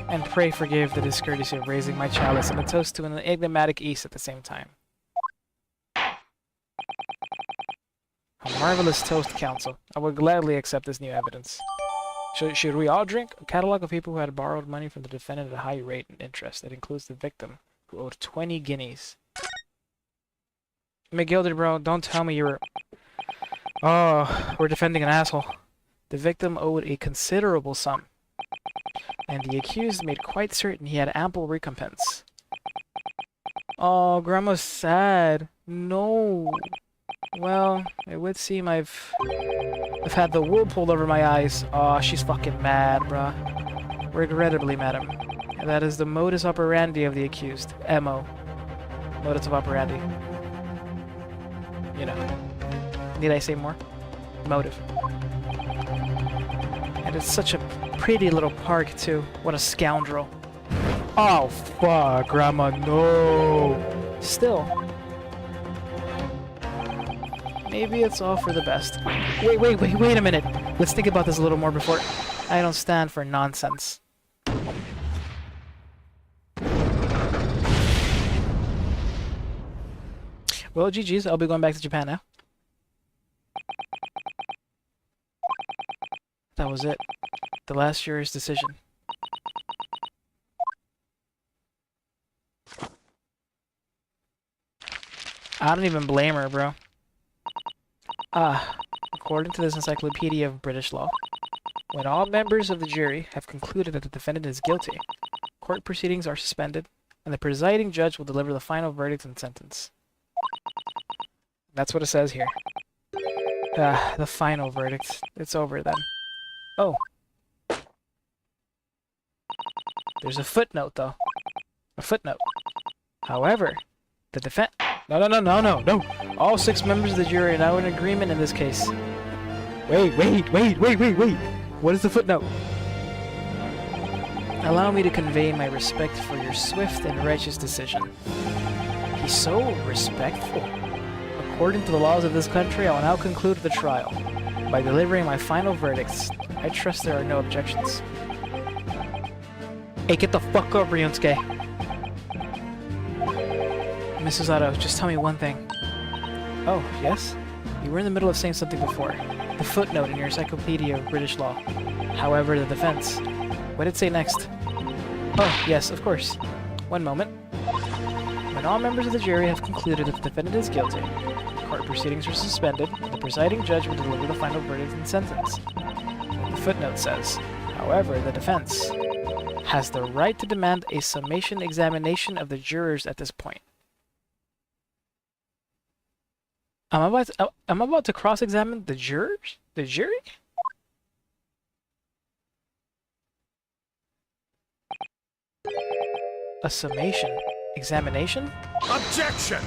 And pray forgive the discourtesy of raising my chalice and a toast to an enigmatic East at the same time. A marvelous toast, counsel. I would gladly accept this new evidence. Should we all drink? A catalog of people who had borrowed money from the defendant at a high rate and interest. That includes the victim, who owed 20 guineas. McGilded, bro, don't tell me you were... Oh, we're defending an asshole. The victim owed a considerable sum, and the accused made quite certain he had ample recompense. Oh, Grandma's sad. No. Well, it would seem I've had the wool pulled over my eyes. Oh, she's fucking mad, bruh. Regrettably, madam. And that is the modus operandi of the accused. MO. Modus operandi. You know. Need I say more? Motive. And it's such a pretty little park, too. What a scoundrel. Oh, fuck, Grandma, no! Still. Maybe it's all for the best. Wait a minute! Let's think about this a little more before... I don't stand for nonsense. Well, GG's, I'll be going back to Japan now. That was it. The last jury's decision. I don't even blame her, bro. According to this encyclopedia of British law, when all members of the jury have concluded that the defendant is guilty, court proceedings are suspended, and the presiding judge will deliver the final verdict and sentence. That's what it says here. The final verdict. It's over then. Oh. There's a footnote, though. A footnote. However, the defense... No. All 6 members of the jury are now in agreement in this case. Wait. What is the footnote? Allow me to convey my respect for your swift and righteous decision. He's so respectful. According to the laws of this country, I will now conclude the trial by delivering my final verdicts. I trust there are no objections. Hey, get the fuck up, Ryunosuke. Mrs. Otto, just tell me one thing. Oh, yes? You were in the middle of saying something before. The footnote in your encyclopedia of British law. However, the defense. What did it say next? Oh, yes, of course. One moment. When all members of the jury have concluded that the defendant is guilty, court proceedings are suspended, and the presiding judge will deliver the final verdict and sentence. The footnote says, however, the defense has the right to demand a summation examination of the jurors at this point. I'm about to cross-examine the jurors? The jury? A summation examination?
Objection!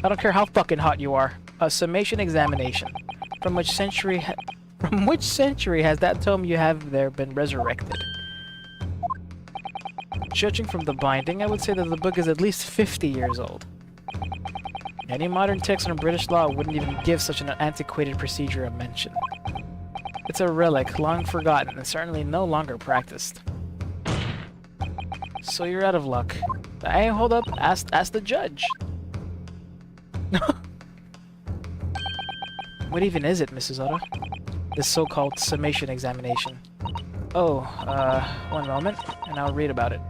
I don't care how fucking hot you are. A summation examination. From which century has that tome you have there been resurrected? Judging from the binding, I would say that the book is at least 50 years old. Any modern text on British law wouldn't even give such an antiquated procedure a mention. It's a relic, long forgotten, and certainly no longer practiced. So you're out of luck. Hey, hold up. Ask the judge. What even is it, Mrs. Otto? This so-called summation examination. Oh, one moment, and I'll read about it.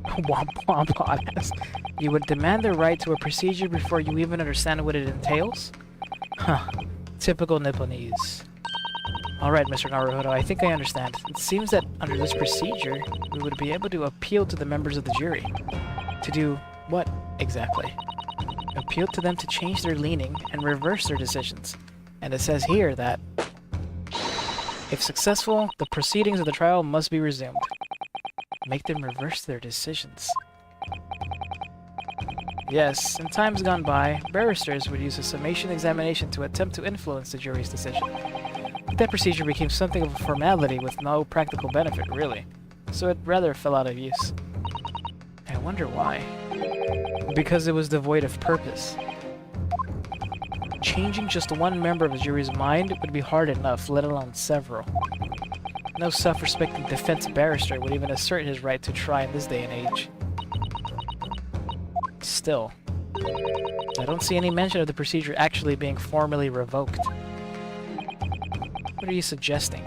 Womp womp honest. You would demand the right to a procedure before you even understand what it entails? Huh. Typical Nipponese. Alright, Mr. Naruhodo, I think I understand. It seems that under this procedure, we would be able to appeal to the members of the jury. To do what, exactly? Appeal to them to change their leaning and reverse their decisions. And it says here that, if successful, the proceedings of the trial must be resumed. Make them reverse their decisions. Yes, in times gone by, barristers would use a summation examination to attempt to influence the jury's decision. But that procedure became something of a formality with no practical benefit, really. So it rather fell out of use. I wonder why. Because it was devoid of purpose. Changing just one member of the jury's mind would be hard enough, let alone several. No self-respecting defense barrister would even assert his right to try in this day and age. Still, I don't see any mention of the procedure actually being formally revoked. What are you suggesting?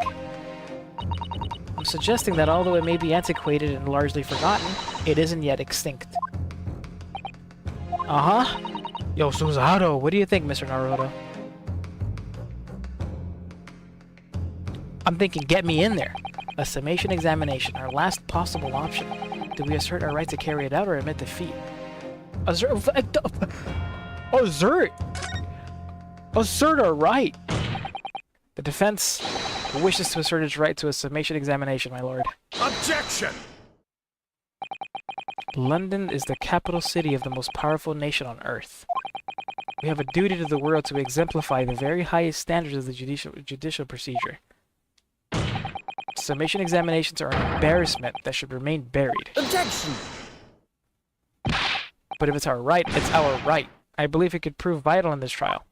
I'm suggesting that although it may be antiquated and largely forgotten, it isn't yet extinct. Uh-huh. Yo, Suzato, what do you think, Mr. Naruto? I'm thinking, get me in there. A summation examination, our last possible option. Do we assert our right to carry it out or admit defeat? Assert our right! The defense wishes to assert its right to a summation examination, my lord.
Objection!
London is the capital city of the most powerful nation on earth. We have a duty to the world to exemplify the very highest standards of the judicial procedure. Summation examinations are an embarrassment that should remain buried.
Objection!
But if it's our right, it's our right. I believe it could prove vital in this trial.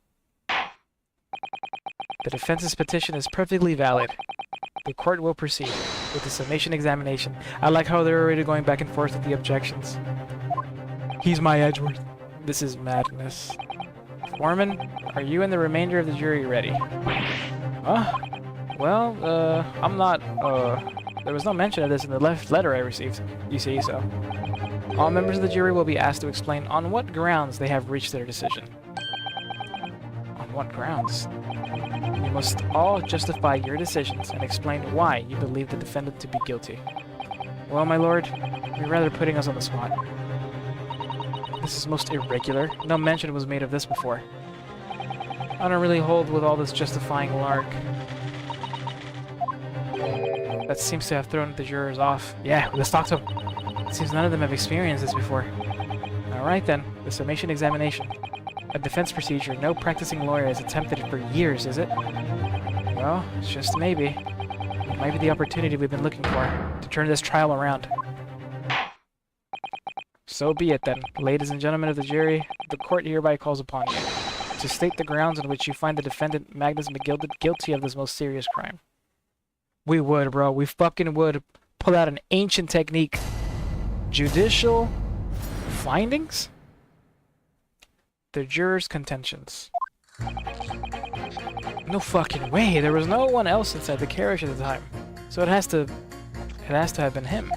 The defense's petition is perfectly valid. The court will proceed with the summation examination. I like how they're already going back and forth with the objections. He's my Edgeworth. This is madness. Foreman, are you and the remainder of the jury ready? Well, I'm not, there was no mention of this in the letter I received. You see, so. All members of the jury will be asked to explain on what grounds they have reached their decision. On what grounds? You must all justify your decisions and explain why you believe the defendant to be guilty. Well, my lord, you're rather putting us on the spot. This is most irregular. No mention was made of this before. I don't really hold with all this justifying lark. That seems to have thrown the jurors off. Yeah, let's talk to them. It seems none of them have experienced this before. Alright then, the summation examination. A defense procedure no practicing lawyer has attempted it for years, is it? Well, it's just maybe. It might be the opportunity we've been looking for, to turn this trial around. So be it then, ladies and gentlemen of the jury, the court hereby calls upon you to state the grounds on which you find the defendant Magnus McGilded guilty of this most serious crime. We would, bro. We fucking would pull out an ancient technique. Judicial findings? The jurors' contentions. No fucking way. There was no one else inside the carriage at the time. So it has to have been him.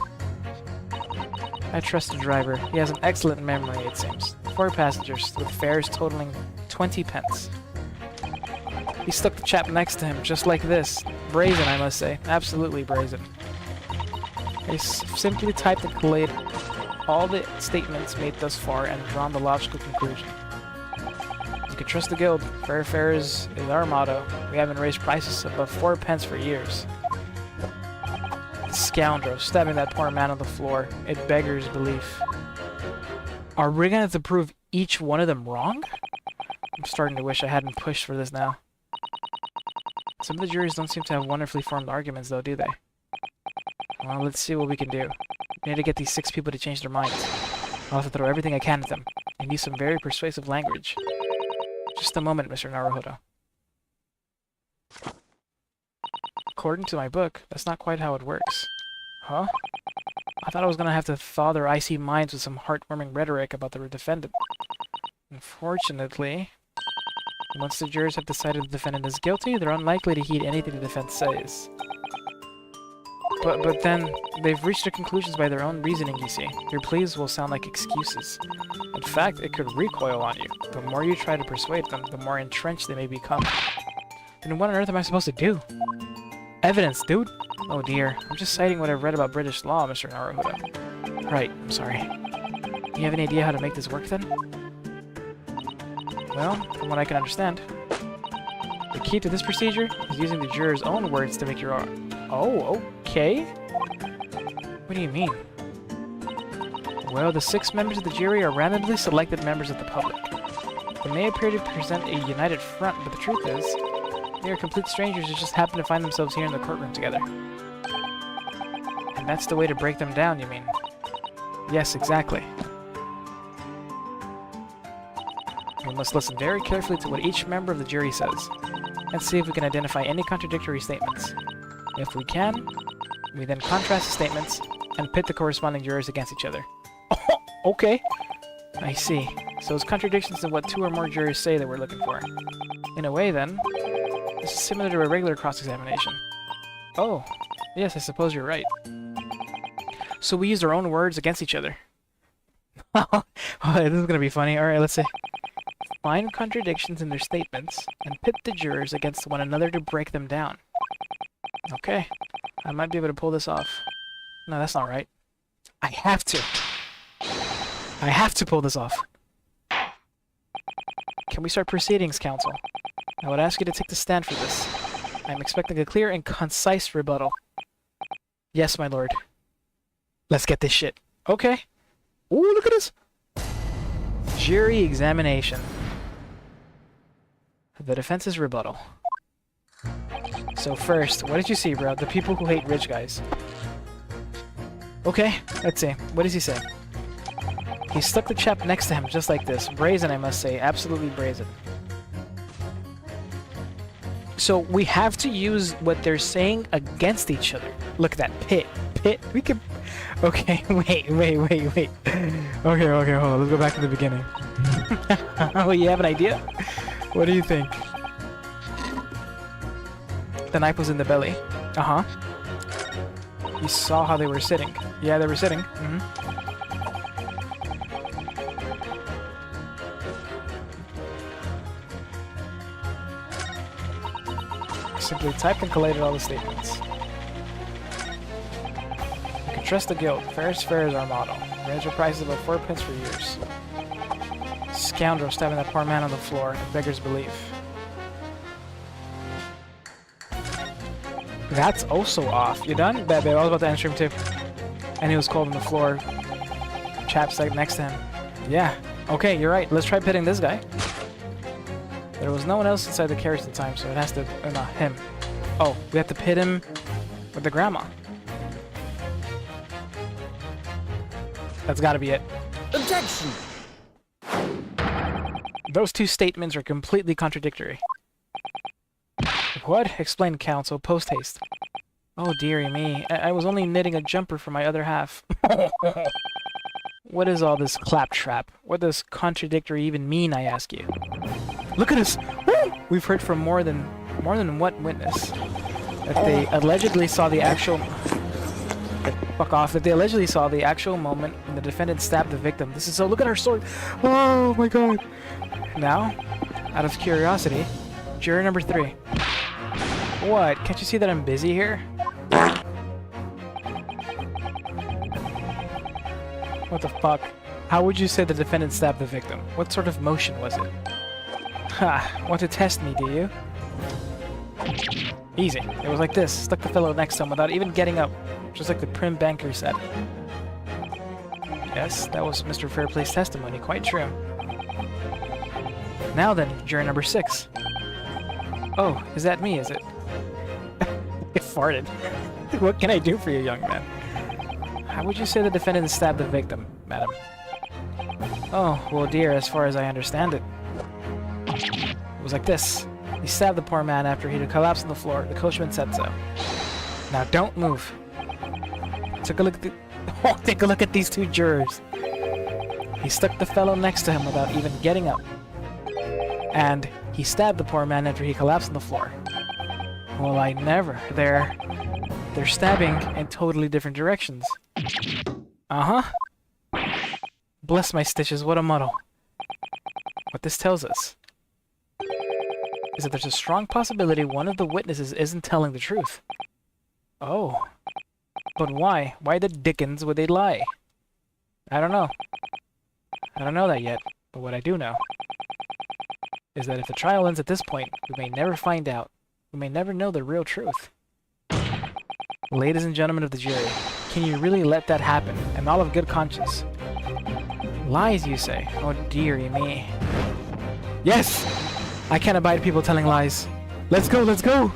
I trust the driver. He has an excellent memory, it seems. 4 passengers, with fares totaling 20 pence. He stuck the chap next to him, just like this. Brazen, I must say. Absolutely brazen. He simply typed and collated all the statements made thus far and drawn the logical conclusion. You can trust the guild. Fair fare is our motto. We haven't raised prices above 4 pence for years. The scoundrel, stabbing that poor man on the floor. It beggars belief. Are we gonna have to prove each one of them wrong? I'm starting to wish I hadn't pushed for this now. Some of the juries don't seem to have wonderfully formed arguments, though, do they? Well, let's see what we can do. We need to get these 6 people to change their minds. I'll have to throw everything I can at them, and use some very persuasive language. Just a moment, Mr. Naruhodo. According to my book, that's not quite how it works. Huh? I thought I was gonna have to thaw their icy minds with some heartwarming rhetoric about the defendant. Unfortunately, once the jurors have decided the defendant is guilty, they're unlikely to heed anything the defense says. But then, they've reached their conclusions by their own reasoning, you see. Your pleas will sound like excuses. In fact, it could recoil on you. The more you try to persuade them, the more entrenched they may become. Then what on earth am I supposed to do? Evidence, dude. Oh dear. I'm just citing what I've read about British law, Mr. Naruhodo. Right, I'm sorry. Do you have any idea how to make this work then? Well, from what I can understand, the key to this procedure is using the juror's own words to make your own. Oh, okay. What do you mean? Well, the 6 members of the jury are randomly selected members of the public. They may appear to present a united front, but the truth is, they are complete strangers who just happen to find themselves here in the courtroom together. And that's the way to break them down, you mean? Yes, exactly. We must listen very carefully to what each member of the jury says, and see if we can identify any contradictory statements. If we can, we then contrast the statements and pit the corresponding jurors against each other. Oh, okay. I see. So it's contradictions in what 2 or more jurors say that we're looking for. In a way, then, this is similar to a regular cross-examination. Oh, yes, I suppose you're right. So we use our own words against each other. Oh, this is gonna be funny. Alright, let's see. Find contradictions in their statements and pit the jurors against one another to break them down. Okay, I might be able to pull this off. No, that's not right. I have to. I have to pull this off. Can we start proceedings, counsel? I would ask you to take the stand for this. I am expecting a clear and concise rebuttal. Yes, my lord. Let's get this shit. Okay. Ooh, look at this. Jury examination. The defense's rebuttal. So first, what did you see, bro? The people who hate rich guys. Okay, let's see. What does he say? He stuck the chap next to him just like this. Brazen, I must say. Absolutely brazen. So we have to use what they're saying against each other. Look at that. Pit. Pit. We can... Okay, wait. Okay, hold on. Let's go back to the beginning. Oh, you have an idea? What do you think? The knife was in the belly. Uh-huh. You saw how they were sitting. Yeah, they were sitting. Simply typed and collated all the statements. You can trust the guild. Fair is fair is our motto. Raise your prices about 4 pence for years. Scoundrel stabbing that poor man on the floor. Beggars belief. That's also off. You done? Bad babe. I was about to answer him too. And he was cold on the floor. Chap's like next to him. Yeah. Okay, you're right. Let's try pitting this guy. There was no one else inside the carriage at the time, so it has to... no, him. Oh, we have to pit him with the grandma. That's gotta be it.
Objection!
Those 2 statements are completely contradictory. What? Explained counsel, post-haste. Oh dearie me, I was only knitting a jumper for my other half. What is all this claptrap? What does contradictory even mean, I ask you? Look at us! Woo! We've heard from more than one witness that they allegedly saw the actual... Fuck off. That they allegedly saw the actual moment when the defendant stabbed the victim. This is so... Look at our sword! Oh my god! Now, out of curiosity, juror number 3. What? Can't you see that I'm busy here? What the fuck? How would you say the defendant stabbed the victim? What sort of motion was it? Ha! Want to test me, do you? Easy. It was like this. Stuck the fellow next to him without even getting up. Just like the prim banker said. Yes, that was Mr. Fairplay's testimony. Quite true. Now then, juror number 6. Oh, is that me, is it? I farted. What can I do for you, young man? How would you say the defendant stabbed the victim, madam? Oh, well dear, as far as I understand it. It was like this. He stabbed the poor man after he'd collapsed on the floor. The coachman said so. Now don't move. Take a look at the... Oh, take a look at these 2 jurors. He stuck the fellow next to him without even getting up. And he stabbed the poor man after he collapsed on the floor. Well, I never. They're stabbing in totally different directions. Uh-huh. Bless my stitches, what a muddle. What this tells us is that there's a strong possibility one of the witnesses isn't telling the truth. Oh. But why? Why the dickens would they lie? I don't know. I don't know that yet, but what I do know is that if the trial ends at this point, we may never find out. We may never know the real truth. Ladies and gentlemen of the jury, can you really let that happen, and all of good conscience? Lies, you say? Oh dearie me. Yes! I can't abide people telling lies. Let's go, let's go!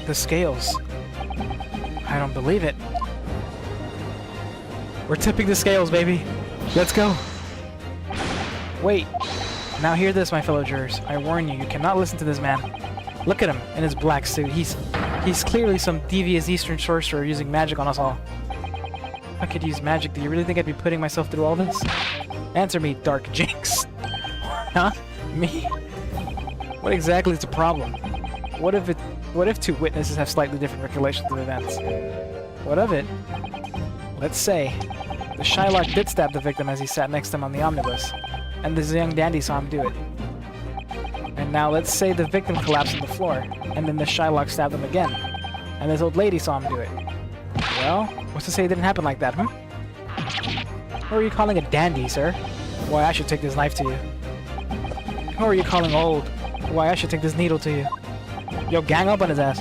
The scales. I don't believe it. We're tipping the scales, baby. Let's go. Wait. Now hear this, my fellow jurors. I warn you, you cannot listen to this man. Look at him in his black suit. He's clearly some devious Eastern sorcerer using magic on us all. I could use magic. Do you really think I'd be putting myself through all this? Answer me, Dark Jinx. Huh? Me? What exactly is the problem? What if two witnesses have slightly different recollections of events? What of it? Let's say the Shylock did stab the victim as he sat next to him on the omnibus, and this young dandy saw him do it. And now let's say the victim collapsed on the floor, and then the Shylock stabbed him again, and this old lady saw him do it. Well, what's to say it didn't happen like that, hmm? Who are you calling a dandy, sir? Why, I should take this knife to you. Who are you calling old? Why, I should take this needle to you. Yo, gang up on his ass.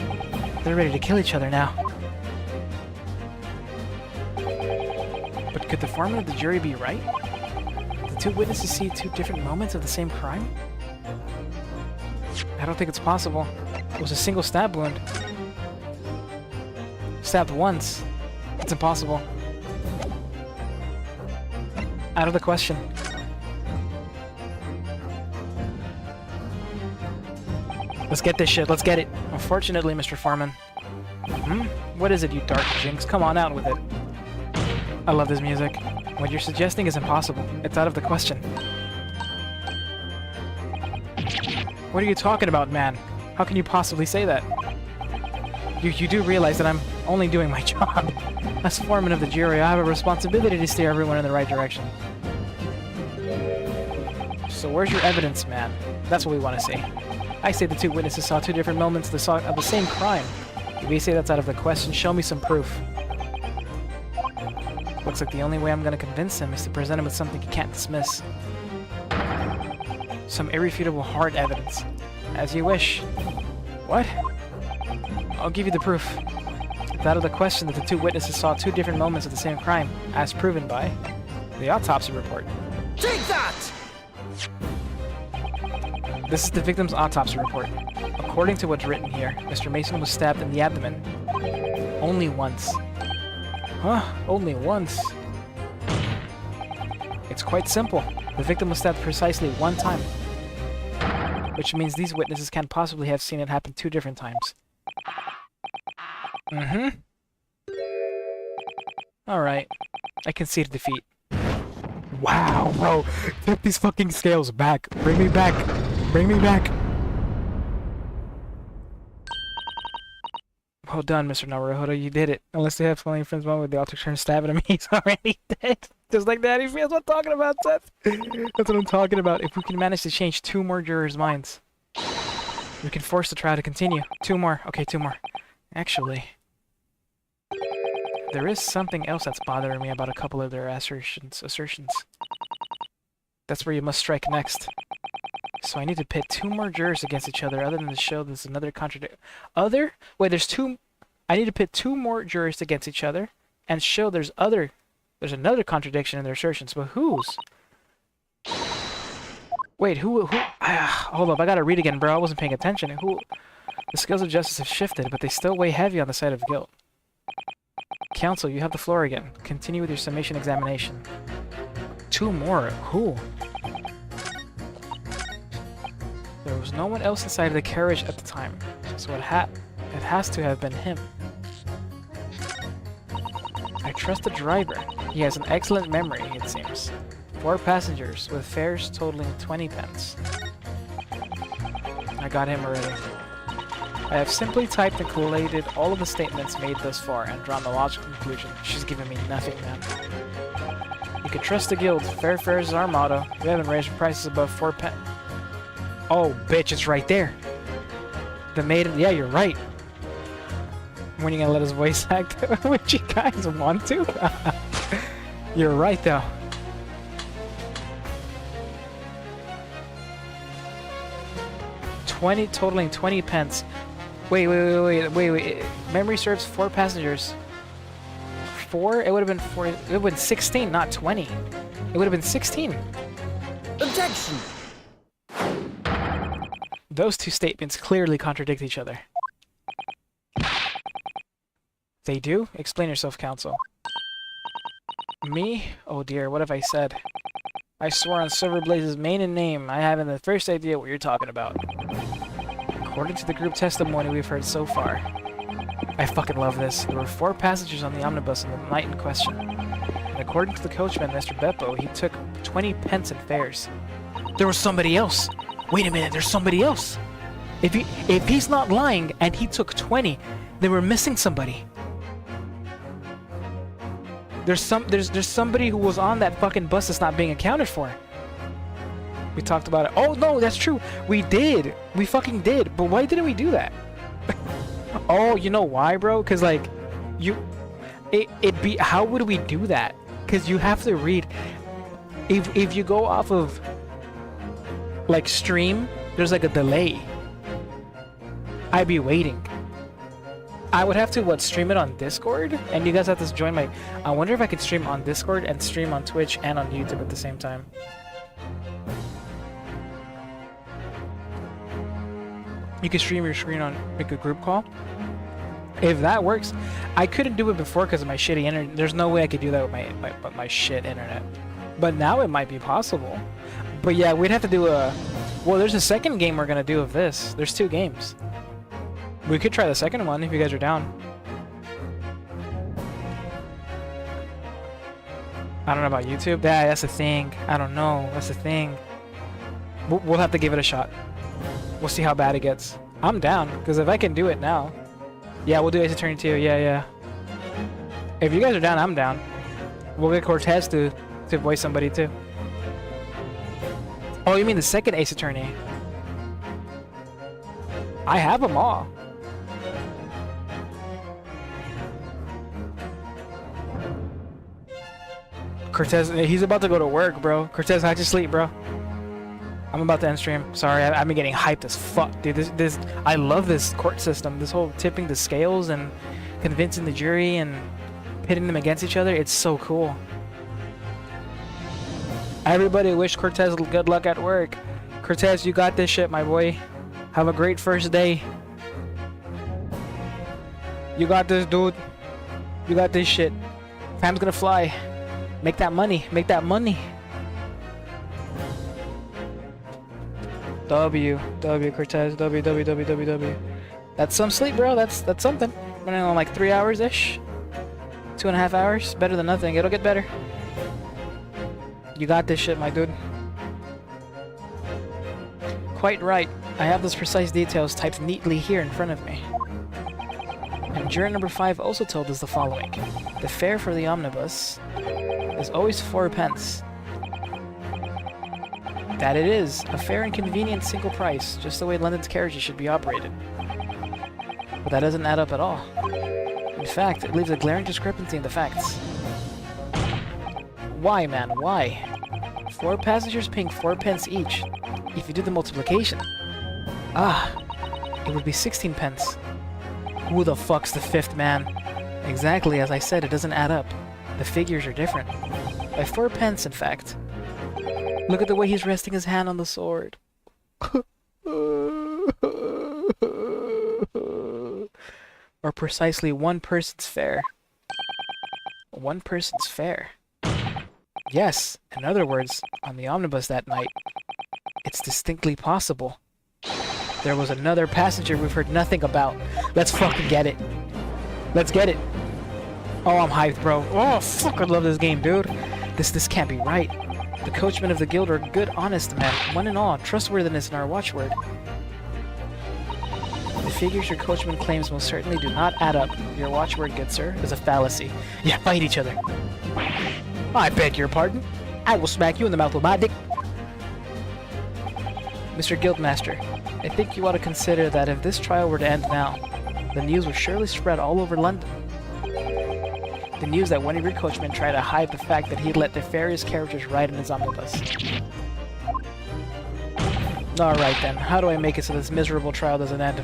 They're ready to kill each other now. But could the foreman of the jury be right? Did two witnesses see two different moments of the same crime? I don't think it's possible. It was a single stab wound. Stabbed once. It's impossible. Out of the question. Let's get this shit. Let's get it. Unfortunately, Mr. Foreman. What is it, you Dark Jinx? Come on out with it. I love this music. What you're suggesting is impossible. It's out of the question. What are you talking about, man? How can you possibly say that? You do realize that I'm only doing my job. As foreman of the jury, I have a responsibility to steer everyone in the right direction. So where's your evidence, man? That's what we want to see. I say the two witnesses saw two different moments of the same crime. If you say that's out of the question, show me some proof. Looks like the only way I'm going to convince him is to present him with something he can't dismiss. Some irrefutable hard evidence. As you wish. What? I'll give you the proof. It's out of the question that the two witnesses saw two different moments of the same crime, as proven by the autopsy report.
Take that!
This is the victim's autopsy report. According to what's written here, Mr. Mason was stabbed in the abdomen. Only once. Huh? Only once? It's quite simple. The victim was stabbed precisely one time. Which means these witnesses can't possibly have seen it happen two different times. Alright. I concede defeat. Wow, bro. Tip these fucking scales back. Bring me back. Bring me back. Well done, Mr. Naruhodo. You did it. Unless they have plenty of friends with the alter turn stabbing him, he's already dead. Just like that, he feels what I'm talking about, Seth. That's what I'm talking about. If we can manage to change two more jurors' minds, we can force the trial to continue. Two more. Okay, two more. Actually, there is something else that's bothering me about a couple of their assertions. That's where you must strike next. So I need to pit two more jurors against each other other than to show there's another contradiction. Wait, there's two... I need to pit two more jurors against each other and show there's another contradiction in their assertions. But whose? Wait, who... hold up, I gotta read again, bro. I wasn't paying attention. Who... The scales of justice have shifted, but they still weigh heavy on the side of guilt. Counsel, you have the floor again. Continue with your summation examination. Two more? Who? There was no one else inside of the carriage at the time, so it has to have been him. I trust the driver. He has an excellent memory, it seems. 4 passengers, with fares totaling 20 pence. I got him already. I have simply typed and collated all of the statements made thus far and drawn the logical conclusion. She's giving me nothing, man. You can trust the guild. Fair fares is our motto. We haven't raised prices above 4 pence. Oh, bitch, it's right there. The maiden. Yeah, you're right. When you gonna let us voice act? Would you guys want to? You're right, though. Totaling 20 pence. Wait. Memory serves 4 passengers. 4? It would have been 4. It would have been 16, not 20. It would have been 16.
Objection!
Those two statements clearly contradict each other. They do? Explain yourself, counsel. Me? Oh dear, what have I said? I swore on Silverblaze's maiden name, I haven't the first idea what you're talking about. According to the group testimony we've heard so far, I fucking love this. There were 4 passengers on the omnibus on the night in question. And according to the coachman, Mr. Beppo, he took 20 pence in fares. There was somebody else! Wait a minute, there's somebody else! If he's not lying and he took 20, then we're missing somebody. There's somebody who was on that fucking bus that's not being accounted for. We talked about it. Oh no, that's true. We did. We fucking did. But why didn't we do that? Oh, you know why, bro? Cause like, how would we do that? Cause you have to read. If you go off of like stream, there's like a delay. I'd be waiting. I would have to stream it on Discord, and you guys have to join my. I wonder if I could stream on Discord and stream on Twitch and on YouTube at the same time. You can stream your screen on like a group call. If that works, I couldn't do it before because of my shitty internet. There's no way I could do that with my shit internet. But now it might be possible. But yeah, we'd have to do a. Well, there's a second game we're gonna do of this. There's 2 games. We could try the second one if you guys are down. I don't know about YouTube. Yeah, that's the thing. I don't know. That's the thing. We'll have to give it a shot. We'll see how bad it gets. I'm down, because if I can do it now... Yeah, we'll do Ace Attorney 2. Yeah. If you guys are down, I'm down. We'll get Cortez to voice somebody too. Oh, you mean the second Ace Attorney? I have them all. Cortez, he's about to go to work, bro. Cortez, how'd you sleep, bro? I'm about to end stream. Sorry, I've been getting hyped as fuck, dude. I love this court system. This whole tipping the scales and convincing the jury and pitting them against each other. It's so cool. Everybody wish Cortez good luck at work. Cortez, you got this shit, my boy. Have a great first day. You got this, dude. You got this shit. Time's gonna fly. Make that money. Make that money. W Cortez. W. That's some sleep, bro. That's something. Running on like 3 hours ish. 2.5 hours. Better than nothing. It'll get better. You got this shit, my dude. Quite right. I have those precise details typed neatly here in front of me. And juror number 5 also told us the following. The fare for the omnibus is always 4 pence. That it is. A fair and convenient single price, just the way London's carriages should be operated. But that doesn't add up at all. In fact, it leaves a glaring discrepancy in the facts. Why, man? Why? 4 passengers paying 4 pence each. If you do the multiplication. It would be 16 pence. Who the fuck's the 5th man? Exactly, as I said, it doesn't add up. The figures are different. By 4 pence, in fact. Look at the way he's resting his hand on the sword. Or precisely 1 person's fare. 1 person's fare. Yes, in other words, on the omnibus that night, it's distinctly possible. There was another passenger we've heard nothing about. Let's fucking get it. Let's get it. Oh, I'm hyped, bro. Oh, fuck, I love this game, dude. This can't be right. The coachmen of the guild are good, honest men. One and all, trustworthiness in our watchword. The figures your coachman claims most certainly do not add up. Your watchword, good sir, is a fallacy. Yeah, fight each other. I beg your pardon. I will smack you in the mouth with my dick. Mr. Guildmaster, I think you ought to consider that if this trial were to end now, the news would surely spread all over London. The news that one of your coachmen tried to hide the fact that he'd let nefarious characters ride in his omnibus. Alright then, how do I make it so this miserable trial doesn't end,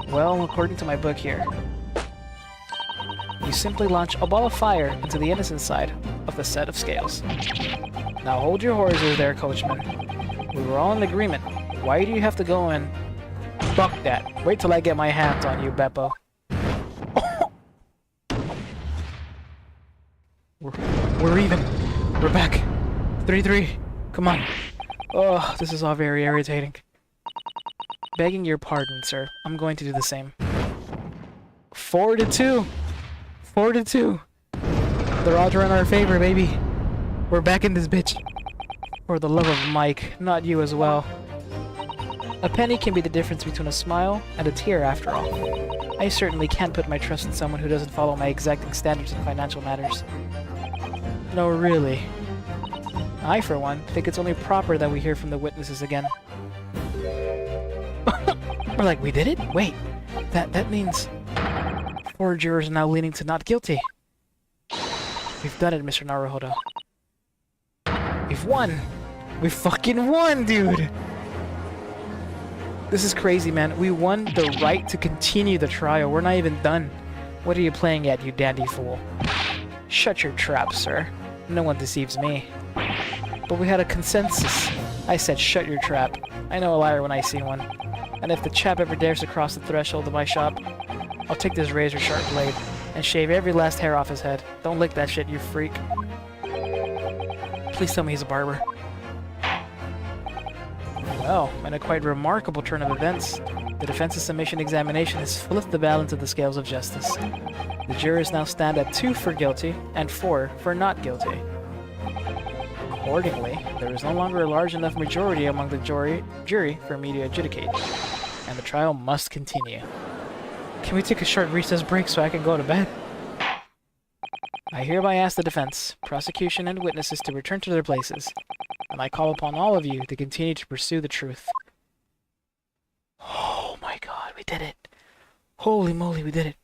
Well, according to my book here, you simply launch a ball of fire into the innocent side of the set of scales. Now hold your horses there, coachman. We were all in agreement. Why do you have to go in? Fuck that. Wait till I get my hands on you, Beppo. We're even. We're back. 3-3. Come on. Oh, this is all very irritating. Begging your pardon, sir. I'm going to do the same. 4-2. 4-2. The odds are in our favor, baby. We're back in this bitch. For the love of Mike, not you as well. A penny can be the difference between a smile and a tear, after all. I certainly can't put my trust in someone who doesn't follow my exacting standards in financial matters. No, really. I, for one, think it's only proper that we hear from the witnesses again. We're like, we did it? Wait, that means 4 jurors are now leaning to not guilty. We've done it, Mr. Naruhodo. We've won! We fucking won, dude! This is crazy, man. We won the right to continue the trial. We're not even done. What are you playing at, you dandy fool? Shut your trap, sir. No one deceives me. But we had a consensus. I said shut your trap. I know a liar when I see one. And if the chap ever dares to cross the threshold of my shop, I'll take this razor-sharp blade and shave every last hair off his head. Don't lick that shit, you freak. Please tell me he's a barber. Well, in a quite remarkable turn of events, the defense's summation examination has flipped the balance of the scales of justice. The jurors now stand at 2 for guilty and 4 for not guilty. Accordingly, there is no longer a large enough majority among the jury for me to adjudicate, and the trial must continue. Can we take a short recess break so I can go to bed? I hereby ask the defense, prosecution, and witnesses to return to their places, and I call upon all of you to continue to pursue the truth. Oh my god, we did it! Holy moly, we did it!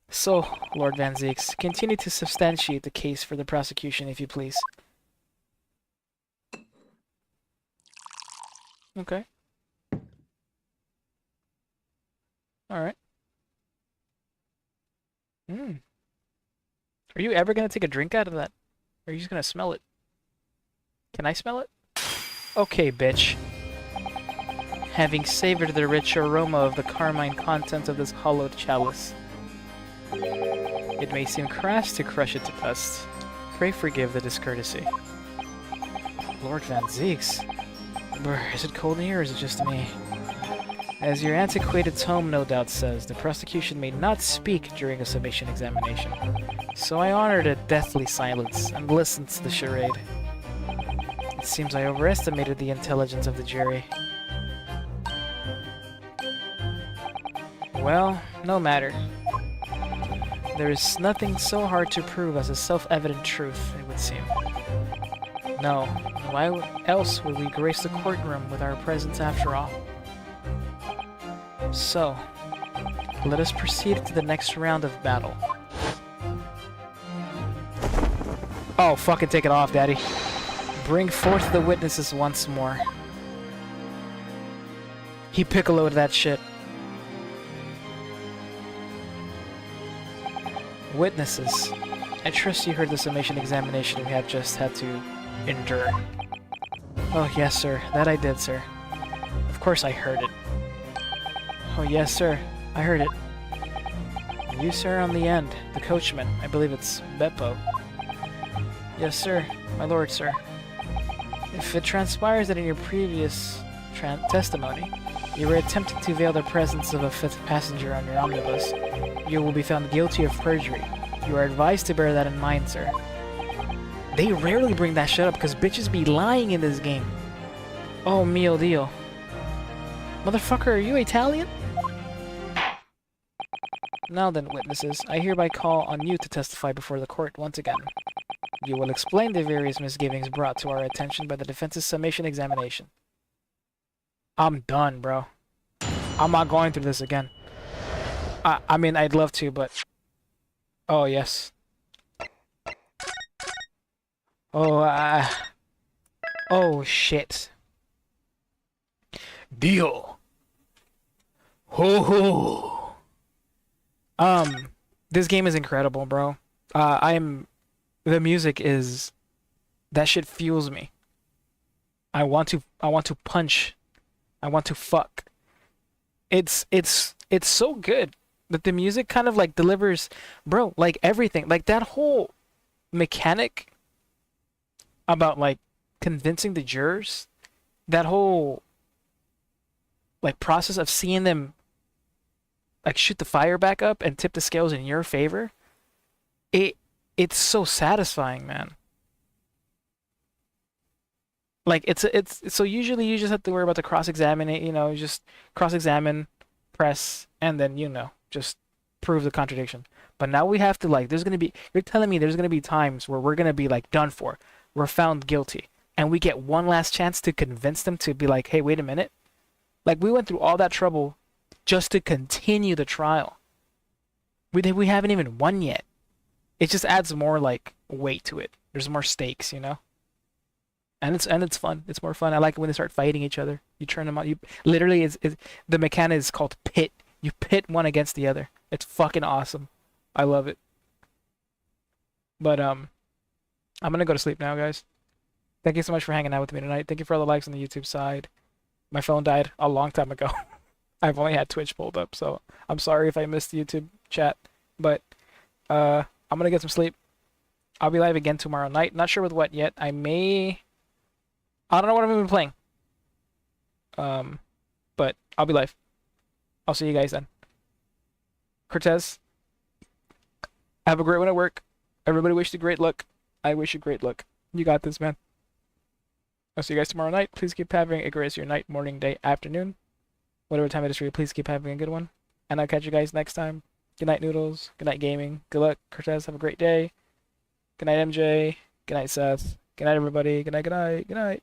So, Lord Van Zieks, continue to substantiate the case for the prosecution, if you please. Okay. Alright. Are you ever gonna take a drink out of that? Or are you just gonna smell it? Can I smell it? Okay, bitch. Having savored the rich aroma of the carmine contents of this hollowed chalice, it may seem crass to crush it to dust. Pray forgive the discourtesy. Lord Van Zieks? Brr, is it cold in here or is it just me? As your antiquated tome no doubt says, the prosecution may not speak during a summation examination. So I honored a deathly silence and listened to the charade. It seems I overestimated the intelligence of the jury. Well, no matter. There is nothing so hard to prove as a self-evident truth, it would seem. No, why else would we grace the courtroom with our presence after all? So, let us proceed to the next round of battle. Oh, fucking take it off, Daddy. Bring forth the witnesses once more. He piccoloed that shit. Witnesses, I trust you heard the summation examination we have just had to endure. Oh, yes, sir. That I did, sir. Of course I heard it. Oh, yes, sir. I heard it. You, sir, on the end. The coachman. I believe it's Beppo. Yes, sir. My lord, sir. If it transpires that in your previous testimony, you were attempting to veil the presence of a 5th passenger on your omnibus, you will be found guilty of perjury. You are advised to bear that in mind, sir. They rarely bring that shit up because bitches be lying in this game. Oh, mio dio. Motherfucker, are you Italian? Now then, witnesses, I hereby call on you to testify before the court once again. You will explain the various misgivings brought to our attention by the defense's summation examination. I'm done, bro. I'm not going through this again. I mean, I'd love to, but... Oh, yes. Oh, oh, shit. Deal. Ho ho. This game is incredible, bro. The music is... That shit fuels me. I want to punch. I want to fuck. It's so good that the music kind of like delivers, bro, like everything. Like that whole mechanic about like convincing the jurors, that whole like process of seeing them like shoot the fire back up and tip the scales in your favor. It's so satisfying, man. Like it's so usually you just have to worry about the cross-examine, you know, just cross-examine, press, and then just prove the contradiction. But now we have to like you're telling me there's gonna be times where we're gonna be like done for. We're found guilty. And we get one last chance to convince them to be like, hey, wait a minute. Like we went through all that trouble just to continue the trial. We haven't even won yet. It just adds more like weight to it. There's more stakes, you know? And it's fun. It's more fun. I like it when they start fighting each other. You turn them on. You literally the mechanic is called pit. You pit one against the other. It's fucking awesome. I love it. But I'm gonna go to sleep now, guys. Thank you so much for hanging out with me tonight. Thank you for all the likes on the YouTube side. My phone died a long time ago. I've only had Twitch pulled up, so I'm sorry if I missed the YouTube chat. But I'm gonna get some sleep. I'll be live again tomorrow night. Not sure with what yet. I don't know what I'm even playing. But I'll be live. I'll see you guys then. Cortez, have a great one at work. Everybody wish you great luck. I wish you great luck. You got this, man. I'll see you guys tomorrow night. Please keep having a great rest of your night, morning, day, afternoon. Whatever time it is for you, please keep having a good one. And I'll catch you guys next time. Good night, Noodles. Good night, gaming. Good luck, Cortez. Have a great day. Good night, MJ. Good night, Seth. Good night, everybody. Good night, good night, good night.